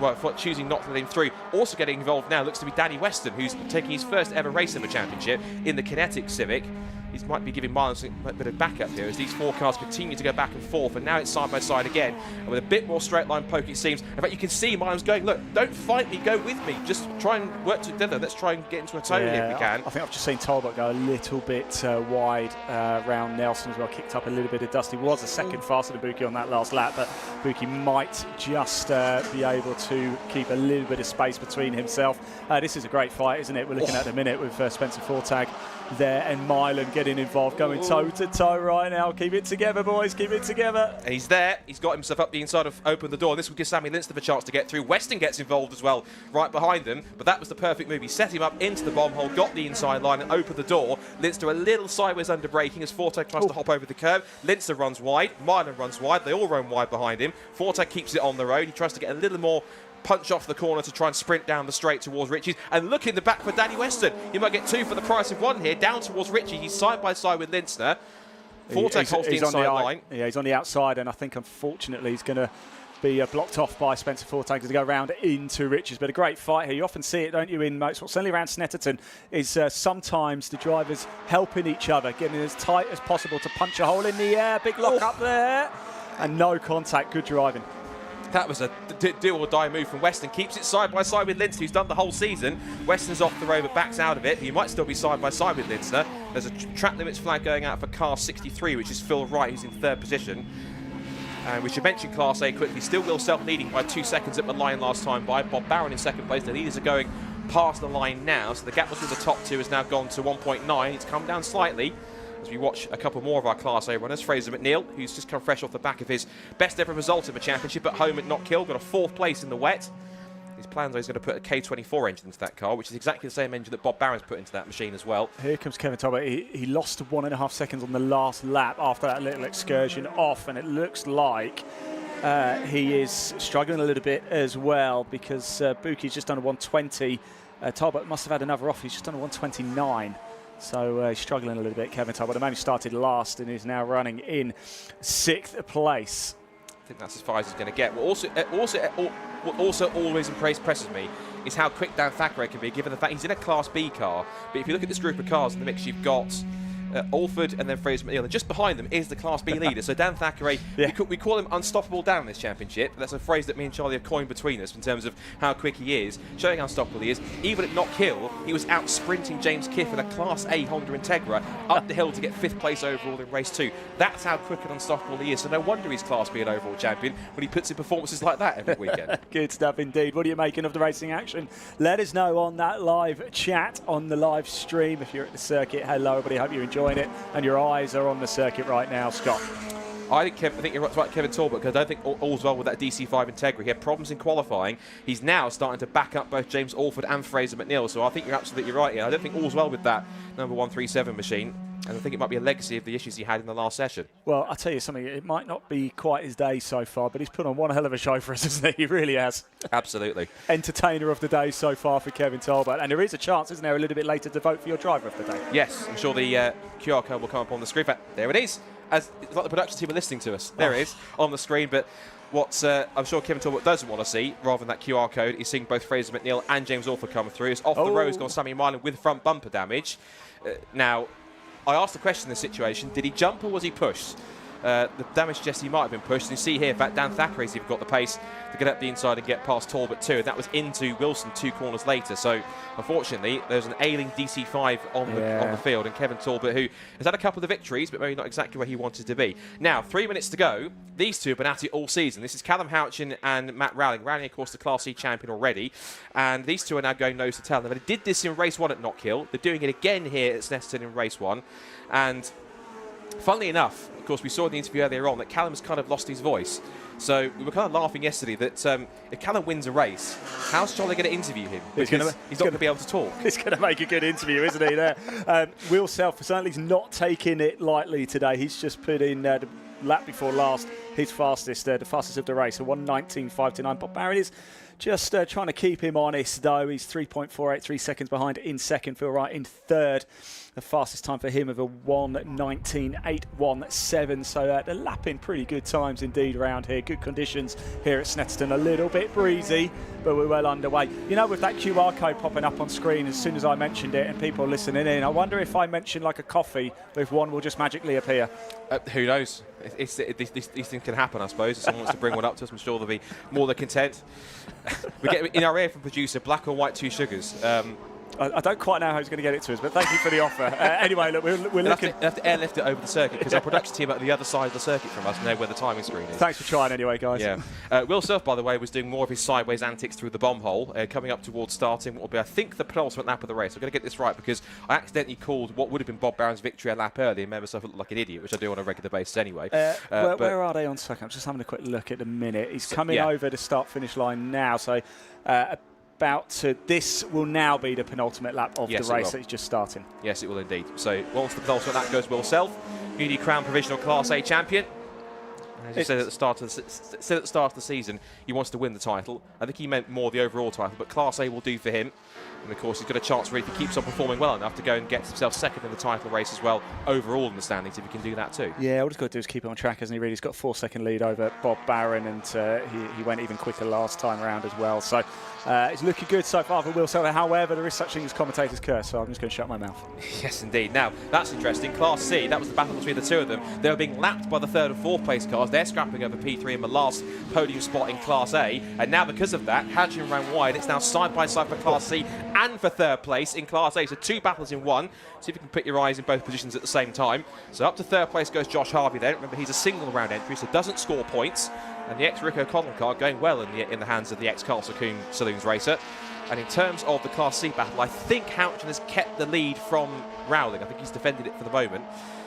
well, choosing not to let him through. Also getting involved now looks to be Danny Weston, who's taking his first ever race in the championship in the Kinetic Civic. He might be giving Miles a bit of backup here as these 4 cars continue to go back and forth, and now it's side by side again, and with a bit more straight line poke it seems. In fact, you can see Miles going, look, don't fight me, go with me, just try and work together, let's try and get into a tone here if we can. I think I've just seen Talbot go a little bit wide around Nelson as well, kicked up a little bit of dust. He was a second faster than Buki on that last lap, but Buki might just be able to keep a little bit of space between himself. This is a great fight, isn't it? We're looking at a minute with Spencer Fortag there and Milam getting involved, going toe to toe right now. Keep it together, boys, keep it together. And he's there, he's got himself up the inside of open the door, and this will give Sammy Linster a chance to get through. Weston gets involved as well right behind them, but that was the perfect move. He set him up into the bomb hole, got the inside line and opened the door. Linster a little sideways under braking as Fortag tries to hop over the curb. Linster runs wide, Milam runs wide, they all run wide behind him. Fortag keeps it on the road, he tries to get a little more punch off the corner to try and sprint down the straight towards Ritchie's, and look in the back for Danny Weston. He might get 2 for the price of 1 here, down towards Ritchie. He's side by side with Linster. Fortag holds the inside line. Yeah, he's on the outside, and I think unfortunately he's going to be blocked off by Spencer Fortag to go round into Ritchie's. But a great fight here. You often see it, don't you, in motorsport, certainly around Snetterton, is sometimes the drivers helping each other, getting as tight as possible to punch a hole in the air. Big lock up there, and no contact. Good driving. That was a do or die move from Weston. Keeps it side by side with Linster, who's done the whole season. Weston's off the road but backs out of it. He might still be side by side with Linster. There's a track limits flag going out for car 63, which is Phil Wright, who's in 3rd position. And we should mention Class A quickly. Still Will Self leading by 2 seconds at the line last time by. Bob Barron in 2nd place. The leaders are going past the line now, so the gap between the top 2 has now gone to 1.9. It's come down slightly as we watch a couple more of our Class A runners. Fraser McNeil, who's just come fresh off the back of his best ever result in the championship at home at Knockhill, got a 4th place in the wet. His plans are he's going to put a K24 engine into that car, which is exactly the same engine that Bob Barron's put into that machine as well. Here comes Kevin Talbot. He lost 1.5 seconds on the last lap after that little excursion off, and it looks like he is struggling a little bit as well because Buki's just under 120. Talbot must have had another off. He's just under 129. So he's struggling a little bit, Kevin Talbot. The man who started last and is now running in 6th place. I think that's as far as he's going to get. What also always impresses me is how quick Dan Thackeray can be, given the fact he's in a Class B car. But if you look at this group of cars in the mix, you've got Alford and then Fraser McNeil, and just behind them is the Class B leader. So Dan Thackeray, we call him Unstoppable Dan in this championship. That's a phrase that me and Charlie have coined between us in terms of how quick he is, showing how unstoppable he is. Even at Knock Hill, he was out sprinting James Kiff in a Class A Honda Integra up the hill to get 5th place overall in race 2. That's how quick and unstoppable he is. So no wonder he's Class B and overall champion when he puts in performances like that every weekend. Good stuff indeed. What are you making of the racing action? Let us know on that live chat on the live stream. If you're at the circuit, hello everybody, hope you're enjoying it and your eyes are on the circuit right now. Scott? I think you're right, Kevin Talbot, because I don't think all's well with that DC5 Integra. He had problems in qualifying. He's now starting to back up both James Alford and Fraser McNeil, so I think you're absolutely right here. I don't think all's well with that number 137 machine, and I think it might be a legacy of the issues he had in the last session. Well, I'll tell you something, it might not be quite his day so far, but he's put on one hell of a show for us, hasn't he? He really has. Absolutely. Entertainer of the day so far for Kevin Talbot, and there is a chance, isn't there, a little bit later to vote for your driver of the day? Yes, I'm sure the QR code will come up on the screen. In fact, there it is. It's like the production team are listening to us. There it is on the screen. But what I'm sure Kevin Talbot doesn't want to see, rather than that QR code, is seeing both Fraser McNeil and James Alford come through. It's off the road, has gone Sammy Marlin with front bumper damage. Now, I asked the question in this situation, did he jump or was he pushed? The damage suggests he might have been pushed. And you see here, in fact, Dan Thackeray's even got the pace to get up the inside and get past Talbot too. And that was into Wilson 2 corners later. So, unfortunately, there's an ailing DC5 on the field. And Kevin Talbot, who has had a couple of victories, but maybe not exactly where he wanted to be. Now, 3 minutes to go. These two have been at it all season. This is Callum Houchin and Matt Rowling. Rowling, of course, the Class C champion already. And these two are now going nose to tail. They did this in race 1 at Knock Hill. They're doing it again here at Snetterton in race 1. And funnily enough, of course, we saw in the interview earlier on that Callum's kind of lost his voice. So we were kind of laughing yesterday that if Callum wins a race, how's Charlie going to interview him? Because he's not going to be able to talk. It's going to make a good interview, isn't he, there? Will Self certainly is not taking it lightly today. He's just put in the lap before last, his fastest, the fastest of the race, a 1:19.529. Bob Barron is just trying to keep him honest, though. He's 3.483 seconds behind in second. Phil Wright in third. The fastest time for him of a 1:19.817. So they're lapping pretty good times indeed around here. Good conditions here at Snetterton. A little bit breezy, but we're well underway. You know, with that QR code popping up on screen as soon as I mentioned it and people listening in, I wonder if I mention like a coffee, if one will just magically appear. Who knows? These things can happen, I suppose. If someone wants to bring one up to us, I'm sure they'll be more than content. We get in our ear from producer, black or white 2 sugars. I don't quite know how he's going to get it to us, but thank you for the offer. Anyway, look, we're looking. We'll have to airlift it over the circuit because our production team at the other side of the circuit from us know where the timing screen is. Thanks for trying anyway, guys. Yeah. Will Self, by the way, was doing more of his sideways antics through the bomb hole, coming up towards starting what will be, I think, the penultimate lap of the race. I'm going to get this right because I accidentally called what would have been Bob Barron's victory a lap early and made myself look like an idiot, which I do on a regular basis anyway. Where are they on second? I'm just having a quick look at the minute. He's coming over the start-finish line now, so this will now be the penultimate lap of the race that is just starting. Yes, it will indeed. So once the penultimate lap goes, Will Self, newly crowned provisional Class A champion. As you said at the start of the season, he wants to win the title. I think he meant more the overall title, but Class A will do for him. And of course, he's got a chance, really, if he keeps on performing well enough, to go and get himself second in the title race as well, overall in the standings, if he can do that too. Yeah, all he's got to do is keep it on track, hasn't he, really? He's got a 4-second lead over Bob Barron, and he went even quicker last time around as well. So it's looking good so far for Will Self. However, there is such thing as commentator's curse, so I'm just going to shut my mouth. Yes, indeed. Now, that's interesting. Class C, that was the battle between the two of them. They were being lapped by the 3rd and 4th place cars. They're scrapping over P3 in the last podium spot in Class A. And now, because of that, Houchin ran wide. It's now side by side for Class C and for 3rd place in Class A. So 2 battles in one. See if you can put your eyes in both positions at the same time. So up to 3rd place goes Josh Harvey then. Remember, he's a single round entry, so doesn't score points. And the ex-Rick O'Connell car going well in the hands of the ex-Castle Coombe Saloons racer. And in terms of the Class C battle, I think Houchin has kept the lead from Rowling. I think he's defended it for the moment.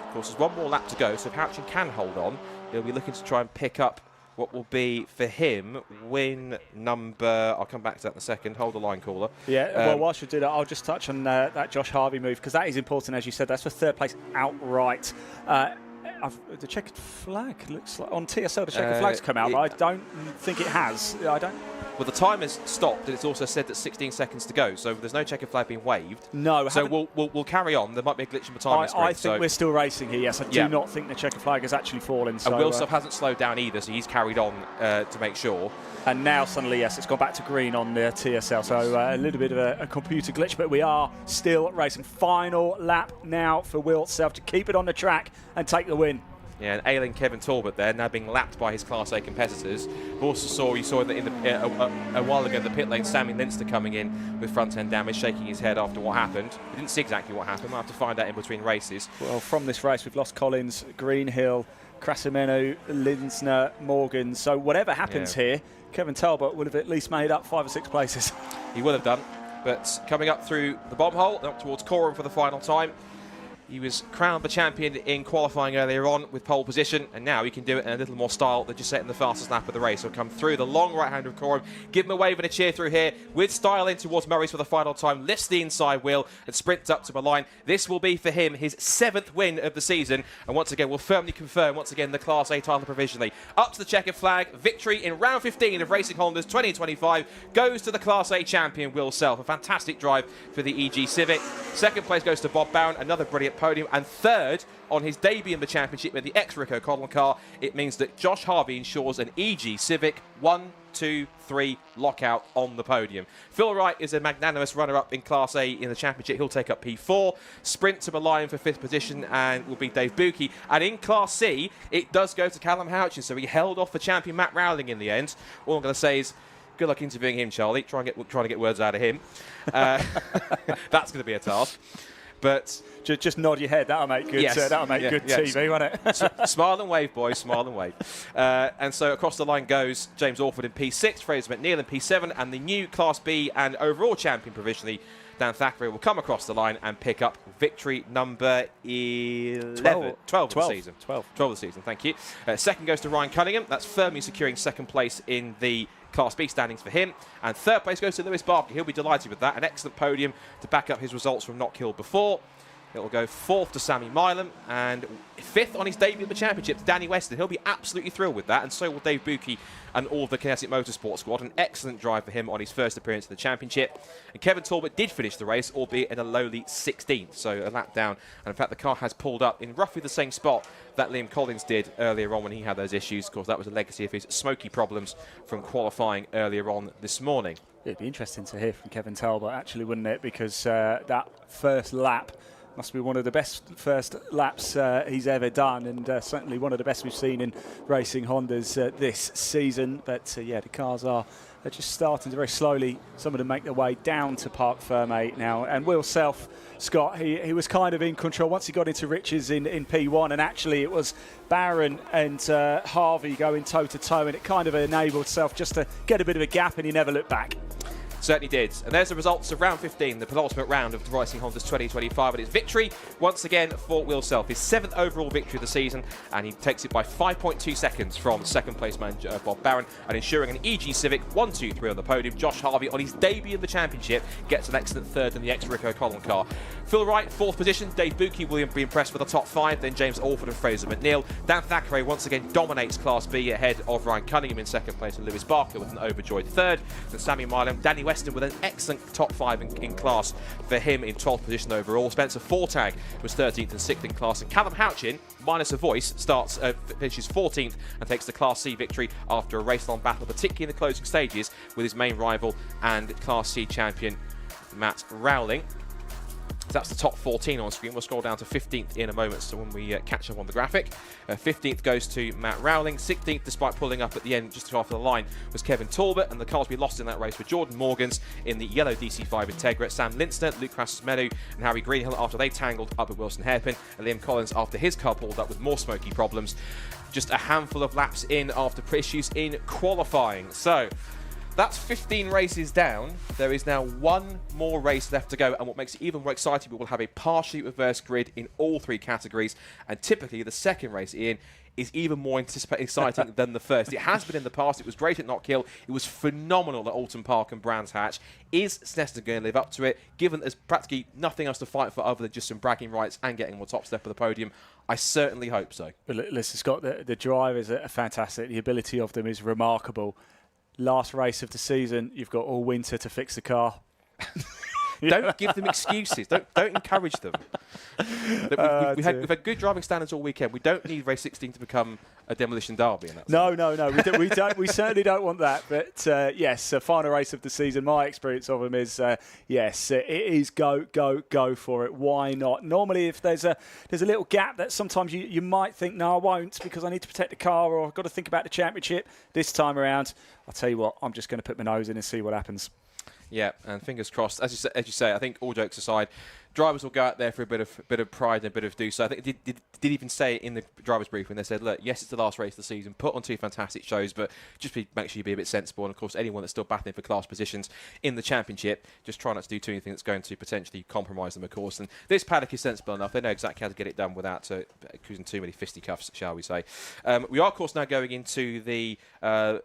Of course, there's one more lap to go, so if Houchin can hold on, he'll be looking to try and pick up what will be, for him, win number... I'll come back to that in a second. Hold the line, caller. Yeah, well, whilst you do that, I'll just touch on that Josh Harvey move, because that is important, as you said. That's for 3rd place outright. The checkered flag looks like on TSL. The checkered flag's come out, but I don't think it has. I don't. Well, the time has stopped, and it's also said that 16 seconds to go, so there's no checkered flag being waved. No. So we'll carry on. There might be a glitch in the timing screen. I think we're still racing here. Yes, I do not think the checkered flag has actually fallen. So, and Wilself hasn't slowed down either, so he's carried on to make sure. And now suddenly, yes, it's gone back to green on the TSL. So a little bit of a computer glitch, but we are still racing. Final lap now for Wilself to keep it on the track and take the win. Yeah, and ailing Kevin Talbot there, now being lapped by his Class A competitors. We also saw that a while ago in the pit lane, Sammy Linster coming in with front end damage, shaking his head after what happened. We didn't see exactly what happened. We'll have to find out in between races. Well, from this race, we've lost Collins, Greenhill, Krasimeno, Linsner, Morgan. So whatever happens here, Kevin Talbot would have at least made up 5 or 6 places. He will have done. But coming up through the bomb hole, up towards Coram for the final time. He was crowned the champion in qualifying earlier on with pole position, and now he can do it in a little more style than just setting the fastest lap of the race. He'll come through the long right hand of Coram, give him a wave and a cheer through here, with style in towards Murray's for the final time, lifts the inside wheel and sprints up to the line. This will be for him his 7th win of the season, and once again will firmly confirm once again the Class A title provisionally. Up to the checkered flag, victory in round 15 of Racing Honda's 2025 goes to the Class A champion Will Self. A fantastic drive for the EG Civic. Second place goes to Bob Bowen, another brilliant podium, and third on his debut in the championship with the ex-Rico Codlin car. It means that Josh Harvey ensures an EG Civic 1, 2, 3 lockout on the podium. Phil Wright is a magnanimous runner-up in Class A in the championship. He'll take up P4, sprint to the line for 5th position, and will be Dave Buki. And in Class C, it does go to Callum Houchin, so he held off the champion Matt Rowling in the end. All I'm going to say is, good luck interviewing him, Charlie. Trying to get words out of him. That's going to be a task. But just nod your head. That'll make good. That'll make good TV, won't it? Smile and wave, boys. Smile and wave. And so across the line goes James Orford in P6, Fraser McNeil in P7, and the new Class B and overall champion provisionally, Dan Thackeray, will come across the line and pick up victory number 12 of the season. 12 of the season. Thank you. Second goes to Ryan Cunningham. That's firmly securing second place in the Class B standings for him. And third place goes to Lewis Barker. He'll be delighted with that. An excellent podium to back up his results from Not Killed Before. It will go 4th to Sammy Milam, and 5th on his debut in the championship to Danny Weston. He'll be absolutely thrilled with that, and so will Dave Buki and all of the Kinetic Motorsport squad. An excellent drive for him on his first appearance in the championship. And Kevin Talbot did finish the race, albeit in a lowly 16th, so a lap down. And in fact, the car has pulled up in roughly the same spot that Liam Collins did earlier on when he had those issues. Of course, that was a legacy of his smoky problems from qualifying earlier on this morning. It'd be interesting to hear from Kevin Talbot, actually, wouldn't it? Because that first lap must be one of the best first laps he's ever done, and certainly one of the best we've seen in Racing Hondas this season. But the cars are just starting to very slowly, some of them make their way down to Parc Fermé now. And Will Self, Scott, he was kind of in control once he got into Riches in P1, and actually it was Barron and Harvey going toe-to-toe, and it kind of enabled Self just to get a bit of a gap, and he never looked back. Certainly did. And there's the results of round 15, the penultimate round of the Racing Hondas 2025, and it's victory once again for Will Self, his 7th overall victory of the season, and he takes it by 5.2 seconds from second place man Bob Barron, and ensuring an EG Civic 1, 2, 3 on the podium. Josh Harvey, on his debut in the championship, gets an excellent third in the ex-Rico Codlin car. Phil Wright, 4th position. Dave Buki will be impressed with the top 5, then James Orford and Fraser McNeil. Dan Thackeray once again dominates Class B ahead of Ryan Cunningham in second place, and Lewis Barker with an overjoyed third. Then Sammy Milam, Danny Weston with an excellent top 5 in class for him in 12th position overall. Spencer Fortag was 13th and 6th in class, and Callum Houchin, minus a voice, finishes 14th and takes the Class C victory after a race-long battle, particularly in the closing stages with his main rival and Class C champion Matt Rowling. That's the top 14 on screen. We'll scroll down to 15th in a moment, so when we catch up on the graphic. 15th goes to Matt Rowling. 16th, despite pulling up at the end just after the line, was Kevin Talbot, and the cars we lost in that race were Jordan Morgans in the yellow DC5 Integra, Sam Linster, Luke Krasimeno and Harry Greenhill after they tangled up at Wilson Hairpin, and Liam Collins after his car pulled up with more smoky problems. Just a handful of laps in after issues in qualifying. So that's 15 races down. There is now one more race left to go, and what makes it even more exciting, we will have a partially reversed grid in all 3 categories, and typically the second race, Ian, is even more exciting than the first. It has been in the past. It was great at Knockhill. It was phenomenal at Alton Park and Brands Hatch. Is Snetterton going to live up to it, given there's practically nothing else to fight for other than just some bragging rights and getting on the top step of the podium? I certainly hope so. But listen, Scott, the drivers are fantastic. The ability of them is remarkable. Last race of the season, you've got all winter to fix the car. Don't give them excuses. Don't encourage them. We've had good driving standards all weekend. We don't need race 16 to become a demolition derby. No. We don't. We certainly don't want that. But yes, final race of the season. My experience of them is yes, it is go for it. Why not? Normally, if there's a little gap that sometimes you might think, no, I won't because I need to protect the car or I've got to think about the championship. This time around, I'll tell you what, I'm just going to put my nose in and see what happens. Yeah, and fingers crossed. As you say, I think all jokes aside, drivers will go out there for a bit of pride and a bit of do so. I think it did even say it in the drivers' briefing. They said, look, yes, it's the last race of the season. Put on 2 fantastic shows, but just make sure you be a bit sensible. And of course, anyone that's still battling for class positions in the championship, just try not to do anything that's going to potentially compromise them, of course. And this paddock is sensible enough. They know exactly how to get it done without causing too many fisticuffs, shall we say. We are, of course, now going into the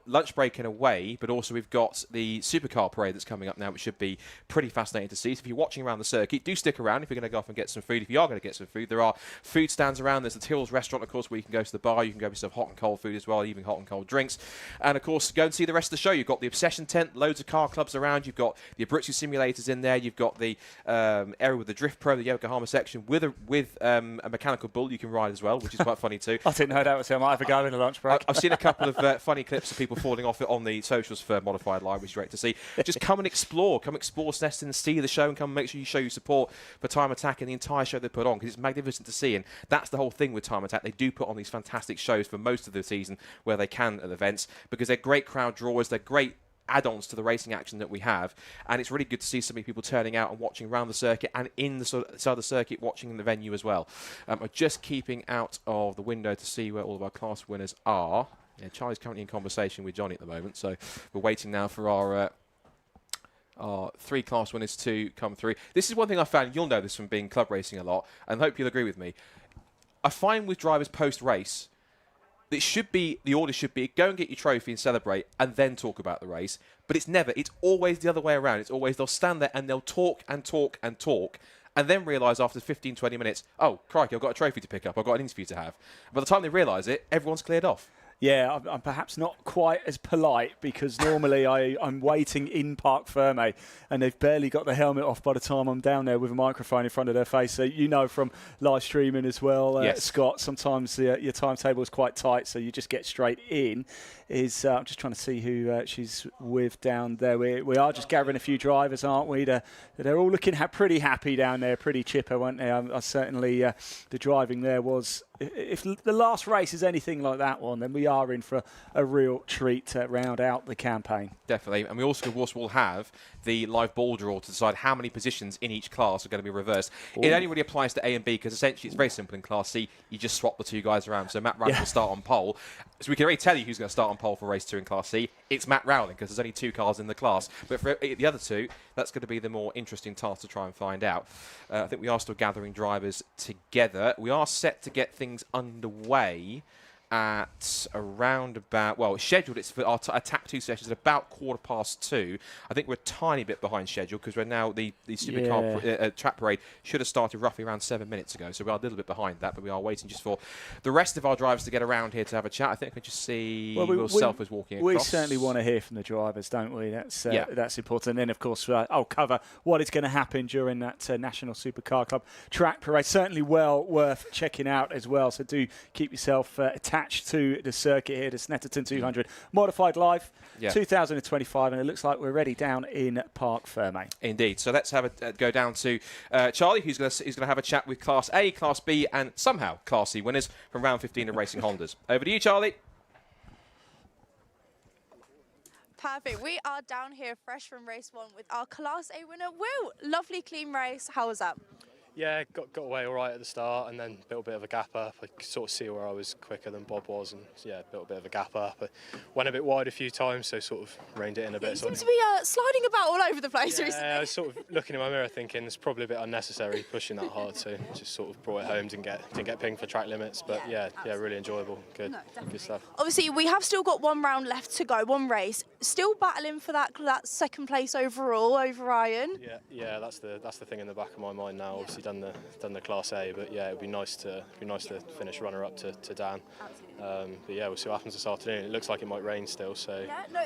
lunch break and away, but also we've got the Supercar parade that's coming up now, which should be pretty fascinating to see. So if you're watching around the circuit, do stick around if you're going to go off and get some food. If you are going to get some food, there are food stands around. There's the Tills restaurant, of course, where you can go to the bar. You can go with some hot and cold food as well, even hot and cold drinks. And, of course, go and see the rest of the show. You've got the Obsession tent, loads of car clubs around. You've got the Abruzzi simulators in there. You've got the area with the Drift Pro, the Yokohama section, with a mechanical bull you can ride as well, which is quite funny too. I didn't know that was how I might have a go in a lunch break. I've seen a couple of funny clips of people falling off it on the socials for Modified Live, which is great to see. Just come and explore. Come explore Snetterton, see the show, and come and make sure you show your support for Time Attack and the entire show they put on, because it's magnificent to see. And that's the whole thing with Time Attack. They do put on these fantastic shows for most of the season where they can at events, because they're great crowd drawers. They're great add-ons to the racing action that we have, and it's really good to see so many people turning out and watching around the circuit and in the side of the circuit watching in the venue as well. I'm just keeping out of the window to see where all of our class winners are. Yeah, Charlie's currently in conversation with Johnny at the moment, so we're waiting now for our 3 class winners to come through. This is one thing I found, you'll know this from being club racing a lot, and I hope you'll agree with me. I find with drivers post-race, the order should be go and get your trophy and celebrate and then talk about the race. But it's always the other way around. It's always they'll stand there and they'll talk and talk and talk and then realise after 15, 20 minutes, oh, crikey, I've got a trophy to pick up. I've got an interview to have. By the time they realise it, everyone's cleared off. Yeah, I'm perhaps not quite as polite because normally I'm waiting in Parc Ferme and they've barely got the helmet off by the time I'm down there with a microphone in front of their face. So you know from live streaming as well, yes. Scott, sometimes your timetable is quite tight, so you just get straight in. I'm just trying to see who she's with down there. We are just gathering a few drivers, aren't we? They're all looking pretty happy down there, pretty chipper, weren't they? I certainly, the driving there was... If the last race is anything like that one, then we are in for a real treat to round out the campaign. Definitely. And we also, of course, will have the live ball draw to decide how many positions in each class are going to be reversed. Ooh. It only really applies to A and B because essentially it's very simple in Class C. You just swap the 2 guys around. So Matt Rowling will start on pole. So we can already tell you who's going to start on pole for race 2 in Class C. It's Matt Rowling because there's only 2 cars in the class. But for the other 2, that's going to be the more interesting task to try and find out. I think we are still gathering drivers together. We are set to get things underway at around about, well, scheduled it's for our Attack 2 sessions at about 2:15. I think we're a tiny bit behind schedule because we're now the Supercar track parade should have started roughly around 7 minutes ago, so we are a little bit behind that, but we are waiting just for the rest of our drivers to get around here to have a chat. I think I can just see Will Self is walking across. We certainly want to hear from the drivers, don't we? That's important. And then, of course, I'll cover what is going to happen during that National Supercar Club track parade. Certainly well worth checking out as well, so do keep yourself attached to the circuit here, the Snetterton 200 Modified Live 2025, and it looks like we're ready down in Parc Ferme. Indeed. So let's have a go down to Charlie, who's going to have a chat with Class A, Class B, and somehow Class C winners from round 15 of Racing Hondas. Over to you, Charlie. Perfect. We are down here fresh from race 1 with our Class A winner, Will. Lovely clean race. How was that? Yeah, got away all right at the start and then built a bit of a gap up. I could sort of see where I was quicker than Bob was, and yeah, built a bit of a gap up. I went a bit wide a few times, so sort of reined it in a bit. You seem to be sliding about all over the place recently. I was sort of looking in my mirror thinking it's probably a bit unnecessary pushing that hard, so just sort of brought it home, didn't get pinged for track limits, but yeah, really enjoyable, good stuff. Obviously, we have still got one round left to go, one race. Still battling for that second place overall over Ryan. Yeah, that's the thing in the back of my mind now. Obviously done the Class A, but yeah, it'd be nice to finish runner up to Dan. But yeah, we'll see what happens this afternoon. It looks like it might rain still, so. Yeah, no,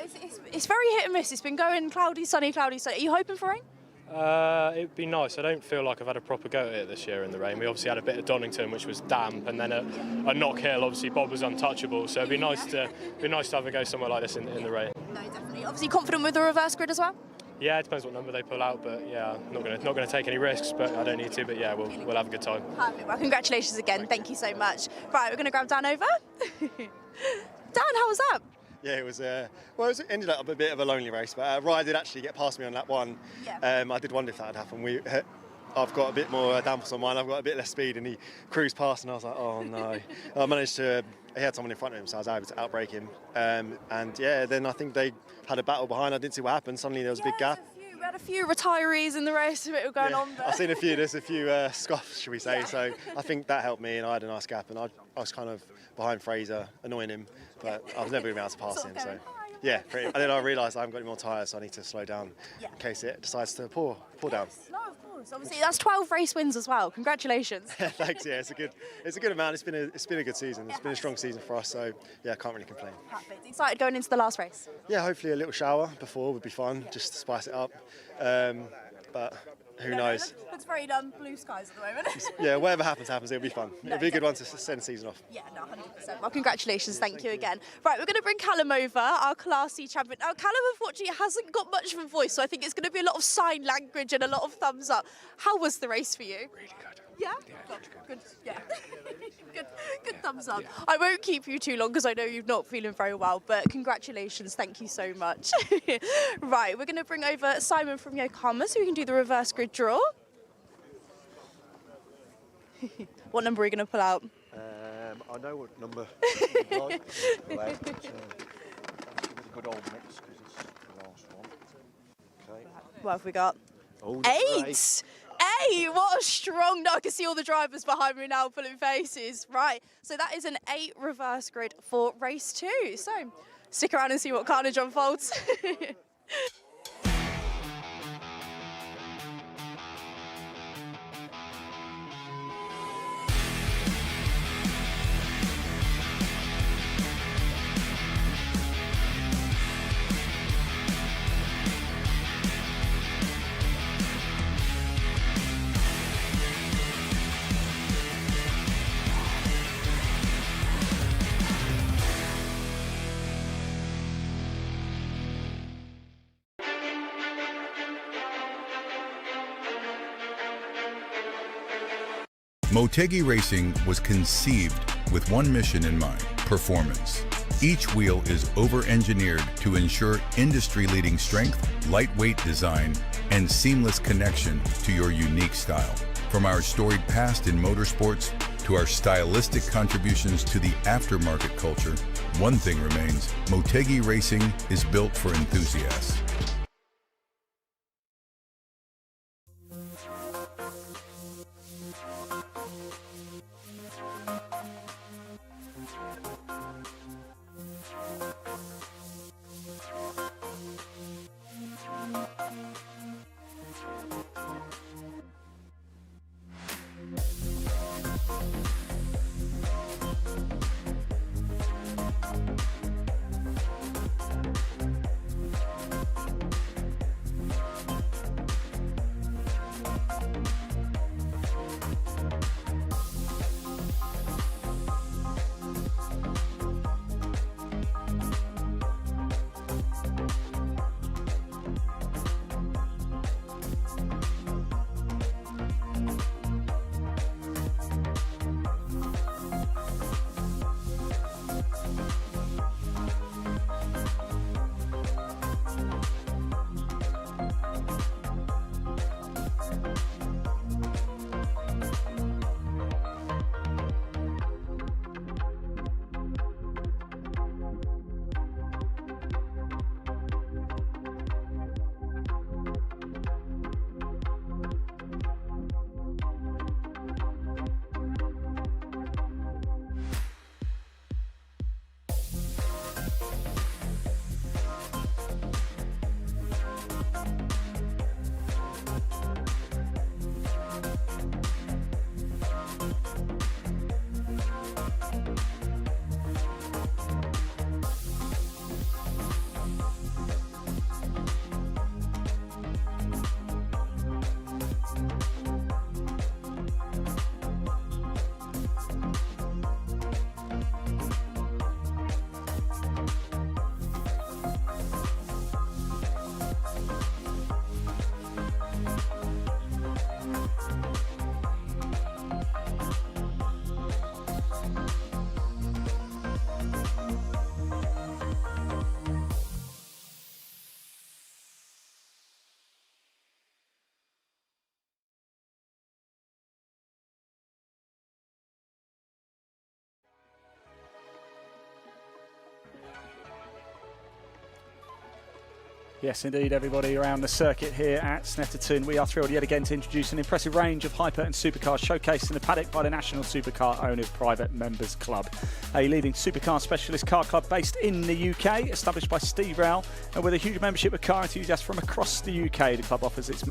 it's very hit and miss. It's been going cloudy, sunny, cloudy, sunny. Are you hoping for rain? It'd be nice. I don't feel like I've had a proper go at it this year in the rain. We obviously had a bit at Donington, which was damp, and then at Knock Hill, obviously Bob was untouchable. So it'd be nice to have a go somewhere like this in the rain. No, definitely. Obviously confident with the reverse grid as well. Yeah, it depends what number they pull out, but yeah, not going to take any risks, but I don't need to. But yeah, we'll have a good time. Perfect. Well, congratulations again. Thank you so much. Right, we're going to grab Dan over. Dan, how was that? Yeah, it was. It ended up a bit of a lonely race, but Ryan did actually get past me on lap one. Yeah. I did wonder if that had happened. I've got a bit more downforce on mine. I've got a bit less speed, and he cruised past, and I was like, oh no. I managed to. He had someone in front of him, so I was able to outbrake him. And yeah, then I think they had a battle behind. I didn't see what happened. Suddenly there was a big gap. We had a few retirees in the race, a bit going on there. I've seen a few. There's a few scoffs, should we say? Yeah. So I think that helped me, and I had a nice gap, and I was kind of behind Fraser, annoying him, but I was never going to be able to pass him. So yeah, and then I realised I haven't got any more tyres, so I need to slow down in case it decides to pour down. No, of course. Obviously, that's 12 race wins as well. Congratulations. Thanks. Yeah, it's a good amount. It's been a good season. It's been a strong season for us. So yeah, I can't really complain. Perfect. Excited going into the last race? Yeah, hopefully a little shower before would be fun, just to spice it up. But who knows? It's very blue skies at the moment. Yeah, whatever happens, it'll be fun. It'll be a good one to send the season off. Yeah, no, 100%. Well, congratulations. Thank you again. Right, we're going to bring Callum over, our Class C champion. Now, Callum, unfortunately, hasn't got much of a voice, so I think it's going to be a lot of sign language and a lot of thumbs up. How was the race for you? Really good. Yeah? Good. Yeah. good thumbs up. Yeah. I won't keep you too long because I know you're not feeling very well, but congratulations. Thank you so much. Right, we're going to bring over Simon from Yokohama so we can do the reverse grid draw. What number are we going to pull out? I know what number. Like. Give it a good old mix because it's the last one. Okay. What have we got? Oh, 8! Hey, what a strong... I can see all the drivers behind me now pulling faces. Right, so that is an 8 reverse grid for race 2. So stick around and see what carnage unfolds. Motegi Racing was conceived with one mission in mind: performance. Each wheel is over-engineered to ensure industry-leading strength, lightweight design, and seamless connection to your unique style. From our storied past in motorsports to our stylistic contributions to the aftermarket culture, one thing remains: Motegi Racing is built for enthusiasts. Yes, indeed, everybody around the circuit here at Snetterton. We are thrilled yet again to introduce an impressive range of hyper and supercars showcased in the paddock by the National Supercar Owners Private Members Club, a leading supercar specialist car club based in the UK, established by Steve Rowell, and with a huge membership of car enthusiasts from across the UK. The club offers its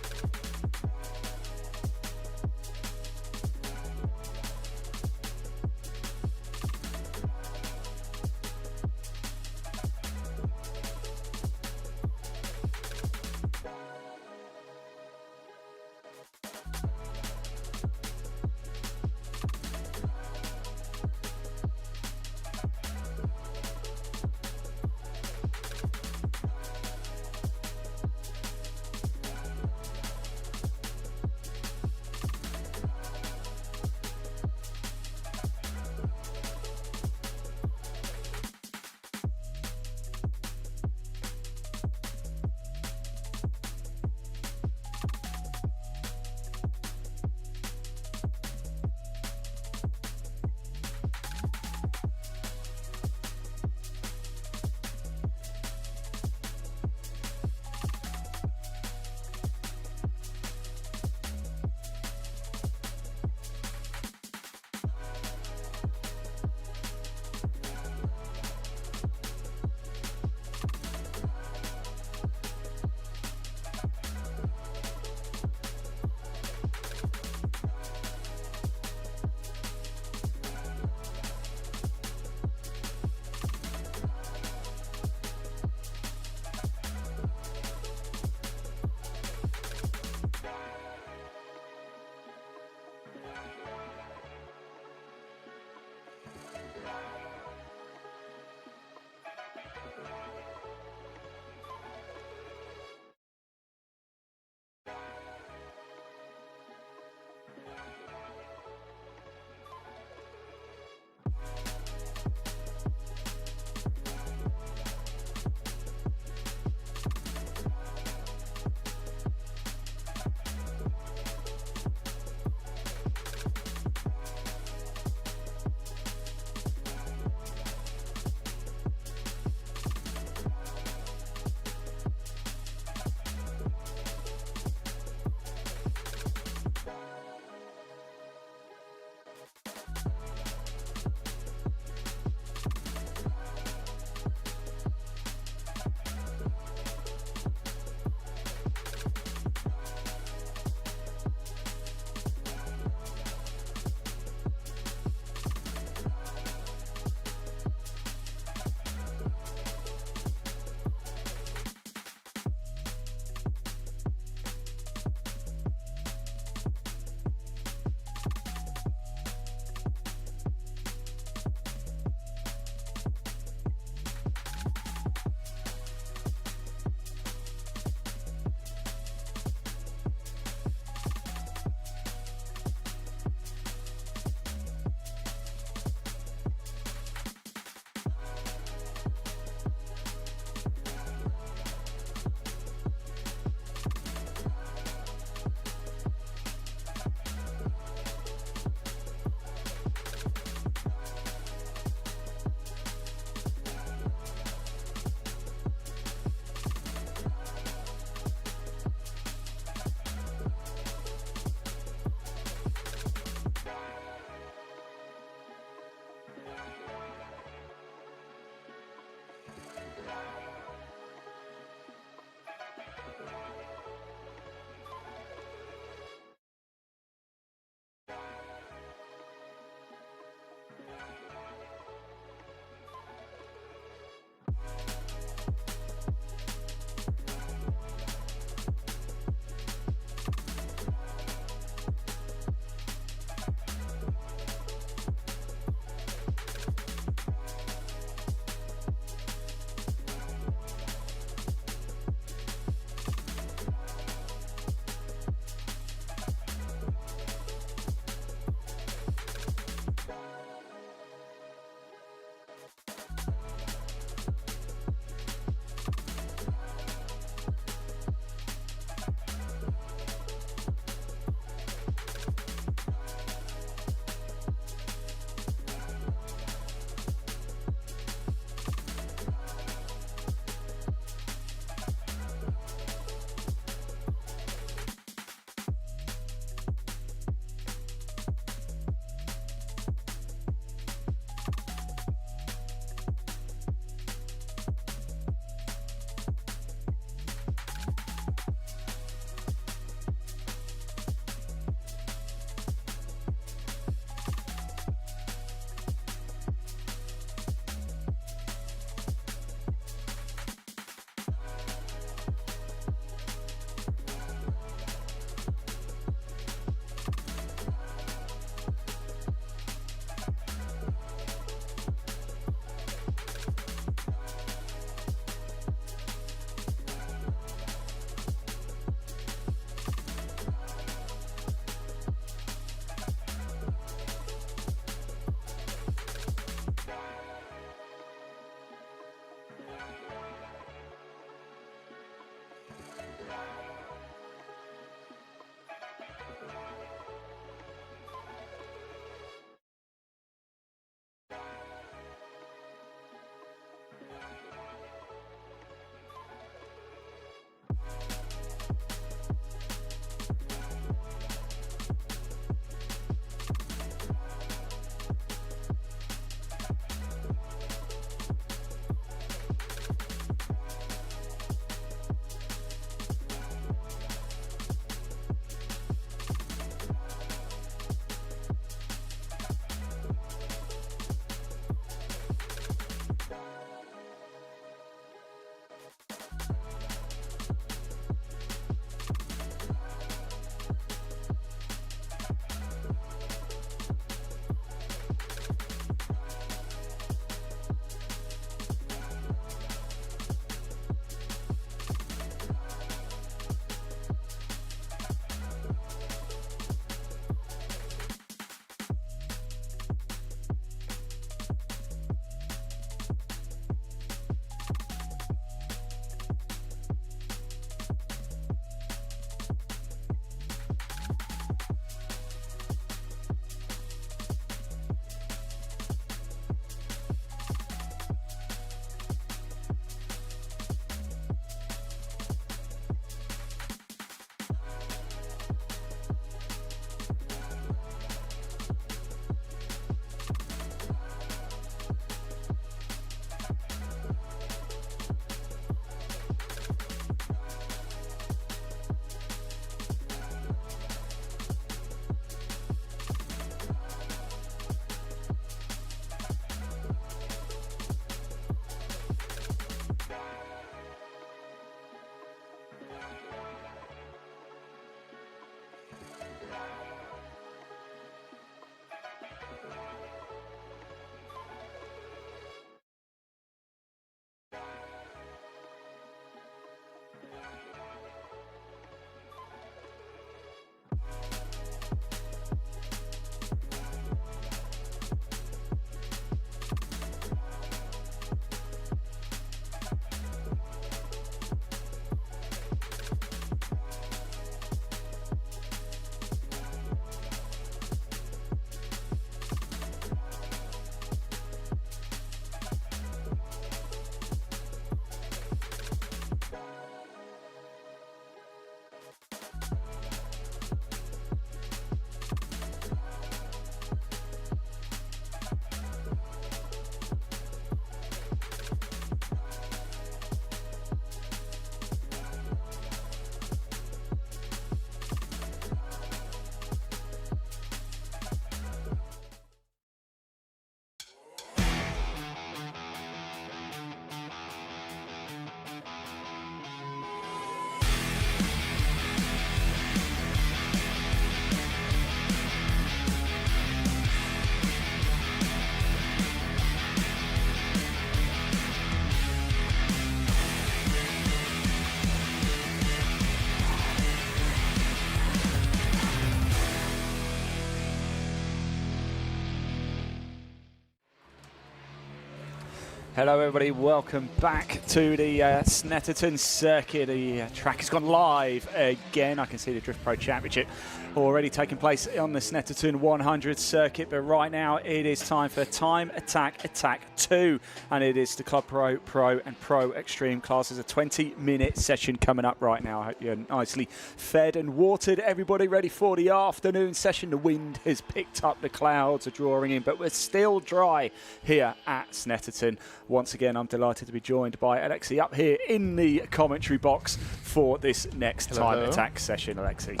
Hello everybody, welcome back to the Snetterton circuit. The track has gone live again. I can see the Drift Pro Championship already taking place on the Snetterton 100 circuit, but right now it is time for Time Attack 2, and it is the Club Pro, Pro and Pro Extreme classes. A 20-minute session coming up right now. I hope you're nicely fed and watered. Everybody ready for the afternoon session. The wind has picked up, the clouds are drawing in, but we're still dry here at Snetterton. Once again, I'm delighted to be joined by Alexi up here in the commentary box for this next Time Attack session. Alexi.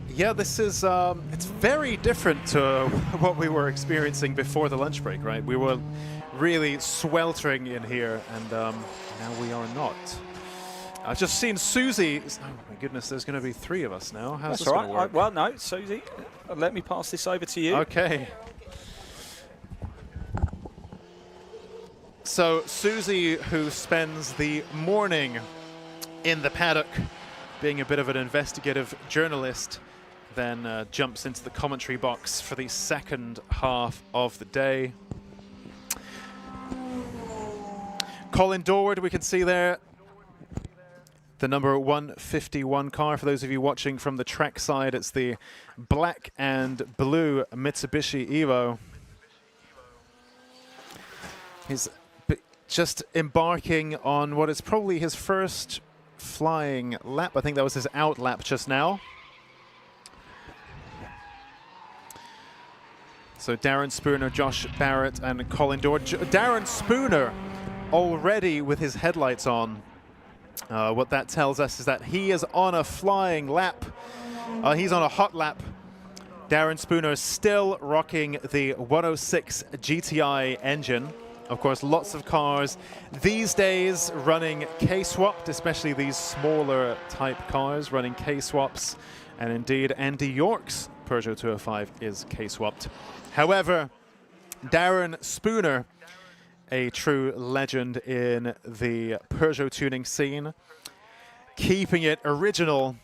Yeah, this is, it's very different to what we were experiencing before the lunch break, right? We were really sweltering in here, and now we are not. I've just seen Susie. Oh my goodness, there's going to be 3 of us now. How's this going to work? Well, no, Susie, let me pass this over to you. Okay. So Susie, who spends the morning in the paddock being a bit of an investigative journalist, then jumps into the commentary box for the second half of the day. Colin Dorward, we can see there, the number 151 car. For those of you watching from the track side, it's the black and blue Mitsubishi Evo. He's just embarking on what is probably his first flying lap. I think that was his out lap just now. So Darren Spooner, Josh Barrett, and Colin Dorward. Darren Spooner already with his headlights on. What that tells us is that he is on a flying lap. He's on a hot lap. Darren Spooner is still rocking the 106 GTI engine. Of course, lots of cars these days running K-swapped, especially these smaller type cars running K-swaps. And indeed, Andy York's Peugeot 205 is K-swapped. However, Darren Spooner, a true legend in the Peugeot tuning scene, keeping it original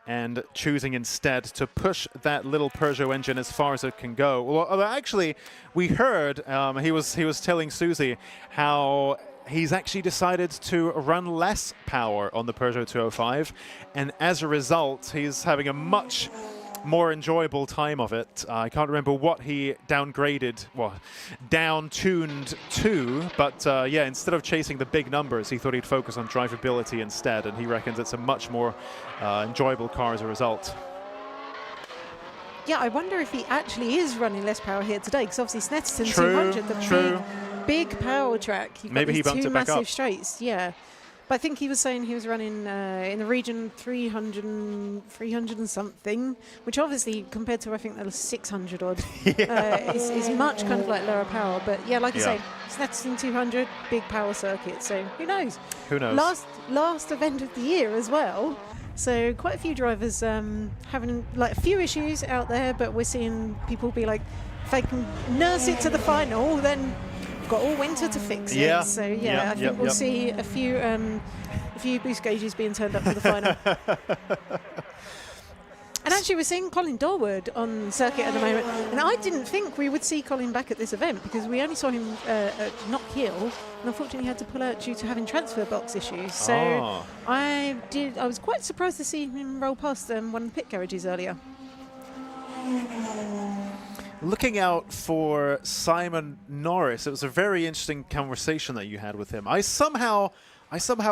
and choosing instead to push that little Peugeot engine as far as it can go. Well, actually, we heard he was telling Susie how he's actually decided to run less power on the Peugeot 205, and as a result, he's having a much more enjoyable time of it. I can't remember what he downgraded, well, down-tuned to, but yeah, instead of chasing the big numbers, he thought he'd focus on drivability instead, and he reckons it's a much more enjoyable car as a result. Yeah, I wonder if he actually is running less power here today, because obviously Snetterton 200, the big power track. You've Maybe got he these bumped two it back massive up. straights, yeah. But I think he was saying he was running in the region 300 and something, which obviously compared to I think that was 600 odd is much kind of like lower power. But yeah, like I say, Snetterton 200, big power circuit. So who knows? Who knows? Last event of the year as well. So quite a few drivers having like a few issues out there, but we're seeing people be like, if they can nurse it to the final, then we've got all winter to fix it. So yeah, I think we'll see a few boost gauges being turned up for the final. And actually, we're seeing Colin Dorward on circuit at the moment, and I didn't think we would see Colin back at this event because we only saw him at Knock Hill, and unfortunately had to pull out due to having transfer box issues. So I was quite surprised to see him roll past one of the pit garages earlier. Looking out for Simon Norris, it was a very interesting conversation that you had with him. I somehow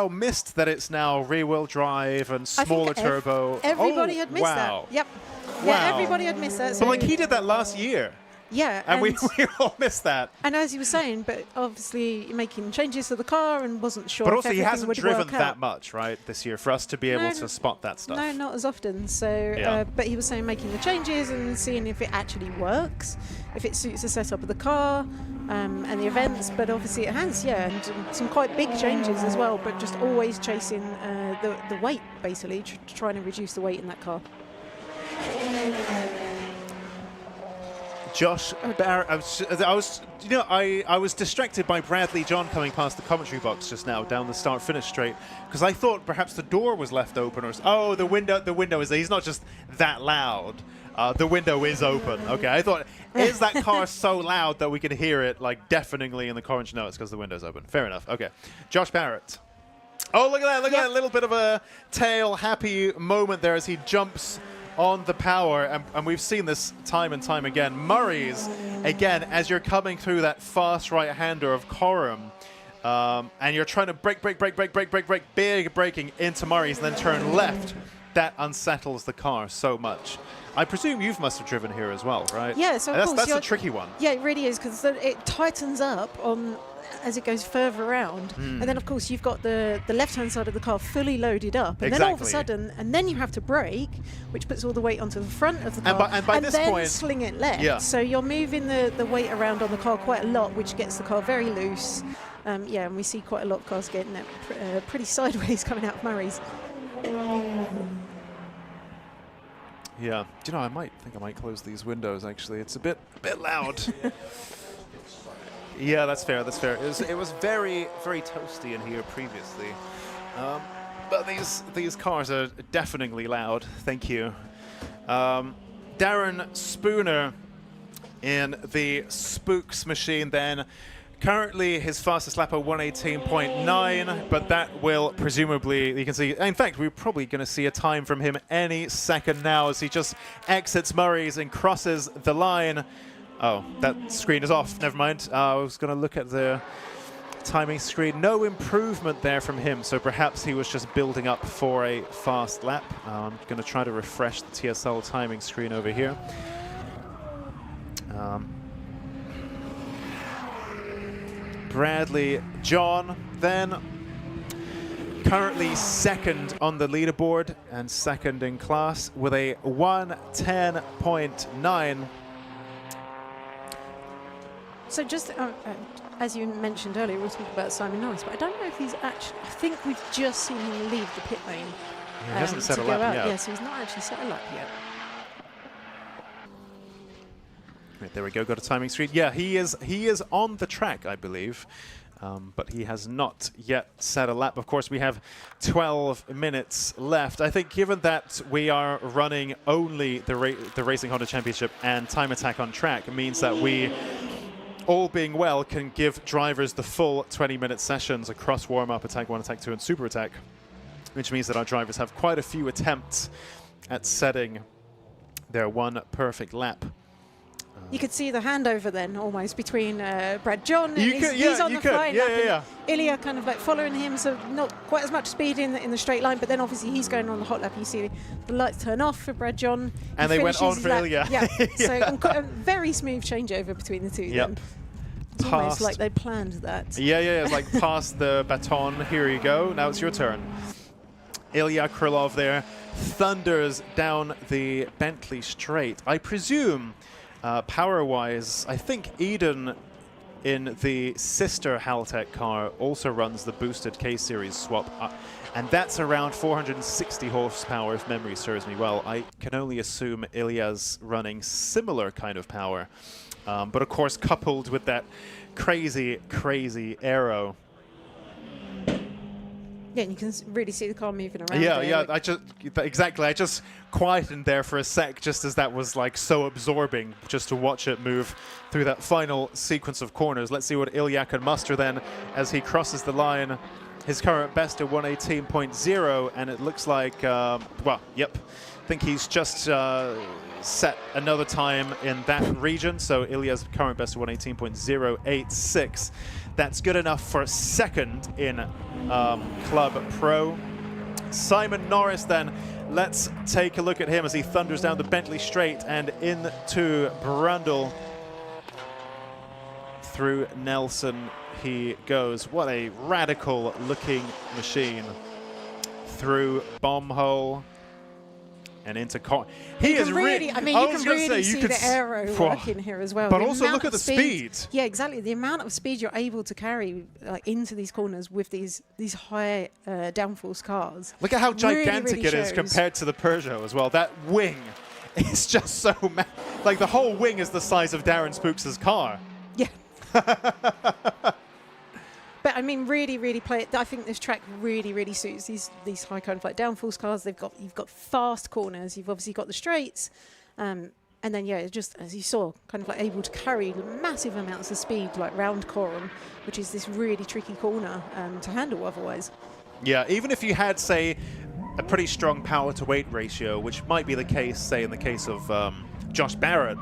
missed that it's now rear-wheel drive and smaller turbo. Everybody had missed that. Yep. Wow. Yeah, everybody had missed that. So but like he did that last year. Yeah. And we all missed that. And as he was saying, but obviously making changes to the car and wasn't sure but if also he everything hasn't would driven work that out. much, right, this year, for us to be able to spot that stuff. No, not as often. So, but he was saying making the changes and seeing if it actually works, if it suits the setup of the car and the events. But obviously it has, and some quite big changes as well, but just always chasing the weight, basically, trying to reduce the weight in that car. Josh Barrett, I was distracted by Bradley John coming past the commentary box just now down the start-finish straight because I thought perhaps the door was left open or the window is there. He's not just that loud. The window is open. Okay, I thought, is that car so loud that we can hear it like deafeningly in the car? No, it's because the window's open. Fair enough. Okay, Josh Barrett. Oh, look at that! Look at that! A little bit of a tail happy moment there as he jumps on the power, and we've seen this time and time again. Murray's, again, as you're coming through that fast right-hander of Coram, and you're trying to brake, big braking into Murray's, and then turn left. That unsettles the car so much. I presume you must have driven here as well, right? Yeah, so of course that's a tricky one. Yeah, it really is, because it tightens up as it goes further around, and then of course you've got the left-hand side of the car fully loaded up, and then all of a sudden, and then you have to brake, which puts all the weight onto the front of the car, and by this then point, sling it left. Yeah. So you're moving the weight around on the car quite a lot, which gets the car very loose. Yeah, and we see quite a lot of cars getting that pretty sideways coming out of Murray's. Yeah, do you know, I think I might close these windows. Actually, it's a bit loud. Yeah, that's fair. That's fair. It was very toasty in here previously. But these cars are deafeningly loud. Thank you, Darren Spooner in the Spooks machine. Then currently his fastest lap of 1:18.9, but that will presumably, you can see, in fact, we're probably going to see a time from him any second now as he just exits Murray's and crosses the line. Oh, that screen is off. Never mind. I was going to look at the timing screen. No improvement there from him, so perhaps he was just building up for a fast lap. I'm going to try to refresh the TSL timing screen over here. Bradley John then currently second on the leaderboard and second in class with a 1:10.9. So just as you mentioned earlier, we were talking about Simon Norris, but I don't know if he's actually, I think we've just seen him leave the pit lane. He hasn't set a lap yet. Yeah, so he's not actually set a lap yet. Right, there we go, got a timing screen. Yeah, he is on the track, I believe, but he has not yet set a lap. Of course, we have 12 minutes left. I think given that we are running only the Racing Honda Championship and Time Attack on track, it means that we, all being well, can give drivers the full 20-minute sessions across warm-up, Attack 1, Attack 2, and Super Attack, which means that our drivers have quite a few attempts at setting their one perfect lap. You could see the handover then almost between Brad John. He's on the flying lap. Yeah. Ilya kind of like following him, so not quite as much speed in the straight line, but then obviously he's going on the hot lap. You see the lights turn off for Brad John. And they went on for Ilya. Yeah, so a very smooth changeover between the two. Yep. Then. It's almost like they planned that. Yeah, it's like pass the baton, here you go, now it's your turn. Ilya Krylov there thunders down the Bentley straight. I presume power-wise, I think Eden in the sister Haltech car also runs the boosted K-Series swap, and that's around 460 horsepower if memory serves me well. I can only assume Ilya's running similar kind of power, but of course coupled with that crazy aero. Yeah, and you can really see the car moving around. Yeah, I just quietened there for a sec, just as that was like so absorbing, just to watch it move through that final sequence of corners. Let's see what Ilya can muster then as he crosses the line. His current best of 1:18.0, and it looks like, I think he's just set another time in that region. So Ilya's current best of 1:18.086. That's good enough for second in Club Pro. Simon Norris then, let's take a look at him as he thunders down the Bentley straight and into Brundle. Through Nelson he goes. What a radical looking machine. Through bomb hole and into car. He is really, I mean, you can really see the aero working here as well. But also look at the speed. Yeah, exactly. The amount of speed you're able to carry into these corners with these high downforce cars. Look at how gigantic really it is compared to the Peugeot as well. That wing is just so like the whole wing is the size of Darren Spooks' car. Yeah. But I mean, really play it. I think this track really suits these high kind of like downforce cars. You've got fast corners. You've obviously got the straights, And then, yeah, just as you saw, kind of like able to carry massive amounts of speed, like round Corum, which is this really tricky corner to handle otherwise. Yeah, even if you had, say, a pretty strong power to weight ratio, which might be the case, say, in the case of Josh Barrett,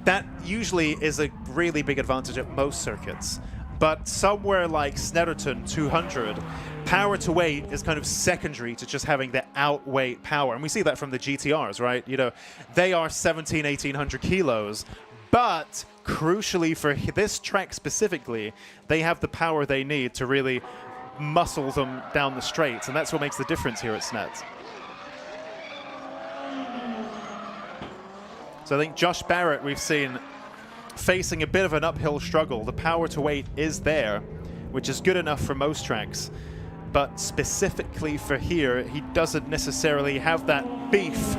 that usually is a really big advantage at most circuits. But somewhere like Snetterton 200, power to weight is kind of secondary to just having the outweight power. And we see that from the GTRs, right? You know, they are 1,800 kilos, but crucially for this track specifically, they have the power they need to really muscle them down the straights. And that's what makes the difference here at Snet. So I think Josh Barrett, we've seen facing a bit of an uphill struggle. The power to weight is there, which is good enough for most tracks. But specifically for here, he doesn't necessarily have that beef,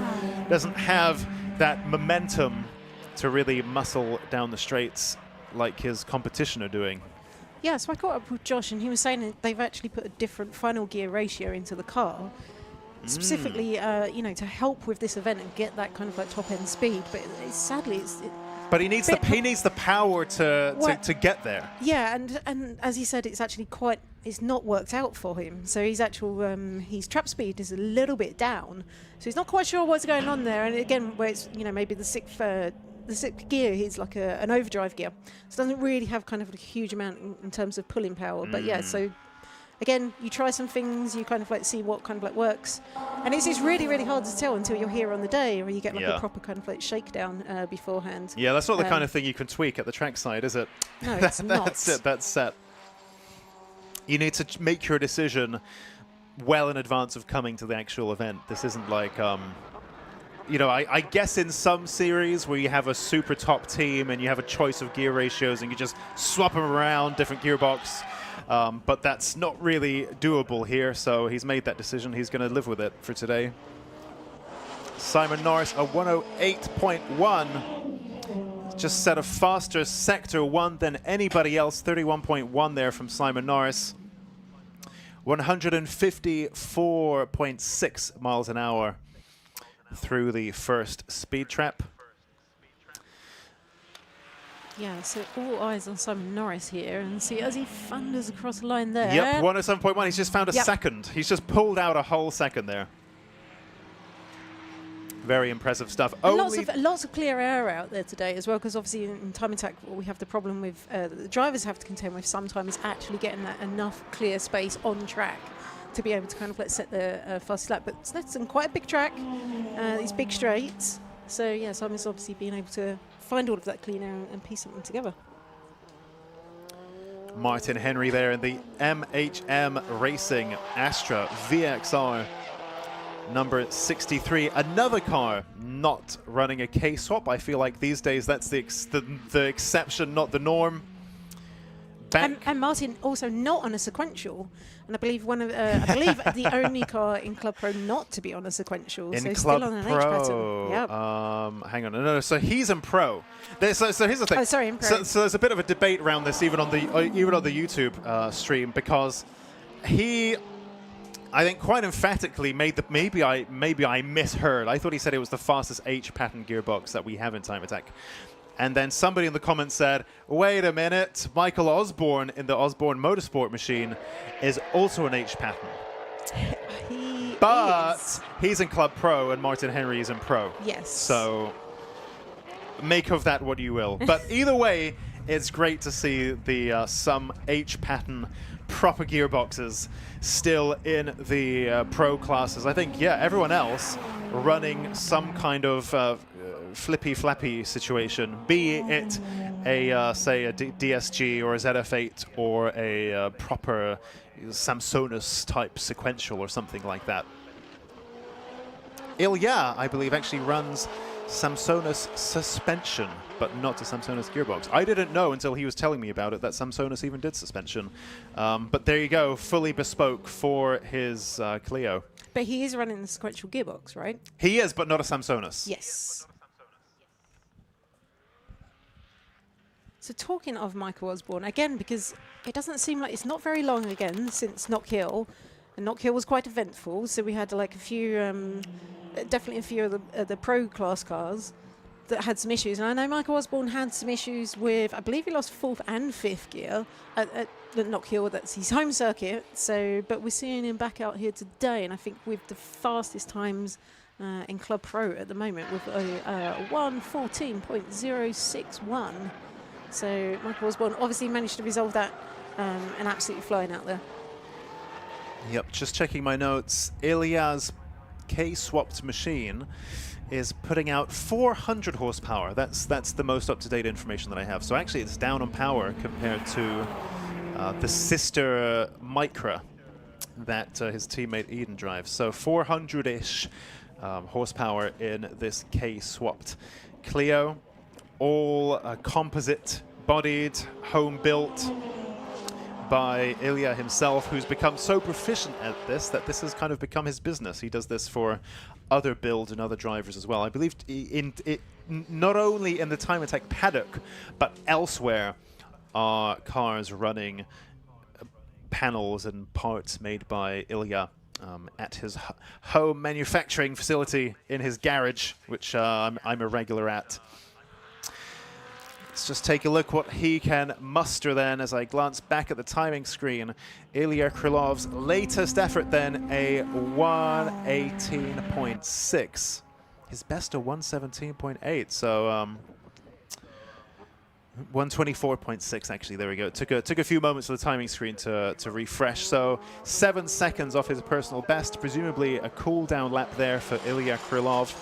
doesn't have that momentum to really muscle down the straights like his competition are doing. Yeah, so I caught up with Josh, and he was saying that they've actually put a different final gear ratio into the car, specifically, you know, to help with this event and get that kind of like top end speed. But sadly, but he needs the power to get there. Yeah, and as he said, it's actually it's not worked out for him. So his trap speed is a little bit down. So he's not quite sure what's going on there. And again, where it's, you know, maybe the sixth gear is like an overdrive gear, so it doesn't really have kind of a huge amount in terms of pulling power. But yeah, so again, you try some things, you kind of like see what kind of like works, and it's really, really hard to tell until you're here on the day, or you get like a proper kind of like shakedown beforehand. Yeah, that's not the kind of thing you can tweak at the trackside, is it? No, it's not. That's it. That's set. You need to make your decision well in advance of coming to the actual event. This isn't like, you know, I guess in some series where you have a super top team and you have a choice of gear ratios and you just swap them around, different gearbox. But that's not really doable here, so he's made that decision. He's going to live with it for today. Simon Norris, a 108.1. Just set a faster Sector 1 than anybody else. 31.1 there from Simon Norris. 154.6 miles an hour through the first speed trap. Yeah, so all eyes on Simon Norris here, and see as he thunders across the line there. Yep, 107.1. He's just found a second. He's just pulled out a whole second there. Very impressive stuff. Lots of clear air out there today as well, because obviously in time attack we have the problem with the drivers have to contend with sometimes actually getting that enough clear space on track to be able to kind of set the fastest lap. But Snetterton, quite a big track, these big straights. So yeah, Simon's obviously being able to find all of that clean air and piece something together. Martin Henry there in the MHM Racing Astra VXR number 63. Another car not running a K-swap. I feel like these days that's the exception, not the norm. And Martin also not on a sequential, and I believe the only car in Club Pro not to be on a sequential. In so Club still on an Pro. H pattern. Yep. Hang on, no. So he's in Pro. So here's the thing. Oh, sorry, in Pro. So there's a bit of a debate around this, even on the YouTube stream, because he, I think, quite emphatically made the maybe I misheard. I thought he said it was the fastest H pattern gearbox that we have in Time Attack. And then somebody in the comments said, wait a minute, Michael Osborne in the Osborne Motorsport machine is also an H pattern. But he's in Club Pro and Martin Henry is in Pro. Yes. So make of that what you will. But either way, it's great to see the some H pattern proper gearboxes still in the Pro classes. I think, yeah, everyone else running some kind of flippy-flappy situation, be it a, say, a DSG or a ZF8 or a proper Samsonus-type sequential or something like that. Ilya, I believe, actually runs Samsonus suspension, but not a Samsonus gearbox. I didn't know until he was telling me about it that Samsonus even did suspension. But there you go, fully bespoke for his Clio. But he is running the sequential gearbox, right? He is, but not a Samsonus. Yes. So talking of Michael Osborne, again, because it doesn't seem like it's not very long again since Knock Hill, and Knock Hill was quite eventful. So we had like a few definitely a few of the pro class cars that had some issues. And I know Michael Osborne had some issues with, I believe he lost 4th and 5th gear at Knock Hill. That's his home circuit. So, but we're seeing him back out here today, and I think with the fastest times in Club Pro at the moment with a 1:14.061. So Michael Osborne obviously managed to resolve that and absolutely flying out there. Yep, just checking my notes. Ilya's K-swapped machine is putting out 400 horsepower. That's the most up-to-date information that I have. So actually it's down on power compared to the sister Micra that his teammate Eden drives. So 400-ish horsepower in this K-swapped Clio. All composite-bodied, home-built by Ilya himself, who's become so proficient at this that this has kind of become his business. He does this for other builds and other drivers as well. I believe not only in the Time Attack paddock, but elsewhere are cars running panels and parts made by Ilya at his home manufacturing facility in his garage, which I'm a regular at. Let's just take a look what he can muster then as I glance back at the timing screen. Ilya Krylov's latest effort then, a 1:18.6. His best a 1:17.8, so 1:24.6 actually, there we go. It took a few moments for the timing screen to refresh, so 7 seconds off his personal best, presumably a cool down lap there for Ilya Krylov.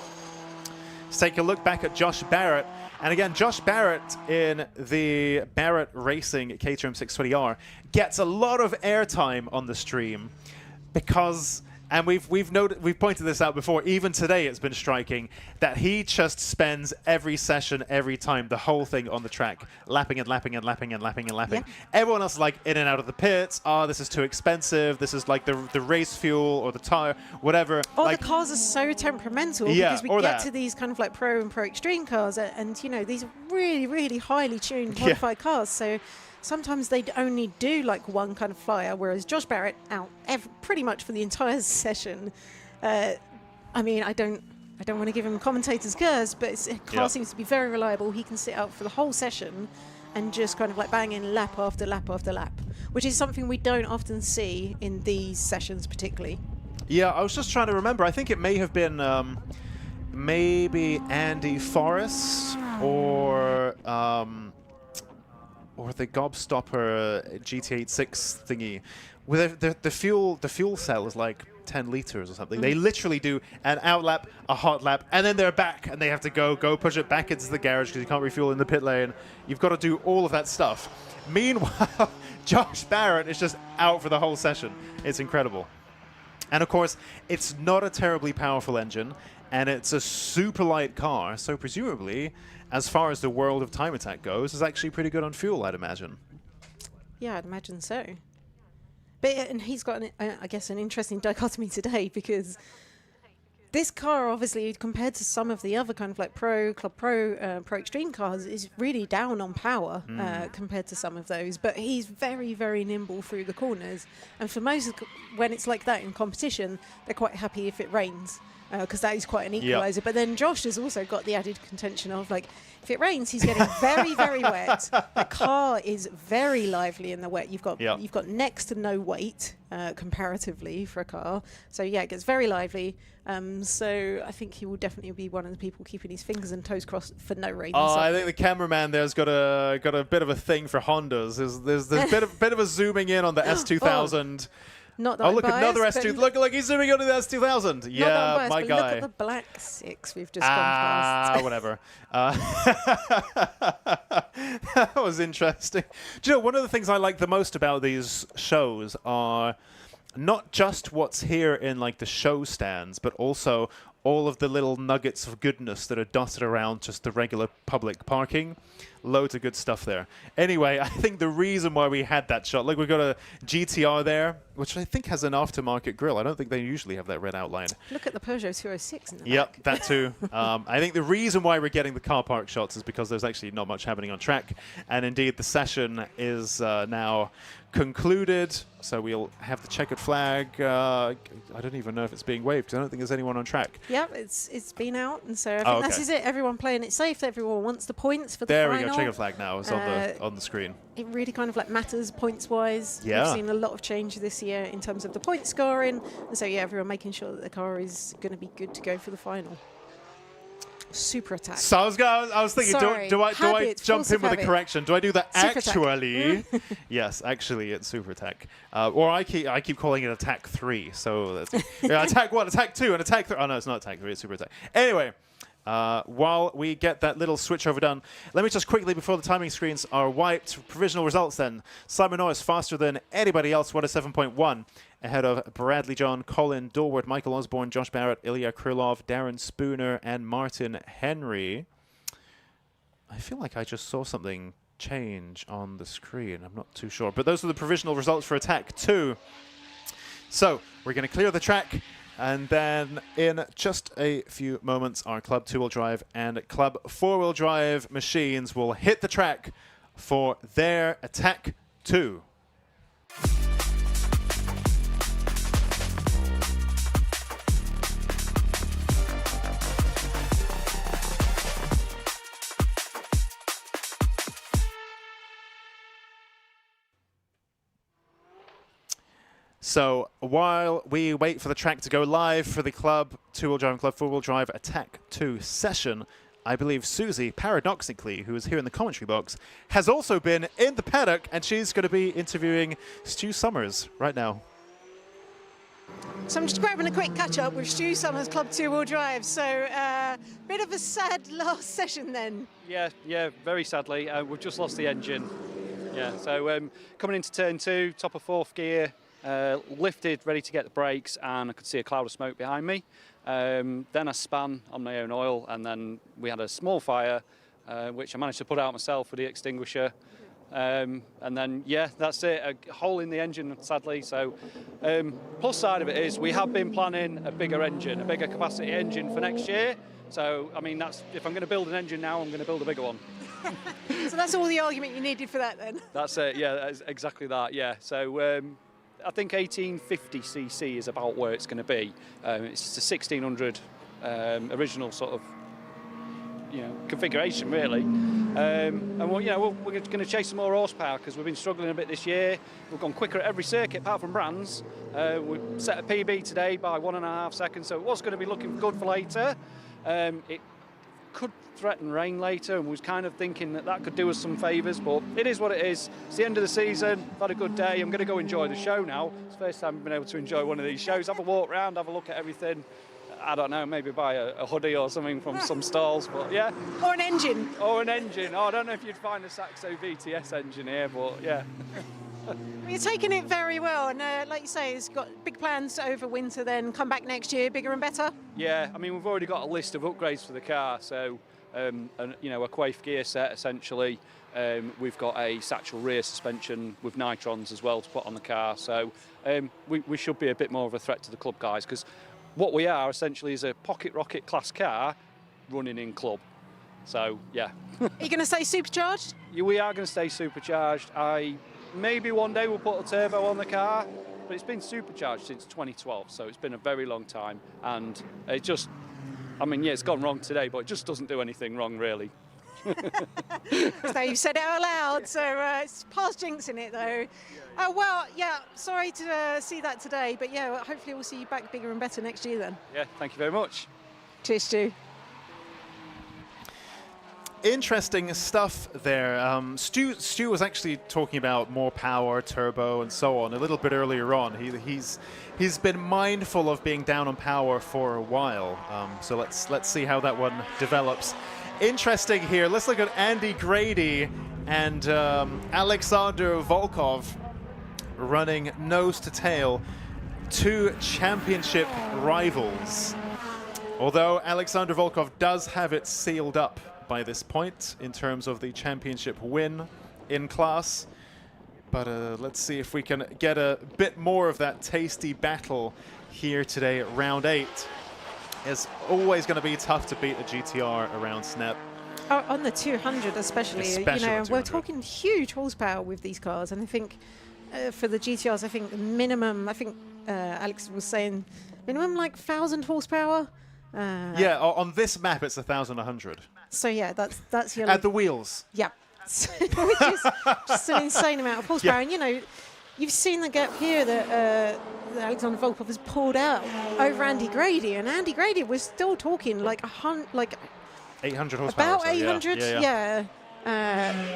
Let's take a look back at Josh Barrett. And again, Josh Barrett in the Barrett Racing Caterham 620R gets a lot of airtime on the stream because, and we've pointed this out before, even today it's been striking that he just spends every session, every time, the whole thing on the track, lapping and lapping and lapping and lapping and lapping. Yeah. Everyone else is like in and out of the pits. Oh, this is too expensive. This is like the race fuel or the tire, whatever. Or like, the cars are so temperamental because we get to these kind of like pro and pro extreme cars, and you know, these are really, really highly tuned, modified cars. So sometimes they only do like one kind of flyer, whereas Josh Barrett out pretty much for the entire session. I mean, I don't want to give him commentator's curse, but his car seems to be very reliable. He can sit out for the whole session and just kind of like bang in lap after lap after lap, which is something we don't often see in these sessions particularly. Yeah, I was just trying to remember. I think it may have been maybe Andy Forrest or the Gobstopper GT86 thingy, where the fuel cell is like 10 liters or something. They literally do an out lap, a hot lap, and then they're back, and they have to go push it back into the garage because you can't refuel in the pit lane. You've got to do all of that stuff. Meanwhile, Josh Barrett is just out for the whole session. It's incredible. And of course, it's not a terribly powerful engine, and it's a super light car, so presumably, as far as the world of Time Attack goes, is actually pretty good on fuel, I'd imagine. Yeah, I'd imagine so. But and he's got, I guess, an interesting dichotomy today because this car, obviously, compared to some of the other kind of like Club Pro, Pro Extreme cars, is really down on power compared to some of those. But he's very, very nimble through the corners. And for most, when it's like that in competition, they're quite happy if it rains. Because that is quite an equaliser. But then Josh has also got the added contention of, like, if it rains, he's getting very, very wet. The car is very lively in the wet. You've got next to no weight comparatively for a car. So, yeah, it gets very lively. So I think he will definitely be one of the people keeping his fingers and toes crossed for no rain. I think the cameraman there's got a bit of a thing for Hondas. There's a bit of a zooming in on the S2000. Not that I'm look, biased, another S2000. Look, he's zooming onto the S2000. Yeah, biased, my guy. Look at the black 6 we've just gone past. Whatever. That was interesting. Do you know, one of the things I like the most about these shows are not just what's here in like the show stands, but also all of the little nuggets of goodness that are dotted around just the regular public parking. Loads of good stuff there. Anyway, I think the reason why we had that shot, look, we've got a GTR there, which I think has an aftermarket grille. I don't think they usually have that red outline. Look at the Peugeot 206 in the Yep, back. that too. I think the reason why we're getting the car park shots is because there's actually not much happening on track. And indeed, the session is now concluded. So we'll have the checkered flag. I don't even know if it's being waved. I don't think there's anyone on track. Yep, it's been out, and so I think this is it. Everyone playing it safe. Everyone wants the points for the There final. we go. Checkered flag now is on the screen. It really kind of like matters points-wise. Yeah. We've seen a lot of change this year in terms of the point scoring, and so yeah, everyone making sure that the car is going to be good to go for the final. Super attack. So I was thinking, Sorry. do I jump in with a habit. correction? Do I do that Super attack. actually? Yes, actually, it's super attack. Or I keep calling it attack 3. So that's attack 1, attack 2, and attack 3. Oh no, it's not attack 3. It's super attack. Anyway. While we get that little switch over done, let me just quickly, before the timing screens are wiped, provisional results then. Simon Norris faster than anybody else, 107.1, ahead of Bradley John, Colin Dorward, Michael Osborne, Josh Barrett, Ilya Krylov, Darren Spooner, and Martin Henry. I feel like I just saw something change on the screen. I'm not too sure. But those are the provisional results for Attack 2. So we're going to clear the track. And then in just a few moments, our Club 2-wheel drive and Club 4-wheel drive machines will hit the track for their Attack 2. So while we wait for the track to go live for the Club 2-wheel drive and Club 4-wheel drive Attack 2 session, I believe Susie, paradoxically, who is here in the commentary box, has also been in the paddock, and she's going to be interviewing Stu Summers right now. So I'm just grabbing a quick catch-up with Stu Summers, Club 2-wheel drive. So bit of a sad last session then. Yeah, very sadly. We've just lost the engine. Yeah, so coming into turn 2, top of 4th gear, lifted, ready to get the brakes, and I could see a cloud of smoke behind me. Then I span on my own oil, and then we had a small fire, which I managed to put out myself with the extinguisher. And then, yeah, that's it, a hole in the engine, sadly. So plus side of it is we have been planning a bigger engine, a bigger capacity engine for next year. So, I mean, that's if I'm going to build an engine now, I'm going to build a bigger one. So that's all the argument you needed for that then? That's it, yeah, that's exactly that, yeah. So I think 1850cc is about where it's going to be. It's a 1600 original sort of, configuration really. And we're going to chase some more horsepower because we've been struggling a bit this year. We've gone quicker at every circuit apart from Brands. We set a PB today by 1.5 seconds, so it was going to be looking good for later. It could threaten rain later, and we was kind of thinking that could do us some favours, but it is what it is. It's the end of the season. I've had a good day. I'm going to go enjoy the show now. It's the first time I've been able to enjoy one of these shows. Have a walk around, have a look at everything. I don't know, maybe buy a hoodie or something from some stalls, but yeah. Or an engine. Or an engine. Oh, I don't know if you'd find a Saxo VTS engine here, but yeah. You're taking it very well, and like you say, it's got big plans over winter then, come back next year, bigger and better? Yeah, I mean, we've already got a list of upgrades for the car, so, a Quaife gear set, essentially. We've got a satchel rear suspension with nitrons as well to put on the car, so we should be a bit more of a threat to the club guys, because what we are essentially is a pocket rocket class car running in club. So, yeah. Are you going to stay supercharged? Yeah, we are going to stay supercharged. Maybe one day we'll put a turbo on the car, but it's been supercharged since 2012, so it's been a very long time. And it just, it's gone wrong today, but it just doesn't do anything wrong, really. So you've said it out loud, so it's past jinxing it, though. Oh, well, yeah, sorry to see that today, but yeah, hopefully we'll see you back bigger and better next year then. Yeah, thank you very much. Cheers, Stu. Interesting stuff there. Stu was actually talking about more power, turbo, and so on a little bit earlier on. He's been mindful of being down on power for a while. So let's see how that one develops. Interesting here. Let's look at Andy Grady and Alexander Volkov running nose to tail, 2 championship rivals. Although Alexander Volkov does have it sealed up by this point in terms of the championship win in class. But let's see if we can get a bit more of that tasty battle here today at round 8. It's always going to be tough to beat a GTR around Snet. On the 200 especially you know, we're talking huge horsepower with these cars, and I think for the GTRs, I think minimum, Alex was saying minimum like 1,000 horsepower. Yeah, on this map it's 1,100. So yeah, that's your... At the wheels. Yeah. Which is just an insane amount of horsepower. Yeah. And you know, you've seen the gap here that Alexander Volkov has pulled out over Andy Grady, and Andy Grady was still talking like 800 horsepower. About 800, yeah.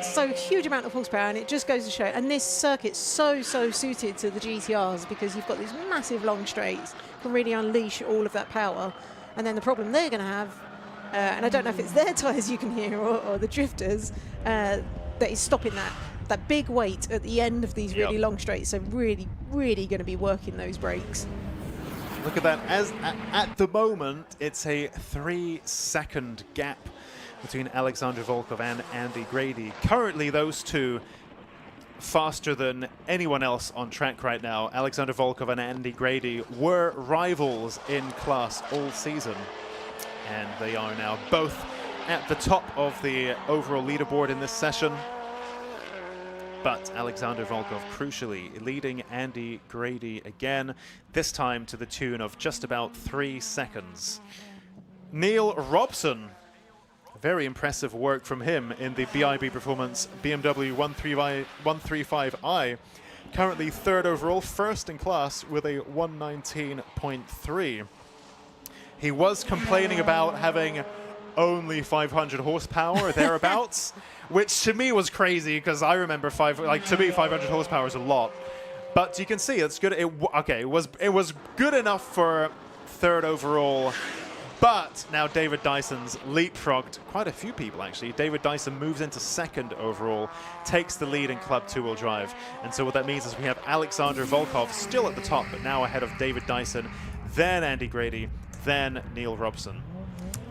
So huge amount of horsepower, and it just goes to show. And this circuit's so suited to the GTRs because you've got these massive long straights, can really unleash all of that power. And then the problem they're going to have, and I don't know if it's their tyres you can hear or the drifters, that is stopping that big weight at the end of these really long straights. So really going to be working those brakes. Look at that. At the moment, it's a 3-second gap between Alexander Volkov and Andy Grady. Currently, those two faster than anyone else on track right now. Alexander Volkov and Andy Grady were rivals in class all season, and they are now both at the top of the overall leaderboard in this session. But Alexander Volkov crucially leading Andy Grady again, this time to the tune of just about 3 seconds. Neil Robson, very impressive work from him in the BIB Performance BMW 135i. Currently 3rd overall, 1st in class with a 119.3. He was complaining about having only 500 horsepower, thereabouts, which to me was crazy because I remember to me 500 horsepower is a lot. But you can see it's good. It was good enough for 3rd overall. But now David Dyson's leapfrogged quite a few people, actually. David Dyson moves into 2nd overall, takes the lead in Club 2-wheel drive. And so what that means is we have Alexander Volkov still at the top, but now ahead of David Dyson, then Andy Grady, then Neil Robson.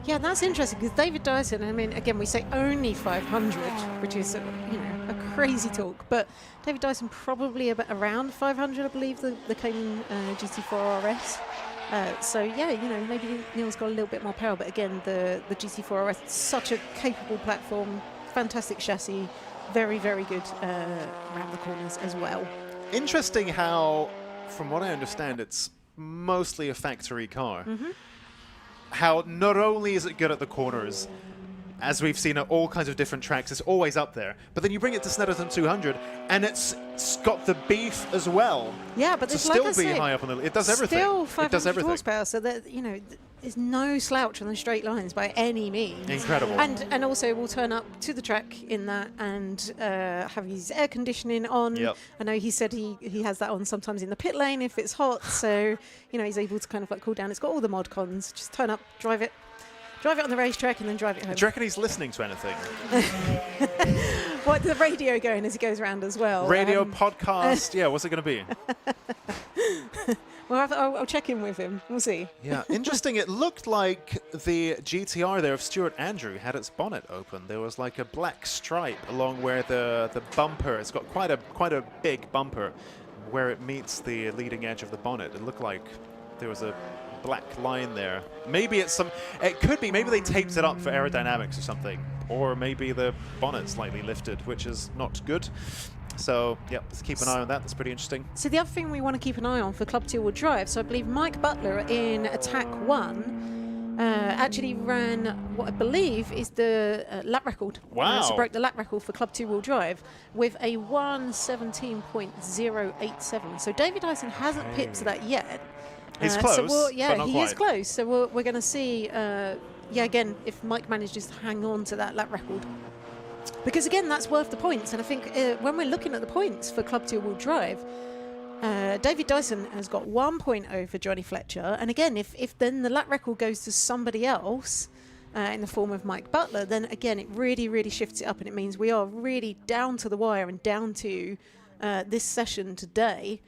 Yeah, that's interesting because David Dyson, I mean, again, we say only 500, which is, a crazy talk. But David Dyson probably around 500, I believe, the Cayman GT4 RS. So yeah, maybe Neil's got a little bit more power, but again, the GT4 RS, such a capable platform, fantastic chassis, very good around the corners as well. Interesting how, from what I understand, it's mostly a factory car. Mm-hmm. How not only is it good at the corners, as we've seen at all kinds of different tracks, it's always up there. But then you bring it to Snetterton 200, and it's got the beef as well. Yeah, but to still be high up on the... It does everything. Still 500 it does everything. horsepower, so that, there's no slouch on the straight lines by any means. Incredible. And also will turn up to the track in that and have his air conditioning on. Yep. I know he said he has that on sometimes in the pit lane if it's hot, so he's able to kind of like cool down. It's got all the mod cons. Just turn up, drive it on the racetrack and then drive it home. Do you reckon he's listening to anything? What, the radio going as he goes around as well? Radio, podcast, yeah, what's it going to be? Well, I'll check in with him. We'll see. Yeah, interesting. It looked like the GTR there of Stuart Andrew had its bonnet open. There was like a black stripe along where the bumper, it's got quite a big bumper where it meets the leading edge of the bonnet. It looked like there was a black line there. Maybe it could be, maybe they taped it up for aerodynamics or something. Or maybe the bonnet slightly lifted, which is not good. So, yeah, let's keep an eye on that. That's pretty interesting. So the other thing we want to keep an eye on for Club 2-wheel drive, so I believe Mike Butler in Attack 1 actually ran what I believe is the lap record. Wow. So broke the lap record for Club 2-wheel drive with a 1:17.087. So David Dyson hasn't pipped to that yet. He's close, so but not he quite. is close. So we're going to see, again, if Mike manages to hang on to that lap record. Because, again, that's worth the points. And I think when we're looking at the points for Club 2-wheel drive, David Dyson has got 1 point over Johnny Fletcher. And, again, if then the lap record goes to somebody else in the form of Mike Butler, then, again, it really shifts it up. And it means we are really down to the wire and down to this session today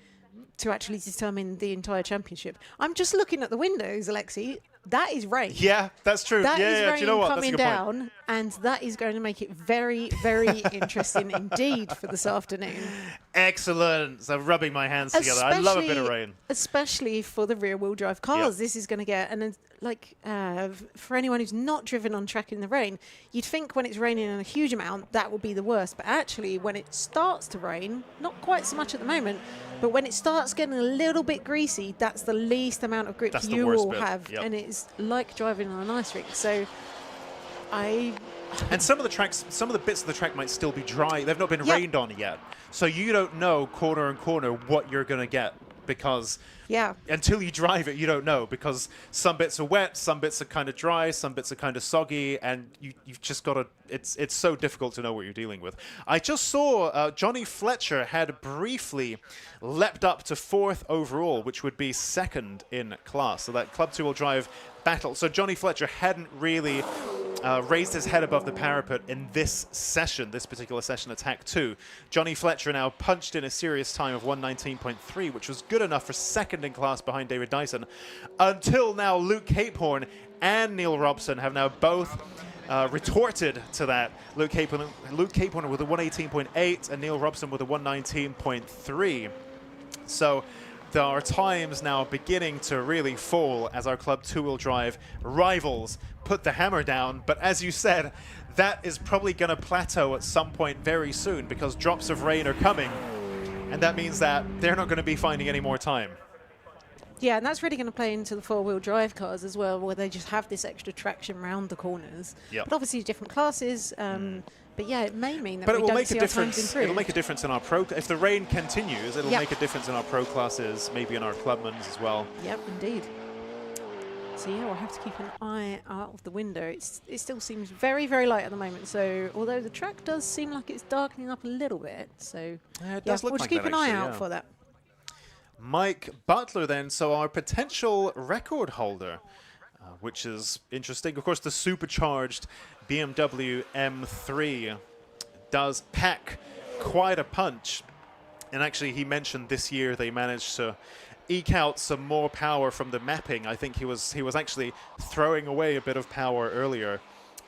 to actually determine the entire championship. I'm just looking at the windows, Alexi. That is rain. Yeah, that's true. That is yeah. rain Do you know what? coming That's a good down, And that is going to make it very, very interesting indeed for this afternoon. Excellent. So rubbing my hands together. I love a bit of rain. Especially for the rear-wheel drive cars. This is going to get, and like for anyone who's not driven on track in the rain, you'd think when it's raining in a huge amount, that will be the worst. But actually, when it starts to rain, not quite so much at the moment, but when it starts getting a little bit greasy, that's the least amount of grip you will have. And it's like driving on an ice rink. So and some of the bits of the track might still be dry. They've not been rained on yet. So you don't know corner and corner what you're going to get, because until you drive it, you don't know, because some bits are wet, some bits are kind of dry, some bits are kind of soggy, and you've just got to, it's so difficult to know what you're dealing with. I just saw Johnny Fletcher had briefly leapt up to 4th overall, which would be 2nd in class. So that Club 2-wheel drive battle. So Johnny Fletcher hadn't really raised his head above the parapet in this session, this particular session, Attack 2. Johnny Fletcher now punched in a serious time of 1:19.3, which was good enough for 2nd in class behind David Dyson. Until now, Luke Capehorn and Neil Robson have now both retorted to that. Luke Capehorn with a 1:18.8 and Neil Robson with a 1:19.3. So there are times now beginning to really fall as our Club 2-wheel drive rivals put the hammer down. But as you said, that is probably going to plateau at some point very soon, because drops of rain are coming. And that means that they're not going to be finding any more time. Yeah, and that's really going to play into the 4-wheel drive cars as well, where they just have this extra traction around the corners. But obviously different classes. But yeah, it may mean that we don't see our times improve. It'll make a difference in our pro. If the rain continues, it'll make a difference in our pro classes, maybe in our clubmans as well. Yep, indeed. So yeah, we'll have to keep an eye out of the window. It still seems very, very light at the moment. So although the track does seem like it's darkening up a little bit, so it does look we'll just keep an eye out for that. Mike Butler then, so our potential record holder, which is interesting. Of course, the supercharged BMW M3 does pack quite a punch. And actually, he mentioned this year they managed to eke out some more power from the mapping. I think he was actually throwing away a bit of power earlier.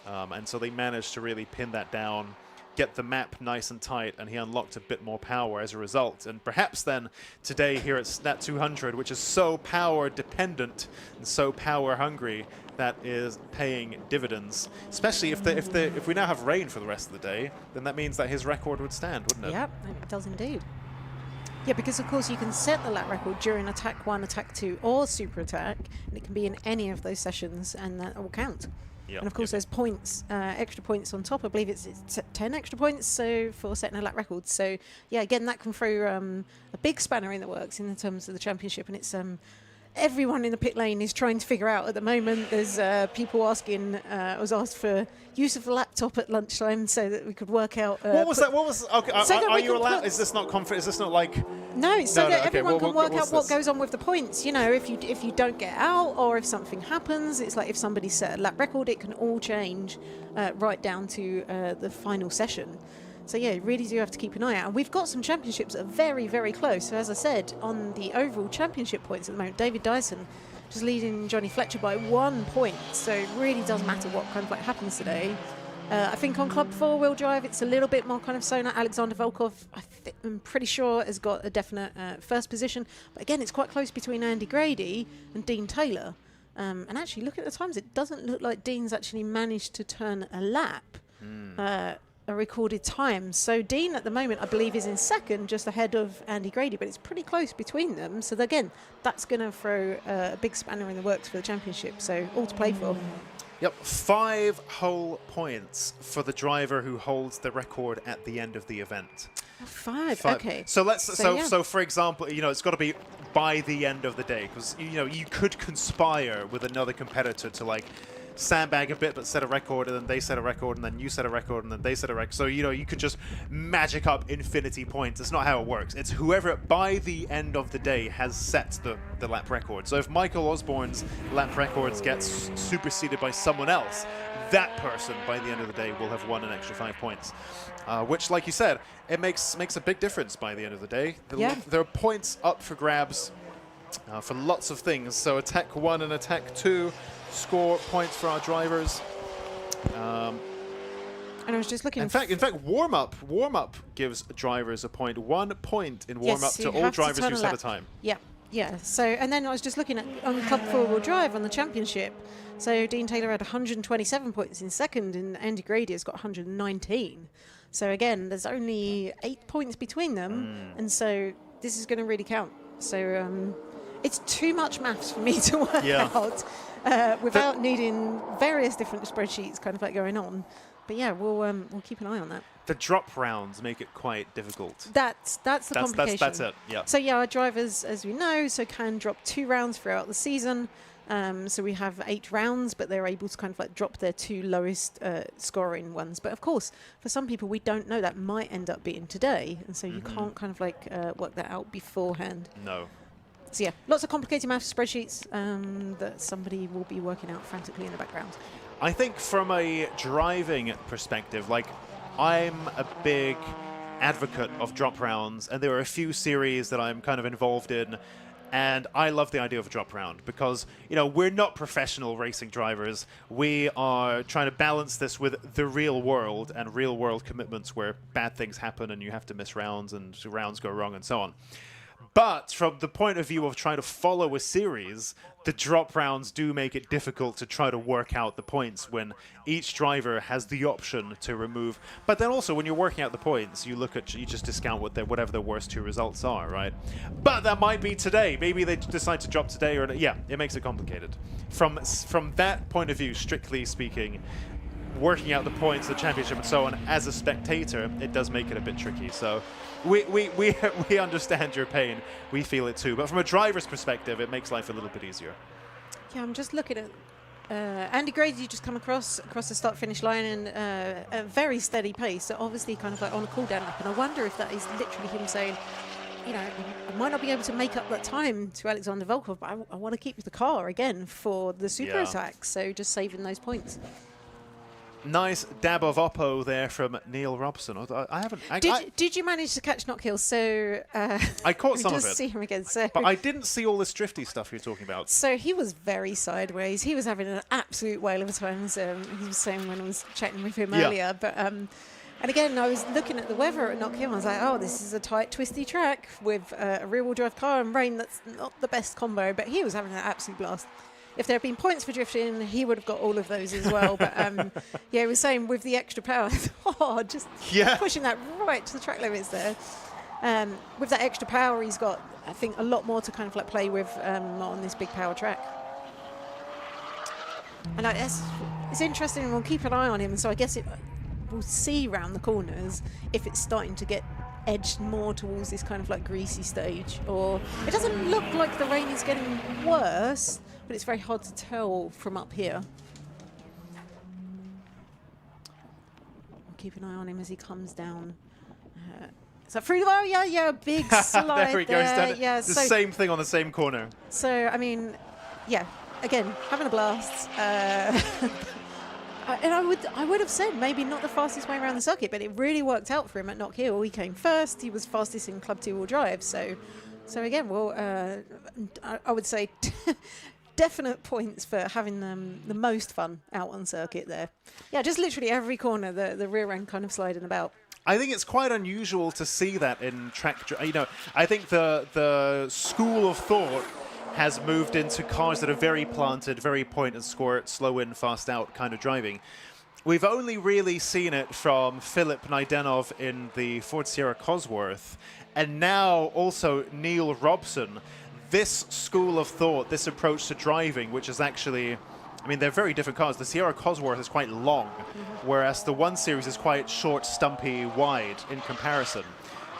And so they managed to really pin that down, get the map nice and tight, and he unlocked a bit more power as a result. And perhaps then today here at Snat 200, which is so power dependent and so power hungry, that is paying dividends. Especially if we now have rain for the rest of the day, then that means that his record would stand, wouldn't it? Yep, it does indeed. Yeah, because of course you can set the lap record during Attack 1, Attack 2 or Super Attack, and it can be in any of those sessions, and that will count. And of course there's points, extra points on top. I believe it's 10 extra points so for setting a lap record. So yeah, again, that can throw a big spanner in the works in terms of the championship, and it's everyone in the pit lane is trying to figure out at the moment. There's people asking, I was asked for use of the laptop at lunchtime so that we could work out. What was that? What was? Okay, are you allowed? Is this not Is this not like? No, so that everyone can work out what goes on with the points. You know, if you don't get out or if something happens, it's like if somebody set a lap record, it can all change right down to the final session. So yeah, you really do have to keep an eye out. And we've got some championships that are very, very close. So as I said, on the overall championship points at the moment, David Dyson just leading Johnny Fletcher by 1 point. So it really does matter what kind of happens today. I think on Club 4-wheel drive, it's a little bit more kind of sewn out. Alexander Volkov, I'm pretty sure, has got a definite first position. But again, it's quite close between Andy Grady and Dean Taylor. And actually, look at the times. It doesn't look like Dean's actually managed to turn a lap. A recorded time. So Dean at the moment, I believe, is in second, just ahead of Andy Grady, but it's pretty close between them. So again, that's going to throw a big spanner in the works for the championship. So all to play for. Yep, 5 whole points for the driver who holds the record at the end of the event. 5. Okay. So so for example, it's got to be by the end of the day, because you could conspire with another competitor to sandbag a bit but set a record, and then they set a record, and then you set a record, and then they set a record. So you could just magic up infinity points. It's not how it works. It's whoever by the end of the day has set the lap record. So if Michael Osborne's lap records gets superseded by someone else, that person by the end of the day will have won an extra 5 points, which, like you said, it makes a big difference by the end of the day. There are points up for grabs for lots of things. So Attack 1 and Attack 2 score points for our drivers. And I was just looking. In fact, warm up gives drivers a point. 1 point in warm up Yes, to you all have to drivers turn who a set a lap. time. Yeah, yeah. So, and then I was just looking at on Club 4-Wheel Drive on the championship. So Dean Taylor had 127 points in second, and Andy Grady has got 119. So again, there's only 8 points between them, and so this is going to really count. So it's too much maths for me to work out without needing various different spreadsheets kind of like going on. But yeah, we'll keep an eye on that. The drop rounds make it quite difficult. That's the complication. That's it. Yeah. So yeah, our drivers, as we know, can drop 2 rounds throughout the season. So we have 8 rounds, but they're able to kind of like drop their 2 lowest scoring ones. But of course, for some people, we don't know that might end up being today, and so you can't kind of like work that out beforehand. No. So yeah, lots of complicated math spreadsheets that somebody will be working out frantically in the background. I think from a driving perspective, like, I'm a big advocate of drop rounds, and there are a few series that I'm kind of involved in, and I love the idea of a drop round because, you know, we're not professional racing drivers. We are trying to balance this with the real world and real world commitments where bad things happen and you have to miss rounds and rounds go wrong and so on. But from the point of view of trying to follow a series, the drop rounds do make it difficult to try to work out the points when each driver has the option to remove. But then also when you're working out the points, you just discount whatever the worst 2 results are, right? But that might be today. Maybe they decide to drop today, or yeah, it makes it complicated. From that point of view, strictly speaking, working out the points, the championship, and so on, as a spectator, it does make it a bit tricky. So we understand your pain. We feel it too. But from a driver's perspective, it makes life a little bit easier. Yeah, I'm just looking at Andy Grady just come across the start-finish line in a very steady pace. So obviously kind of like on a cool-down lap. And I wonder if that is literally him saying, you know, I might not be able to make up that time to Alexander Volkov, but I want to keep the car again for the super attack. So just saving those points. Nice dab of oppo there from Neil Robson. I haven't. Did you manage to catch Knock Hill? So I caught some of it. Just see him again. So, but I didn't see all this drifty stuff you're talking about. So he was very sideways. He was having an absolute whale of a time. As, he was saying when I was chatting with him earlier. But and again, I was looking at the weather at Knock Hill. I was like, oh, this is a tight, twisty track with a rear-wheel drive car and rain. That's not the best combo. But he was having an absolute blast. If there had been points for drifting, he would have got all of those as well. But yeah, he was saying with the extra power, just pushing that right to the track limits there. With that extra power, he's got, I think, a lot more to kind of like play with on this big power track. And it's interesting. We'll keep an eye on him. So I guess we'll see around the corners if it's starting to get edged more towards this kind of like greasy stage, or it doesn't look like the rain is getting worse. But it's very hard to tell from up here. We'll keep an eye on him as he comes down. So through the bar, yeah, big slide there he goes down. Yeah, the same thing on the same corner. So I mean, yeah, again, having a blast. And I would have said maybe not the fastest way around the circuit, but it really worked out for him at Knock Hill. He came first. He was fastest in Club 2-Wheel Drive. So again, well, I would say. Definite points for having the most fun out on circuit there. Yeah, just literally every corner, the rear end kind of sliding about. I think it's quite unusual to see that in track. You know, I think the school of thought has moved into cars that are very planted, very point and score, slow in, fast out kind of driving. We've only really seen it from Philip Найденов in the Ford Sierra Cosworth, and now also Neil Robson. This school of thought, this approach to driving, which is actually, I mean, they're very different cars. The Sierra Cosworth is quite long, whereas the 1 Series is quite short, stumpy, wide in comparison.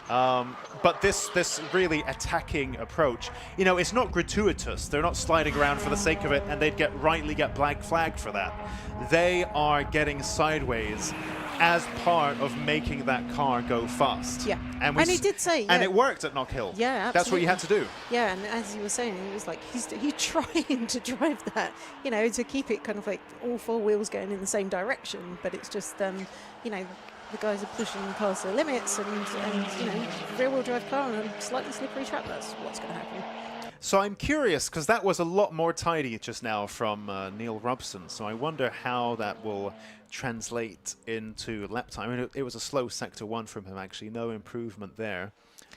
But this really attacking approach, you know, it's not gratuitous. They're not sliding around for the sake of it, and they'd rightly get black flagged for that. They are getting sideways as part of making that car go fast. Yeah, and he did say, and it worked at Knock Hill. Yeah, absolutely. That's what you had to do. Yeah, and as you were saying, it was like he's trying to drive that, you know, to keep it kind of like all 4 wheels going in the same direction. But it's just, you know, the guys are pushing the cars to the limits, and you know, rear-wheel drive car on a slightly slippery track. That's what's going to happen. So I'm curious, because that was a lot more tidy just now from Neil Robson. So I wonder how that will translate into lap time. I mean, it was a slow sector 1 from him, actually. No improvement there.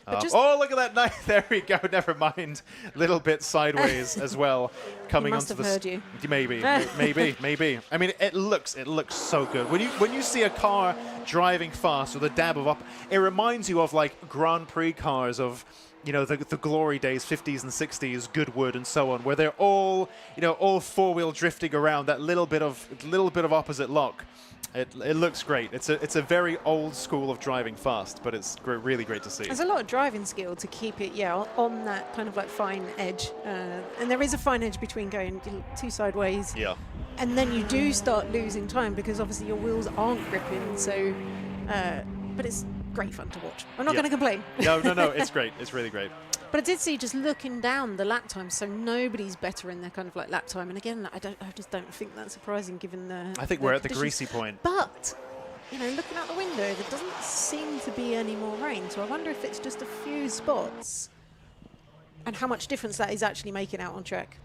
Oh, look at that! Nice. There we go. Never mind. Little bit sideways as well, coming onto the. Must have heard you. Maybe. I mean, it looks so good. When you see a car driving fast with a dab of up, it reminds you of like Grand Prix cars of, you know, the glory days, 50s and 60s, Goodwood and so on, where they're all, you know, all four-wheel drifting around that little bit of opposite lock. It looks great. It's a very old school of driving fast, but it's really great to see. There's a lot of driving skill to keep it, on that kind of like fine edge. And there is a fine edge between going too sideways. Yeah. And then you do start losing time because obviously your wheels aren't gripping. So, but it's great fun to watch. I'm not going to complain. No. It's great. It's really great. But I did see, just looking down the lap time, so nobody's better in their kind of like lap time. And again, I just don't think that's surprising given the. I think we're at the greasy point. But, you know, looking out the window, there doesn't seem to be any more rain. So I wonder if it's just a few spots and how much difference that is actually making out on track.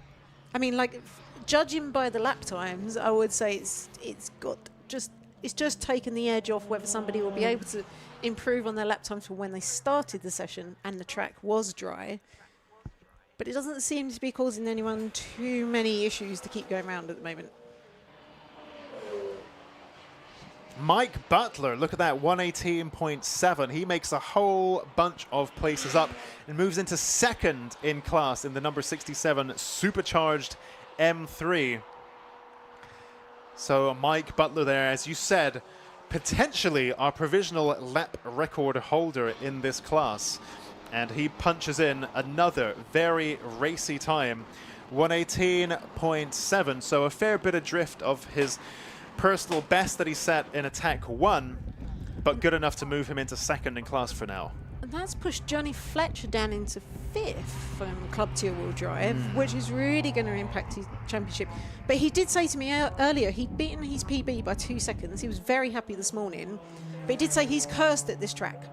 I mean, like, judging by the lap times, I would say it's just taken the edge off whether somebody will be able to improve on their lap times from when they started the session and the track was dry. But it doesn't seem to be causing anyone too many issues to keep going around at the moment. Mike Butler, look at that, 118.7. He makes a whole bunch of places up and moves into second in class in the number 67 supercharged M3. So Mike Butler there, as you said, potentially our provisional lap record holder in this class. And he punches in another very racy time, 118.7. So a fair bit of drift of his personal best that he set in attack 1, but good enough to move him into second in class for now. And that's pushed Johnny Fletcher down into 5th from Club 2-wheel drive, which is really going to impact his championship. But he did say to me earlier he'd beaten his PB by 2 seconds. He was very happy this morning, but he did say he's cursed at this track.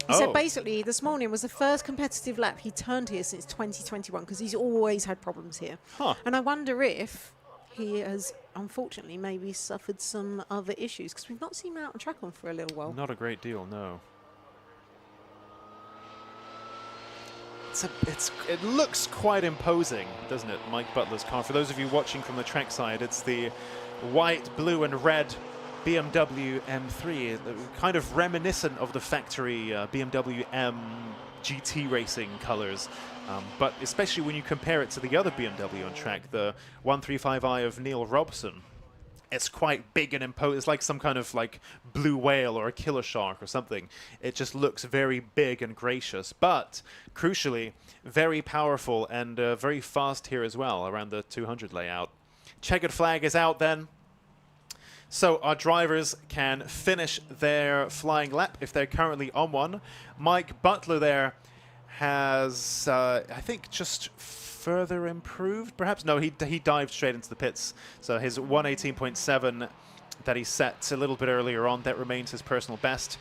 He said basically this morning was the first competitive lap he turned here since 2021 because he's always had problems here. And I wonder if he has, unfortunately, maybe suffered some other issues because we've not seen him out on track on for a little while. Not a great deal, no. It looks quite imposing, doesn't it, Mike Butler's car? For those of you watching from the trackside, it's the white, blue and red BMW M3, kind of reminiscent of the factory BMW M GT racing colors. But especially when you compare it to the other BMW on track, the 135i of Neil Robson. It's quite big and imposing. It's like some kind of like blue whale or a killer shark or something. It just looks very big and gracious, but crucially, very powerful and very fast here as well around the 200 layout. Checkered flag is out then. So our drivers can finish their flying lap if they're currently on one. Mike Butler there has, I think, just further improved, perhaps? No, he dived straight into the pits. So his 118.7 that he set a little bit earlier on, that remains his personal best.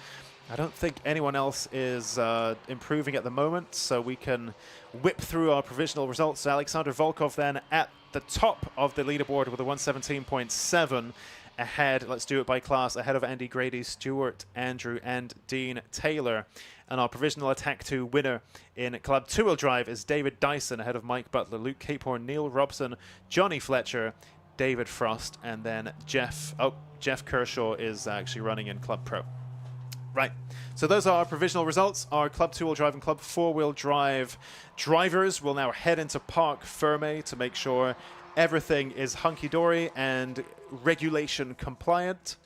I don't think anyone else is improving at the moment, so we can whip through our provisional results. Alexander Volkov then at the top of the leaderboard with a 117.7. Ahead, let's do it by class, ahead of Andy Grady, Stewart, Andrew, and Dean Taylor. And our provisional Attack 2 winner in Club 2-wheel drive is David Dyson, ahead of Mike Butler, Luke Capehorn, Neil Robson, Johnny Fletcher, David Frost, and then Jeff Kershaw is actually running in Club Pro. Right, so those are our provisional results. Our Club 2-wheel drive and Club 4-wheel drive drivers will now head into Parc Ferme to make sure everything is hunky-dory and regulation compliant.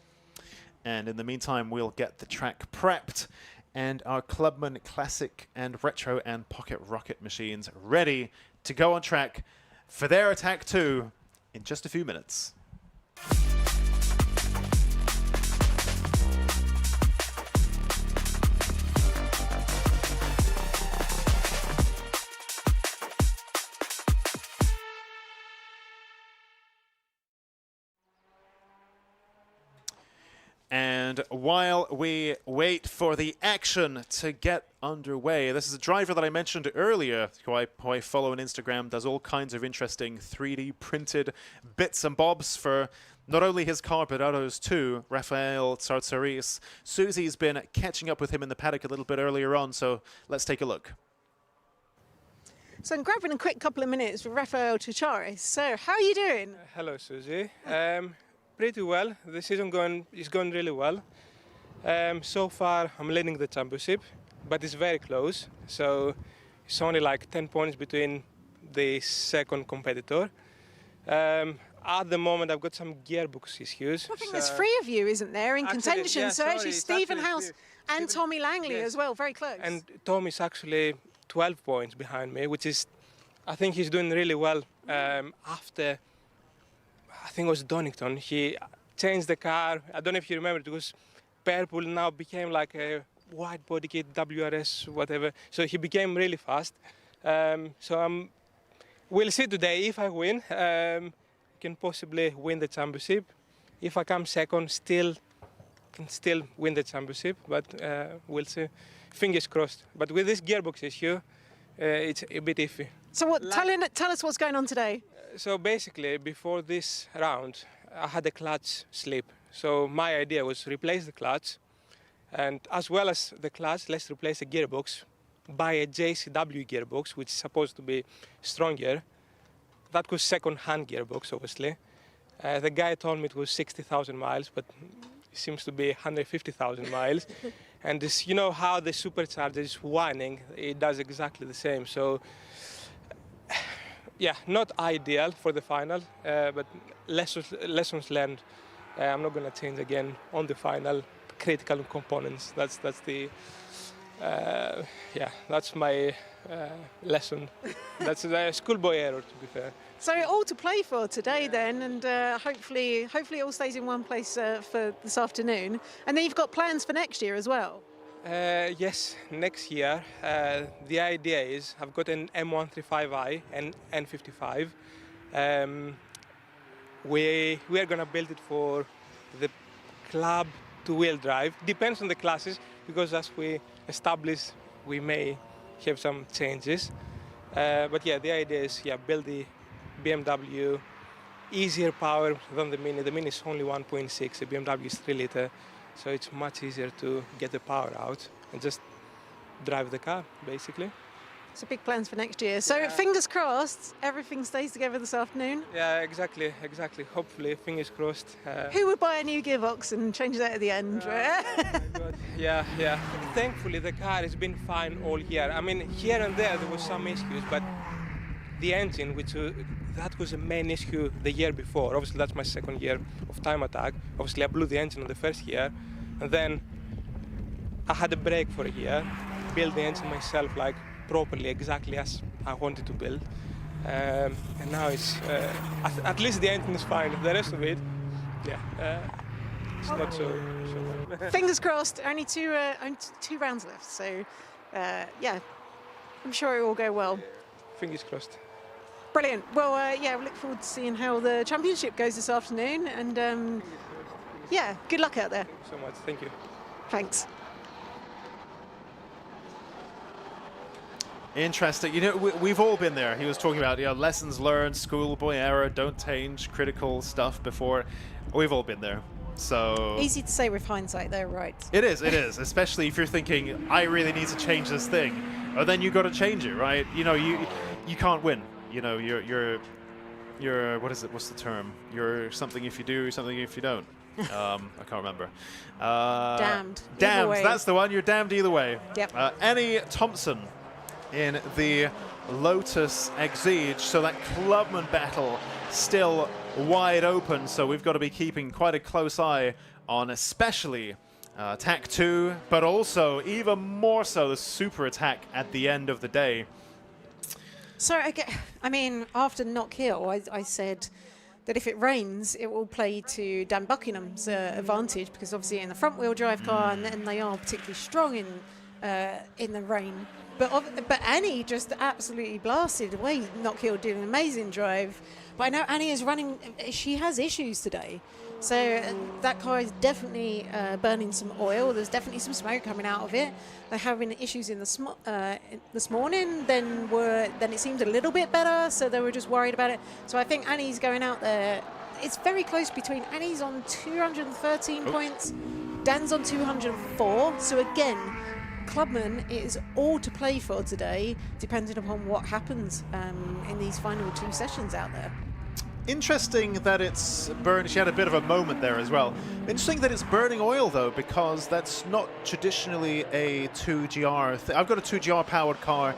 And in the meantime, we'll get the track prepped and our Clubman Classic and Retro and Pocket Rocket machines ready to go on track for their Attack 2 in just a few minutes. And And while we wait for the action to get underway, this is a driver that I mentioned earlier, who I follow on Instagram, does all kinds of interesting 3D printed bits and bobs for not only his car, but others too, Rafael Tsartsaris. Susie's been catching up with him in the paddock a little bit earlier on, so let's take a look. So I'm grabbing a quick couple of minutes with Rafael Tsartsaris. So how are you doing? Hello, Susie. Pretty well. The season is going really well. So far, I'm leading the championship, but it's very close. So it's only like 10 points between the second competitor. At the moment, I've got some gearbox issues. I think there's 3 of you, isn't there, in contention? Yeah, so sorry, actually Stephen House and Tommy Langley yes. as well, very close. And Tommy's actually 12 points behind me, which is, I think he's doing really well. After, I think it was Donington, he changed the car. I don't know if you remember, it was purple, now became like a white body kit, WRS, whatever. So he became really fast. We'll see today if I win. Can possibly win the championship. If I come second, can still win the championship, but we'll see. Fingers crossed. But with this gearbox issue, it's a bit iffy. So what? Tell us what's going on today. So basically, before this round, I had a clutch slip. So my idea was replace the clutch, and as well as the clutch, let's replace the gearbox, buy a JCW gearbox, which is supposed to be stronger. That was second-hand gearbox, obviously. The guy told me it was 60,000 miles, but it seems to be 150,000 miles. And this, you know how the supercharger is whining, it does exactly the same. So, yeah, not ideal for the final, but lessons learned. I'm not going to change again on the final critical components. That's my lesson. That's a schoolboy error, to be fair. So all to play for today then, and hopefully it all stays in one place for this afternoon. And then you've got plans for next year as well. Yes, next year. The idea is I've got an M135i and N55. We are going to build it for the club two-wheel drive. Depends on the classes, because as we establish, we may have some changes. But yeah, the idea is build the BMW, easier power than the Mini. The Mini is only 1.6, the BMW is 3 liter, so it's much easier to get the power out and just drive the car, basically. So big plans for next year. So fingers crossed, everything stays together this afternoon. Yeah, exactly. Hopefully, fingers crossed. Who would buy a new gearbox and change that at the end? Oh my God. Yeah. Thankfully, the car has been fine all year. I mean, here and there was some issues, but the engine, that was a main issue the year before. Obviously, that's my second year of time attack. Obviously, I blew the engine on the first year, and then I had a break for a year, built the engine myself, like properly, exactly as I wanted to build. And now it's, at least the engine is fine. The rest of it, it's not so bad. Fingers crossed, only two rounds left. So, I'm sure it will go well. Fingers crossed. Brilliant. Well, we look forward to seeing how the championship goes this afternoon. And, good luck out there. Thank you so much. Thank you. Thanks. Interesting. You know, we've all been there. He was talking about, lessons learned, schoolboy error, don't change critical stuff before. We've all been there. So easy to say with hindsight, though, right? It is, especially if you're thinking, I really need to change this thing. Or then you got to change it, right? You know, you can't win. You know, you're what is it? What's the term? You're something if you do, something if you don't. I can't remember. Damned. Damned. That's the one. You're damned either way. Yep. Annie Thompson in the Lotus Exige. So that clubman battle still wide open. So we've got to be keeping quite a close eye on especially Attack 2, but also even more so the super attack at the end of the day. So, after Knock Hill, I said that if it rains, it will play to Dan Buckingham's advantage, because obviously in the front-wheel drive car, and they are particularly strong in the rain. But Annie just absolutely blasted away. Knock Hill did an amazing drive. But I know Annie is running, she has issues today. So that car is definitely burning some oil. There's definitely some smoke coming out of it. They're having issues in this morning. Then it seemed a little bit better, so they were just worried about it. So I think Annie's going out there. It's very close between Annie's on 213 points, Dan's on 204. So again, Clubman is all to play for today, depending upon what happens in these final 2 sessions out there. Interesting that it's burned. She had a bit of a moment there as well. Interesting that it's burning oil, though, because that's not traditionally a 2GR. I've got a 2GR powered car,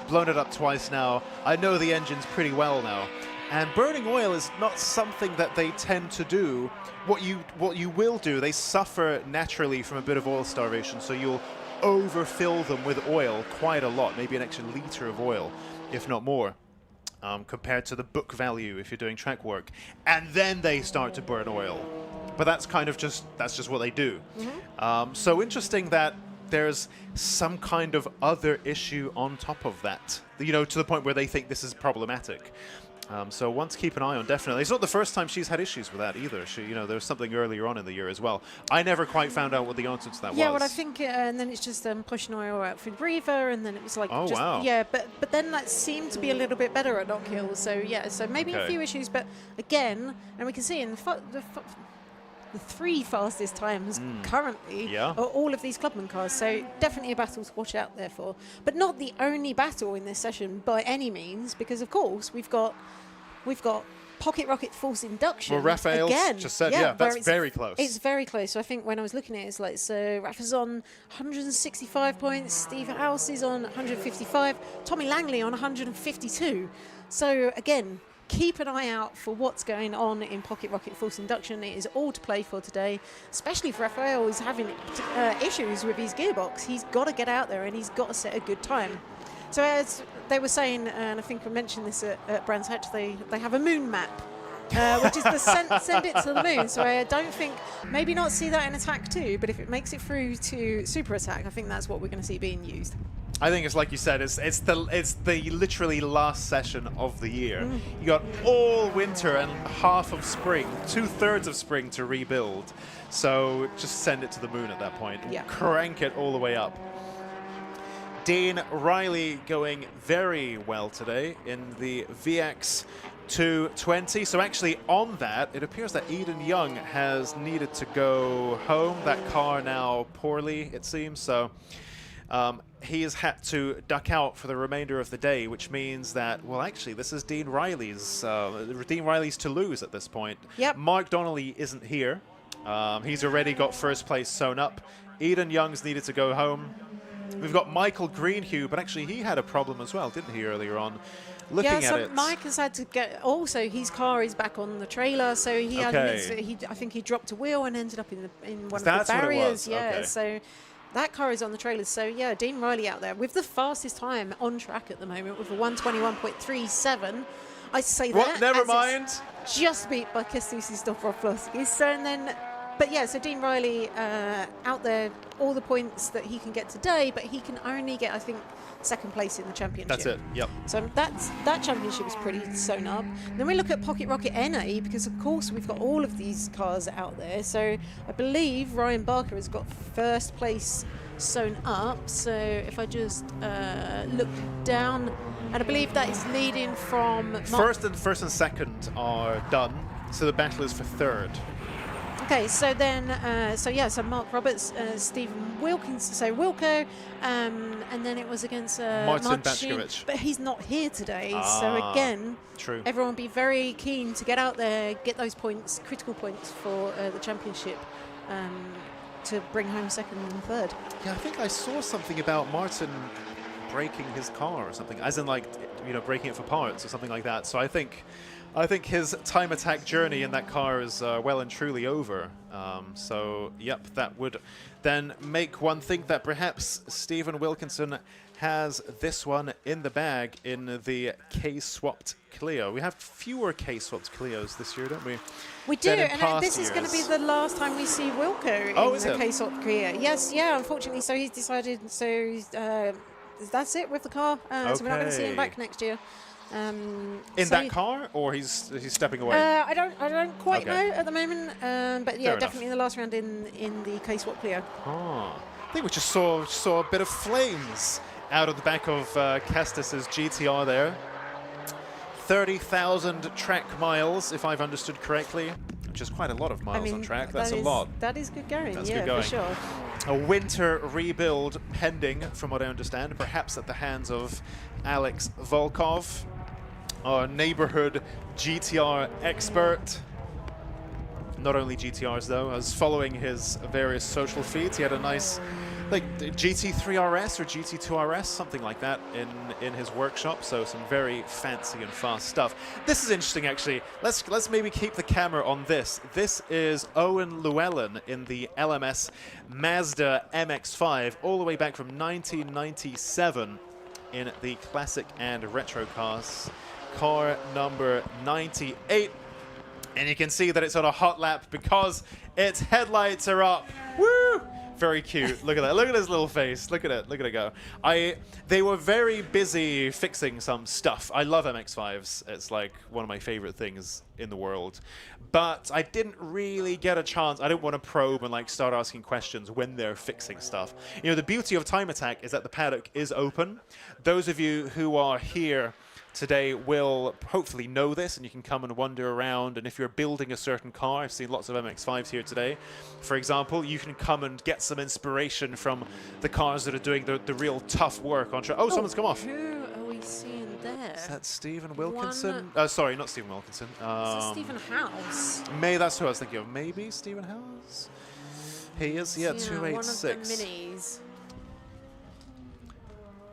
blown it up twice now. I know the engines pretty well now. And burning oil is not something that they tend to do. What you will do, they suffer naturally from a bit of oil starvation, so you'll overfill them with oil quite a lot, maybe an extra litre of oil, if not more. Compared to the book value if you're doing track work, and then they start to burn oil. But that's kind of just what they do. So interesting that there's some kind of other issue on top of that, you know, to the point where they think this is problematic. So one to keep an eye on, definitely. It's not the first time she's had issues with that either. She, you know, there was something earlier on in the year as well. I never quite found out what the answer to that was. Yeah, well, I think, and then it's just pushing oil out through the breather, and then it was like, oh, just, wow. Yeah, but then that seemed to be a little bit better at Knockhill. So yeah, so maybe a few issues, but again, and we can see in the 3 fastest times currently are all of these Clubman cars, so definitely a battle to watch out there for. But not the only battle in this session by any means, because of course we've got Pocket Rocket Force Induction. Well, Raphael's again, just said, yeah, that's very close. It's very close. So I think when I was looking at it, it's like, so Rafa's on 165 points, Steve House is on 155, Tommy Langley on 152. So again, keep an eye out for what's going on in Pocket Rocket Force Induction. It is all to play for today, especially if Raphael is having issues with his gearbox. He's got to get out there and he's got to set a good time. So as they were saying, and I think we mentioned this at Brands Hatch, they have a moon map, which is the send it to the moon. So I don't think, maybe not see that in Attack 2, but if it makes it through to Super Attack, I think that's what we're going to see being used. I think it's like you said, it's the literally last session of the year. You got all winter and half of spring, 2/3 of spring to rebuild. So just send it to the moon at that point. Yeah. Crank it all the way up. Dean Riley going very well today in the VX 220. So actually on that, it appears that Eden Young has needed to go home. That car now poorly, it seems. So he has had to duck out for the remainder of the day, which means that, well, actually, this is Dean Riley's to lose at this point. Yep. Mark Donnelly isn't here. He's already got first place sewn up. Eden Young's needed to go home. We've got Michael Greenhue, but actually he had a problem as well, didn't he, earlier on? Looking at it. Mike has had to get. Also, his car is back on the trailer, so he I think he dropped a wheel and ended up in one of the barriers. Yeah, okay. So that car is on the trailers. So yeah, Dean Riley out there with the fastest time on track at the moment with a 121.37. I say that. What? Never mind. Just beat by Kestusi Stoprovlovsky. So and then. But yeah, so Dean Riley out there, all the points that he can get today, but he can only get, I think, second place in the championship. That's it, yep. So that championship is pretty sewn up. Then we look at Pocket Rocket NA, because of course we've got all of these cars out there. So I believe Ryan Barker has got first place sewn up. So if I just look down, and I believe that is leading from... First and second are done, so the battle is for third. Okay, so then, so Mark Roberts, Stephen Wilkins, so Wilco, and then it was against Martin Batchkovich. But he's not here today, so again, true. Everyone will be very keen to get out there, get those points, critical points for the championship, to bring home second and third. Yeah, I think I saw something about Martin breaking his car or something, as in like, you know, breaking it for parts or something like that. So I think his time attack journey in that car is well and truly over. So, yep, that would then make one think that perhaps Stephen Wilkinson has this one in the bag in the K-swapped Clio. We have fewer K-swapped Clios this year, don't we? We do, and this is going to be the last time we see Wilco in the K-swapped Clio. Yes, yeah, unfortunately, so he's decided, that's it with the car. So we're not going to see him back next year. In that car, or he's stepping away? I don't quite know at the moment, but yeah, Fair definitely in the last round in the K-Swap Clio. Oh, I think we just saw a bit of flames out of the back of Kestis's GTR there. 30,000 track miles, if I've understood correctly, which is quite a lot of miles on track. That's a lot. That is good going. That's yeah, good going. for sure. A winter rebuild pending, from what I understand, perhaps at the hands of Alex Volkov, our neighborhood GTR expert. Not only GTRs though, I was following his various social feeds. He had a nice, like, GT3 RS or GT2 RS, something like that in his workshop. So some very fancy and fast stuff. This is interesting, actually. Let's maybe keep the camera on this. This is Owen Llewellyn in the LMS Mazda MX-5, all the way back from 1997 in the classic and retro cars. Car number 98. And you can see that it's on a hot lap because its headlights are up. Woo! Very cute. Look at that. Look at his little face. Look at it. Look at it go. They were very busy fixing some stuff. I love MX-5s. It's like one of my favorite things in the world. But I didn't really get a chance. I didn't want to probe and like start asking questions when they're fixing stuff. You know, the beauty of Time Attack is that the paddock is open. Those of you who are here today will hopefully know this, and you can come and wander around. And if you're building a certain car, I've seen lots of MX-5s here today, for example, you can come and get some inspiration from the cars that are doing the real tough work on track. Oh, someone's come off. Who are we seeing there? Is that Stephen Wilkinson? Sorry, not Stephen Wilkinson. Is that Stephen House? That's who I was thinking of. Maybe Stephen House? He is, yeah, 286. One of the minis.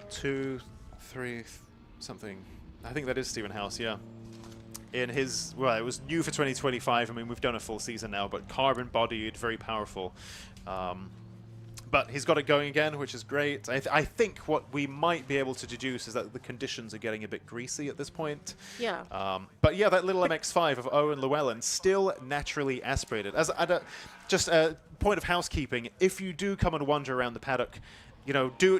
2, 3, something. I think that is Stephen House, yeah. In his, well, it was new for 2025. I mean, we've done a full season now, but carbon-bodied, very powerful. But he's got it going again, which is great. I think what we might be able to deduce is that the conditions are getting a bit greasy at this point. Yeah. But yeah, that little MX-5 of Owen Llewellyn, still naturally aspirated. Just a point of housekeeping, if you do come and wander around the paddock, you know, to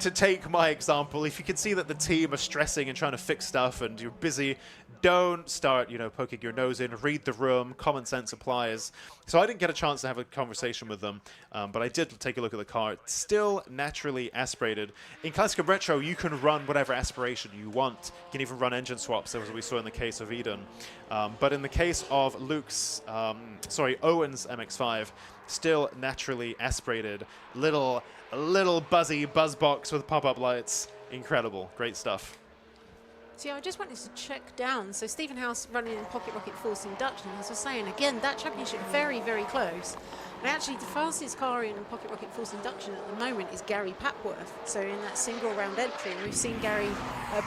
take my example, if you can see that the team are stressing and trying to fix stuff and you're busy, don't start, you know, poking your nose in. Read the room. Common sense applies. So I didn't get a chance to have a conversation with them, but I did take a look at the car. It's still naturally aspirated. In Classic and Retro, you can run whatever aspiration you want. You can even run engine swaps, as we saw in the case of Eden. But in the case of Owen's MX-5, still naturally aspirated. Little buzzy buzz box with pop-up lights. Incredible. Great stuff. See, I just wanted to check down. So Stephen House running in Pocket Rocket Force Induction. As I was saying, again, that championship very, very close. And actually, the fastest car in Pocket Rocket Force Induction at the moment is Gary Papworth. So in that single round entry, we've seen Gary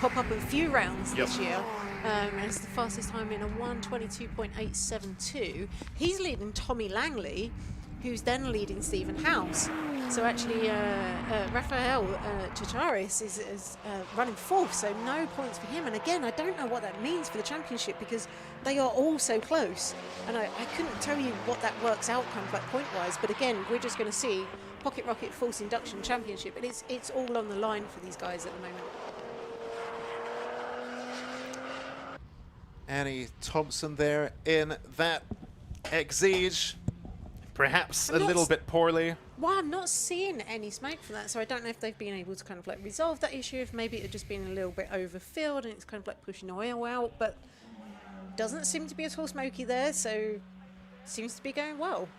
pop up a few rounds this year. And it's the fastest time in a 1:22.872. He's leading Tommy Langley, who's then leading Stephen House. So actually, Rafael Chicharis is running fourth, so no points for him. And again, I don't know what that means for the championship because they are all so close. And I couldn't tell you what that works out kind of like point-wise. But again, we're just going to see Pocket Rocket Force Induction Championship. And it's all on the line for these guys at the moment. Annie Thompson there in that Exige. Perhaps a little bit poorly. Well, I'm not seeing any smoke for that, so I don't know if they've been able to kind of like resolve that issue, if maybe it had just been a little bit overfilled and it's kind of like pushing oil out, but doesn't seem to be at all smoky there, so seems to be going well.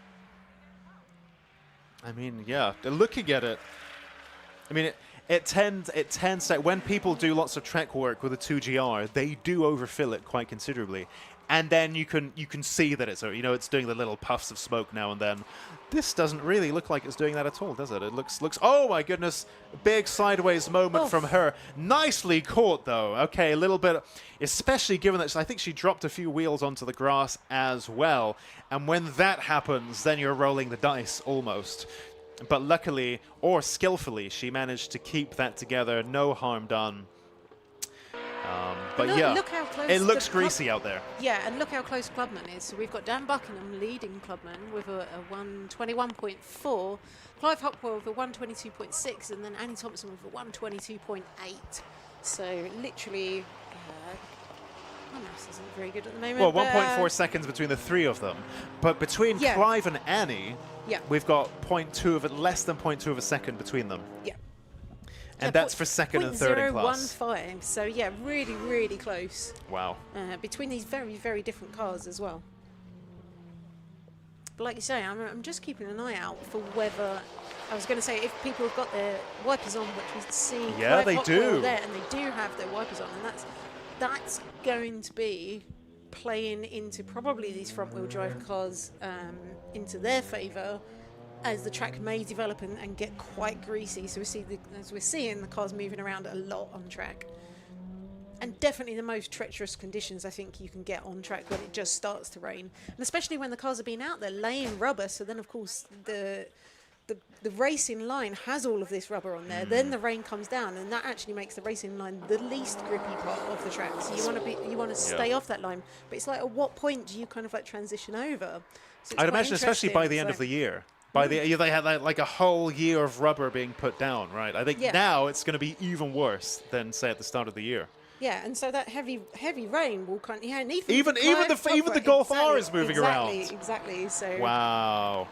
I mean, yeah, looking at it, I mean, it tends that when people do lots of track work with a 2GR, they do overfill it quite considerably. And then you can see that it's, you know, it's doing the little puffs of smoke now and then. This doesn't really look like it's doing that at all, does it? It looks. Oh my goodness! Big sideways moment from her. Nicely caught though. Okay, a little bit, especially given that I think she dropped a few wheels onto the grass as well. And when that happens, then you're rolling the dice almost. But luckily or skillfully, she managed to keep that together. No harm done. But look, yeah, look how close it looks the club- greasy out there. Yeah, and look how close Clubman is. So we've got Dan Buckingham leading Clubman with a 121.4, Clive Hopwell with a 122.6, and then Annie Thompson with a 122.8. So literally, my maths isn't very good at the moment. Well, but, 1.4 seconds between the three of them. But between Yeah. Clive and Annie, Yeah. we've got 0.2 of it, less than 0.2 of a second between them. Yeah. And that's for second and third in class. 0.015. So yeah, really, really close Wow. between these very, very different cars as well. But like you say, I'm just keeping an eye out for whether, I was going to say, if people have got their wipers on, which we see Yeah, Clive they Hopwell do. there, and they do have their wipers on, and that's going to be playing into probably these front-wheel drive cars into their favour, as the track may develop and get quite greasy. So as we're seeing the cars moving around a lot on track. And definitely the most treacherous conditions I think you can get on track when it just starts to rain. And especially when the cars have been out there laying rubber, so then of course the racing line has all of this rubber on there, then the rain comes down, and that actually makes the racing line the least grippy part of the track. So you want to stay off that line. But it's like, at what point do you kind of like transition over? So it's I'd quite imagine, especially by the end of interesting. the year. They had like a whole year of rubber being put down, right? I think Yeah. now it's going to be even worse than, say, at the start of the year. Yeah, and so that heavy rain will kind of, and Even the Golf R is moving around. Exactly. So Wow.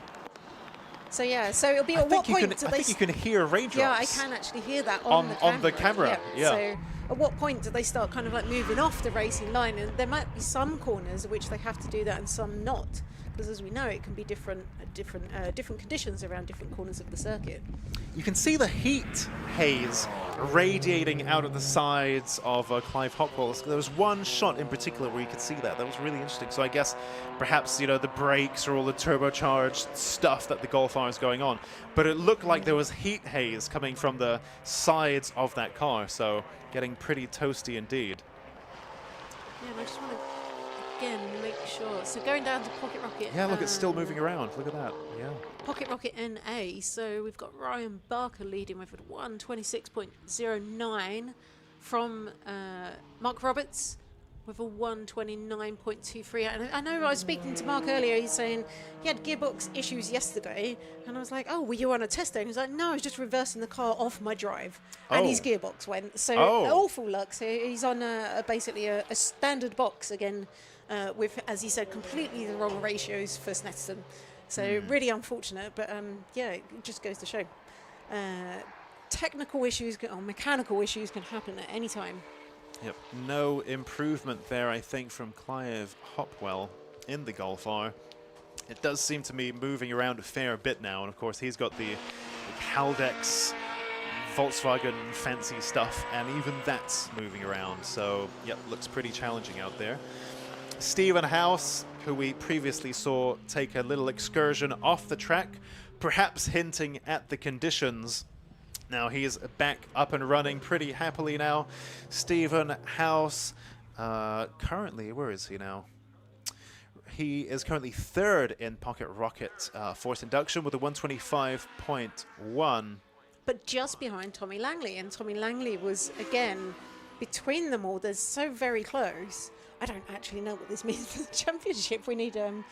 So yeah, so it'll be at what point do I they? think you can hear raindrops. Yeah, I can actually hear that on the camera. Yeah. So at what point do they start kind of like moving off the racing line? And there might be some corners which they have to do that, and some not, because as we know, it can be different conditions around different corners of the circuit. You can see the heat haze radiating out of the sides of Clive Hopwell. There was one shot in particular where you could see that. That was really interesting. So I guess perhaps, the brakes or all the turbocharged stuff that the Golf R is going on. But it looked like there was heat haze coming from the sides of that car. So getting pretty toasty indeed. Yeah, and I just want to again make sure. So going down to Pocket Rocket. Yeah, look, it's still moving around. Look at that. Yeah. Pocket Rocket NA. So we've got Ryan Barker leading with a 126.09 from Mark Roberts with a 129.23. And I know I was speaking to Mark earlier. He's saying he had gearbox issues yesterday, and I was like, "Oh, were you on a test day?" And he's like, "No, I was just reversing the car off my drive, and his gearbox went." So awful luck. So he's on basically a standard box again. With, as he said, completely the wrong ratios for Snetterton. So really unfortunate, but yeah, it just goes to show. Technical issues or mechanical issues can happen at any time. Yep, no improvement there, I think, from Clive Hopwell in the Golf R. It does seem to be moving around a fair bit now, and of course he's got the Haldex Volkswagen fancy stuff, and even that's moving around. So, yep, looks pretty challenging out there. Stephen House, who we previously saw take a little excursion off the track, perhaps hinting at the conditions. Now he's back up and running pretty happily now. Stephen House, currently, where is he now? He is currently third in Pocket Rocket Force Induction with a 125.1. But just behind Tommy Langley, and Tommy Langley was, again, between them all, they're so very close. I don't actually know what this means for the championship. We need some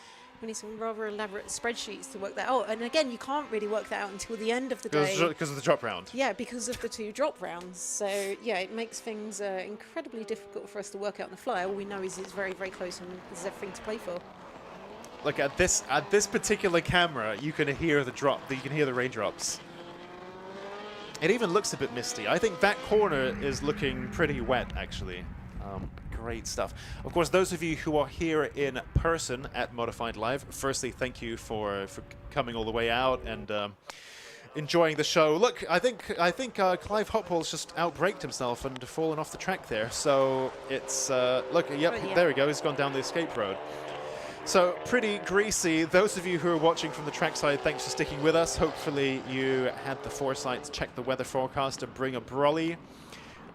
rather elaborate spreadsheets to work that out. And again, you can't really work that out until the end of the day. Because of the drop round. Yeah, because of the two drop rounds. So yeah, it makes things incredibly difficult for us to work out on the fly. All we know is it's very, very close and there's everything to play for. Look at this particular camera, you can hear the drop. You can hear the raindrops. It even looks a bit misty. I think that corner is looking pretty wet, actually. Great stuff. Of course, those of you who are here in person at Modified Live, firstly, thank you for coming all the way out and enjoying the show. Look, I think Clive Hopwell's just outbraked himself and fallen off the track there. So it's look, yep, there we go. He's gone down the escape road. So pretty greasy. Those of you who are watching from the trackside, thanks for sticking with us. Hopefully you had the foresight to check the weather forecast and bring a brolly,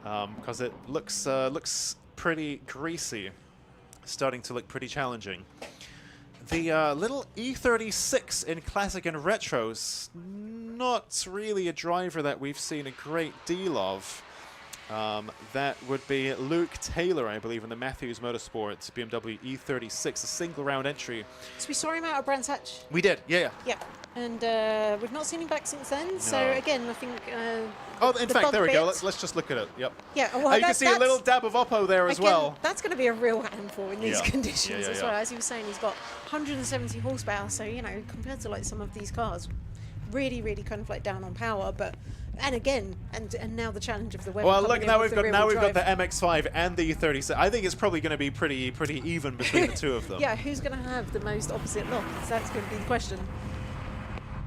because it looks pretty greasy, starting to look pretty challenging. The little E36 in Classic and Retros, not really a driver that we've seen a great deal of. That would be Luke Taylor, I believe, in the Matthews Motorsports BMW E36, a single round entry. So we saw him out of Brands Hatch. We did, yeah. Yeah, and we've not seen him back since then. No. So again, I think. In fact, there we go. Let's just look at it. Yep. Yeah, well, you can see a little dab of Oppo there as well. That's going to be a real handful in these conditions as well. Yeah. As he was saying, he's got 170 horsepower. So compared to like some of these cars, really, really kind of like down on power, but. And again, and now the challenge of the weather. Well, look, now we've got the MX-5 and the E36. I think it's probably going to be pretty even between the two of them. Yeah, who's going to have the most opposite look? That's going to be the question.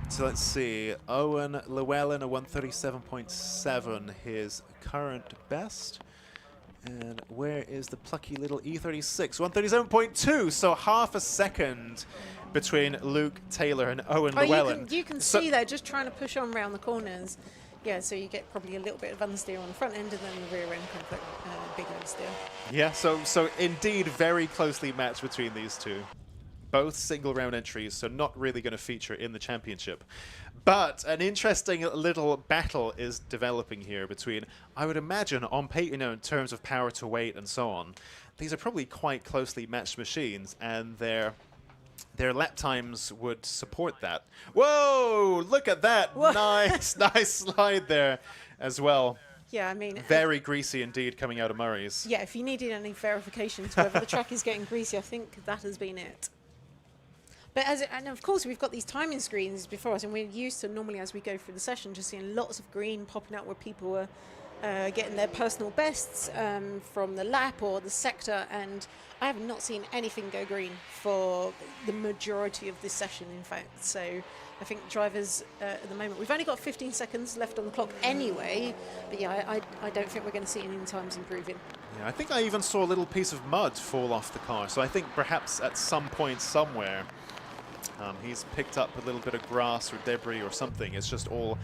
So let's see. Owen Llewellyn, a 137.7, his current best. And where is the plucky little E36? 137.2, so half a second between Luke Taylor and Owen Llewellyn. You can see they're just trying to push on around the corners. Yeah, so you get probably a little bit of understeer on the front end, and then the rear end kind of like big understeer. Yeah, so indeed very closely matched between these two. Both single round entries, so not really going to feature in the championship. But an interesting little battle is developing here between, I would imagine, on in terms of power to weight and so on, these are probably quite closely matched machines, and their lap times would support that. Whoa! Look at that! Whoa. Nice slide there as well. Yeah, I mean... Very greasy indeed coming out of Murray's. Yeah, if you needed any verification to whether the track is getting greasy, I think that has been it. But and of course, we've got these timing screens before us, and we're used to normally as we go through the session just seeing lots of green popping out where people are getting their personal bests from the lap or the sector, and I have not seen anything go green for the majority of this session, in fact. So I think drivers at the moment, we've only got 15 seconds left on the clock anyway, but yeah, I don't think we're going to see any times improving. Yeah, I think I even saw a little piece of mud fall off the car, so I think perhaps at some point somewhere he's picked up a little bit of grass or debris or something. It's just all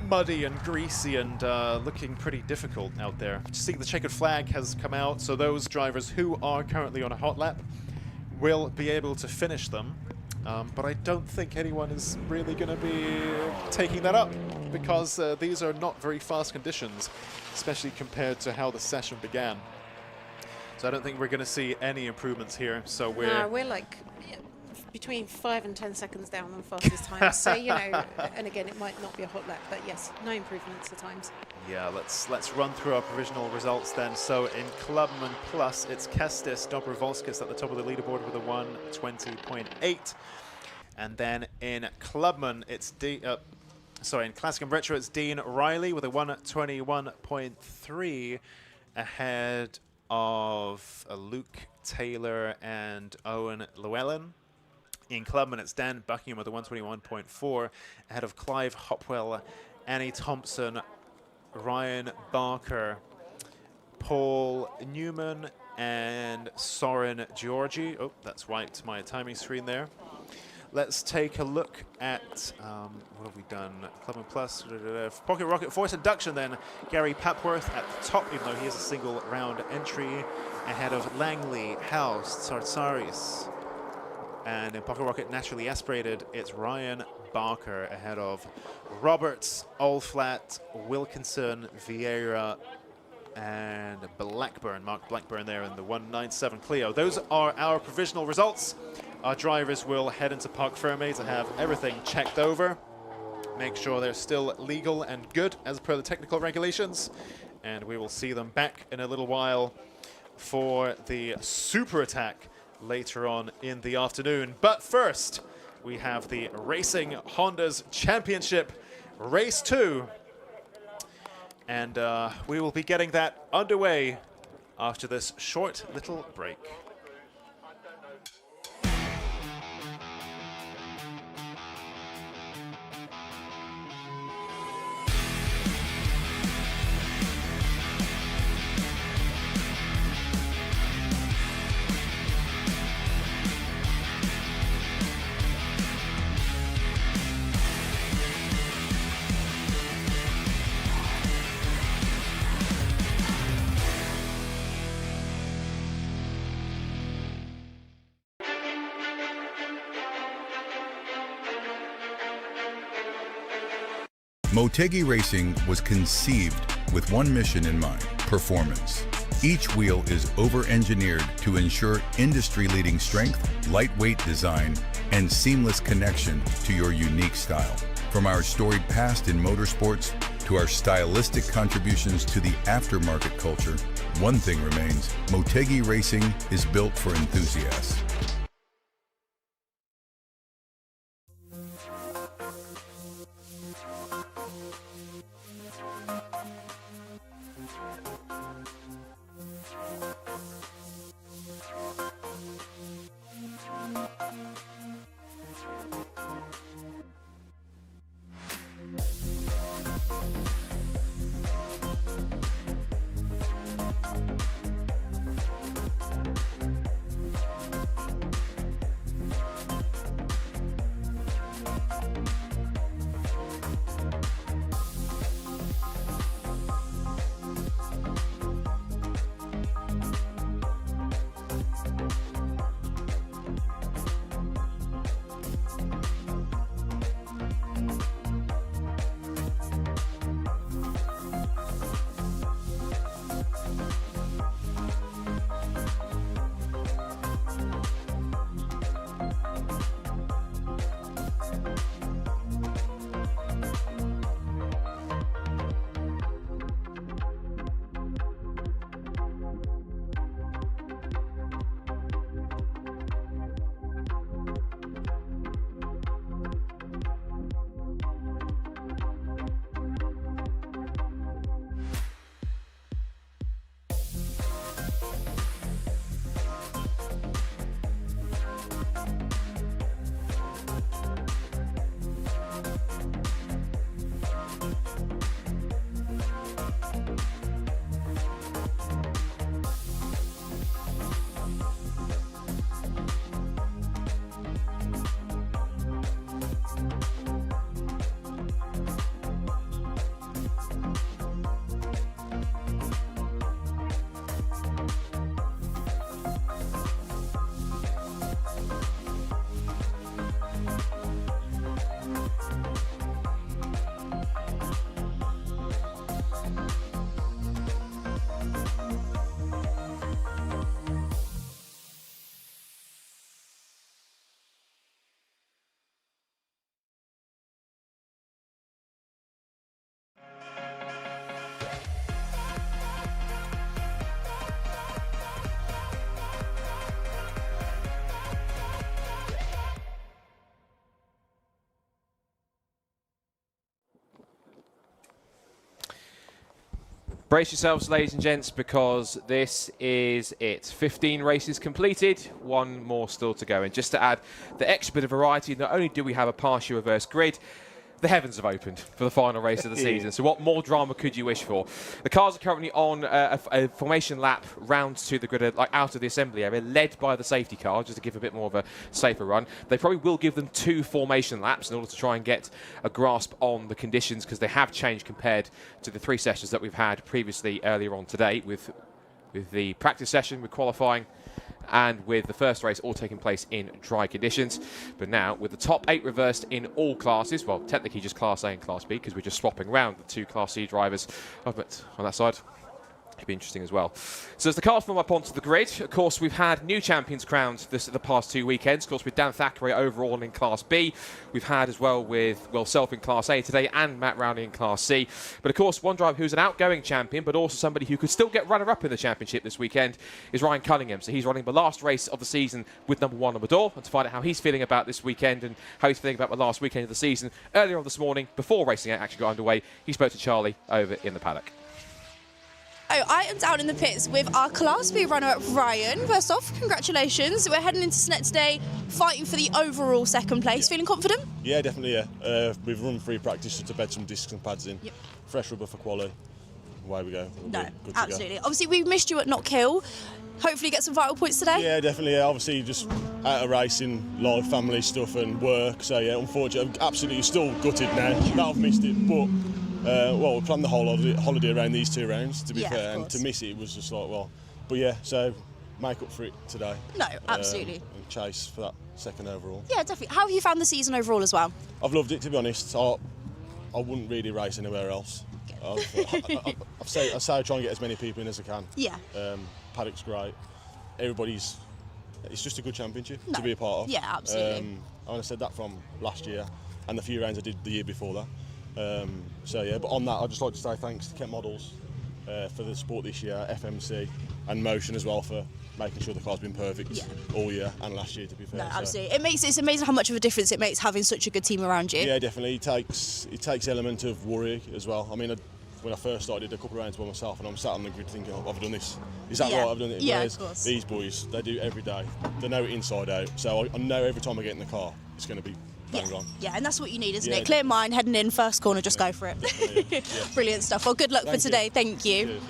muddy and greasy and looking pretty difficult out there. See, the checkered flag has come out, so those drivers who are currently on a hot lap will be able to finish them. But I don't think anyone is really going to be taking that up, because these are not very fast conditions, especially compared to how the session began. So I don't think we're going to see any improvements here. So we're like between 5 and 10 seconds down on fastest time. So, and again, it might not be a hot lap, but yes, no improvements at times. Yeah, let's run through our provisional results then. So in Clubman Plus, it's Kestis Dobrovolskis at the top of the leaderboard with a 120.8. And then in Clubman, it's in Classic and Retro, it's Dean Riley with a 121.3 ahead of Luke Taylor and Owen Llewellyn. In Clubman, it's Dan Buckingham with a 121.4 ahead of Clive Hopwell, Annie Thompson, Ryan Barker, Paul Newman, and Soren Georgi. Oh, that's wiped my timing screen there. Let's take a look at, what have we done? Clubman Plus, Pocket Rocket Force Induction then. Gary Papworth at the top, even though he has a single round entry, ahead of Langley, House, Tsartsaris. And in Pocket Rocket Naturally Aspirated, it's Ryan Barker ahead of Roberts, Allflat, Wilkinson, Vieira, and Blackburn. Mark Blackburn there in the 197 Clio. Those are our provisional results. Our drivers will head into Parc Ferme to have everything checked over, make sure they're still legal and good as per the technical regulations, and we will see them back in a little while for the Super Attack later on in the afternoon. But first, we have the Racing Hondas Championship Race 2. And we will be getting that underway after this short little break. Motegi Racing was conceived with one mission in mind: performance. Each wheel is over-engineered to ensure industry-leading strength, lightweight design, and seamless connection to your unique style. From our storied past in motorsports to our stylistic contributions to the aftermarket culture, one thing remains: Motegi Racing is built for enthusiasts. Brace yourselves, ladies and gents, because this is it. 15 races completed, one more still to go. And just to add the extra bit of variety, not only do we have a partial reverse grid, the heavens have opened for the final race of the season. So what more drama could you wish for? The cars are currently on a formation lap round to the grid, like out of the assembly area, led by the safety car, just to give a bit more of a safer run. They probably will give them 2 formation laps in order to try and get a grasp on the conditions, because they have changed compared to the 3 sessions that we've had previously earlier on today, with the practice session, with qualifying, and with the first race all taking place in dry conditions. But now, with the top 8 reversed in all classes, well, technically just Class A and Class B, because we're just swapping around the 2 Class C drivers on that side. Could be interesting as well. So as the cars form up onto the grid, of course, we've had new champions crowned the past 2 weekends. Of course, with Dan Thackeray overall in Class B. We've had as well with Self in Class A today and Matt Rowney in Class C. But of course, one driver who's an outgoing champion, but also somebody who could still get runner-up in the championship this weekend, is Ryan Cunningham. So he's running the last race of the season with number 1 on the door. And to find out how he's feeling about this weekend and how he's feeling about the last weekend of the season, earlier on this morning, before racing actually got underway, he spoke to Charlie over in the paddock. Oh, I am down in the pits with our Class B runner-up, Ryan. First off, congratulations. We're heading into Snet today, fighting for the overall second place. Feeling confident? Yeah, definitely, yeah. We've run free practice to bed some discs and pads in. Yep. Fresh rubber for quali. Away we go. No, absolutely. Obviously, we missed you at Not Kill. Hopefully get some vital points today? Yeah, definitely. Yeah. Obviously, just out of racing, a lot of family stuff and work. So, yeah, unfortunately, I'm absolutely still gutted now that I've missed it. But we planned the whole holiday around these 2 rounds, to be fair, and to miss it was just like, well, but yeah, so make up for it today. No, absolutely. And chase for that second overall. Yeah, definitely. How have you found the season overall as well? I've loved it, to be honest. I wouldn't really race anywhere else. I say I try and get as many people in as I can. Yeah. Paddock's great. Everybody's. It's just a good championship No. to be a part of. Yeah, absolutely. And I said that from last year and the few rounds I did the year before that. So yeah, but on that, I'd just like to say thanks to Kent Models for the support this year, FMC and Motion as well for making sure the car's been perfect all year and last year, to be fair. No, absolutely. It's amazing how much of a difference it makes having such a good team around you. Yeah, definitely. It takes element of worry as well. I mean, when I first started, I did a couple of rounds by myself, and I'm sat on the grid thinking, "Oh, I've done this. Is that right? I've done it." Yeah, Whereas of course. these boys, they do every day. They know it inside out. So I know every time I get in the car, it's going to be bang on. Yeah, and that's what you need, isn't Yeah. it? Clear mind, heading in, first corner, just go for it. Brilliant stuff. Well, good luck for today. Thank you. Cheers.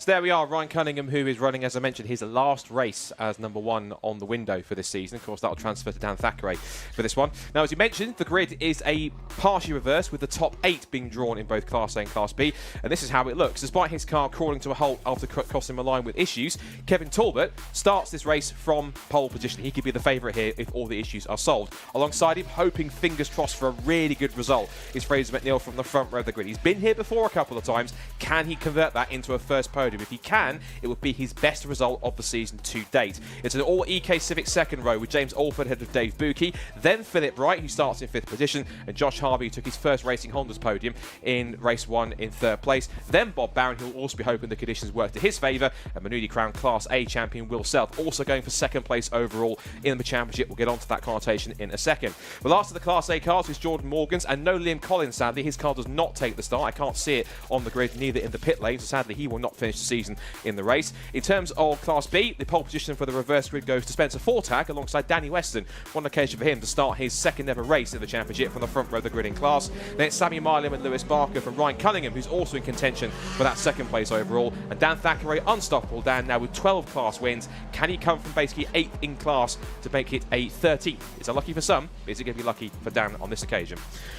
So there we are, Ryan Cunningham, who is running, as I mentioned, his last race as number 1 on the window for this season. Of course, that'll transfer to Dan Thackeray for this one. Now, as you mentioned, the grid is a partially reverse, with the top 8 being drawn in both Class A and Class B. And this is how it looks. Despite his car crawling to a halt after crossing the line with issues, Kevin Talbot starts this race from pole position. He could be the favourite here if all the issues are solved. Alongside him, hoping fingers crossed for a really good result, is Fraser McNeil from the front row of the grid. He's been here before a couple of times. Can he convert that into a first podium? If he can, it would be his best result of the season to date. It's an all EK Civic second row with James Alford ahead of Dave Buki, then Philip Wright, who starts in 5th position, and Josh Harvey, who took his first Racing Honda's podium in race 1 in 3rd place. Then Bob Barron, who will also be hoping the conditions work to his favour, and Manudi Crown Class A champion Will Self, also going for 2nd place overall in the championship. We'll get onto that connotation in a second. The last of the Class A cars is Jordan Morgan's, and no Liam Collins, sadly. His car does not take the start. I can't see it on the grid, neither in the pit lane, so sadly he will not finish the season in the race. In terms of Class B, the pole position for the reverse grid goes to Spencer Fortag alongside Danny Weston. One occasion for him to start his 2nd ever race in the championship from the front row of the grid in class. Then it's Sammy Milam and Lewis Barker from Ryan Cunningham, who's also in contention for that 2nd place overall. And Dan Thackeray, unstoppable Dan, now with 12 class wins. Can he come from basically 8th in class to make it a 13th? It's unlucky for some, but is it going to be lucky for Dan on this occasion?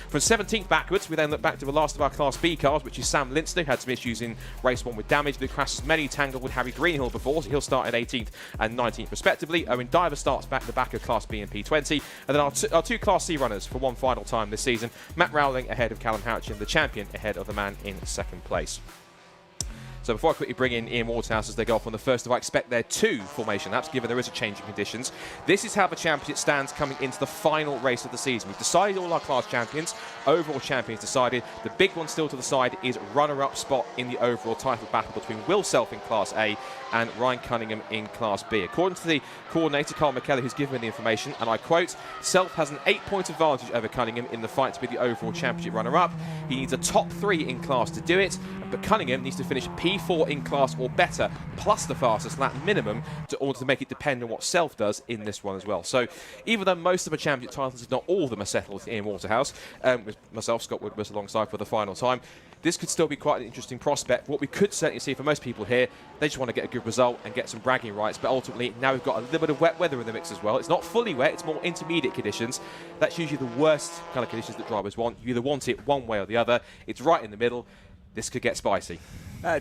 From 17th backwards, we then look back to the last of our Class B cars, which is Sam Linster, who had some issues in race 1 with damage. Luke Crass many tangled with Harry Greenhill before, so he'll start at 18th and 19th respectively. Owen Diver starts back the back of Class B and P20. And then our two Class C runners for one final time this season. Matt Rowling ahead of Callum Houchin, the champion, ahead of the man in 2nd place. So before I quickly bring in Ian Waterhouse as they go off on the first of, I expect there 2 formation laps, given there is a change in conditions. This is how the championship stands coming into the final race of the season. We've decided all our class champions, overall champions decided. The big one still to the side is runner-up spot in the overall title battle between Will Self in Class A and Ryan Cunningham in Class B. According to the coordinator, Carl McKellar, who's given me the information, and I quote, Self has an 8-point advantage over Cunningham in the fight to be the overall championship runner-up. He needs a top 3 in class to do it, but Cunningham needs to finish P4 in class or better, plus the fastest lap minimum, in order to make it depend on what Self does in this one as well. So even though most of the championship titles, if not all of them, are settled in Waterhouse, with myself, Scott Woodward, alongside for the final time, this could still be quite an interesting prospect. What we could certainly see for most people here, they just want to get a good result and get some bragging rights, but ultimately now we've got a little bit of wet weather in the mix as well. It's not fully wet, it's more intermediate conditions. That's usually the worst kind of conditions that drivers want. You either want it one way or the other. It's right in the middle. This could get spicy.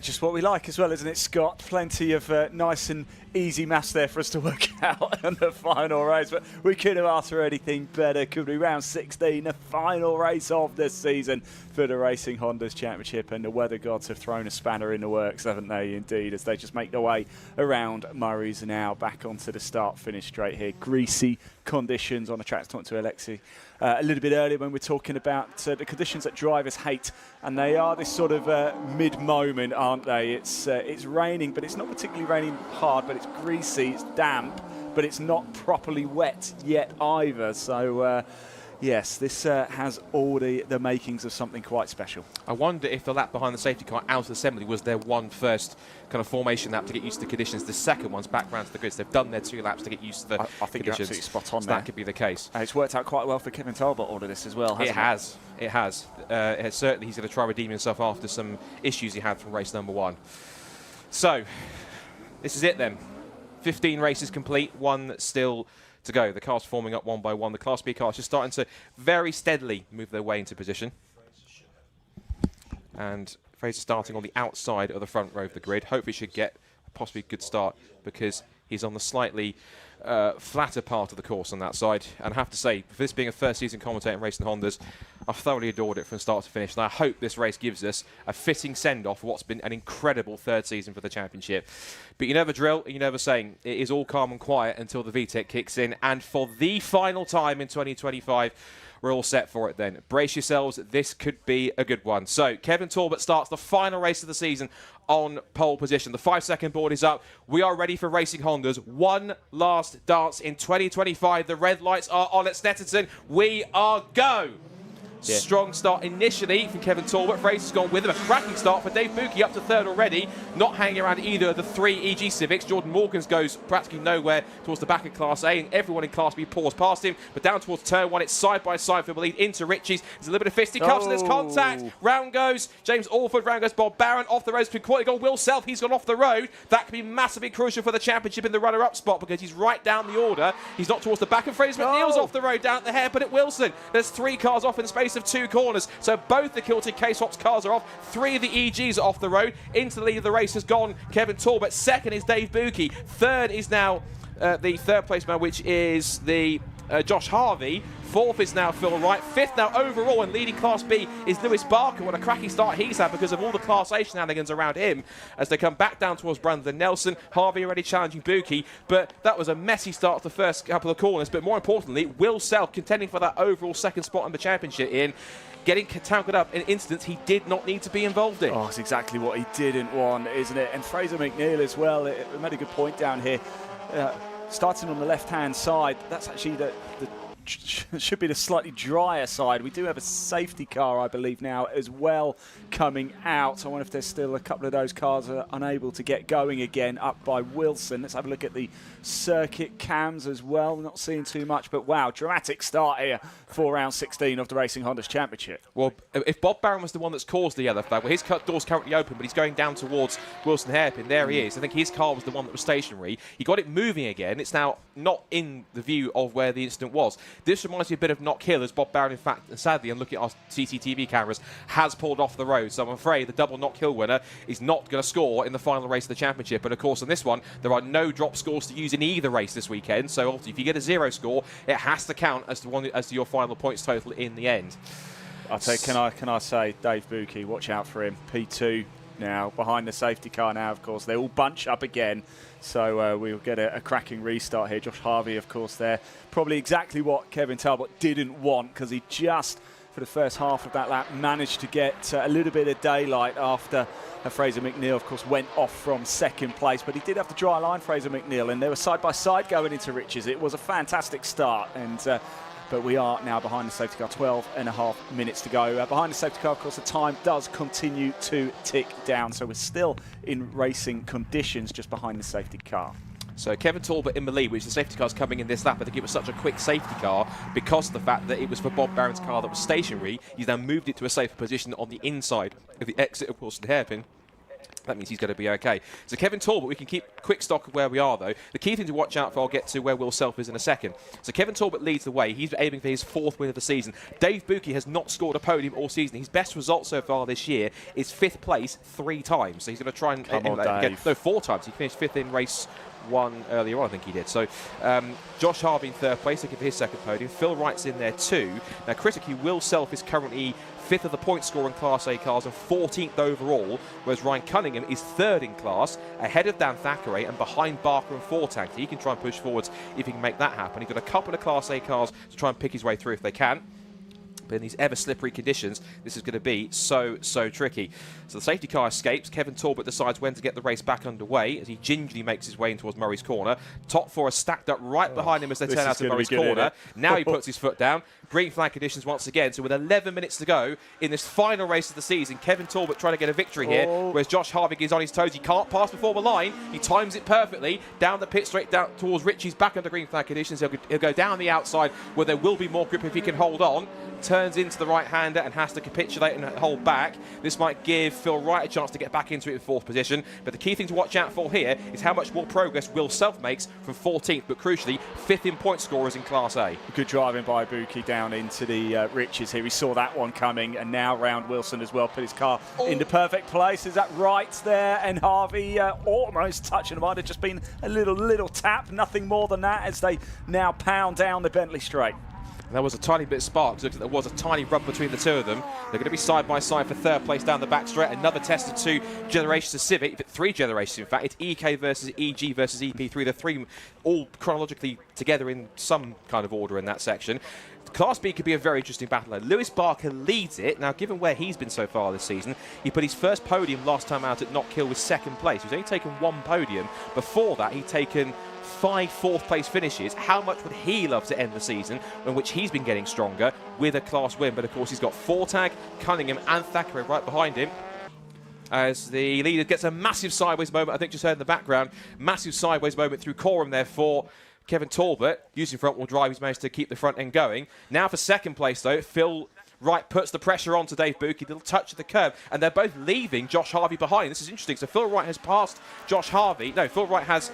Just what we like as well, isn't it, Scott? Plenty of nice and easy maths there for us to work out on the final race, but we couldn't have asked for anything better, could we? Round 16, the final race of the season for the Racing Honda's Championship, and the weather gods have thrown a spanner in the works, haven't they, indeed, as they just make their way around Murray's now back onto the start-finish straight here. Greasy conditions on the track. Talking to Alexi a little bit earlier when we're talking about the conditions that drivers hate, and they are this sort of mid-moment, aren't they? It's raining, but it's not particularly raining hard, but it's greasy, it's damp, but it's not properly wet yet either. So yes, this has all the makings of something quite special. I wonder if the lap behind the safety car out of assembly was their one first kind of formation lap to get used to the conditions. The second one's back round to the grids. They've done their 2 laps to get used to the conditions. I think you're absolutely spot on so there. That could be the case. It's worked out quite well for Kevin Talbot, all of this as well, hasn't it? It has. Certainly he's going to try redeeming himself after some issues he had from race number 1. So, this is it then. 15 races complete, 1 still to go. The cars forming up one by one. The Class B cars just starting to very steadily move their way into position. And Fraser starting on the outside of the front row of the grid. Hopefully should get a possibly good start because he's on the slightly flatter part of the course on that side. And I have to say, for this being a first season commentator in Racing Hondas, I've thoroughly adored it from start to finish, and I hope this race gives us a fitting send-off for what's been an incredible third season for the championship. But you never drill, you never sing. It is all calm and quiet until the VTEC kicks in, and for the final time in 2025, we're all set for it then. Brace yourselves, this could be a good one. So, Kevin Talbot starts the final race of the season on pole position. The 5-second board is up. We are ready for Racing Honda's one last dance in 2025. The red lights are on at Snetterton. We are go! Yeah. Strong start initially from Kevin Talbot. Fraser's gone with him. A cracking start for Dave Buki, up to third already. Not hanging around either of the three EG Civics. Jordan Morgans goes practically nowhere towards the back of Class A, and everyone in Class B pours past him. But down towards turn one, it's side by side for the lead into Ritchie's. There's a little bit of fisticuffs, and there's contact. Round goes James Alford, round goes Bob Barron. Off the road, it's been quite gone. Will Self, he's gone off the road. That could be massively crucial for the championship in the runner-up spot, because he's right down the order. He's not towards the back, and Fraser McNeil's off the road down at the hairpin at Wilson. There's 3 cars off in the space of 2 corners. So both the Kilty K-Swaps cars are off. 3 of the EGs are off the road. Into the lead of the race has gone Kevin Talbot. Second is Dave Buki. Third is now the third place man, which is the Josh Harvey. Fourth is now Phil Wright. Fifth now overall, and leading Class B is Lewis Barker. What a cracking start he's had because of all the Class A shenanigans around him as they come back down towards Brandon Nelson. Harvey already challenging Buki, but that was a messy start to the first couple of corners. But more importantly, Will Self contending for that overall second spot in the championship in getting tangled up in incidents he did not need to be involved in. Oh, it's exactly what he didn't want, isn't it? And Fraser McNeil as well, it made a good point down here. Starting on the left-hand side, that's actually the should be the slightly drier side. We do have a safety car, I believe, now as well coming out. I wonder if there's still a couple of those cars that are unable to get going again up by Wilson. Let's have a look at the circuit cams as well. Not seeing too much, but wow, dramatic start here for round 16 of the Racing Honda's Championship. Well, if Bob Barron was the one that's caused the yellow flag, well, his door's currently open, but he's going down towards Wilson Hairpin. There he is. I think his car was the one that was stationary. He got it moving again. It's now not in the view of where the incident was. This reminds me a bit of Knock Hill, as Bob Barron, in fact, sadly, and looking at our CCTV cameras, has pulled off the road. So I'm afraid the double Knock Hill winner is not going to score in the final race of the championship. And of course, on this one, there are no drop scores to use in either race this weekend. So obviously, if you get a 0 score, it has to count as to your final points total in the end. I'll tell you, can I say, Dave Buki, watch out for him. P2 now, behind the safety car now, of course. They all bunch up again. So we'll get a cracking restart here. Josh Harvey, of course, there. Probably exactly what Kevin Talbot didn't want, because he just, for the first half of that lap, managed to get a little bit of daylight after Fraser McNeil, of course, went off from second place. But he did have the dry line, Fraser McNeil, and they were side by side going into Riches. It was a fantastic start. But we are now behind the safety car, 12.5 minutes to go. Behind the safety car, of course, the time does continue to tick down. So we're still in racing conditions just behind the safety car. So Kevin Talbot in the lead, which the safety car's coming in this lap. I think it was such a quick safety car because of the fact that it was for Bob Barron's car that was stationary. He's now moved it to a safer position on the inside of the exit of Wilson Hairpin. That means he's going to be okay. So Kevin Talbot, we can keep quick stock of where we are, though. The key thing to watch out for, I'll get to where Will Self is in a second. So Kevin Talbot leads the way. He's aiming for his 4th win of the season. Dave Buki has not scored a podium all season. His best result so far this year is 5th place 3 times. So he's going to try and... No, 4 times. He finished 5th in race 1 earlier on, I think he did. So Josh Harvey in 3rd place, looking for his 2nd podium. Phil Wright's in there too. Now, critically, Will Self is currently 5th of the point score in Class A cars and 14th overall, whereas Ryan Cunningham is 3rd in class, ahead of Dan Thackeray and behind Barker and Fortank. He can try and push forwards if he can make that happen. He's got a couple of Class A cars to try and pick his way through if they can. But in these ever slippery conditions, this is going to be so tricky. So the safety car escapes. Kevin Talbot decides when to get the race back underway as he gingerly makes his way in towards Murray's corner. Top 4 are stacked up right behind him as they turn out of Murray's corner. Now he puts his foot down. Green flag conditions once again. So with 11 minutes to go in this final race of the season, Kevin Talbot trying to get a victory here, whereas Josh Harvey is on his toes. He can't pass before the line. He times it perfectly. Down the pit straight down towards Ritchie's back under green flag conditions. He'll go down the outside where there will be more grip if he can hold on. Turns into the right-hander and has to capitulate and hold back. This might give Phil Wright a chance to get back into it in 4th position. But the key thing to watch out for here is how much more progress Will Self makes from 14th, but crucially, 5th in point scorers in Class A. Good driving by Buki down into the Riches here. We saw that one coming, and now round Wilson as well. Put his car in the perfect place. Is that right there? And Harvey almost touching him. Might have just been a little tap, nothing more than that, as they now pound down the Bentley straight. There was a tiny bit of spark. Looks like there was a tiny rub between the two of them. They're going to be side by side for third place down the back straight. Another test of 2 generations of Civic, 3 generations in fact. It's EK versus EG versus EP3. The 3 all chronologically together in some kind of order in that section. Class B could be a very interesting battle. Lewis Barker leads it. Now, given where he's been so far this season, he put his first podium last time out at Knockhill with 2nd place. He's only taken 1 podium. Before that, he'd taken 5 4th place finishes. How much would he love to end the season in which he's been getting stronger with a class win? But of course, he's got Fortag, Cunningham and Thackeray right behind him. As the leader gets a massive sideways moment, I think just heard in the background, massive sideways moment through Coram there for Kevin Talbot. Using front-wheel drive, he's managed to keep the front end going. Now for 2nd place, though, Phil Wright puts the pressure on to Dave Buki, little touch of the curb, and they're both leaving Josh Harvey behind. This is interesting. So Phil Wright has passed Josh Harvey. No, Phil Wright has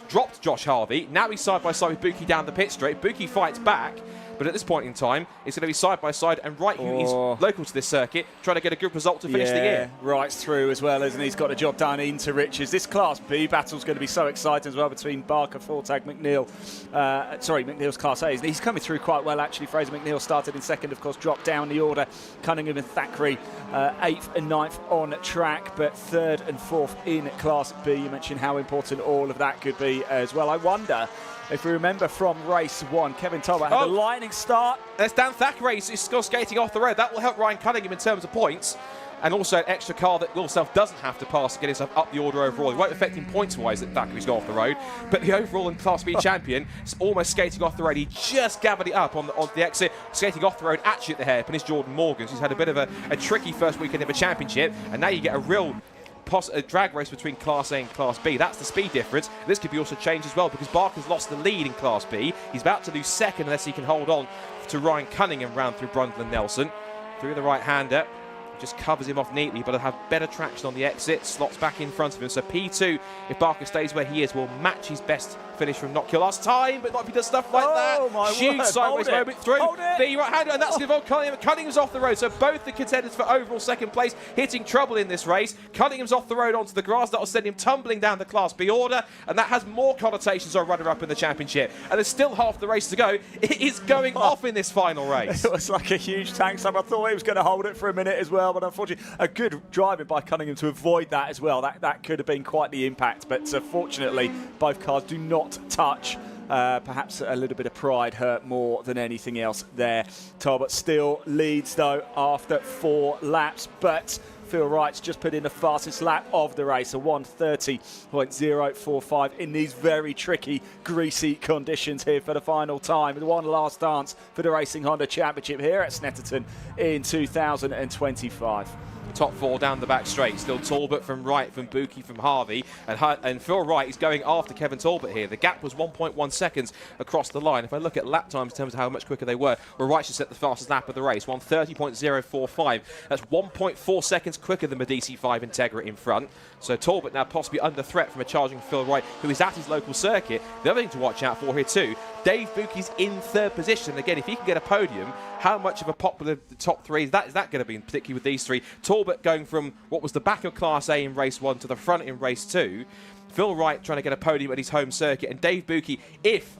dropped Josh Harvey. Now he's side by side with Buki down the pit straight. Buki fights back. But at this point in time, it's going to be side by side, and Wright, who is local to this circuit, trying to get a good result to finish the year. Wright's through as well, isn't he? He's got a job done into Richards. This Class B battle's going to be so exciting as well between Barker, Fortag, McNeil. McNeil's Class A. He's coming through quite well, actually. Fraser McNeil started in 2nd, of course, dropped down the order. Cunningham and Thackeray, 8th and 9th on track, but 3rd and 4th in Class B. You mentioned how important all of that could be as well. I wonder if we remember from race 1, Kevin Talbot had a lightning start. There's Dan Thackeray is still skating off the road. That will help Ryan Cunningham in terms of points. And also an extra car that Will Self doesn't have to pass to get himself up the order overall. It won't affect him points-wise that Thackeray's gone off the road. But the overall and Class B champion is almost skating off the road. He just gathered it up on the exit, skating off the road actually at the hairpin is Jordan Morgans, who's had a bit of a tricky first weekend of a championship. And now you get a real a drag race between Class A and Class B. That's the speed difference. This could be also changed as well because Barker's lost the lead in Class B. He's about to lose 2nd unless he can hold on to Ryan Cunningham round through Brundle and Nelson. Through the right-hander. Just covers him off neatly, but he'll have better traction on the exit. Slots back in front of him. So P2, if Barker stays where he is, will match his best finish from Knockhill last time, but not if he does stuff like that. Huge sideways moment through the right-hander, and that's going to involve Cunningham. Cunningham's off the road, so both the contenders for overall 2nd place hitting trouble in this race. Cunningham's off the road onto the grass. That'll send him tumbling down the Class B order, and that has more connotations on runner-up in the championship. And there's still half the race to go. It is going off in this final race. It was like a huge tank slam. I thought he was going to hold it for a minute as well, but unfortunately, a good driving by Cunningham to avoid that as well. That could have been quite the impact, but fortunately, both cars do not touch. Perhaps a little bit of pride hurt more than anything else there. Talbot still leads, though, after 4 laps, but Phil Wright's just put in the fastest lap of the race, a 1:30.045 in these very tricky, greasy conditions here for the final time. The one last dance for the Racing Honda Championship here at Snetterton in 2025. Top 4 down the back straight. Still Talbot from Wright, from Buki, from Harvey. And Phil Wright is going after Kevin Talbot here. The gap was 1.1 seconds across the line. If I look at lap times in terms of how much quicker they were, Wright should set the fastest lap of the race, 1:30.045. That's 1.4 seconds quicker than Medici 5 Integra in front. So Talbot now possibly under threat from a charging Phil Wright, who is at his local circuit. The other thing to watch out for here too, Dave Buki's in 3rd position. Again, if he can get a podium, how much of a popular top 3 is that going to be, particularly with these 3? Talbot going from what was the back of Class A in race 1 to the front in race 2. Phil Wright trying to get a podium at his home circuit, and Dave Buki, if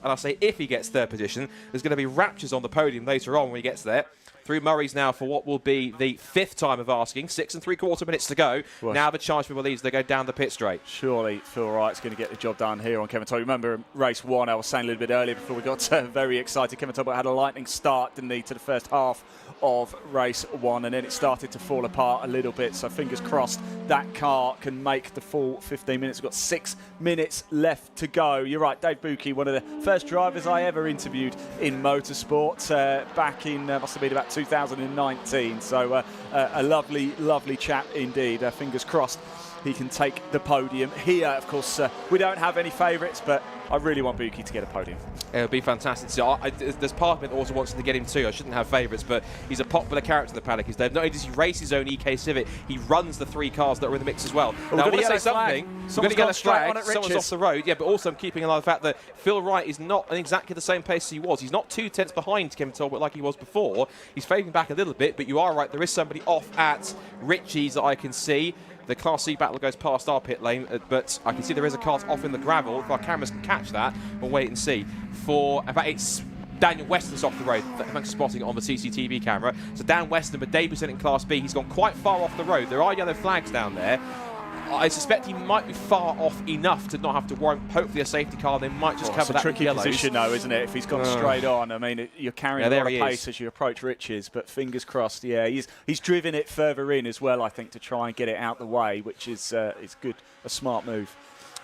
he gets 3rd position, there's going to be raptures on the podium later on when he gets there. Through Murray's now for what will be the 5th time of asking. 6 3/4 minutes to go. Well, now the charge for Belize, they go down the pit straight. Surely Phil Wright's going to get the job done here on Kevin Talbot. Remember race 1, I was saying a little bit earlier before we got very excited. Kevin Talbot had a lightning start, didn't he, to the first half of race 1, and then it started to fall apart a little bit. So fingers crossed that car can make the full 15 minutes. We've got 6 minutes left to go. You're right, Dave Buki, one of the first drivers I ever interviewed in motorsport back in, must have been about 2019. So a lovely chap indeed. Fingers crossed he can take the podium here. Of course, we don't have any favourites, but I really want Buki to get a podium. It would be fantastic. So there's part of me that also wants to get him too. I shouldn't have favourites, but he's a popular character in the paddock. Not only does he race his own EK Civic, he runs the 3 cars that are in the mix as well. Now, I want to say something. We're going to get a flag. Someone's off the road. Yeah, but also I'm keeping an eye on the fact that Phil Wright is not in exactly the same pace as he was. He's not 2 tenths behind Kevin Talbot like he was before. He's fading back a little bit, but you are right. There is somebody off at Ritchie's that I can see. The Class C battle goes past our pit lane, but I can see there is a car off in the gravel. If our cameras can catch that, we'll wait and see. In fact, it's Daniel Weston's off the road, thanks for spotting it on the CCTV camera. So Dan Weston, but Davison in Class B, he's gone quite far off the road. There are yellow flags down there. I suspect he might be far off enough to not have to worry. Hopefully a safety car, they might just cover that with yellows. It's a tricky position though, isn't it? If he's gone straight on, I mean, you're carrying a lot of pace as you approach Riches, but fingers crossed, yeah, he's driven it further in as well, I think, to try and get it out the way, which is good, a smart move.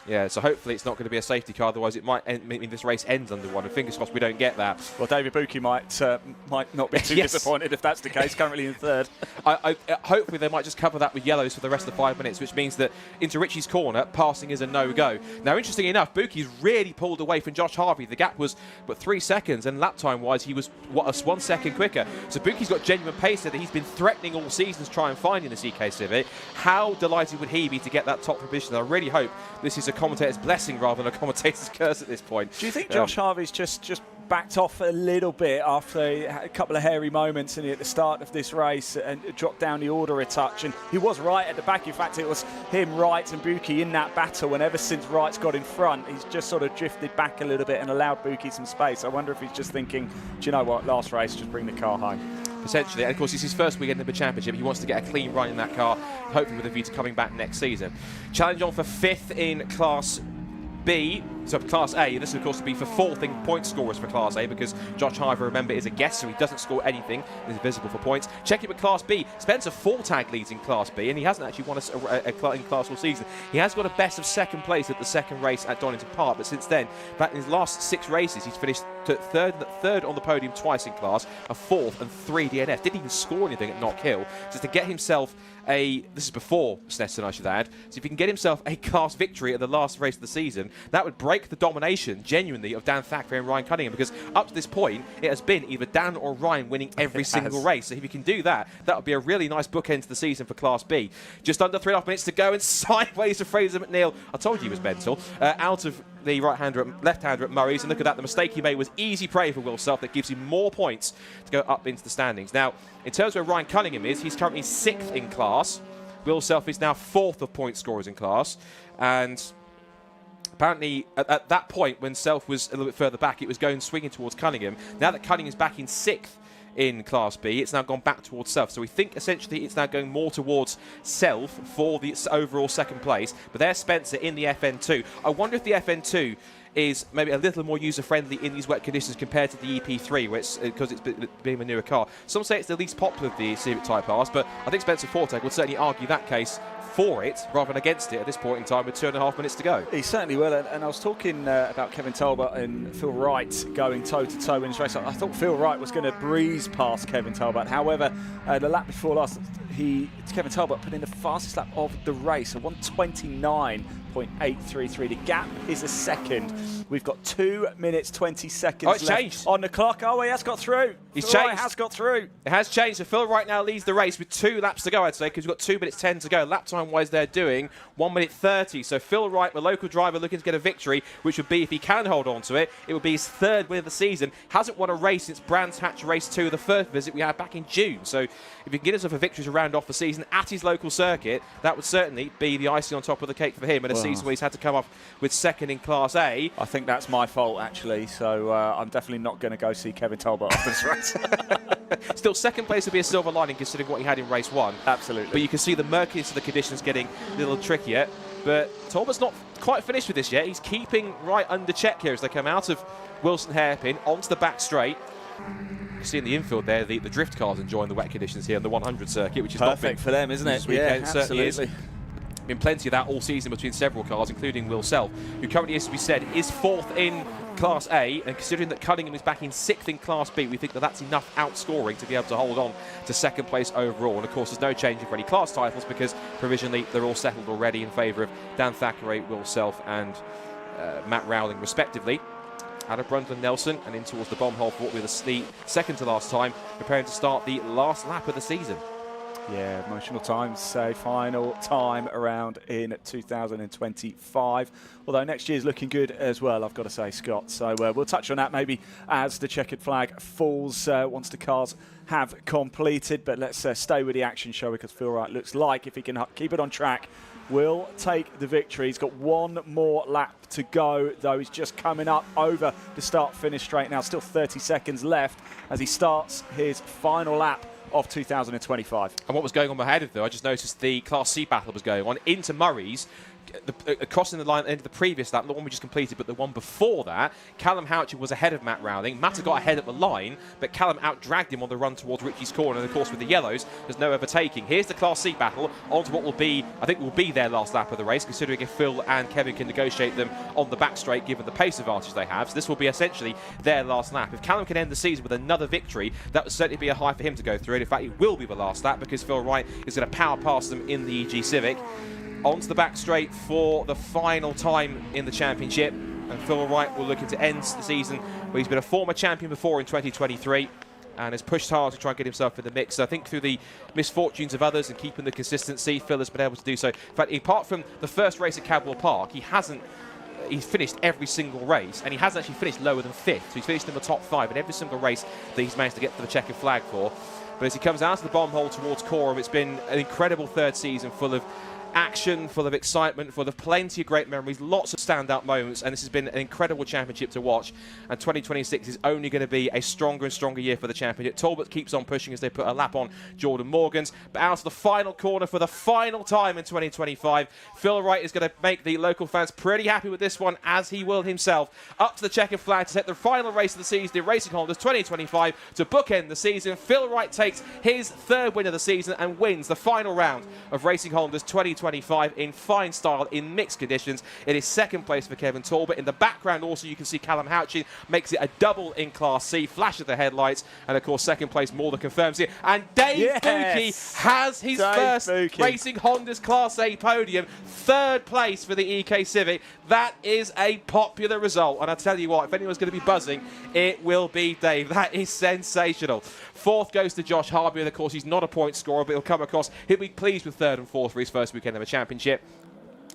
Yeah, so hopefully it's not going to be a safety car, otherwise it might mean this race ends under one, and fingers crossed we don't get that. Well, David Buki might not be too disappointed if that's the case, currently in third. Hopefully they might just cover that with yellows for the rest of the 5 minutes, which means that into Richie's corner, passing is a no-go. Now, interestingly enough, Buki's really pulled away from Josh Harvey. The gap was but 3 seconds, and lap time-wise, he was 1 second quicker. So Buki's got genuine pace there that he's been threatening all season to try and find in the CK Civic. How delighted would he be to get that top position? I really hope this is a commentator's blessing rather than a commentator's curse at this point. Do you think Josh Harvey's just backed off a little bit after a couple of hairy moments at the start of this race and dropped down the order a touch? And he was right at the back. In fact, it was him, Wright and Buki in that battle, and ever since Wright's got in front, he's just sort of drifted back a little bit and allowed Buki some space. I wonder if he's just thinking, do you know what, last race, just bring the car home. Potentially, and of course it's his first weekend in the championship. He wants to get a clean run in that car, hopefully with a view to coming back next season. Challenge on for 5th in Class B, so Class A, and this of course will be for 4th in point scorers for Class A, because Josh Harvey, remember, is a guest, so he doesn't score anything, is visible for points. Checking with Class B, Spencer Fortag leads in Class B, and he hasn't actually won a in Class all season. He has got a best of 2nd place at the 2nd race at Donington Park, but since then, in his last 6 races, he's finished third on the podium twice in Class, a 4th and 3 DNF. Didn't even score anything at Knock Hill. So to get himself this is before Snetterton, I should add, so if he can get himself a Class victory at the last race of the season, that would break the domination, genuinely, of Dan Thackeray and Ryan Cunningham, because up to this point, it has been either Dan or Ryan winning every single race. So if you can do that, that would be a really nice bookend to the season for Class B. Just under 3.5 minutes to go, and sideways to Fraser McNeil. I told you he was mental. Out of the left-hander at Murray's, and look at that, the mistake he made was easy prey for Will Self. That gives him more points to go up into the standings. Now, in terms of where Ryan Cunningham is, he's currently 6th in Class. Will Self is now 4th of point scorers in Class, and apparently at that point when Self was a little bit further back, it was swinging towards Cunningham. Now that Cunningham's back in 6th in Class B, it's now gone back towards Self. So we think essentially it's now going more towards Self for the overall 2nd place. But there's Spencer in the FN2. I wonder if the FN2 is maybe a little more user-friendly in these wet conditions compared to the EP3, where because it's being a newer car. Some say it's the least popular of the Civic Type R's, but I think Spencer Fortag would certainly argue that case for it rather than against it at this point in time with 2.5 minutes to go. He certainly will, and I was talking about Kevin Talbot and Phil Wright going toe-to-toe in this race. I thought Phil Wright was going to breeze past Kevin Talbot. However, the lap before last, Kevin Talbot put in the fastest lap of the race, a 1:29.833. The gap is a second. We've got 2 minutes 20 seconds left on the clock. Oh, he has got through. He's changed. Has got through. It has changed. So Phil Wright now leads the race with 2 laps to go, I'd say, because we've got 2 minutes 10 to go. Lap time-wise, they're doing 1 minute 30. So Phil Wright, the local driver, looking to get a victory, which would be, if he can hold on to it, it would be his 3rd win of the season. Hasn't won a race since Brands Hatch Race 2, the first visit we had back in June. So if he can get himself a victory to round off the season at his local circuit, that would certainly be the icing on top of the cake for him in a season where he's had to come up with 2nd in Class A. I think that's my fault, actually, so I'm definitely not going to go see Kevin Talbot after this race. Still, 2nd place would be a silver lining considering what he had in race 1. Absolutely. But you can see the murkiness of the conditions getting a little trickier. But Talbot's not quite finished with this yet. He's keeping right under check here as they come out of Wilson Hairpin onto the back straight. You can see in the infield there, the drift cars enjoying the wet conditions here on the 100 circuit, which is perfect for them, isn't it? This weekend, yeah, certainly absolutely. is. Been plenty of that all season between several cars, including Will Self, who currently, as we said, is 4th in Class A, and considering that Cunningham is back in 6th in Class B, we think that that's enough outscoring to be able to hold on to 2nd place overall. And of course, there's no change for any class titles because provisionally they're all settled already in favour of Dan Thackeray, Will Self, and Matt Rowling, respectively. Out of Brundtland Nelson and in towards the bomb hole for what will be the 2nd to last time, preparing to start the last lap of the season. Yeah, emotional times, say final time around in 2025. Although next year's looking good as well, I've got to say, Scott. So we'll touch on that maybe as the checkered flag falls once the cars have completed. But let's stay with the action, shall we? Because Phil Wright looks like, if he can keep it on track, will take the victory. He's got one more lap to go, though. He's just coming up over the start-finish straight now. Still 30 seconds left as he starts his final lap of 2025. And what was going on behind it, though, I just noticed the Class C battle was going on into Murray's. Crossing the line at the end of the previous lap, not the one we just completed, but the one before that, Callum Houchin was ahead of Matt Rowling. Matt had got ahead at the line, but Callum out-dragged him on the run towards Richie's corner, and of course with the yellows, there's no overtaking. Here's the Class C battle, on to what will be, I think will be their last lap of the race, considering if Phil and Kevin can negotiate them on the back straight, given the pace advantage they have. So this will be essentially their last lap. If Callum can end the season with another victory, that would certainly be a high for him to go through, and in fact it will be the last lap, because Phil Wright is going to power past them in the EG Civic. Onto the back straight for the final time in the championship, and Phil Wright will look to end the season where he's been a former champion before in 2023 and has pushed hard to try and get himself in the mix. So I think through the misfortunes of others and keeping the consistency, Phil has been able to do so. In fact, apart from the first race at Cadwell Park, he's finished every single race, and he hasn't actually finished lower than 5th. So he's finished in the top 5 in every single race that he's managed to get to the checkered flag for. But as he comes out of the bomb hole towards Coram, it's been an incredible third season full of action, full of excitement, full of plenty of great memories, lots of standout moments, and this has been an incredible championship to watch. And 2026 is only going to be a stronger and stronger year for the championship. Talbot keeps on pushing as they put a lap on Jordan Morgan's, but out of the final corner for the final time in 2025, Phil Wright is going to make the local fans pretty happy with this one, as he will himself. Up to the checkered flag to set the final race of the season in Racing Honda's 2025 to bookend the season. Phil Wright takes his 3rd win of the season and wins the final round of Racing Honda's 2025 in fine style in mixed conditions. It is 2nd place for Kevin Talbot. In the background also you can see Callum Houchin makes it a double in Class C, flash of the headlights, and of course 2nd place more than confirms it. And Dave Buki has his first Racing Honda's Class A podium, 3rd place for the EK Civic. That is a popular result, and I tell you what, if anyone's going to be buzzing, it will be Dave. That is sensational. 4th goes to Josh Harvey, and of course he's not a point scorer, but he'll come across, he'll be pleased with 3rd and 4th for his first weekend of a championship.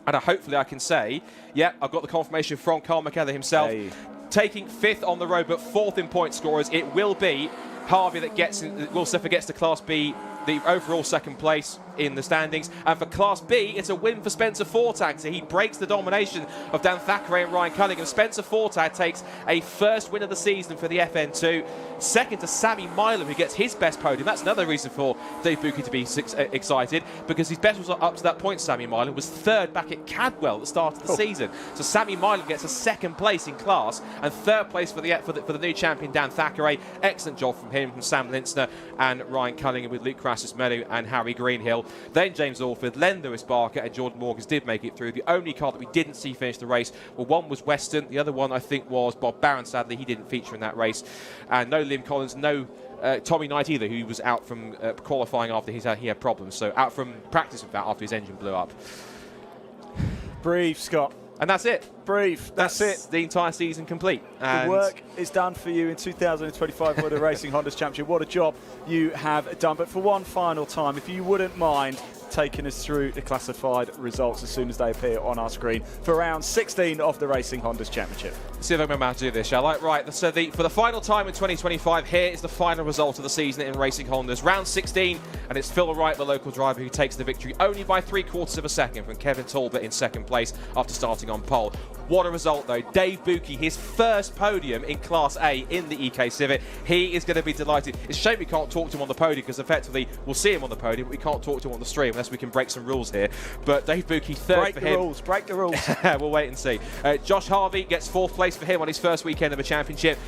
And hopefully I can say, yeah, I've got the confirmation from Carl McKellar himself. Hey. Taking 5th on the road, but 4th in point scorers, it will be Harvey that gets to Class B, the overall 2nd place in the standings. And for Class B, it's a win for Spencer Fortag. So he breaks the domination of Dan Thackeray and Ryan Cunningham. Spencer Fortag takes a 1st win of the season for the FN2. 2nd to Sammy Milam, who gets his best podium. That's another reason for Dave Buki to be excited, because his best result up to that point, Sammy Milam, was 3rd back at Cadwell at the start of the season. So Sammy Milam gets a 2nd place in class and 3rd place for the new champion, Dan Thackeray. Excellent job from him, from Sam Linsner and Ryan Cunningham, with Luke Crassus-Menu and Harry Greenhill. Then James Orford, Len Lewis Barker and Jordan Morgans did make it through. The only car that we didn't see finish the race, well, one was Weston, the other one I think was Bob Barron. Sadly, he didn't feature in that race. And no Liam Collins, no Tommy Knight either, who was out from qualifying after he had problems. So out from practice with that after his engine blew up. Breathe, Scott. And that's it. Breathe. That's it. The entire season complete. The work is done for you in 2025 for the Racing Honda's Championship. What a job you have done. But for one final time, if you wouldn't mind taking us through the classified results as soon as they appear on our screen for round 16 of the Racing Honda's Championship. Let's see if I remember how to do this, shall I? Right, so for the final time in 2025, here is the final result of the season in Racing Honda's. Round 16, and it's Phil Wright, the local driver, who takes the victory only by 3/4 of a second from Kevin Talbot in 2nd place after starting on pole. What a result, though. Dave Buki, his first podium in Class A in the EK Civic. He is going to be delighted. It's a shame we can't talk to him on the podium, because effectively we'll see him on the podium, but we can't talk to him on the stream unless we can break some rules here. But Dave Buki, 3rd for him. Break the rules. We'll wait and see. Josh Harvey gets 4th place for him on his first weekend of a championship,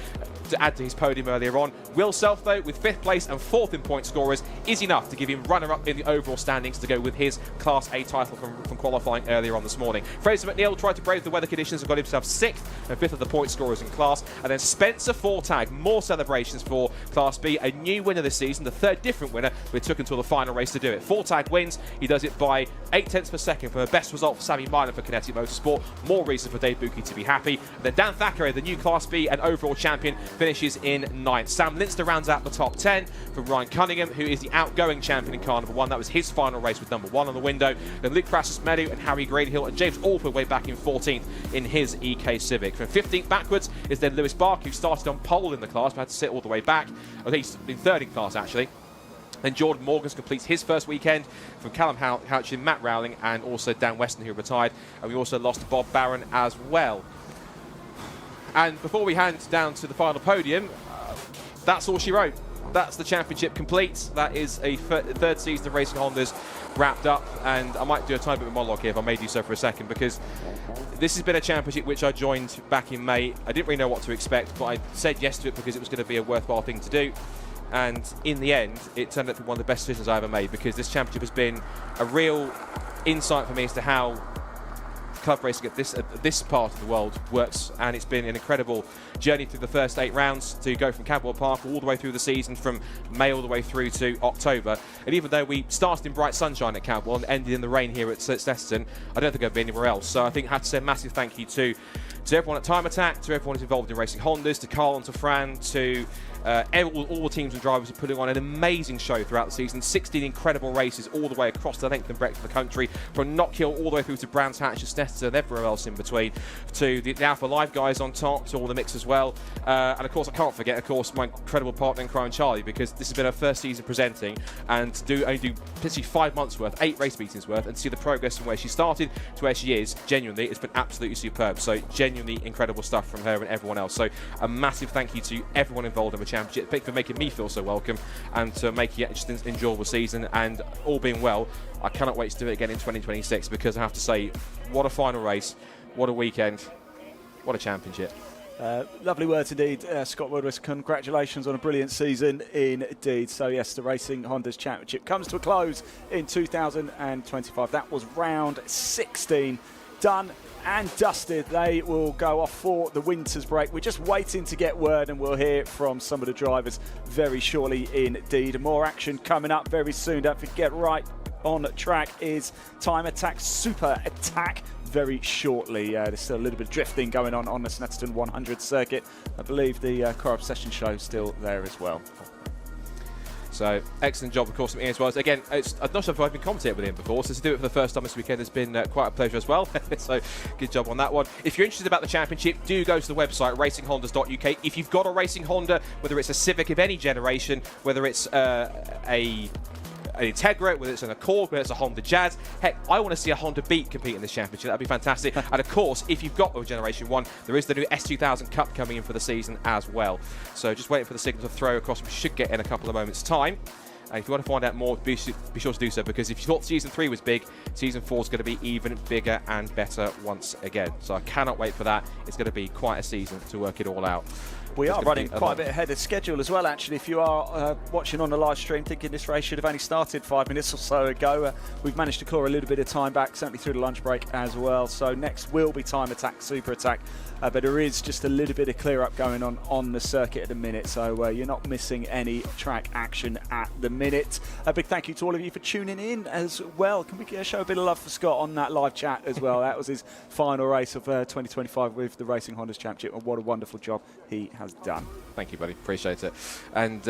to add to his podium earlier on. Will Self, though, with 5th place and 4th in point scorers, is enough to give him runner-up in the overall standings to go with his Class A title from qualifying earlier on this morning. Fraser McNeil tried to brave the weather conditions and got himself 6th and 5th of the point scorers in class. And then Spencer Fortag, more celebrations for Class B, a new winner this season, the 3rd different winner, but it took until the final race to do it. Fortag wins. He does it by 0.8 per second for the best result for Sammy Milam for Kinetic Motorsport. More reason for Dave Buki to be happy. And then Dan Thackeray, the new Class B and overall champion, finishes in 9th. Sam Linster rounds out the top 10 from Ryan Cunningham, who is the outgoing champion in car number 1. That was his final race with number 1 on the window. Then Luke Crassus-Medu and Harry Greenhill and James Alford way back in 14th in his EK Civic. From 15th backwards is then Lewis Bark, who started on pole in the class but had to sit all the way back. I think he's been 3rd in class actually. Then Jordan Morgans completes his first weekend from Callum Houchin, Matt Rowling, and also Dan Weston, who retired. And we also lost Bob Barron as well. And before we hand down to the final podium, that's all she wrote. That's the championship complete. That is a 3rd season of Racing Hondas wrapped up. And I might do a tiny bit of a monologue here if I may do so for a second, because this has been a championship which I joined back in May. I didn't really know what to expect, but I said yes to it because it was going to be a worthwhile thing to do. And in the end, it turned out to be one of the best decisions I ever made, because this championship has been a real insight for me as to how club racing at this part of the world works, and it's been an incredible journey through the first 8 rounds to go from Cadwell Park all the way through the season, from May all the way through to October. And even though we started in bright sunshine at Cadwell and ended in the rain here at Snetterton, I don't think I'd be anywhere else. So I think I have to say a massive thank you to everyone at Time Attack, to everyone who's involved in Racing Hondas, to Carl and to Fran, to all the teams and drivers are putting on an amazing show throughout the season. 16 incredible races all the way across the length and breadth of the country, from Knockhill all the way through to Brands Hatch, Snetterton, and everywhere else in between, to the Alpha Live guys on top, to all the mix as well. And of course, I can't forget, of course, my incredible partner in crime, Charlie, because this has been her first season presenting, and to only do potentially 5 months worth, 8 race meetings worth, and see the progress from where she started to where she is. Genuinely, it's been absolutely superb. So genuinely incredible stuff from her and everyone else. So a massive thank you to everyone involved in the championship. Thank you for making me feel so welcome and to making it just an enjoyable season. And all being well, I cannot wait to do it again in 2026, because I have to say, what a final race, what a weekend, what a championship. Lovely words indeed, Scott Woodward. Congratulations on a brilliant season indeed. So yes, the Racing Hondas Championship comes to a close in 2025. That was round 16 done and dusted. They will go off for the winter's break. We're just waiting to get word, and we'll hear from some of the drivers very shortly indeed. More action coming up very soon. Don't forget, right on track is Time Attack Super Attack very shortly. There's still a little bit of drifting going on the Snetterton 100 circuit. I believe the Car Obsession show is still there as well. So, excellent job, of course, from Ian as well. Again, I'm not sure if I've been commentating with him before, so to do it for the first time this weekend has been quite a pleasure as well. So, good job on that one. If you're interested about the championship, do go to the website, racinghondas.uk. If you've got a racing Honda, whether it's a Civic of any generation, whether it's an Integra, whether it's an Accord, whether it's a Honda Jazz. Heck, I want to see a Honda Beat compete in this championship. That'd be fantastic. And of course, if you've got a Generation 1, there is the new S2000 Cup coming in for the season as well. So just waiting for the signal to throw across. We should get in a couple of moments' time. And if you want to find out more, be sure to do so, because if you thought Season 3 was big, Season 4 is going to be even bigger and better once again. So I cannot wait for that. It's going to be quite a season to work it all out. We are running quite a bit ahead of schedule as well, actually. If you are watching on the live stream thinking this race should have only started 5 minutes or so ago, we've managed to claw a little bit of time back, certainly through the lunch break as well. So next will be Time Attack, Super Attack. But there is just a little bit of clear up going on the circuit at the minute. So you're not missing any track action at the minute. A big thank you to all of you for tuning in as well. Can we show a bit of love for Scott on that live chat as well? That was his final race of 2025 with the Racing Hondas Championship. And what a wonderful job he has done. Thank you, buddy. Appreciate it. And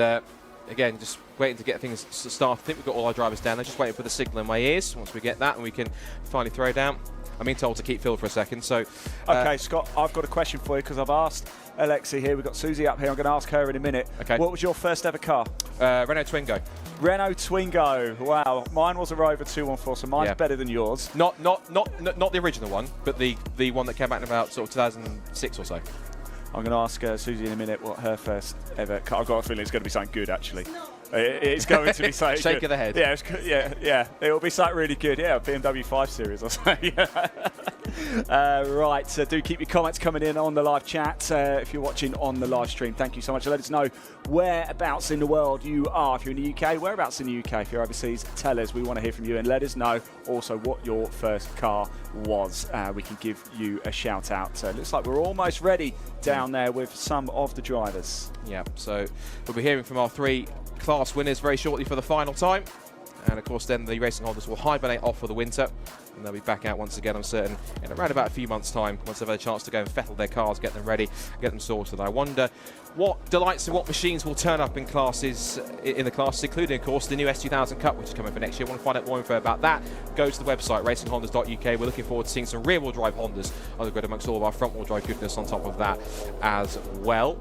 again, just waiting to get things started. I think we've got all our drivers down there. Just waiting for the signal in my ears. Once we get that, and we can finally throw down. I'm being told to keep Phil for a second. So, okay, Scott, I've got a question for you, because I've asked Alexi here. We've got Susie up here. I'm going to ask her in a minute. Okay. What was your first ever car? Renault Twingo. Renault Twingo. Wow. Mine was a Rover 214, so mine's better than yours. Not the original one, but the one that came out in about sort of 2006 or so. I'm going to ask Susie in a minute what her first ever car. I've got a feeling it's going to be something good, actually. It's going to be something Shake good. of the head. Yeah. It'll be something really good. Yeah, BMW 5 Series or something. Right, so do keep your comments coming in on the live chat if you're watching on the live stream. Thank you so much. Let us know whereabouts in the world you are. If you're in the UK, whereabouts in the UK. If you're overseas, tell us. We want to hear from you, and let us know also what your first car was. We can give you a shout out. So it looks like we're almost ready down there with some of the drivers. Yeah, so we'll be hearing from our 3 class winners very shortly for the final time. And of course, then the Racing Hondas will hibernate off for the winter, and they'll be back out once again, I'm certain, in around about a few months' time, once they've had a chance to go and fettle their cars, get them ready, get them sorted. I wonder what delights and what machines will turn up in the classes, including, of course, the new S2000 Cup, which is coming for next year. Want to find out more info about that? Go to the website, racinghondas.uk. We're looking forward to seeing some rear-wheel drive Hondas on the grid amongst all of our front-wheel drive goodness on top of that as well.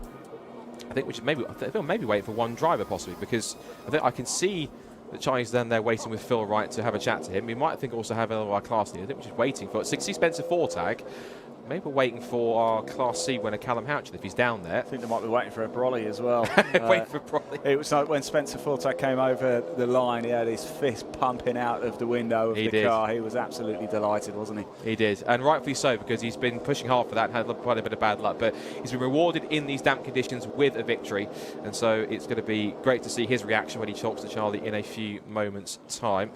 I think we should maybe wait for one driver possibly, because I think I can see the Chinese then they're waiting with Phil Wright to have a chat to him. We might also have one of our Class D. I think we're just waiting for 60 Spencer Fortag. Maybe we're waiting for our Class C winner Callum Houchin if he's down there. I think they might be waiting for a brolly as well. Waiting for brolly. It was like when Spencer Fortag came over the line, he had his fist pumping out of the window of the car. He was absolutely delighted, wasn't he? He did, and rightfully so, because he's been pushing hard for that and had quite a bit of bad luck, but he's been rewarded in these damp conditions with a victory, and so it's going to be great to see his reaction when he talks to Charlie in a few moments' time.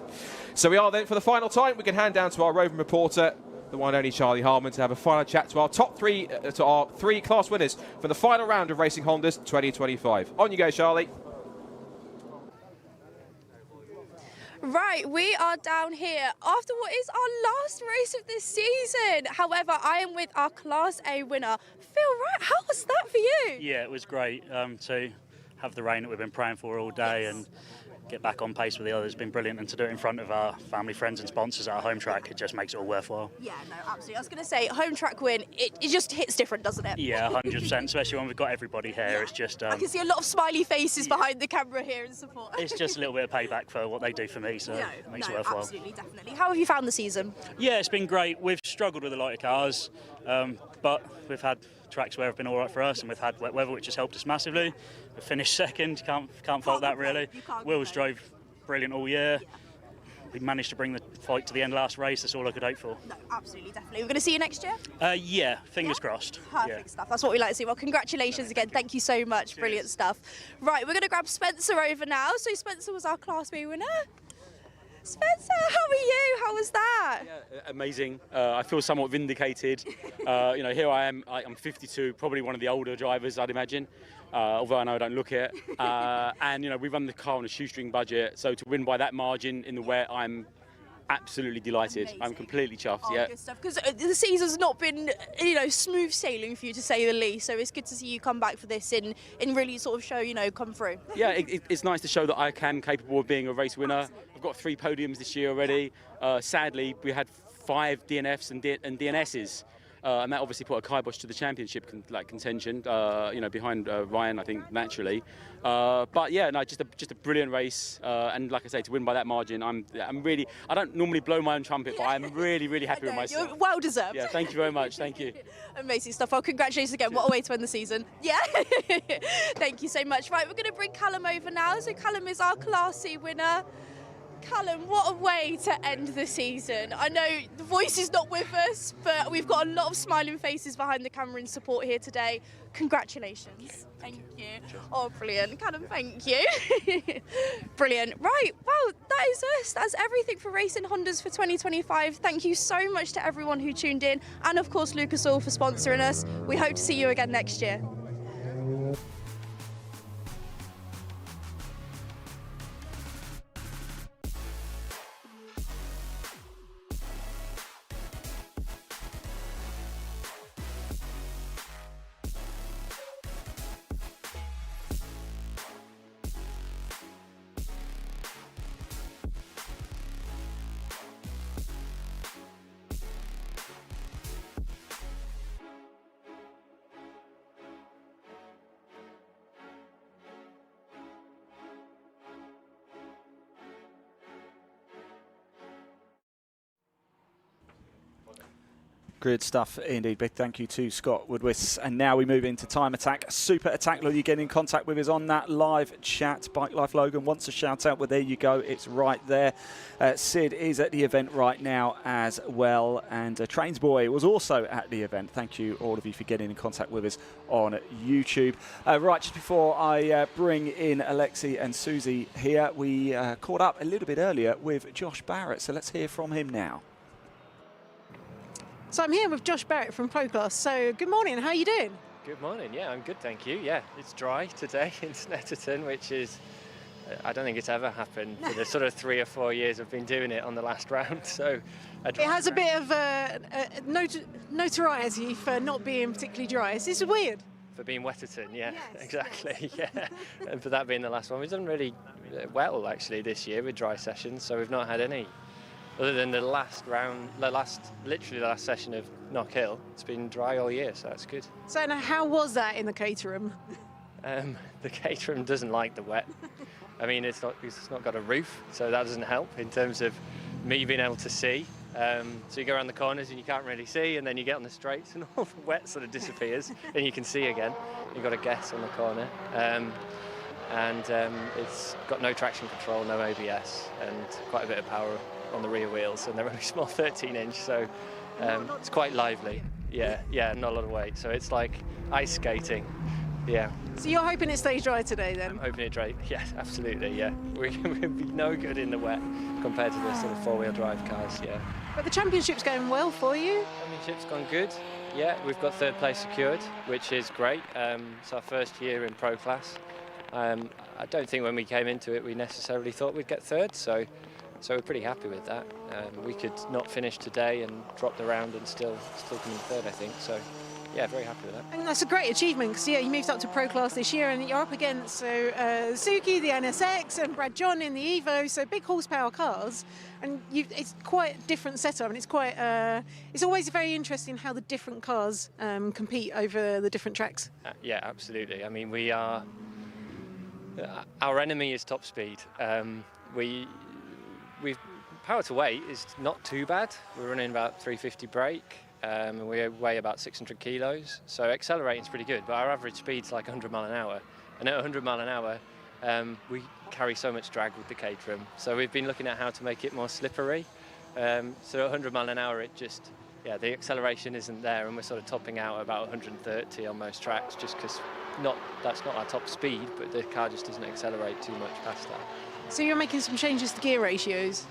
So we are then, for the final time, we can hand down to our roving reporter, the one and only Charlie Harmon, to have a final chat to our top three, class winners for the final round of Racing Hondas 2025. On you go, Charlie. Right, we are down here after what is our last race of this season. However, I am with our Class A winner, Phil Wright. How was that for you? Yeah, it was great to have the rain that we've been praying for all day and get back on pace with the others. It's been brilliant, and to do it in front of our family, friends and sponsors at a home track, it just makes it all worthwhile. Yeah, no, absolutely. I was going to say, home track win, it just hits different, doesn't it? Yeah, 100%, especially when we've got everybody here. Yeah. It's just... I can see a lot of smiley faces behind the camera here in support. It's just a little bit of payback for what they do for me, so it makes it worthwhile. Absolutely, definitely. How have you found the season? Yeah, it's been great. We've struggled with the lighter cars, but we've had tracks where have been all right for us, and we've had wet weather, which has helped us massively. We've finished second, can't fault that really. Wills drove brilliant all year. We managed to bring the fight to the end last race. That's all I could hope for. No, absolutely, definitely. We're going to see you next year? Yeah, fingers crossed. Perfect stuff. That's what we like to see. Well, congratulations again. Thank you so much. Cheers. Brilliant stuff. Right, we're going to grab Spencer over now. So Spencer was our Class B winner. Spencer, how are you? How was that? Yeah, amazing. I feel somewhat vindicated. Here I am. I'm 52, probably one of the older drivers, I'd imagine. Although I know I don't look it. And we run the car on a shoestring budget, so to win by that margin in the wet, I'm absolutely delighted. Amazing. I'm completely chuffed. Oh, good stuff. Because the season's not been, smooth sailing for you, to say the least. So it's good to see you come back for this and really sort of show, come through. Yeah, it's nice to show that I can capable of being a race winner. Absolutely. I've got 3 podiums this year already. Sadly, we had 5 DNFs and DNSs. And that obviously put a kibosh to the championship contention, behind Ryan, I think, naturally. But yeah, no, just a brilliant race, and like I say, to win by that margin, I'm really. I don't normally blow my own trumpet, but I'm really, really happy with myself. You're well deserved. Yeah, thank you very much. Thank you. Amazing stuff. Well, congratulations again. What a way to end the season. Yeah. Thank you so much. Right, we're going to bring Callum over now. So Callum is our Class C winner. Callum, what a way to end the season. I know the voice is not with us, but we've got a lot of smiling faces behind the camera in support here today. Congratulations. Thank you. Oh, brilliant. Callum, thank you. Brilliant. Right, well, that is us. That's everything for Racing Hondas for 2025. Thank you so much to everyone who tuned in, and of course, Lucas Oil for sponsoring us. We hope to see you again next year. Good stuff indeed. Big thank you to Scott Woodwis. And now we move into Time Attack. Super Attack. Look, you get in contact with us on that live chat. Bike Life Logan wants a shout out. Well, there you go. It's right there. Sid is at the event right now as well. And Trainsboy was also at the event. Thank you, all of you, for getting in contact with us on YouTube. Right, just before I bring in Alexi and Susie here, we caught up a little bit earlier with Josh Barrett. So let's hear from him now. So I'm here with Josh Barrett from ProClass. So good morning, how are you doing? Good morning, yeah, I'm good, thank you. Yeah, it's dry today in Snetterton, which is I don't think it's ever happened for the sort of 3 or 4 years I've been doing it on the last round. So It has a bit of notoriety for not being particularly dry. This is weird. For being Wetterton, yeah, exactly, yeah. And for that being the last one, we've done really well actually this year with dry sessions. So we've not had any, other than the last round, literally the last session of Knock Hill. It's been dry all year, so that's good. So now, how was that in the caterum? The caterum doesn't like the wet. I mean, it's not got a roof, so that doesn't help in terms of me being able to see. So you go around the corners and you can't really see, and then you get on the straights and all the wet sort of disappears and you can see again. You've got to guess on the corner. It's got no traction control, no ABS, and quite a bit of power on the rear wheels, and they're only small 13-inch, so it's quite lively. Yeah, not a lot of weight. So it's like ice skating. Yeah. So you're hoping it stays dry today then? I'm hoping it dry. Yes, absolutely. Yeah, we'd be no good in the wet compared to the sort of four-wheel drive cars. Yeah. But the championship's going well for you. Championship's gone good. Yeah, we've got third place secured, which is great. It's our first year in pro class. I don't think when we came into it we necessarily thought we'd get third, so we're pretty happy with that. We could not finish today and drop the round and still come in third, I think. So. Yeah, very happy with that. I mean, that's a great achievement because, you moved up to pro class this year and you're up against Suki, the NSX, and Brad John in the Evo, so big horsepower cars. And it's quite a different setup, and it's always very interesting how the different cars compete over the different tracks. Yeah, absolutely. I mean, our enemy is top speed. Power to weight is not too bad. We're running about 350 brake. And we weigh about 600 kilos, so accelerating is pretty good, but our average speed's like 100 mile an hour. And at 100 mile an hour, we carry so much drag with the caterham. So we've been looking at how to make it more slippery. So at 100 mile an hour, the acceleration isn't there, and we're sort of topping out about 130 on most tracks, just because that's not our top speed, but the car just doesn't accelerate too much past that. So you're making some changes to gear ratios?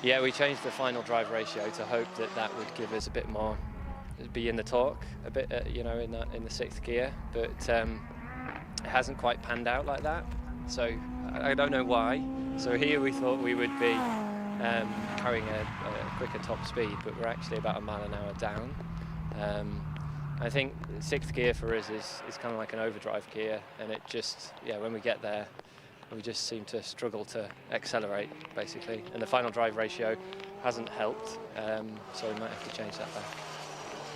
Yeah, we changed the final drive ratio to hope that would give us a bit more, be in the torque a bit, in the sixth gear, but it hasn't quite panned out like that. So I don't know why. So here we thought we would be carrying a quicker top speed, but we're actually about a mile an hour down. I think sixth gear for us is kind of like an overdrive gear, and it just, when we get there, we just seem to struggle to accelerate, basically. And the final drive ratio hasn't helped, so we might have to change that back.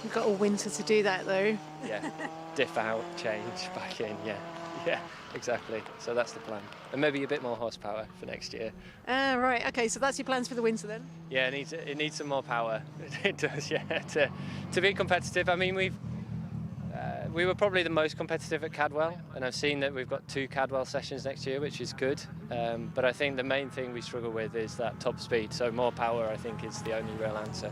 You've got all winter to do that, though. Yeah, diff out, change, back in, yeah, exactly. So that's the plan. And maybe a bit more horsepower for next year. Right, okay, so that's your plans for the winter, then? Yeah, it needs some more power. It does, yeah, to be competitive. I mean, we were probably the most competitive at Cadwell, and I've seen that we've got 2 Cadwell sessions next year, which is good. But I think the main thing we struggle with is that top speed, so more power, I think, is the only real answer.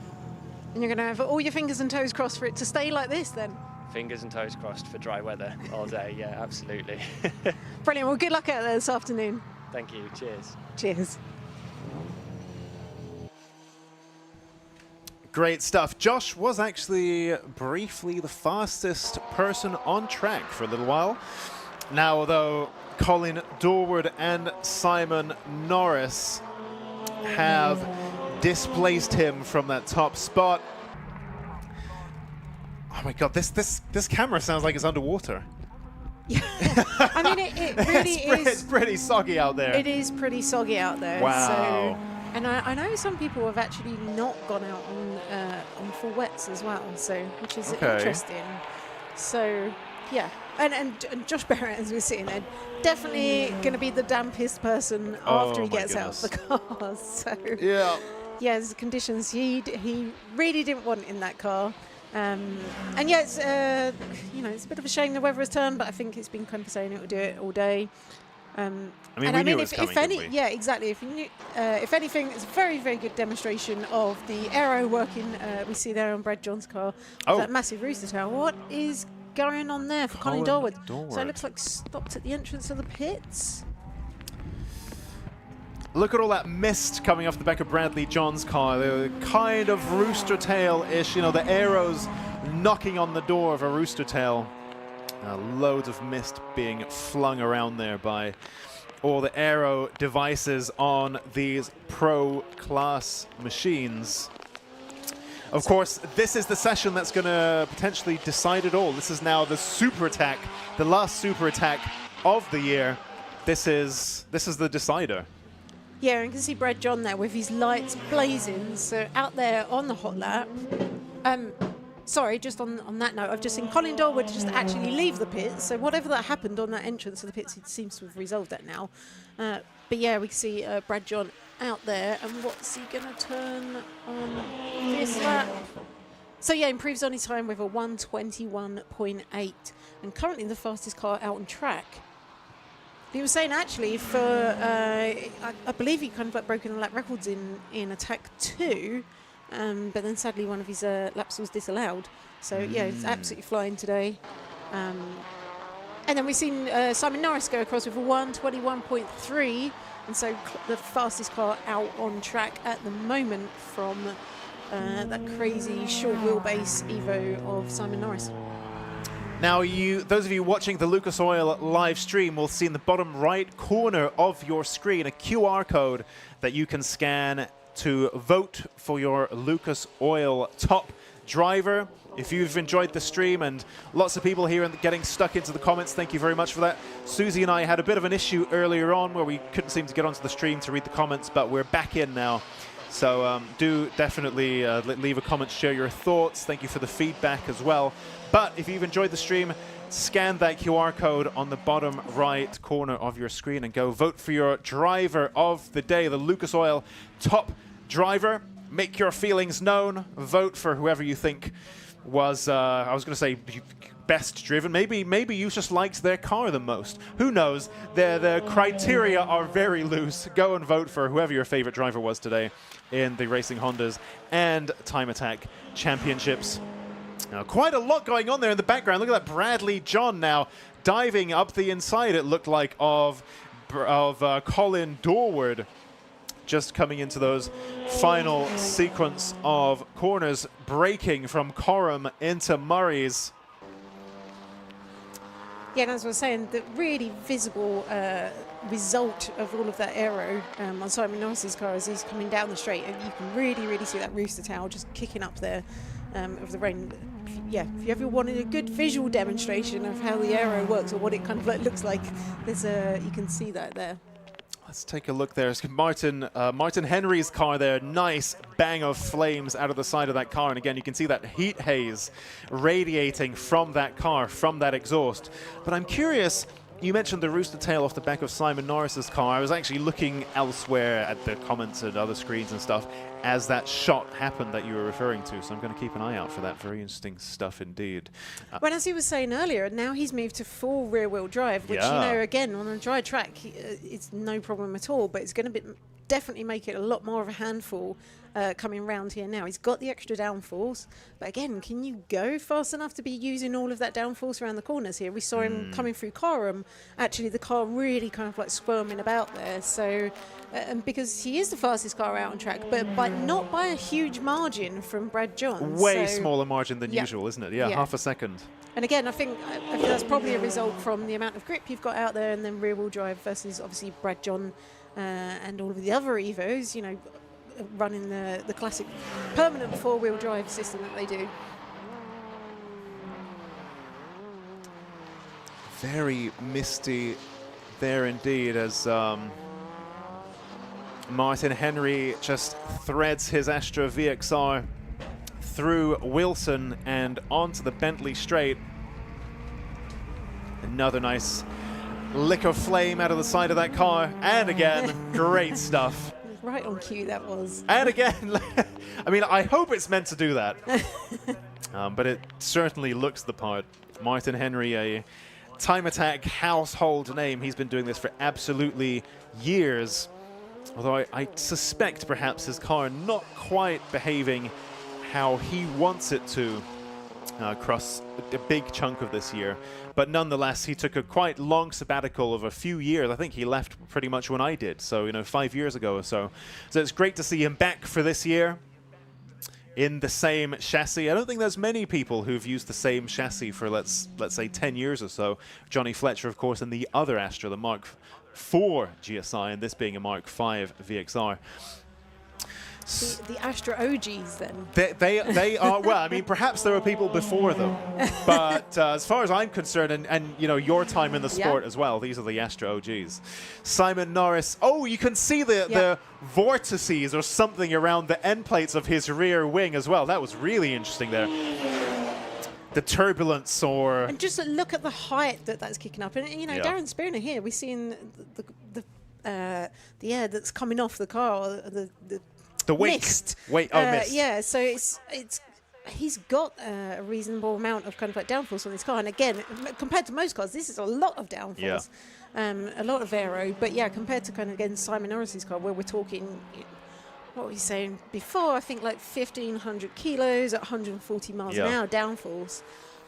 And you're going to have all your fingers and toes crossed for it to stay like this, then? Fingers and toes crossed for dry weather all day, yeah, absolutely. Brilliant, well, good luck out there this afternoon. Thank you, cheers. Cheers. Great stuff. Josh was actually briefly the fastest person on track for a little while. Now, though, Colin Dorward and Simon Norris have displaced him from that top spot. Oh my God, this camera sounds like it's underwater. I mean, it really is. It's pretty soggy out there. It is pretty soggy out there. Wow. So, and I know some people have actually not gone out on full wets as well, so which is interesting. So, yeah. And Josh Barrett, as we're sitting there, definitely going to be the dampest person after he gets out of the car. So, yeah, the conditions he really didn't want in that car. And yeah, it's it's a bit of a shame the weather has turned, but I think it's been kind of saying it will do it all day. We knew it was coming, yeah, exactly. If anything, it's a very, very good demonstration of the aero working we see there on Brad John's car. That massive rooster tail. What is going on there for Colin Dorward? So it looks like stopped at the entrance of the pits. Look at all that mist coming off the back of Bradley John's car. The kind of rooster tail-ish, the arrows knocking on the door of a rooster tail. Loads of mist being flung around there by all the aero devices on these pro class machines. Of course, this is the session that's going to potentially decide it all. This is now the super attack, the last super attack of the year. This is the decider. Yeah, and you can see Brad John there with his lights blazing. So out there on the hot lap. Sorry, just on that note, I've just seen Colin Dorwood just actually leave the pits. So whatever that happened on that entrance to the pits, it seems to have resolved that now. But yeah, we can see Brad John out there. And what's he going to turn on this lap? So yeah, improves on his time with a 1:21.8. And currently the fastest car out on track. He was saying actually for, I believe he kind of like broken the lap records in Attack 2. But then sadly one of his laps was disallowed. So yeah, it's absolutely flying today. And then we've seen Simon Norris go across with a 1:21.3, and so the fastest car out on track at the moment from that crazy short wheelbase Evo of Simon Norris. Now, those of you watching the Lucas Oil live stream will see in the bottom right corner of your screen a QR code that you can scan to vote for your Lucas Oil top driver. If you've enjoyed the stream, and lots of people here getting stuck into the comments, thank you very much for that. Susie and I had a bit of an issue earlier on where we couldn't seem to get onto the stream to read the comments, but we're back in now. So do definitely leave a comment, share your thoughts. Thank you for the feedback as well. But if you've enjoyed the stream, scan that QR code on the bottom right corner of your screen and go vote for your driver of the day, the Lucas Oil top driver. Make your feelings known. Vote for whoever you think was, I was going to say, best driven. Maybe you just liked their car the most. Who knows? The criteria are very loose. Go and vote for whoever your favorite driver was today in the Racing Hondas and Time Attack Championships. Now, quite a lot going on there in the background. Look at that Bradley John now diving up the inside, it looked like, of Colin Dorwood. Just coming into those final sequence of corners, braking from Coram into Murray's. Yeah, and as I was saying, the really visible result of all of that aero on Simon Norris's car as he's coming down the straight, and you can really see that rooster tail just kicking up there of the rain. Yeah, if you ever wanted a good visual demonstration of how the aero works or what it kind of like looks like, there's you can see that there. Let's take a look there. It's Martin Henry's car there. Nice bang of flames out of the side of that car. And again, you can see that heat haze radiating from that car, from that exhaust. But I'm curious, you mentioned the rooster tail off the back of Simon Norris's car. I was actually looking elsewhere at the comments and other screens and stuff as that shot happened that you were referring to. So I'm going to keep an eye out for that. Very interesting stuff indeed. Well, as he was saying earlier, now he's moved to full rear-wheel drive, which, you know, again, on a dry track, it's no problem at all. But it's going to definitely make it a lot more of a handful coming round here now. He's got the extra downforce, but again, can you go fast enough to be using all of that downforce around the corners here? We saw him coming through Coram, actually the car really kind of like squirming about there. So, and because he is the fastest car out on track, but not by a huge margin from Brad John. Way smaller margin than usual, isn't it? Yeah, half a second. And again, I think that's probably a result from the amount of grip you've got out there, and then rear-wheel drive versus obviously Brad John and all of the other Evos, you know, running the classic permanent four-wheel drive system that they do. Very misty there indeed as Martin Henry just threads his Astra VXR through Wilson and onto the Bentley straight. Another nice lick of flame out of the side of that car, and again, great stuff. Right on cue that was. And again, I mean, I hope it's meant to do that. But it certainly looks the part. Martin Henry, a Time Attack household name. He's been doing this for absolutely years. Although I suspect perhaps his car not quite behaving how he wants it to across a big chunk of this year. But nonetheless, he took a quite long sabbatical of a few years. I think he left pretty much when I did, so, you know, 5 years ago or so. So it's great to see him back for this year in the same chassis. I don't think there's many people who've used the same chassis for, let's say, 10 years or so. Johnny Fletcher, of course, and the other Astra, the Mark for GSI, and this being a Mark V VXR. The Astra OGs, then. They are, well, I mean, perhaps there were people before them, but as far as I'm concerned, and you know, your time in the sport as well, these are the Astra OGs. Simon Norris, oh, you can see the vortices or something around the end plates of his rear wing as well. That was really interesting there. The turbulence, or... And just look at the height that's kicking up. And, you know, Darren Spearner here, we're seeing the air that's coming off the car, the wake. Mist. Mist. Yeah, so he's got a reasonable amount of kind of like downforce on this car. And again, compared to most cars, this is a lot of downforce, a lot of aero. But yeah, compared to kind of, again, Simon Norris's car, where we're talking, what were we saying before? I think like 1,500 kilos at 140 miles an hour downforce.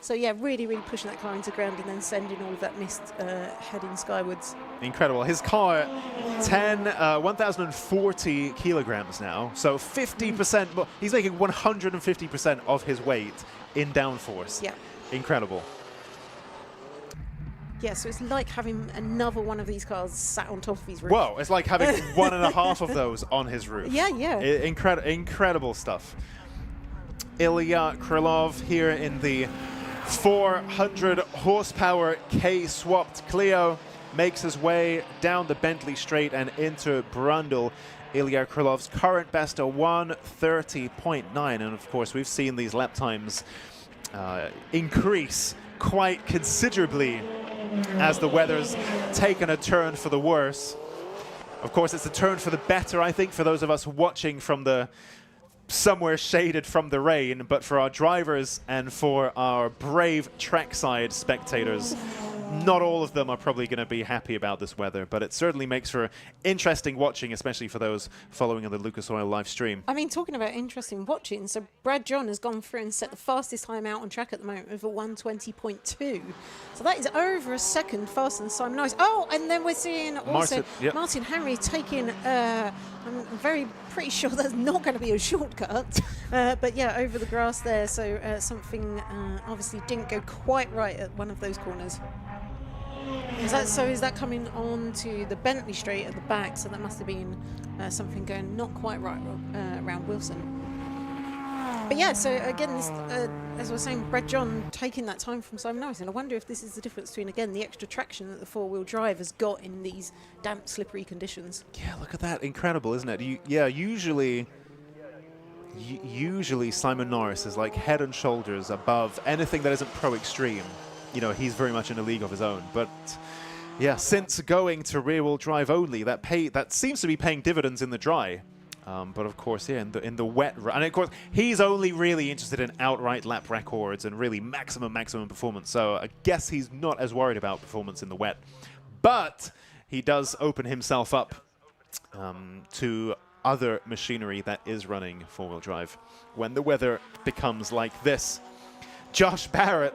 So yeah, really, really pushing that car into ground and then sending all of that mist heading skywards. Incredible. His car, 1,040 kilograms now, so 50% more. He's making 150% of his weight in downforce. Yeah. Incredible. Yeah, so it's like having another one of these cars sat on top of his roof. Whoa, it's like having 1.5 of those on his roof. Yeah, yeah. Incredible stuff. Ilya Krylov here in the 400 horsepower K-swapped Clio makes his way down the Bentley Straight and into Brundle. Ilya Krylov's current best, a 1:30.9, and of course we've seen these lap times increase quite considerably as the weather's taken a turn for the worse. Of course, it's a turn for the better, I think, for those of us watching from the somewhere shaded from the rain, but for our drivers and for our brave trackside spectators, not all of them are probably going to be happy about this weather, but it certainly makes for interesting watching, especially for those following on the Lucas Oil live stream. I mean, talking about interesting watching, so Brad John has gone through and set the fastest time out on track at the moment with a 1:20.2. So that is over a second faster than Simon Norris. Oh, and then we're seeing also Martin Henry taking, I'm pretty sure that's not going to be a shortcut, but yeah, over the grass there. So something obviously didn't go quite right at one of those corners. Is that coming on to the Bentley Straight at the back? So that must have been something going not quite right around Wilson. But yeah, so again, this, as I was saying, Brad John taking that time from Simon Norris, and I wonder if this is the difference between, again, the extra traction that the four-wheel drive has got in these damp, slippery conditions. Yeah, look at that. Incredible, isn't it? Usually Simon Norris is like head and shoulders above anything that isn't Pro Extreme. You know, he's very much in a league of his own. But yeah, since going to rear-wheel drive only, that seems to be paying dividends in the dry. But of course, yeah, in the wet, and of course, he's only really interested in outright lap records and really maximum performance. So I guess he's not as worried about performance in the wet. But he does open himself up to other machinery that is running four-wheel drive when the weather becomes like this. Josh Barrett,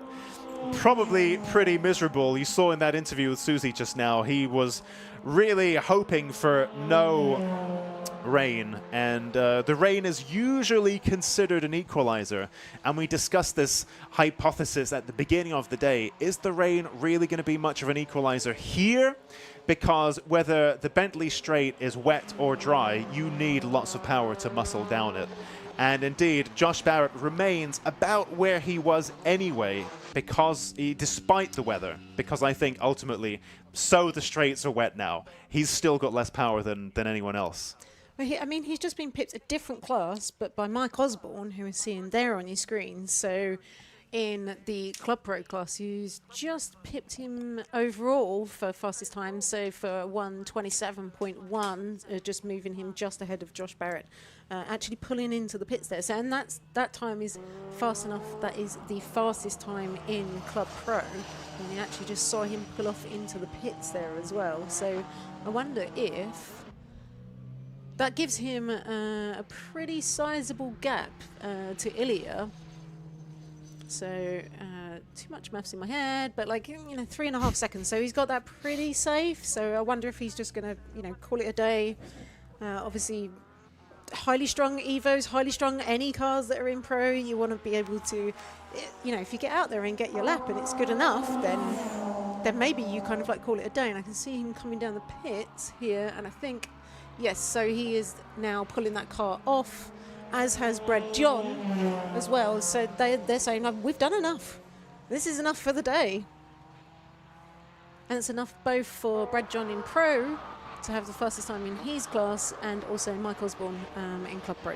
probably pretty miserable. You saw in that interview with Susie just now, he was really hoping for no rain, and the rain is usually considered an equalizer, and we discussed this hypothesis at the beginning of the day. Is the rain really going to be much of an equalizer here? Because whether the Bentley Straight is wet or dry, you need lots of power to muscle down it. And indeed, Josh Barrett remains about where he was anyway, despite the weather, because I think ultimately, so the straights are wet now. He's still got less power than anyone else. Well, he's just been pipped a different class, but by Mike Osborne, who is seeing there on your screen. So in the Club Pro class, who's just pipped him overall for fastest time. So for 1:27.1, just moving him just ahead of Josh Barrett, actually pulling into the pits there. So, and that time is fast enough. That is the fastest time in Club Pro. And you actually just saw him pull off into the pits there as well. So I wonder if that gives him a pretty sizable gap to Ilya. So too much maths in my head, but 3.5 seconds. So he's got that pretty safe. So I wonder if he's just going to, call it a day. Obviously, highly strung Evos, highly strung any cars that are in Pro. You want to be able to, if you get out there and get your lap and it's good enough, then then maybe you kind of like call it a day. And I can see him coming down the pit here, and I think, yes, so he is now pulling that car off, as has Brad John as well. So they're saying, "No, we've done enough. This is enough for the day." And it's enough both for Brad John in Pro to have the fastest time in his class, and also Mike Osborne in Club Pro.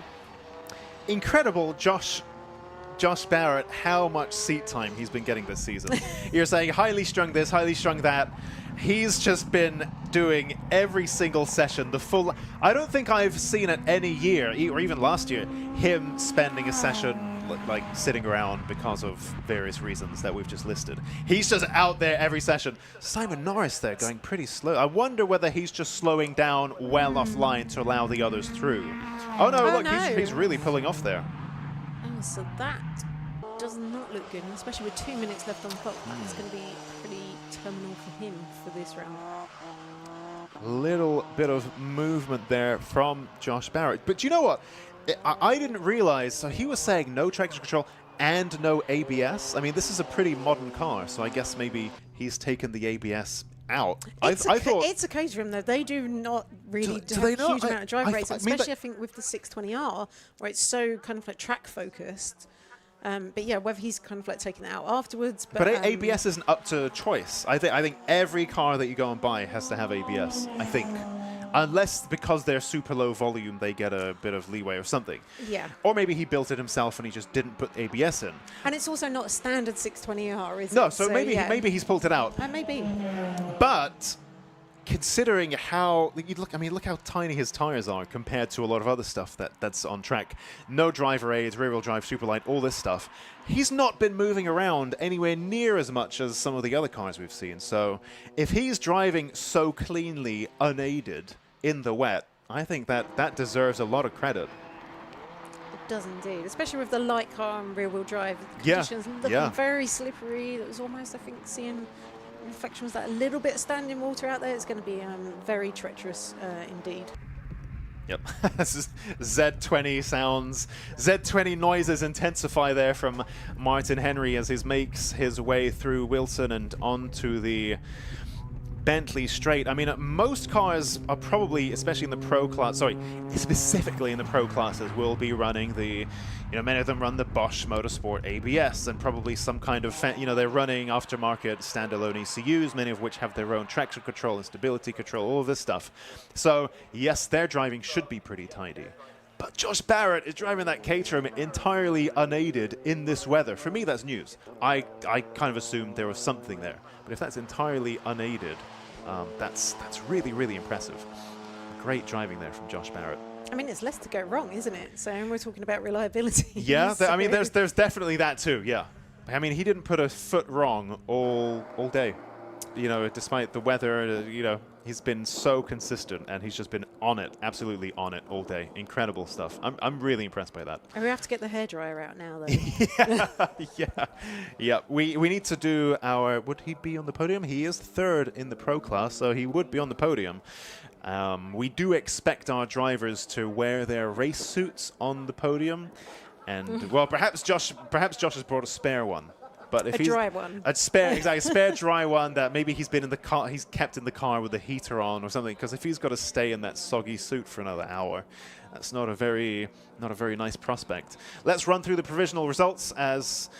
Incredible, Josh Barrett, how much seat time he's been getting this season. You're saying highly strung this, highly strung that. He's just been doing every single session, the full... I don't think I've seen it any year, or even last year, him spending a session like sitting around because of various reasons that we've just listed. He's just out there every session. Simon Norris there going pretty slow. I wonder whether he's just slowing down well offline to allow the others through. Oh no, look, no. He's really pulling off there. Oh, so that does not look good, and especially with 2 minutes left on the clock. That's going to be pretty terminal for him for this round. Little bit of movement there from Josh Barrett. But you know what? I didn't realize, so he was saying no traction control and no ABS. I mean, this is a pretty modern car, so I guess maybe he's taken the ABS out. I thought it's okay for him, though. They do not really do have they a not? huge amount of drive rates, especially I I think with the 620R, where it's so kind of like track focused. But yeah, whether he's kind of like taking it out afterwards. But ABS isn't up to choice. I think every car that you go and buy has to have ABS, I think. Unless, because they're super low volume, they get a bit of leeway or something. Yeah. Or maybe he built it himself and he just didn't put ABS in. And it's also not a standard 620R, is it? No, so maybe, yeah. maybe he's pulled it out. Maybe. But considering how look how tiny his tires are compared to a lot of other stuff that's on track. No driver aids, rear-wheel drive, superlight, all this stuff. He's not been moving around anywhere near as much as some of the other cars we've seen. So if he's driving so cleanly, unaided in the wet, I think that deserves a lot of credit. It does indeed, especially with the light car and rear-wheel drive. The Yeah, conditions looking very slippery. That was almost, I think, seeing reflection was that a little bit of standing water out there. It's going to be very treacherous indeed. Yep, this is Z20 sounds. Z20 noises intensify there from Martin Henry as he makes his way through Wilson and onto the Bentley straight. I mean, most cars are probably, especially in the pro class, specifically in the pro classes, will be running the, many of them run the Bosch Motorsport ABS and probably some kind of, they're running aftermarket standalone ECUs, many of which have their own traction control and stability control, all of this stuff. So, yes, their driving should be pretty tidy. But Josh Barrett is driving that Caterham entirely unaided in this weather. For me, that's news. I kind of assumed there was something there. But if that's entirely unaided, that's really, really impressive. Great driving there from Josh Barrett. I mean, it's less to go wrong, isn't it? So we're talking about reliability. Yeah, I mean, there's definitely that too, yeah. I mean, he didn't put a foot wrong all day. Despite the weather, he's been so consistent and he's just been on it, absolutely on it all day. Incredible stuff. I'm really impressed by that. And we have to get the hairdryer out now, though. Yeah. We need to do our... Would he be on the podium? He is third in the pro class, so he would be on the podium. We do expect our drivers to wear their race suits on the podium. And, well, perhaps Josh has brought a spare one. But if a dry one. A spare dry one that maybe he's been in the car, he's kept in the car with the heater on or something. Because if he's got to stay in that soggy suit for another hour, that's not a very nice prospect. Let's run through the provisional results as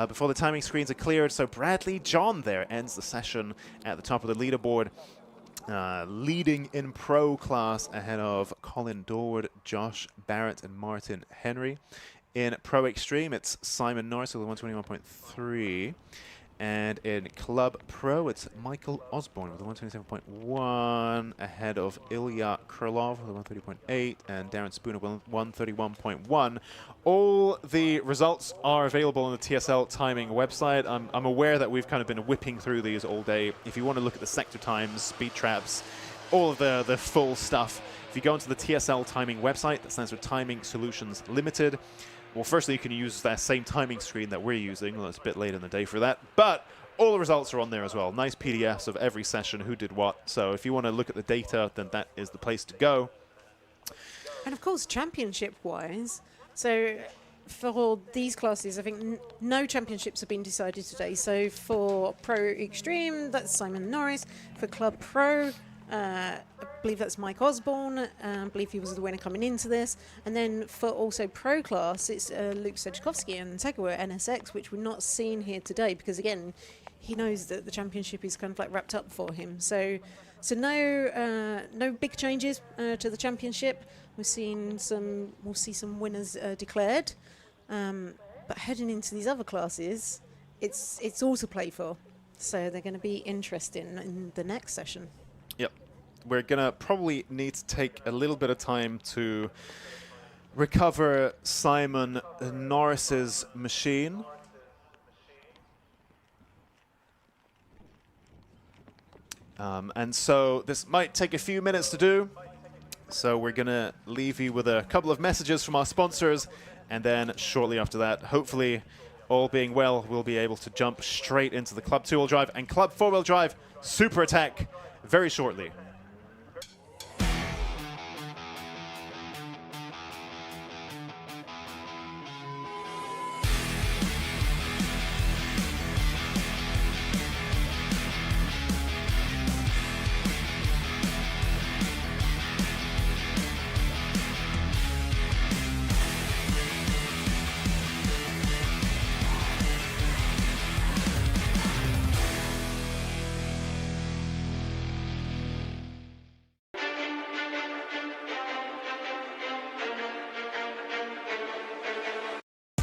before the timing screens are cleared. So Bradley John there ends the session at the top of the leaderboard, leading in pro class ahead of Colin Dorward, Josh Barrett, and Martin Henry. In Pro Extreme, it's Simon Norris with a 121.3. And in Club Pro, it's Michael Osborne with a 127.1, ahead of Ilya Krylov with a 130.8, and Darren Spooner with 131.1. All the results are available on the TSL timing website. I'm aware that we've kind of been whipping through these all day. If you want to look at the sector times, speed traps, all of the full stuff, if you go onto the TSL timing website, that stands for Timing Solutions Limited. Well, firstly, you can use that same timing screen that we're using. Well, it's a bit late in the day for that. But all the results are on there as well. Nice PDFs of every session, who did what. So if you want to look at the data, then that is the place to go. And, of course, championship-wise, so for these classes, I think no championships have been decided today. So for Pro Extreme, that's Simon Norris. For Club Pro, I believe that's Mike Osborne. I believe he was the winner coming into this. And then for also Pro Class, it's Luke Sedgkowski and Tegawa NSX, which we're not seeing here today because, again, he knows that the championship is kind of like wrapped up for him. So no big changes to the championship. We'll see some winners declared. But heading into these other classes, it's all to play for. So they're going to be interesting in the next session. Yep. We're going to probably need to take a little bit of time to recover Simon Norris's machine. And so this might take a few minutes to do. So we're going to leave you with a couple of messages from our sponsors. And then shortly after that, hopefully, all being well, we'll be able to jump straight into the Club 2-wheel drive and Club 4-wheel drive Super Attack very shortly.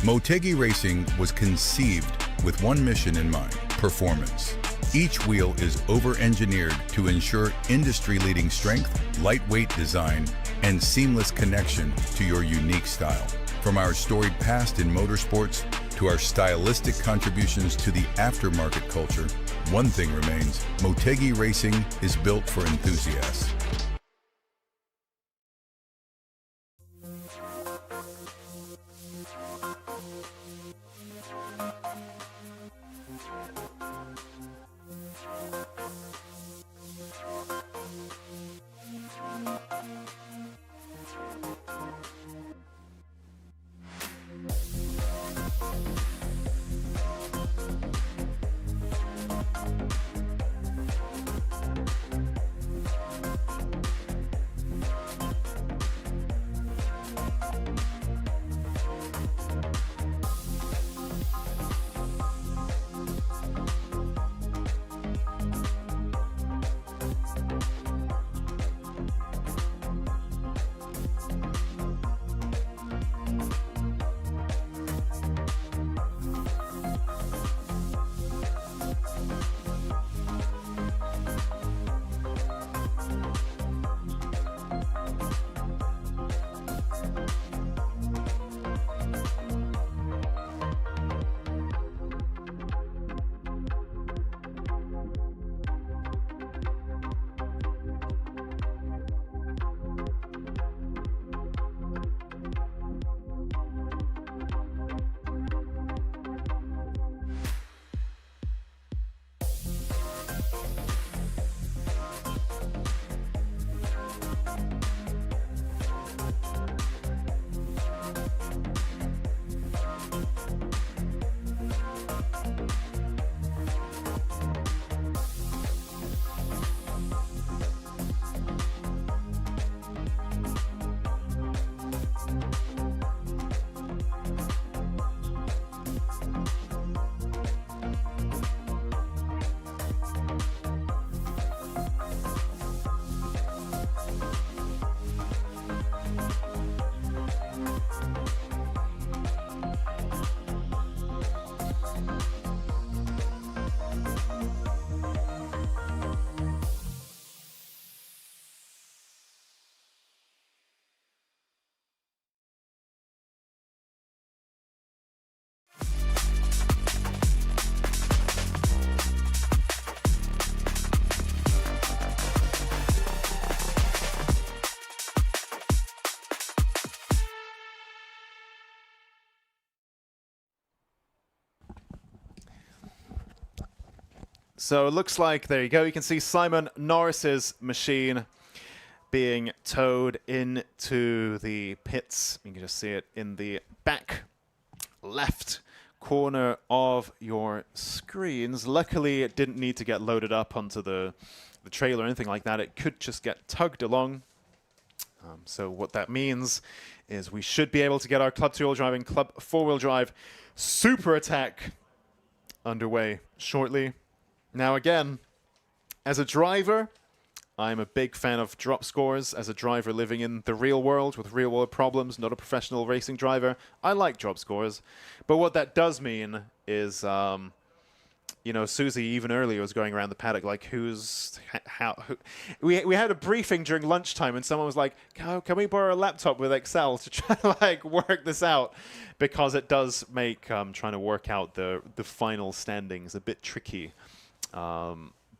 Motegi Racing was conceived with one mission in mind: performance. Each wheel is over-engineered to ensure industry-leading strength, lightweight design, and seamless connection to your unique style. From our storied past in motorsports to our stylistic contributions to the aftermarket culture, one thing remains: Motegi Racing is built for enthusiasts. So it looks like, there you go, you can see Simon Norris's machine being towed into the pits. You can just see it in the back left corner of your screens. Luckily, it didn't need to get loaded up onto the trailer or anything like that. It could just get tugged along. So what that means is we should be able to get our Club 2-wheel drive and Club 4-wheel drive super attack underway shortly. Now again, as a driver, I'm a big fan of drop scores. As a driver living in the real world with real world problems, not a professional racing driver, I like drop scores. But what that does mean is, you know, Susie even earlier was going around the paddock like, who. We had a briefing during lunchtime and someone was like, can we borrow a laptop with Excel to try to like work this out? Because it does make trying to work out the final standings a bit tricky.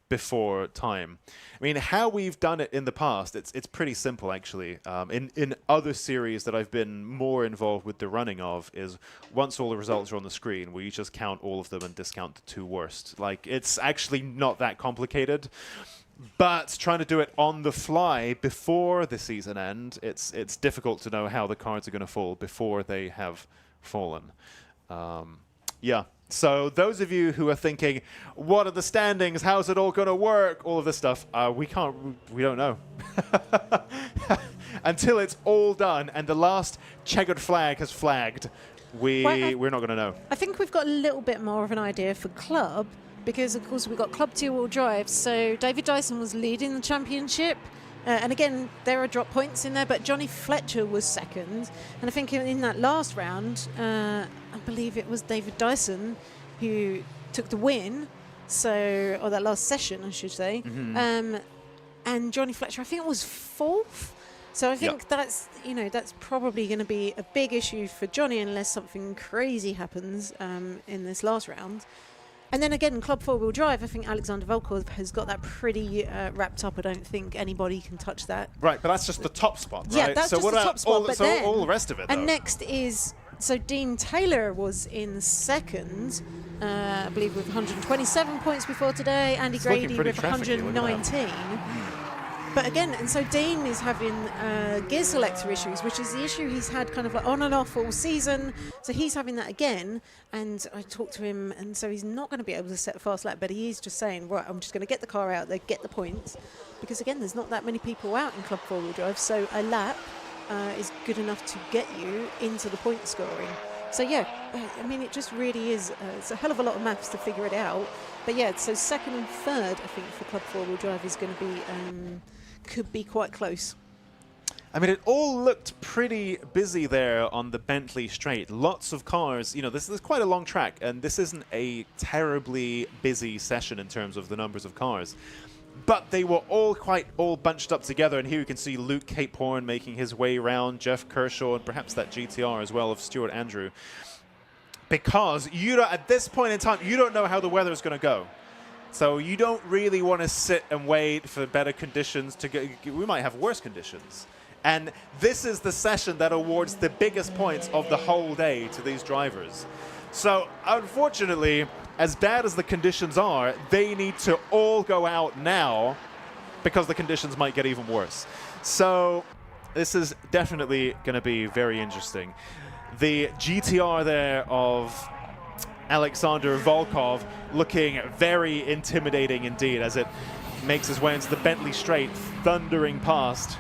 Before time. I mean, how we've done it in the past, it's pretty simple actually. In other series that I've been more involved with the running of is once all the results are on the screen, we just count all of them and discount the 2 worst. Like, it's actually not that complicated. But trying to do it on the fly before the season end, it's difficult to know how the cards are going to fall before they have fallen. Yeah. So those of you who are thinking, what are the standings? How's it all going to work? All of this stuff, we don't know. Until it's all done and the last checkered flag has flagged, we're not going to know. I think we've got a little bit more of an idea for Club, because of course we've got Club 2-wheel drive. So David Dyson was leading the championship. And again, there are drop points in there, but Johnny Fletcher was second. And I think in that last round, I believe it was David Dyson who took the win. So, or that last session, I should say. Mm-hmm. And Johnny Fletcher, I think it was fourth. So I think that's probably going to be a big issue for Johnny unless something crazy happens in this last round. And then again, Club 4-wheel drive, I think Alexander Volkov has got that pretty wrapped up. I don't think anybody can touch that. Right, but that's just the top spot, right? Yeah, that's so just the top spot. But then, all the rest of it, and though. next is, so Dean Taylor was in second, I believe, with 127 points before today. Andy Grady with 119. But again, and so Dean is having gear selector issues, which is the issue he's had kind of like on and off all season. So he's having that again. And I talked to him, and so he's not going to be able to set a fast lap, but he is just saying, right, I'm just going to get the car out there, get the points. Because again, there's not that many people out in Club 4-wheel drive, so a lap is good enough to get you into the point scoring. So yeah, I mean, it just really is, it's a hell of a lot of maths to figure it out. But yeah, so second and third, I think, for Club 4-wheel drive is going to be, could be quite close. I mean, it all looked pretty busy there on the Bentley Straight. Lots of cars. You know, this is quite a long track, and this isn't a terribly busy session in terms of the numbers of cars. But they were all bunched up together, and here you can see Luke Capehorn making his way around, Jeff Kershaw, and perhaps that GTR as well of Stuart Andrew. Because at this point in time, you don't know how the weather is going to go. So you don't really want to sit and wait for better conditions to go. We might have worse conditions. And this is the session that awards the biggest points of the whole day to these drivers. So unfortunately, as bad as the conditions are, they need to all go out now because the conditions might get even worse. So this is definitely going to be very interesting. The GTR there of Alexander Volkov looking very intimidating indeed as it makes its way into the Bentley Straight, thundering past.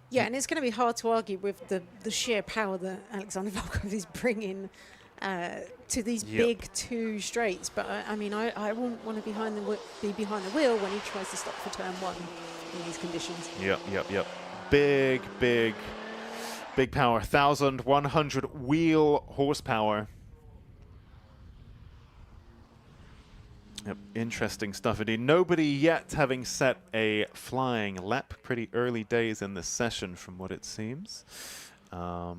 Yeah, and it's going to be hard to argue with the sheer power that Alexander Volkov is bringing to these big 2 straights. But I mean, I wouldn't want to be behind the wheel when he tries to stop for turn 1 in these conditions. Yep. Big power, 1,100 wheel horsepower. Yep, interesting stuff indeed. Nobody yet having set a flying lap. Pretty early days in this session from what it seems. Yep,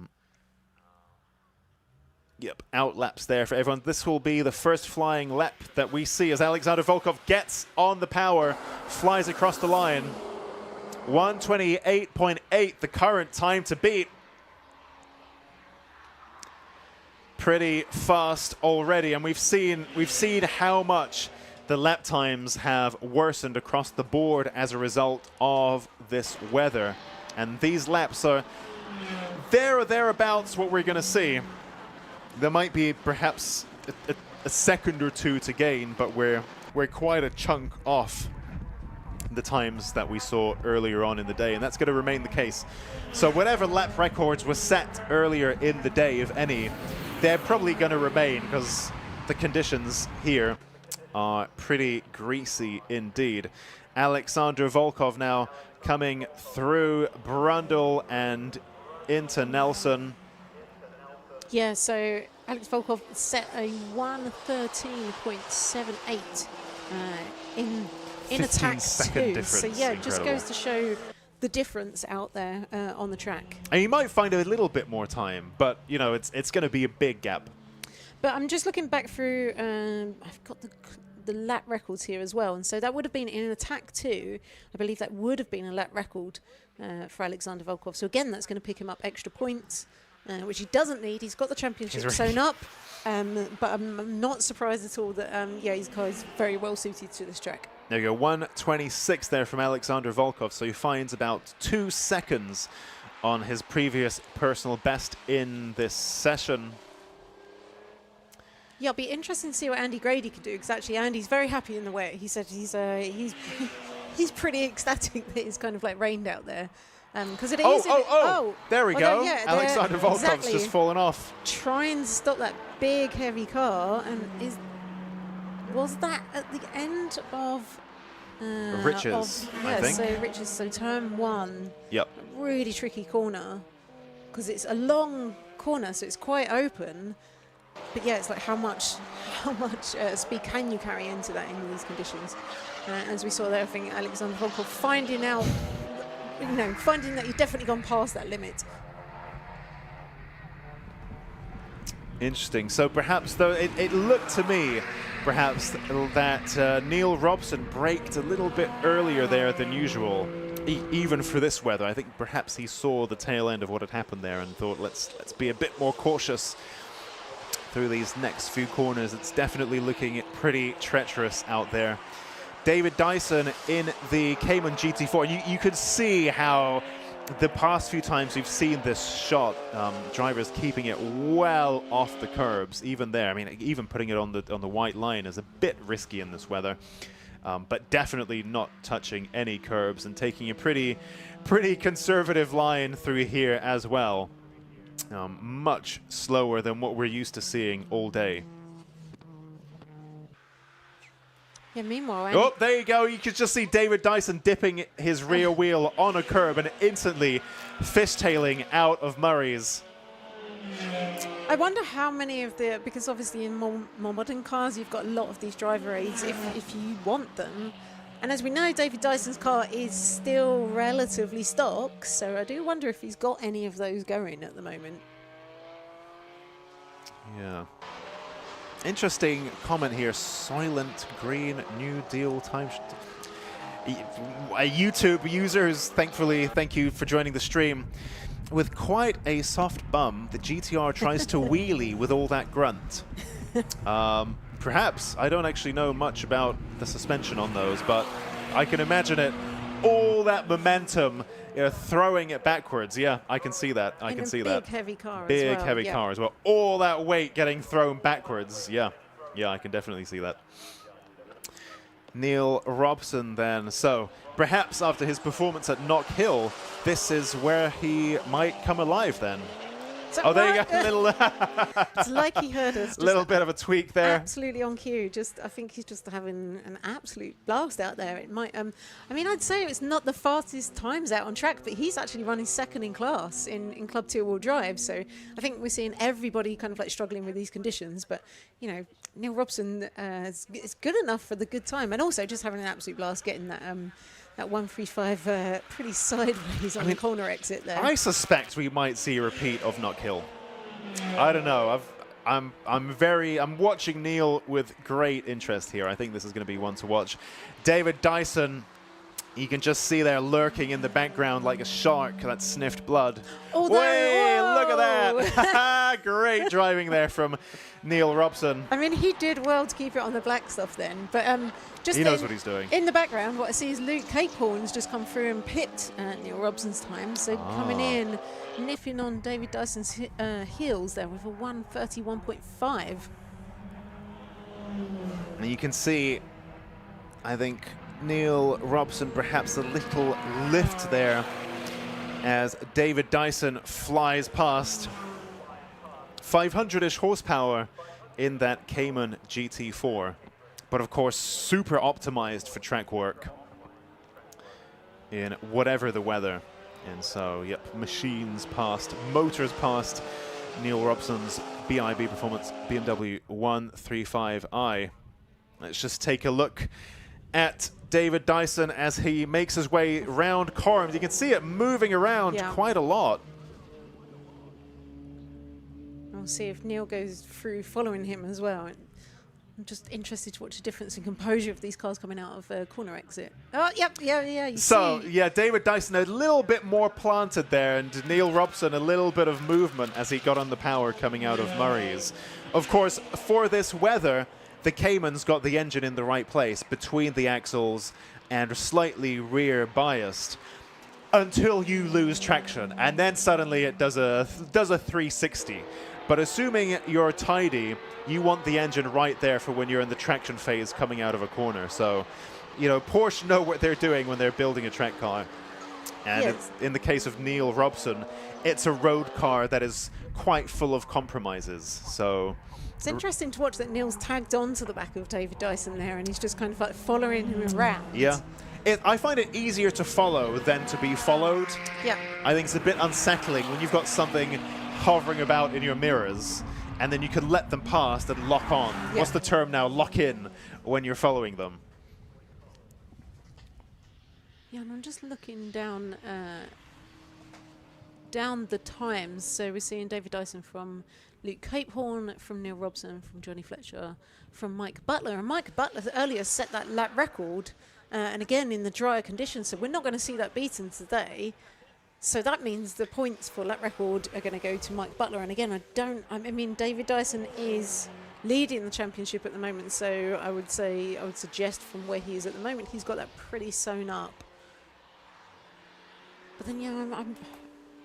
out laps there for everyone. This will be the first flying lap that we see as Alexander Volkov gets on the power, flies across the line. 128.8, the current time to beat. Pretty fast already, and we've seen how much the lap times have worsened across the board as a result of this weather. And these laps are there or thereabouts what we're going to see. There might be perhaps a second or two to gain, but we're quite a chunk off the times that we saw earlier on in the day, and that's going to remain the case. So whatever lap records were set earlier in the day, if any, they're probably going to remain because the conditions here are pretty greasy indeed. Alexander Volkov now coming through Brundle and into Nelson. Yeah, so Alex Volkov set a 1:13.78 in attack 2. So yeah, it just goes to show the difference out there on the track. And you might find a little bit more time, but you know it's going to be a big gap. But I'm just looking back through. I've got the lap records here as well, and so that would have been in attack 2. I believe that would have been a lap record for Alexander Volkov. So again, that's going to pick him up extra points, which he doesn't need. He's got the championship sewn up, but I'm not surprised at all that yeah, his car is very well suited to this track. There you go, 1:26 there from Alexander Volkov, so he finds about 2 seconds on his previous personal best in this session. Yeah, it'll be interesting to see what Andy Grady can do, because actually Andy's very happy in the way. He said he's pretty ecstatic that it's kind of like rained out there. Because it is. There we go. Yeah, Alexander Volkov's just fallen off. Trying to stop that big, heavy car, and was that at the end of Riches, I think. So Riches, so turn 1. Yep. Really tricky corner, because it's a long corner, so it's quite open. But yeah, it's like how much speed can you carry into that in these conditions? As we saw there, I think Alexander Volkov finding out, finding that you've definitely gone past that limit. Interesting. So perhaps, though, it looked to me, perhaps, that Neil Robson braked a little bit earlier there than usual, even for this weather. I think perhaps he saw the tail end of what had happened there and thought, let's be a bit more cautious through these next few corners. It's definitely looking pretty treacherous out there. David Dyson in the Cayman GT4. You could see how the past few times we've seen this shot, drivers keeping it well off the curbs. Even there, I mean, even putting it on the white line is a bit risky in this weather, but definitely not touching any curbs and taking a pretty conservative line through here as well. Much slower than what we're used to seeing all day. Yeah, meanwhile... Oh, there you go. You could just see David Dyson dipping his rear wheel on a curb and instantly fishtailing out of Murray's. I wonder how many of the... Because obviously in more modern cars, you've got a lot of these driver aids if you want them. And as we know, David Dyson's car is still relatively stock, so I do wonder if he's got any of those going at the moment. Yeah. Interesting comment here. Soylent Green New Deal time. A YouTube user who's thankfully, thank you for joining the stream. With quite a soft bum, the GTR tries to wheelie with all that grunt. Perhaps. I don't actually know much about the suspension on those, but I can imagine it. All that momentum, throwing it backwards. Yeah, I can see that. I can see that. Big, heavy car Big, as well. heavy car as well. All that weight getting thrown backwards. Yeah, I can definitely see that. Neil Robson then. So perhaps after his performance at Knock Hill, this is where he might come alive then. Oh, there you go. A little. It's like he heard us. A little bit of a tweak there. Absolutely on cue. I think he's just having an absolute blast out there. It might. I mean, I'd say it's not the fastest times out on track, but he's actually running second in class in Club 2-wheel drive. So I think we're seeing everybody kind of like struggling with these conditions. But Neil Robson is good enough for the good time, and also just having an absolute blast getting that. That 135 pretty sideways on the corner exit there. I suspect we might see a repeat of Knock Hill. I don't know. I'm watching Neil with great interest here. I think this is going to be one to watch. David Dyson You can just see there lurking in the background like a shark that sniffed blood. Although, Way, look at that! Great driving there from Neil Robson. I mean, he did well to keep it on the black stuff then, but just He knows what he's doing. In the background, what I see is Luke Capehorn's just come through and pit Neil Robson's time, so coming in, nipping on David Dyson's heels there with a 1:31.5. And you can see, I think, Neil Robson perhaps a little lift there as David Dyson flies past. 500-ish horsepower in that Cayman GT4, but of course super optimized for track work in whatever the weather. And so, yep, machines past, motors past Neil Robson's BIB Performance BMW 135i. Let's just take a look at David Dyson as he makes his way round corners. You can see it moving around quite a lot. We'll see if Neil goes through following him as well. I'm just interested to watch the difference in composure of these cars coming out of corner exit. Oh, yep, yeah. You So, see. yeah, David Dyson a little bit more planted there, and Neil Robson a little bit of movement as he got on the power coming out of Murray's. Of course, for this weather, the Cayman's got the engine in the right place between the axles and slightly rear biased until you lose traction, and then suddenly it does a 360. But assuming you're tidy, you want the engine right there for when you're in the traction phase coming out of a corner. So, you know, Porsche know what they're doing when they're building a track car. And it's, in the case of Neil Robson, it's a road car that is quite full of compromises. So It's interesting to watch that Neil's tagged on to the back of David Dyson there, and he's just kind of like following him around. yeah. I find it easier to follow than to be followed. Yeah. I think it's a bit unsettling when you've got something hovering about in your mirrors, and then you can let them past and lock on. Yeah. What's the term now? Lock in when you're following them. Yeah, and I'm just looking down the times. So we're seeing David Dyson from Luke Capehorn, from Neil Robson, from Johnny Fletcher, from Mike Butler. And Mike Butler earlier set that lap record, and again in the drier conditions. So we're not going to see that beaten today. So that means the points for lap record are going to go to Mike Butler. And again, I mean, David Dyson is leading the championship at the moment. So I would suggest from where he is at the moment, he's got that pretty sewn up. But then, yeah,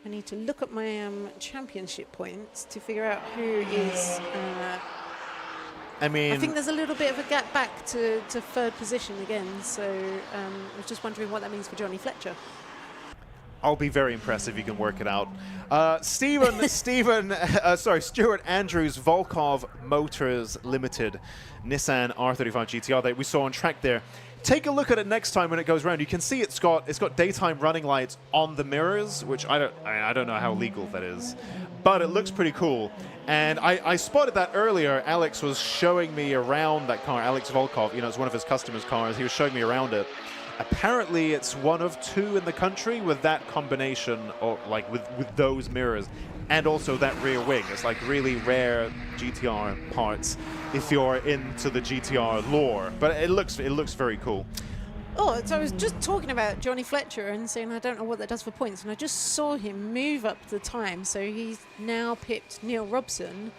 I need to look at my championship points to figure out who is. I mean, I think there's a little bit of a gap back to third position again. So I was just wondering what that means for Johnny Fletcher. I'll be very impressed if you can work it out. Stuart Andrews, Volkov Motors Limited, Nissan R35 GTR that we saw on track there. Take a look at it next time when it goes around. You can see it's got daytime running lights on the mirrors, which I don't know how legal that is, but it looks pretty cool. And I spotted that earlier. Alex was showing me around that car. Alex Volkov, you know, it's one of his customers' cars. He was showing me around it. Apparently, it's one of two in the country with that combination, or like with those mirrors, and also that rear wing. It's like really rare GTR parts if you're into the GTR lore. But it looks very cool. Oh, so I was just talking about Johnny Fletcher and saying I don't know what that does for points, and I just saw him move up the time. So he's now pipped Neil Robson,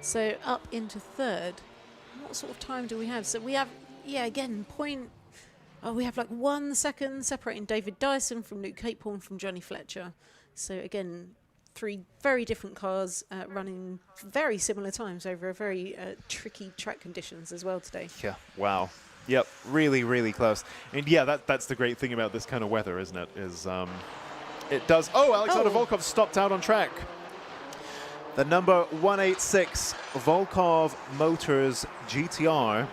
so up into third. What sort of time do we have? So we have, yeah, again, point. Oh, we have like 1 second separating David Dyson from Luke Capehorn from Johnny Fletcher. So again, three very different cars running very similar times over a very tricky track conditions as well today. Yeah, wow. Yep, really, really close. And yeah, that's the great thing about this kind of weather, isn't it? Is it does. Oh, Alexander Volkov stopped out on track. The number 186 Volkov Motors GTR.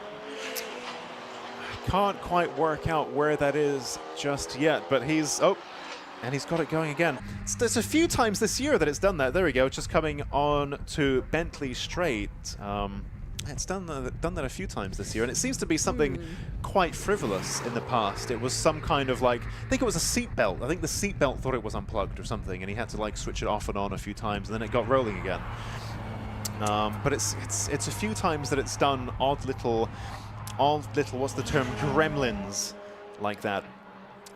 Can't quite work out where that is just yet, but he's and he's got it going again. There's a few times this year that it's done that. There we go, just coming on to Bentley Straight. It's done that a few times this year, and it seems to be something quite frivolous in the past. It was some kind of like, I think it was a seatbelt. I think the seatbelt thought it was unplugged or something, and he had to like switch it off and on a few times, and then it got rolling again. But it's a few times that it's done odd little, what's the term, gremlins like that.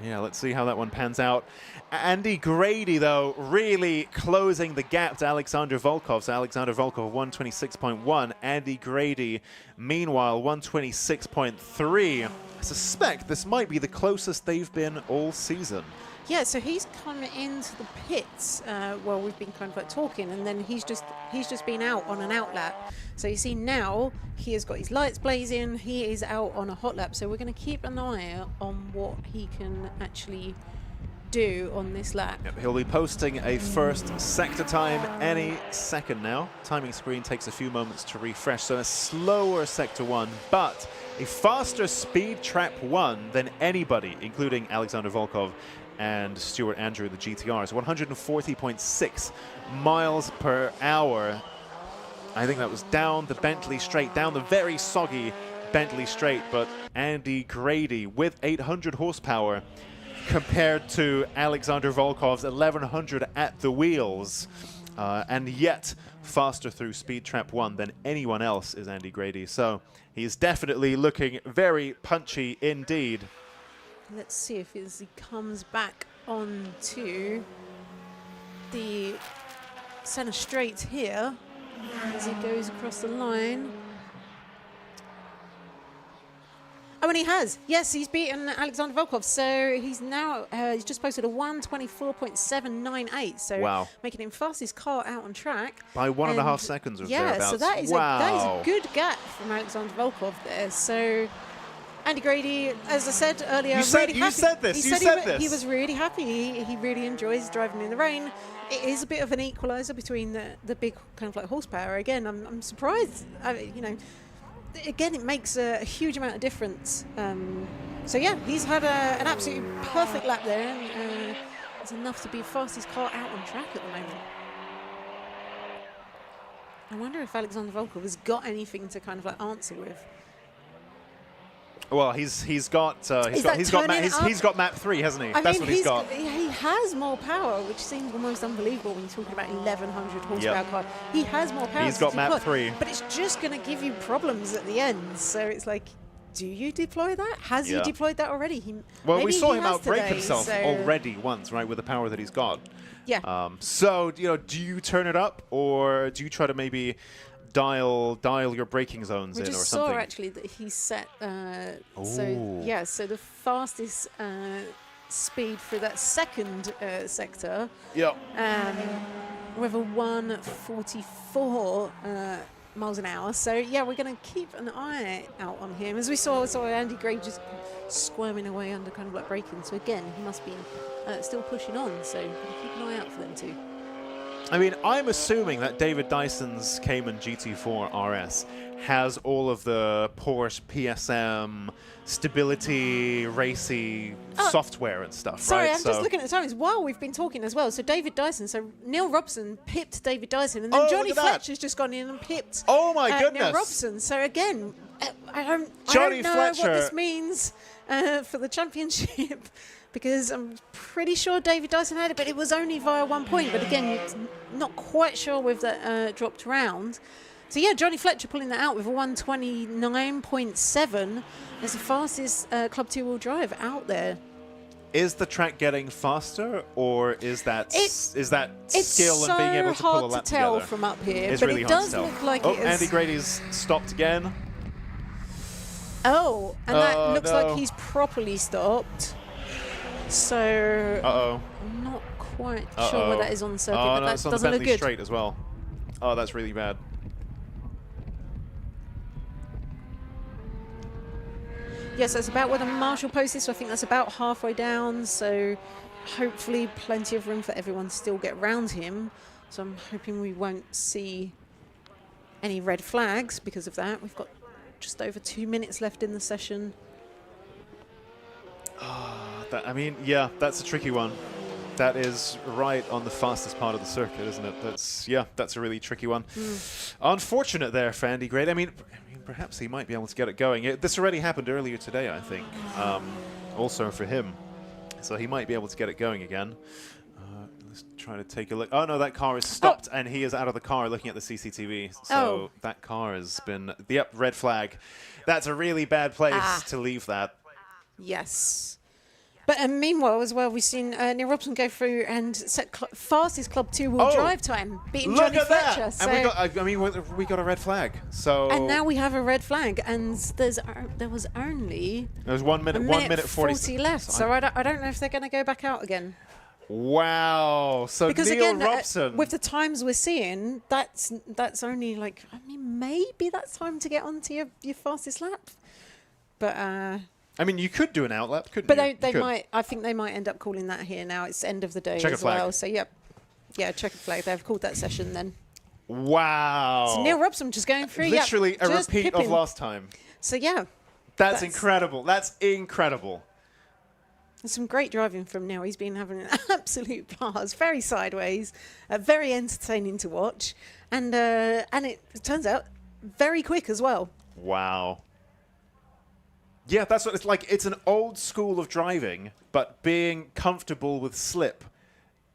Yeah, let's see how that one pans out. Andy Grady, though, really closing the gap to Alexander Volkov. So Alexander Volkov, 126.1. Andy Grady, meanwhile, 126.3. I suspect this might be the closest they've been all season. Yeah, so he's come into the pits while we've been kind of like talking, and then he's just been out on an out lap. So you see now he has got his lights blazing. He is out on a hot lap. So we're going to keep an eye on what he can actually do on this lap. Yep, he'll be posting a first sector time any second now. Timing screen takes a few moments to refresh, so a slower sector 1, but a faster speed trap 1 than anybody, including Alexander Volkov and Stuart Andrew, the GTRs. 140.6 miles per hour. I think that was down the Bentley straight, down the very soggy Bentley straight, but Andy Grady with 800 horsepower compared to Alexander Volkov's 1100 at the wheels, and yet faster through speed trap 1 than anyone else is Andy Grady. So he's definitely looking very punchy indeed. Let's see if as he comes back onto the centre straight here, as he goes across the line. Oh, and he has. Yes, he's beaten Alexander Volkov. So he's now, he's just posted a 1:24.798. So wow, making him fastest car out on track. By 1.5 seconds or thereabouts. Yeah, so that is, that is a good gap from Alexander Volkov there. So Andy Grady, as I said earlier, you said this. He was really happy. He really enjoys driving in the rain. It is a bit of an equaliser between the big kind of like horsepower. Again, I'm surprised. You know, again, it makes a huge amount of difference. So yeah, he's had an absolutely perfect lap there, and it's enough to be fastest car out on track at the moment. I wonder if Alexander Volkov has got anything to kind of like answer with. Well, he's got map 3, hasn't he? That's what he's got. He has more power, which seems almost unbelievable when you're talking about 1100 horsepower car. He has more power. He's got map 3, but it's just going to give you problems at the end. So it's like, do you deploy that? Has he deployed that already? Well, we saw him outbrake himself already once, right, with the power that he's got. Yeah. So you know, do you turn it up, or do you try to maybe dial your braking zones in or something? We just saw actually that he's set. So yeah, so the fastest speed for that second sector. Yep. With a 144 miles an hour. So yeah, we're going to keep an eye out on him. As we saw Andy Gray just squirming away under kind of like braking. So again, he must be still pushing on. So keep an eye out for them too. I mean, I'm assuming that David Dyson's Cayman GT4 RS has all of the Porsche PSM stability, racy software and stuff, sorry, right? I'm just looking at the times while we've been talking as well. So David Dyson, so Neil Robson pipped David Dyson, and then Johnny Fletcher's just gone in and pipped Neil Robson. So again, I don't know what this means for the championship. Because I'm pretty sure David Dyson had it, but it was only via 1 point. But again, not quite sure with that dropped round. So yeah, Johnny Fletcher pulling that out with a 129.7 as the fastest Club 2-wheel drive out there. Is the track getting faster, or is that skill and being able to pull a lap together? It's so hard to tell from up here, it's but really it hard does to tell. look like it is. Andy Grady's stopped again. Oh, and that looks like he's properly stopped. So I'm not quite sure where that is on the circuit, but that doesn't look good. Straight as well. Oh, that's really bad. Yes, that's about where the Marshall post is, so I think that's about halfway down, so hopefully plenty of room for everyone to still get around him. So I'm hoping we won't see any red flags because of that. We've got just over 2 minutes left in the session. I mean, yeah, that's a tricky one. That is right on the fastest part of the circuit, isn't it? That's a really tricky one. Unfortunate there for Andy Grady. I mean, perhaps he might be able to get it going. This already happened earlier today, I think, also for him. So he might be able to get it going again. Let's try to take a look. Oh, no, that car is stopped, and he is out of the car looking at the CCTV. So that car has been, red flag. That's a really bad place to leave that. Yes. But meanwhile, as well, we've seen Neil Robson go through and set fastest Club 2-wheel drive time, beating Look Johnny at Fletcher. that! So, And we got a red flag. So and now we have a red flag, and there was only there's 1 minute, 1 minute 40 left. So I don't know if they're going to go back out again. Wow! So Because Neil again, Robson, with the times we're seeing, that's only like, I mean, maybe that's time to get onto your fastest lap. But I mean, you could do an outlap, couldn't but you? they might. I think they might end up calling that here now. It's end of the day Checkered as well. flag. So yeah, checkered flag. They've called that session then. Wow! So Neil Robson just going through. Literally a just repeat pipping. of last time. So yeah, That's incredible. That's incredible. there's some great driving from Neil. He's been having an absolute blast. Very sideways, very entertaining to watch, and it turns out very quick as well. Wow. Yeah, that's what it's like. It's an old school of driving, but being comfortable with slip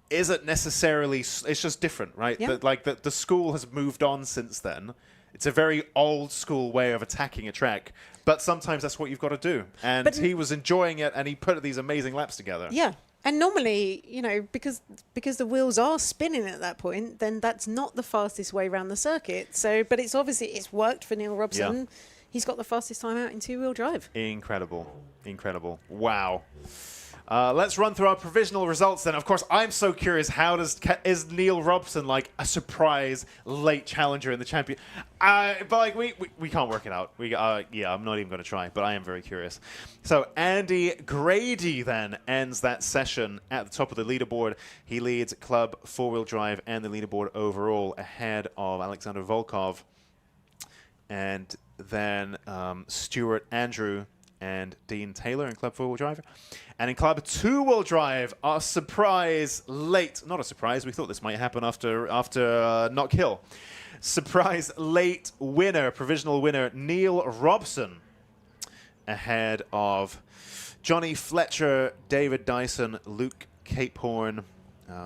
isn't necessarily. It's just different, right? Yeah. The school has moved on since then. It's a very old school way of attacking a track, but sometimes that's what you've got to do. And he was enjoying it, and he put these amazing laps together. Yeah. And normally, because the wheels are spinning at that point, then that's not the fastest way around the circuit. So, but it's worked for Neil Robson. Yeah. He's got the fastest time out in two-wheel drive. Incredible. Incredible. Wow. Let's run through our provisional results then. Of course, I'm so curious, is Neil Robson like a surprise late challenger in the champion? But like we can't work it out. Yeah, I'm not even going to try, but I am very curious. So Andy Grady then ends that session at the top of the leaderboard. He leads Club 4-wheel drive and the leaderboard overall ahead of Alexander Volkov. And then Stuart Andrew and Dean Taylor in Club 4-wheel drive. And in Club 2-wheel drive, our surprise late, not a surprise, we thought this might happen after Knock Hill. Surprise late winner, provisional winner, Neil Robson, ahead of Johnny Fletcher, David Dyson, Luke Capehorn,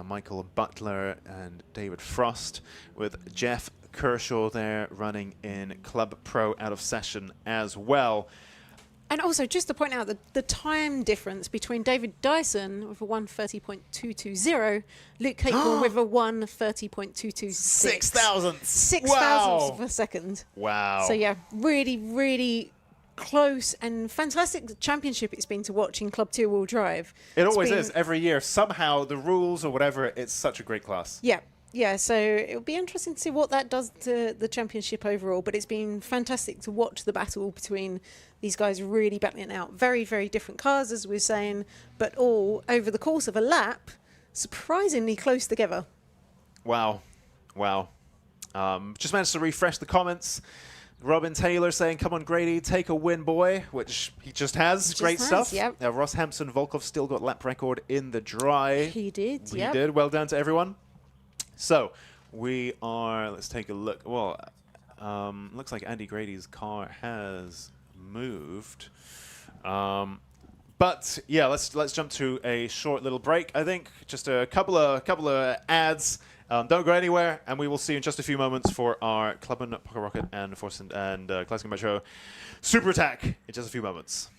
Michael Butler, and David Frost, with Jeff Kershaw there running in Club Pro out of session as well. And also, just to point out the time difference between David Dyson with a 1:30.220, Luke Capehorn with a 1:30.226. 6 thousandths. 6 Wow. thousandths of a second. Wow. So yeah, really, really close and fantastic championship it's been to watch in Club 2-wheel drive. It always is, every year. Somehow, the rules or whatever, it's such a great class. Yeah. Yeah, so it'll be interesting to see what that does to the championship overall, but it's been fantastic to watch the battle between these guys really battling it out. Very, very different cars, as we were saying, but all over the course of a lap, surprisingly close together. Wow. Wow. Just managed to refresh the comments. Robin Taylor saying, come on, Grady, take a win, boy, which he just has. Great stuff. Yep. Ross Hampson, Volkov still got lap record in the dry. He did, He did. Well done to everyone. So we are, let's take a look. Well, looks like Andy Grady's car has moved. But yeah, let's jump to a short little break. I think just a couple of ads. Don't go anywhere, and we will see you in just a few moments for our Clubman, Pocket Rocket, and Force and Classic Metro Super Attack in just a few moments.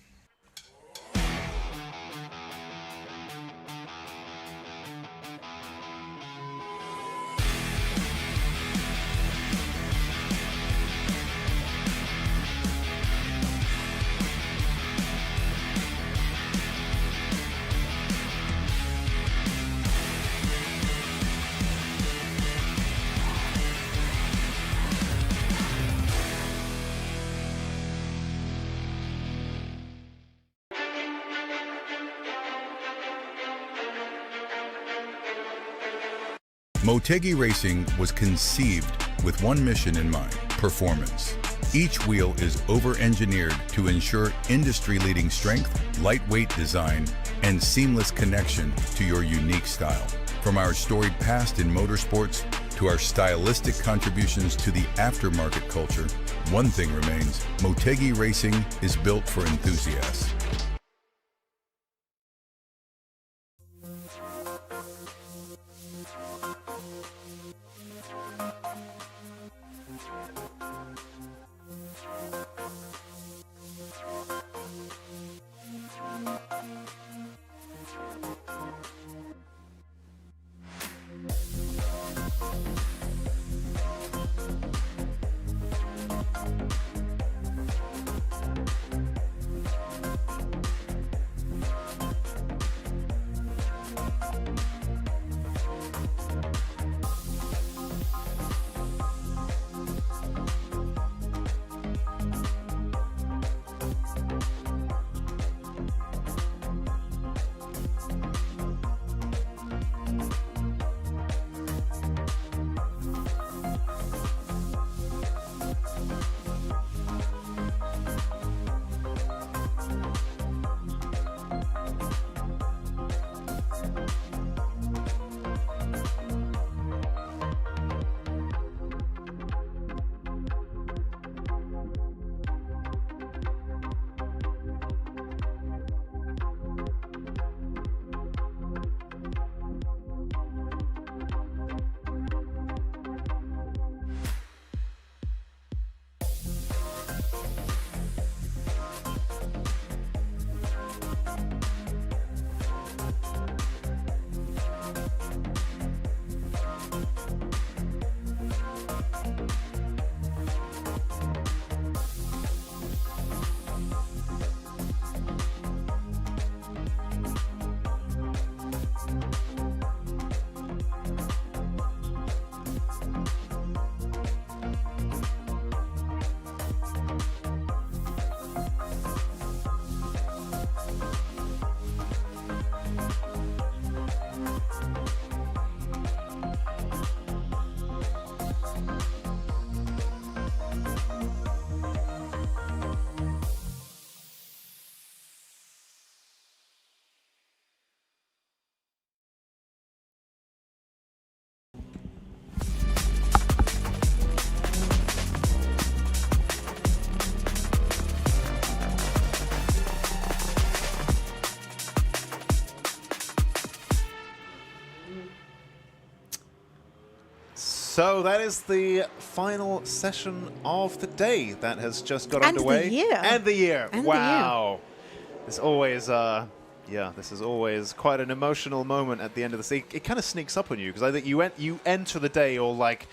Motegi Racing was conceived with one mission in mind: performance. Each wheel is over-engineered to ensure industry-leading strength, lightweight design, and seamless connection to your unique style. From our storied past in motorsports to our stylistic contributions to the aftermarket culture, one thing remains: Motegi Racing is built for enthusiasts. So that is the final session of the day that has just got underway. And the year. And the year. And the wow. It's always, this is always quite an emotional moment at the end of the season. It kind of sneaks up on you because I think you enter the day all like,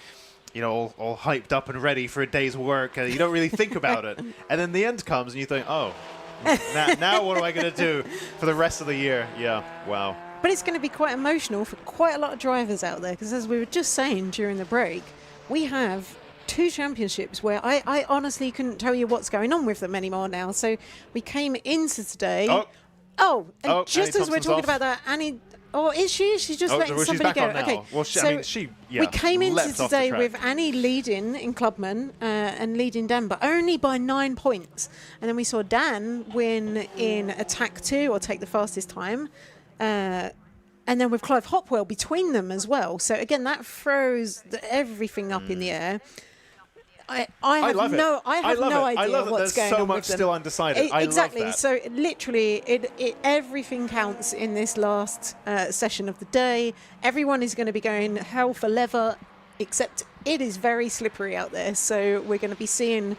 all hyped up and ready for a day's work, and you don't really think about it. And then the end comes and you think, oh, now what am I going to do for the rest of the year? Yeah, wow. But it's going to be quite emotional for quite a lot of drivers out there, because as we were just saying during the break, we have 2 championships where I honestly couldn't tell you what's going on with them anymore now. So we came into today. And just as we're talking about that, Annie. Oh, is she? She's just letting somebody go. Okay. Well, we came into today the with Annie leading in Clubman and leading Dan, but only by 9 points. And then we saw Dan win in Attack 2 or take the fastest time. And then with Clive Hopwell between them as well. So again, that throws everything up in the air. I have no idea what's going on. There's so much with them. still undecided. Exactly. I love that. So literally, everything counts in this last session of the day. Everyone is going to be going hell for leather, except it is very slippery out there. So we're going to be seeing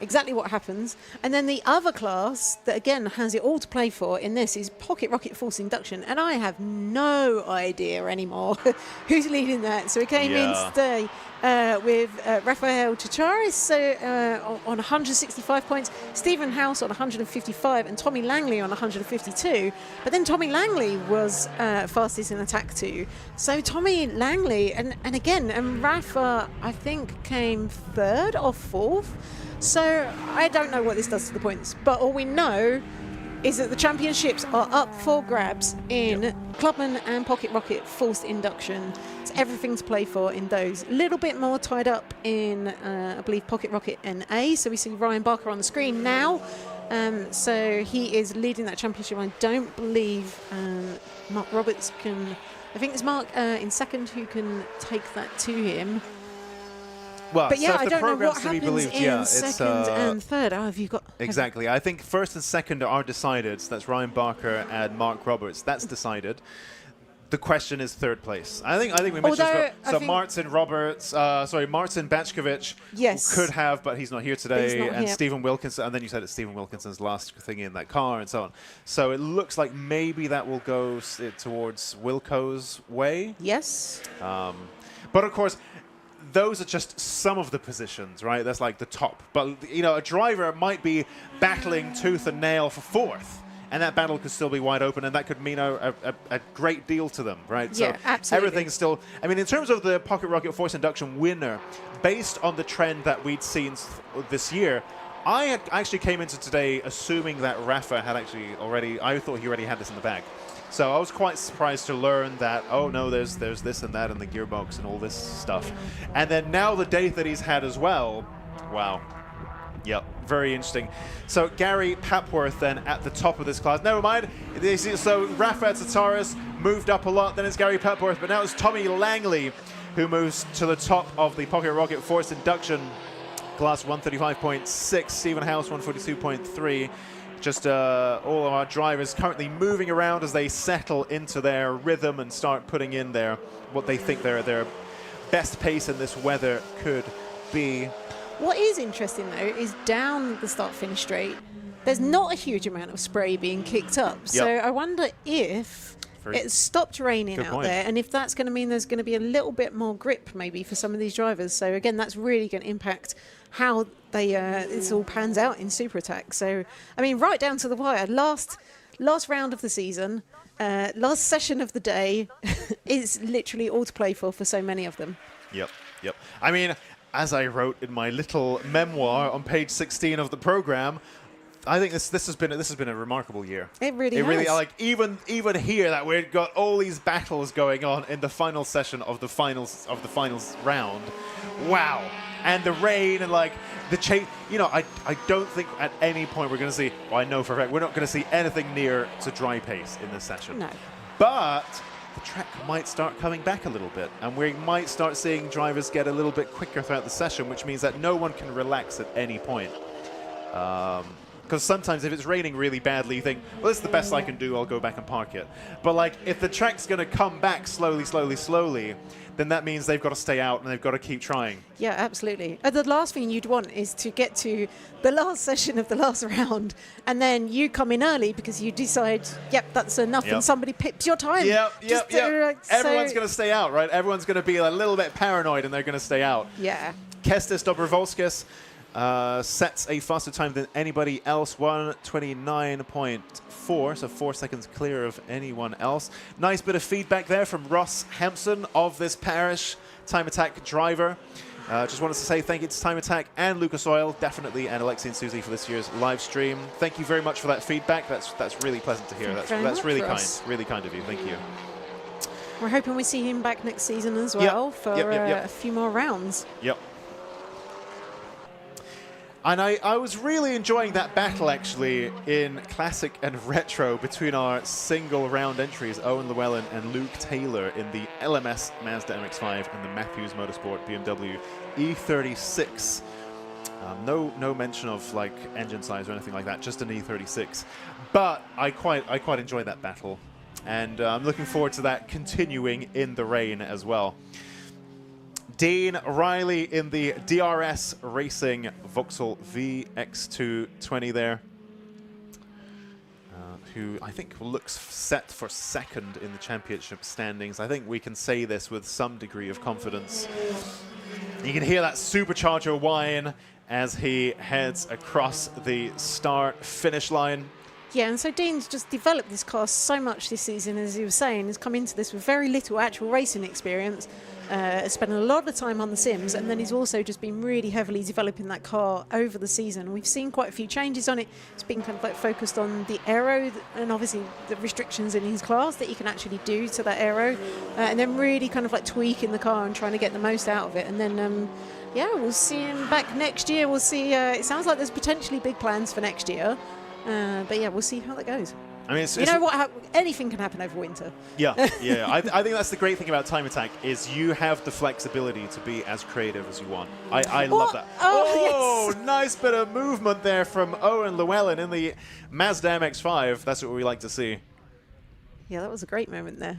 exactly what happens. And then the other class that, again, has it all to play for in this is Pocket Rocket Force Induction. And I have no idea anymore who's leading that. So we came in today with Rafael Chicharis on 165 points, Stephen House on 155, and Tommy Langley on 152. But then Tommy Langley was fastest in Attack 2. So Tommy Langley, and Rafa, I think, came 3rd or 4th. So I don't know what this does to the points, but all we know is that the championships are up for grabs in Clubman and Pocket Rocket Forced Induction. It's everything to play for in those. A little bit more tied up in, I believe, Pocket Rocket NA. So we see Ryan Barker on the screen now. So he is leading that championship. I don't believe Mark Roberts can... I think it's Mark in second who can take that to him. Well, but yeah, so I don't know what to be happens believed, in second and third. Oh, have you got... Exactly. I think first and second are decided. So that's Ryan Barker and Mark Roberts. That's decided. The question is third place. I think we mentioned Martin Roberts, Martin Batchkovich could have, but he's not here today. And Stephen Wilkinson, and then you said it's Stephen Wilkinson's last thing in that car and so on. So it looks like maybe that will go towards Wilco's way. Yes. But of course, those are just some of the positions, right? That's like the top. But, a driver might be battling tooth and nail for 4th. And that battle could still be wide open, and that could mean a great deal to them, right? Yeah, so absolutely. Everything's still... I mean, in terms of the Pocket Rocket Force Induction winner, based on the trend that we'd seen this year, I actually came into today assuming that Rafa had actually already... I thought he already had this in the bag. So I was quite surprised to learn that, oh, no, there's this and that in the gearbox and all this stuff. And then now the day that he's had as well, wow. Yep, very interesting. So Gary Papworth then at the top of this class. Never mind. So Rafa Tataris moved up a lot. Then it's Gary Papworth. But now it's Tommy Langley who moves to the top of the Pocket Rocket Force Induction class, 135.6. Stephen House, 142.3. Just all of our drivers currently moving around as they settle into their rhythm and start putting in what they think their best pace in this weather could be. What is interesting, though, is down the start-finish straight, there's not a huge amount of spray being kicked up. Yep. So I wonder if it's stopped raining out there, and if that's going to mean there's going to be a little bit more grip maybe for some of these drivers. So, again, that's really going to impact how this all pans out in Super Attack. So, I mean, right down to the wire. Last round of the season, last session of the day is literally all to play for so many of them. Yep. I mean... As I wrote in my little memoir on page 16 of the program, I think this has been a remarkable year. It really has. Really, like even here that we've got all these battles going on in the final session of the finals round. Wow. And the rain and like the chase. I don't think at any point we're going to see. Well, I know for a fact we're not going to see anything near to dry pace in this session. No. But the track might start coming back a little bit, and we might start seeing drivers get a little bit quicker throughout the session, which means that no one can relax at any point. Because sometimes if it's raining really badly, you think, well, this is the best I can do, I'll go back and park it. But like, if the track's going to come back slowly, then that means they've got to stay out and they've got to keep trying. Yeah, absolutely. The last thing you'd want is to get to the last session of the last round and then you come in early because you decide, yep, that's enough, and somebody pips your time. Yep. Everyone's going to stay out, right? Everyone's going to be a little bit paranoid and they're going to stay out. Yeah. Kestis Dobrovolskis sets a faster time than anybody else, 1:29.4, so 4 seconds clear of anyone else. Nice bit of feedback there from Ross Hampson of this parish Time Attack driver. Just wanted to say thank you to Time Attack and Lucas Oil, definitely, and Alexi and Susie for this year's live stream. Thank you very much for that feedback. That's really pleasant to hear. That's really kind. Really kind of you. Thank you. We're hoping we see him back next season as well for a few more rounds. Yep. And I was really enjoying that battle, actually, in Classic and Retro between our single round entries, Owen Llewellyn and Luke Taylor, in the LMS Mazda MX-5 and the Matthews Motorsport BMW E36. No mention of like engine size or anything like that, just an E36. But I quite enjoyed that battle, and I'm looking forward to that continuing in the rain as well. Dean Riley in the DRS Racing Vauxhall VX220 there, who I think looks set for second in the championship standings. I think we can say this with some degree of confidence. You can hear that supercharger whine as he heads across the start-finish line. Yeah, and so Dean's just developed this car so much this season, as he was saying. He's come into this with very little actual racing experience, spent a lot of time on the sims, and then he's also just been really heavily developing that car over the season. We've seen quite a few changes on it. It's been kind of like focused on the aero and obviously the restrictions in his class that he can actually do to that aero, and then really kind of like tweaking the car and trying to get the most out of it. And then yeah, we'll see him back next year. We'll see. It sounds like there's potentially big plans for next year. But yeah, we'll see how that goes. I mean, anything can happen over winter. Yeah. I think that's the great thing about Time Attack is you have the flexibility to be as creative as you want. I love that. Oh, yes. Nice bit of movement there from Owen Llewellyn in the Mazda MX-5. That's what we like to see. Yeah, that was a great moment there.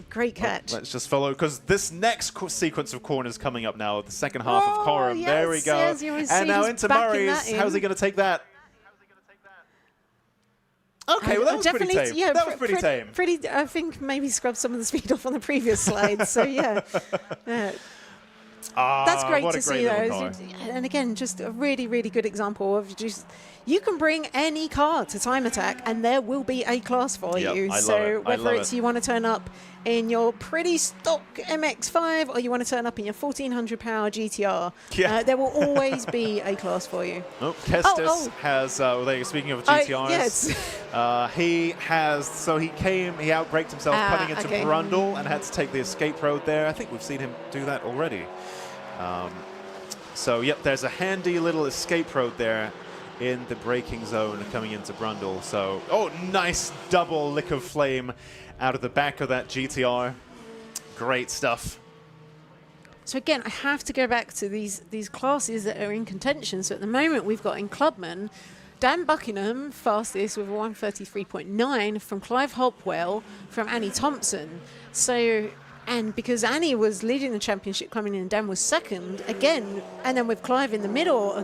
Great catch. Let's just follow, because this next sequence of corners coming up now, the second half of Coram. Yes, there we go. Yes, and now into Murray's. How's he going to take that? Okay, well, that was pretty tame. Yeah, that was pretty tame. I think maybe scrubbed some of the speed off on the previous slide. So, yeah. That's great to see, though. And again, just a really, really good example of just you can bring any car to Time Attack and there will be a class for you. So whether it's you want to turn up in your pretty stock MX-5 or you want to turn up in your 1400 power GTR, there will always be a class for you. Oh, Kestis has, speaking of GTRs, yes. he outbraked himself cutting into Brundle and had to take the escape road there. I think we've seen him do that already. So, yep, there's a handy little escape road there in the braking zone coming into Brundle. So, nice double lick of flame out of the back of that GTR. Great stuff. So again, I have to go back to these classes that are in contention. So at the moment, we've got in Clubman, Dan Buckingham, fastest with a 1:33.9 from Clive Hopwell, from Annie Thompson. So, and because Annie was leading the championship coming in and Dan was second, again, and then with Clive in the middle,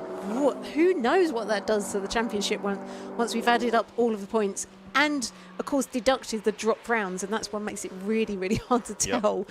who knows what that does to the championship once we've added up all of the points and, of course, deducted the drop rounds, and that's what makes it really, really hard to tell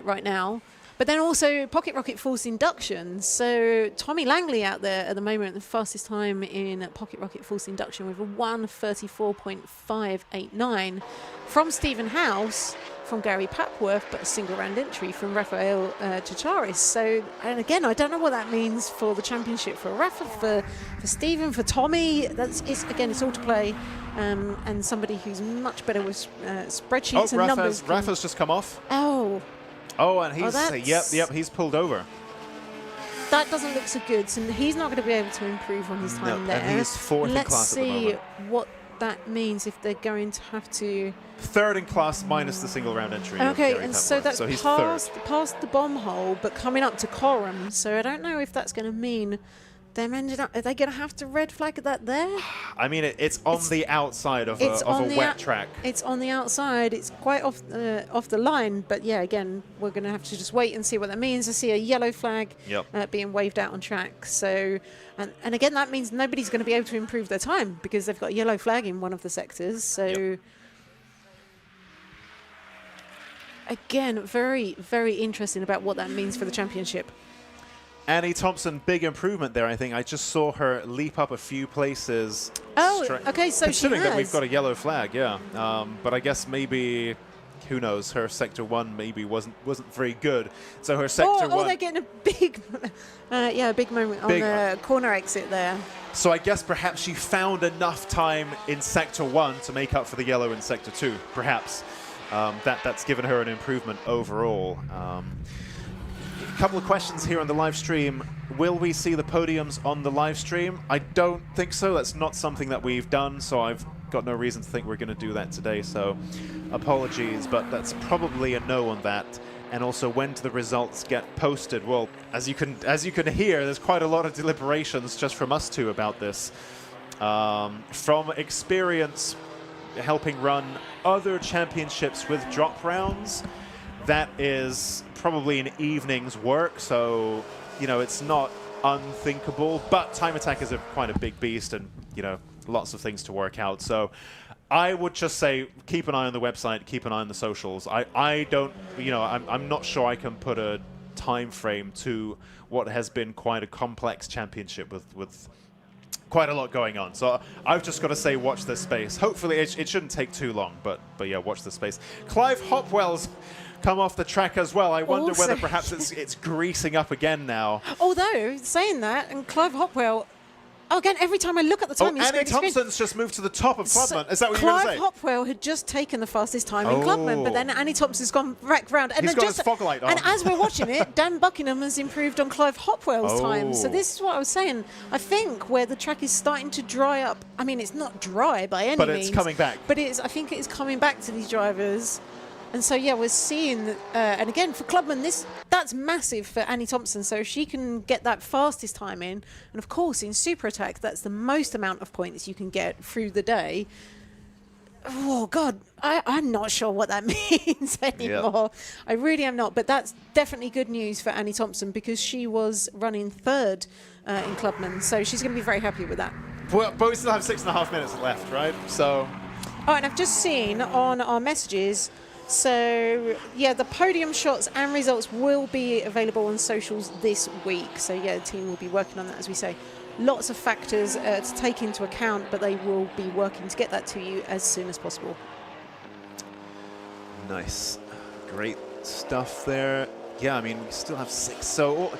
right now. But then also Pocket Rocket Force Induction. So Tommy Langley out there at the moment, the fastest time in Pocket Rocket Force Induction with a 1:34.589 from Stephen House, from Gary Papworth, but a single round entry from Rafael Chicharis. So, and again, I don't know what that means for the championship for Rafa, for Stephen, for Tommy. It's all to play. And somebody who's much better with spreadsheets and numbers. Rafa's just come off. Oh, and he's he's pulled over. That doesn't look so good. So he's not going to be able to improve on his time there. And he's fourth in class at the moment. Let's see what that means if they're going to have to. Third in class minus the single round entry. Okay, and so that's past the bomb hole, but coming up to Coram. So I don't know if that's going to mean them ended up. Are they going to have to red flag that there? I mean, it's on the outside of a wet track. It's on the outside. It's quite off the line. But yeah, again, we're going to have to just wait and see what that means. I see a yellow flag being waved out on track. So, and again, that means nobody's going to be able to improve their time because they've got a yellow flag in one of the sectors. So. Again, very, very interesting about what that means for the championship. Annie Thompson, big improvement there, I think. I just saw her leap up a few places. Oh, okay, so considering she has. that we've got a yellow flag, yeah. But I guess maybe, who knows, her Sector 1 maybe wasn't very good. So her Sector 1... Oh, they're getting a big, a big moment on the corner exit there. So I guess perhaps she found enough time in Sector 1 to make up for the yellow in Sector 2, perhaps. That's given her an improvement overall. A couple of questions here on the live stream. Will we see the podiums on the live stream? I don't think so. That's not something that we've done, so I've got no reason to think we're going to do that today. So apologies, but that's probably a no on that. And also, when do the results get posted? Well, as you can hear, there's quite a lot of deliberations just from us two about this. From experience helping run other championships with drop rounds, that is probably an evening's work, so it's not unthinkable, but Time Attack is quite a big beast, and lots of things to work out. So I would just say keep an eye on the website, keep an eye on the socials. I don't, I'm not sure I can put a time frame to what has been quite a complex championship with quite a lot going on. So I've just got to say watch this space. Hopefully it shouldn't take too long, but yeah, watch the space. Clive Hopwell's come off the track as well. I wonder whether perhaps it's greasing up again now. Although, saying that, and Clive Hopwell, again, every time I look at the time, Annie Thompson's just moved to the top of Clubman. Is that what you're going to say? Clive Hopwell had just taken the fastest time in Clubman, but then Annie Thompson's gone back round. And he's got his fog light on. And as we're watching it, Dan Buckingham has improved on Clive Hopwell's time. So this is what I was saying. I think where the track is starting to dry up, I mean, it's not dry by any means. But it's coming back. But I think it is coming back to these drivers. And so, yeah, we're seeing, and again, for Clubman, that's massive for Annie Thompson. So if she can get that fastest time in, and of course, in Super Attack, that's the most amount of points you can get through the day. Oh, God, I'm not sure what that means anymore. Yep. I really am not. But that's definitely good news for Annie Thompson because she was running third in Clubman. So she's going to be very happy with that. But we still have 6.5 minutes left, right? So. Oh, and I've just seen on our messages... So, yeah, the podium shots and results will be available on socials this week. So, yeah, the team will be working on that, as we say. Lots of factors to take into account, but they will be working to get that to you as soon as possible. Nice. Great stuff there. Yeah, I mean, we still have 6. So,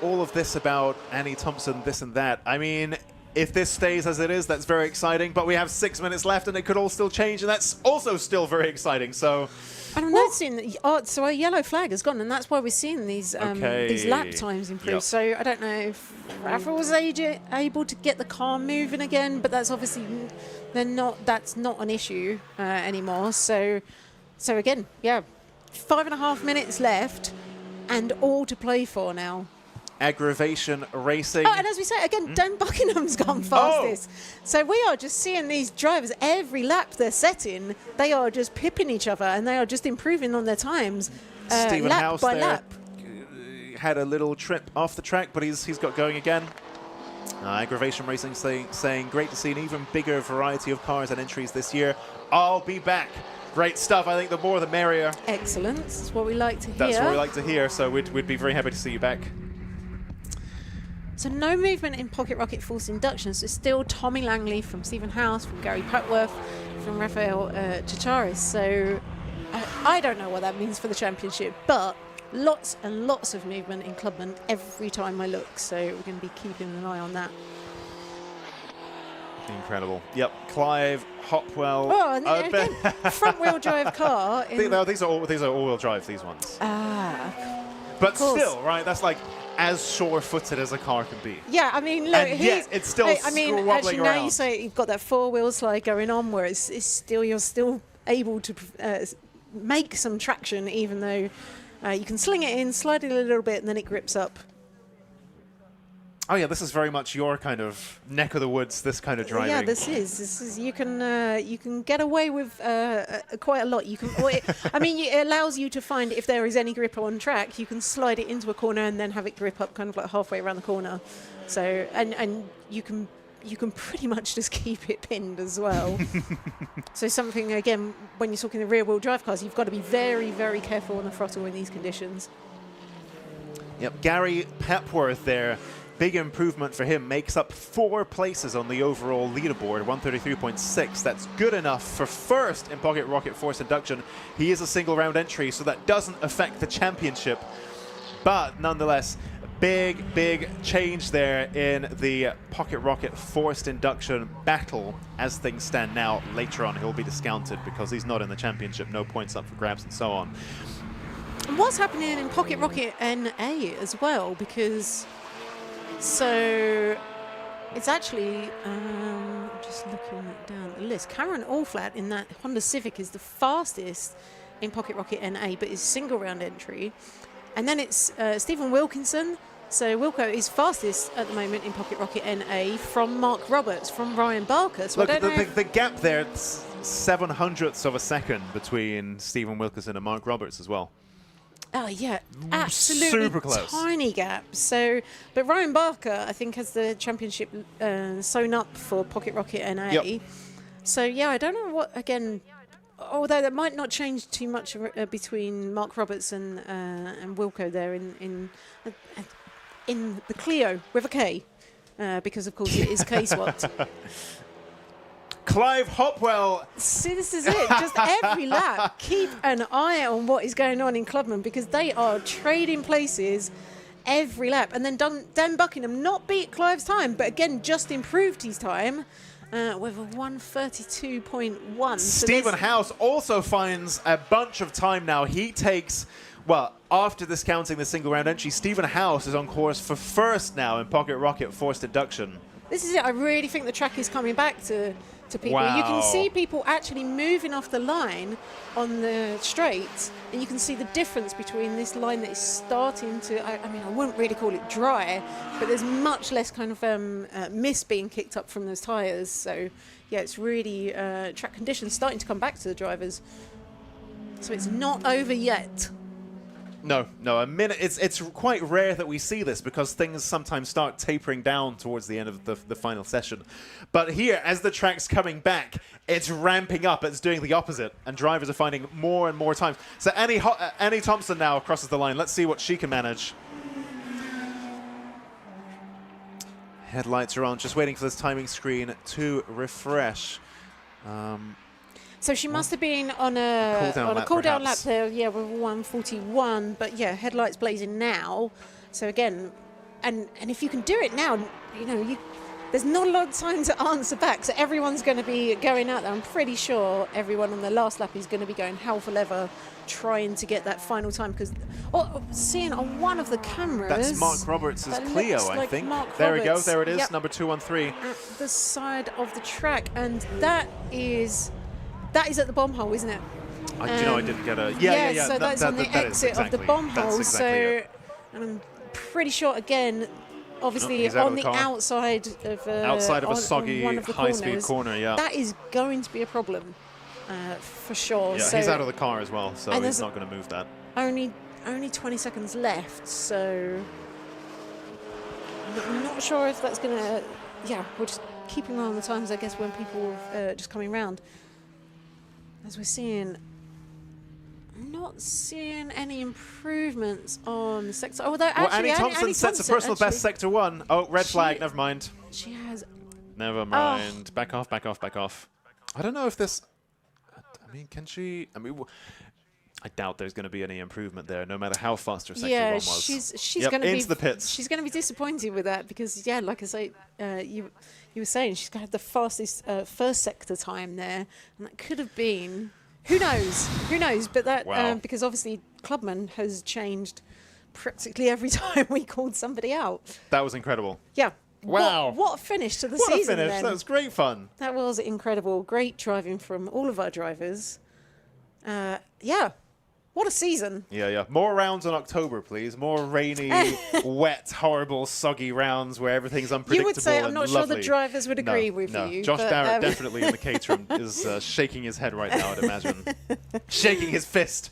all of this about Annie Thompson, this and that. I mean... If this stays as it is, that's very exciting. But we have 6 minutes left, and it could all still change, and that's also still very exciting. So, and I'm noticing that so our yellow flag has gone, and that's why we're seeing these lap times improve. Yep. So I don't know if Rafa was able to get the car moving again, but that's obviously that's not an issue anymore. So again, yeah, 5.5 minutes left, and all to play for now. Aggravation Racing. Oh, and as we say, again, Dan Buckingham's gone fastest. So we are just seeing these drivers, every lap they're setting, they are just pipping each other and they are just improving on their times Stephen lap House by there lap. had a little trip off the track, but he's got going again. Aggravation Racing saying, great to see an even bigger variety of cars and entries this year. I'll be back. Great stuff. I think the more the merrier. Excellent. That's what we like to hear. That's what we like to hear, so we'd be very happy to see you back. So no movement in Pocket Rocket Force inductions. So still Tommy Langley from Stephen House, from Gary Putworth, from Rafael Chicharis. So I don't know what that means for the championship, but lots and lots of movement in Clubman every time I look. So we're going to be keeping an eye on that. Incredible. Yep, Clive Hopwell. Oh, and again, front-wheel drive car. These are all-wheel drive. These ones. But still, right? That's like as sure-footed as a car can be. Yeah, I mean, look, it's still wobbling actually, around. now you say you've got that four-wheel slide going on, where you're still able to make some traction, even though you can sling it in, slide it a little bit, and then it grips up. Oh yeah, this is very much your kind of neck of the woods. This kind of driving. Yeah, this is you can get away with quite a lot. You can, I mean, it allows you to find if there is any grip on track. You can slide it into a corner and then have it grip up kind of like halfway around the corner. So and you can pretty much just keep it pinned as well. So something again, when you're talking the rear-wheel drive cars, you've got to be very, very careful on the throttle in these conditions. Yep, Gary Pepworth there. Big improvement for him, makes up 4 places on the overall leaderboard, 133.6. That's good enough for first in Pocket Rocket Force Induction. He is a single round entry, so that doesn't affect the championship. But nonetheless, big change there in the Pocket Rocket Forced Induction battle as things stand now. Later on, he'll be discounted because he's not in the championship, no points up for grabs and so on. And what's happening in Pocket Rocket NA as well, because so it's actually, I'm just looking down the list. Cameron Allflat in that Honda Civic is the fastest in Pocket Rocket NA, but is single round entry. And then it's Stephen Wilkinson. So Wilco is fastest at the moment in Pocket Rocket NA from Mark Roberts, from Ryan Barker. So look, the gap there, it's 0.07 of a second between Stephen Wilkinson and Mark Roberts as well. Oh yeah, absolutely super close. Tiny gap. So, but Ryan Barker, I think, has the championship sewn up for Pocket Rocket NA. Yep. So yeah, I don't know what again. Although that might not change too much between Mark Roberts and Wilco there in the Clio with a K, because of course it is K swapped. Clive Hopwell. See, this is it. Just every lap, keep an eye on what is going on in Clubman, because they are trading places every lap. And then Dan Buckingham not beat Clive's time, but again just improved his time with a 1:32.1. Stephen House also finds a bunch of time now. He takes, well, after discounting the single round entry, Stephen House is on course for first now in Pocket Rocket Forced Induction. This is it. I really think the track is coming back to people. Wow. You can see people actually moving off the line on the straight, and you can see the difference between this line that is starting to, I mean, I wouldn't really call it dry, but there's much less kind of mist being kicked up from those tyres. So, yeah, it's really track conditions starting to come back to the drivers. So it's not over yet. No, a minute. It's quite rare that we see this because things sometimes start tapering down towards the end of the final session. But here, as the track's coming back, it's ramping up. It's doing the opposite, and drivers are finding more and more time. So Annie Thompson now crosses the line. Let's see what she can manage. Headlights are on. Just waiting for this timing screen to refresh. So she must have been on a cool-down lap there, yeah, with 1:41. But yeah, headlights blazing now. So again, and if you can do it now, you know, there's not a lot of time to answer back. So everyone's going to be going out there. I'm pretty sure everyone on the last lap is going to be going hell for leather, trying to get that final time. Because seeing on one of the cameras, that's Mark Roberts' Clio, I think. There we go. There it is. Yep. Number 213 at the side of the track, and that is at the bomb hole, isn't it? Do you know, I didn't get a... Yeah. So that's on the exit of the bomb hole. Exactly and I'm pretty sure, again, obviously on the outside of a soggy high-speed corner, yeah. That is going to be a problem for sure. Yeah, so he's out of the car as well, so he's not going to move that. Only 20 seconds left, so I'm not sure if that's going to... Yeah, we're just keeping an eye on the times, I guess, when people are just coming round. As we're seeing, I'm not seeing any improvements on sector. Although actually, Annie Thompson sets a personal best sector 1. Oh, red flag. Never mind. She has. Never mind. Back off. I don't know if this. I mean, can she? I mean, I doubt there's going to be any improvement there, no matter how fast her sector 1 was. She's going to be into the pits. She's going to be disappointed with that because, yeah, like I say, you were saying she's got the fastest first sector time there, and that could have been. Who knows? But that because obviously Clubman has changed practically every time we called somebody out. That was incredible. Yeah. Wow. What a finish to the season! What a finish! Then. That was great fun. That was incredible. Great driving from all of our drivers. Yeah. What a season. Yeah, yeah. More rounds in October, please. More rainy, wet, horrible, soggy rounds where everything's unpredictable. You would say, I'm not sure lovely. the drivers would agree with no. you. Josh but, Barrett definitely in the caterum is shaking his head right now, I'd imagine. Shaking his fist.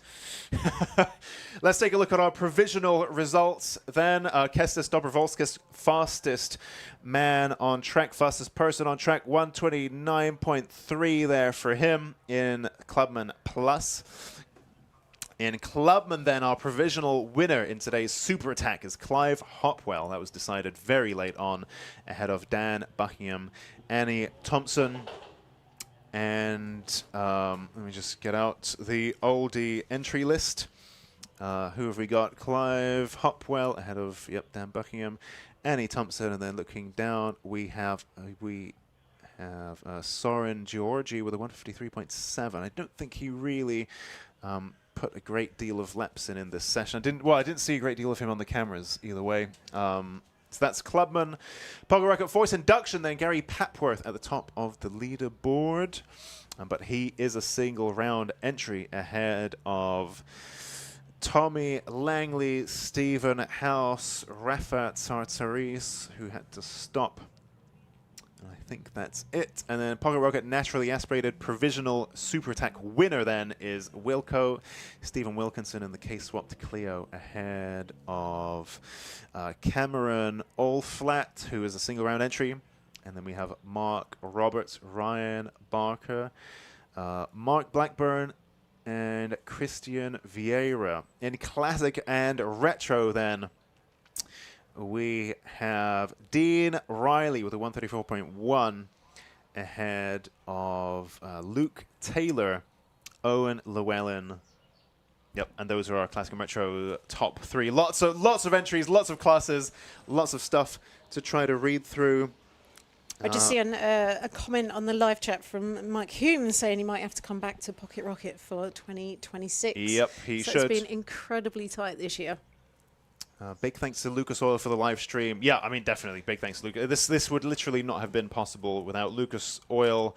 Let's take a look at our provisional results then. Kestis Dobrovolskis, fastest man on track, fastest person on track, 129.3 there for him in Clubman Plus. In Clubman, then, our provisional winner in today's Super Attack is Clive Hopwell. That was decided very late on, ahead of Dan Buckingham, Annie Thompson. And let me just get out the oldie entry list. Who have we got? Clive Hopwell ahead of, Dan Buckingham, Annie Thompson, and then looking down, we have Soren Georgi with a 153.7. I don't think he really put a great deal of laps in this session. I didn't see a great deal of him on the cameras either way. So that's Clubman. Pogo Rocket Force Induction, then Gary Papworth at the top of the leaderboard. But he is a single round entry ahead of Tommy Langley, Stephen House, Rafa Tsartsaris, who had to stop. I think that's it. And then Pocket Rocket Naturally Aspirated Provisional Super Attack winner then is Wilco. Stephen Wilkinson in the K-swapped Clio ahead of Cameron Allflat, who is a single round entry. And then we have Mark Roberts, Ryan Barker, Mark Blackburn, and Christian Vieira. In Classic and Retro then, we have Dean Riley with a 134.1 ahead of Luke Taylor, Owen Llewellyn. Yep, and those are our Classic and Retro top three. Lots of entries, lots of classes, lots of stuff to try to read through. I just see a comment on the live chat from Mike Hume saying he might have to come back to Pocket Rocket for 2026. Yep, he should. It's been incredibly tight this year. Big thanks to Lucas Oil for the live stream. Yeah, I mean, definitely big thanks to Lucas. This would literally not have been possible without Lucas Oil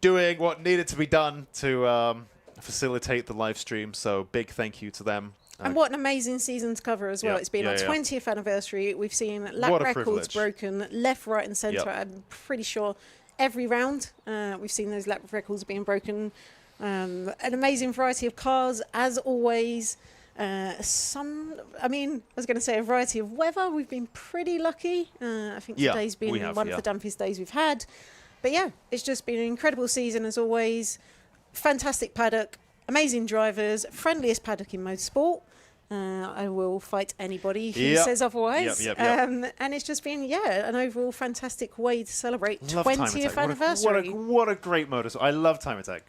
doing what needed to be done to facilitate the live stream. So big thank you to them. And what an amazing season to cover as well. Yeah, It's been our 20th anniversary. We've seen lap records broken left, right and centre. I'm pretty sure every round we've seen those lap records being broken. An amazing variety of cars, as always. I was going to say a variety of weather. We've been pretty lucky. I think today's been one of the dampest days we've had. But yeah, it's just been an incredible season as always. Fantastic paddock, amazing drivers, friendliest paddock in motorsport. I will fight anybody who says otherwise. And it's just been, an overall fantastic way to celebrate 20th anniversary. What a great motorsport. I love Time Attack.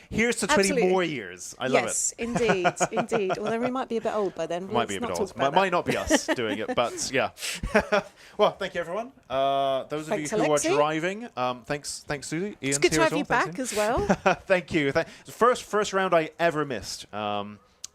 Here's to 20 more years. I love it. Yes, indeed, indeed. Although we might be a bit old by then. Might be a bit old. Might not be us doing it, but yeah. Well, thank you, everyone. Those of you who are driving, thanks, Susie. Ian's it's good to have you back as well. Thank you. First round I ever missed.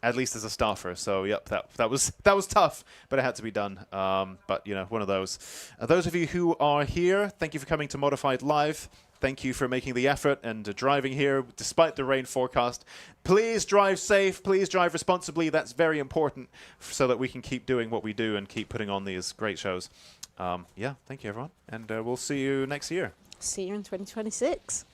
At least as a staffer, so yep, that was tough, but it had to be done. But one of those. Those of you who are here, thank you for coming to Modified Live. Thank you for making the effort and driving here despite the rain forecast. Please drive safe. Please drive responsibly. That's very important so that we can keep doing what we do and keep putting on these great shows. Thank you, everyone, and we'll see you next year. See you in 2026.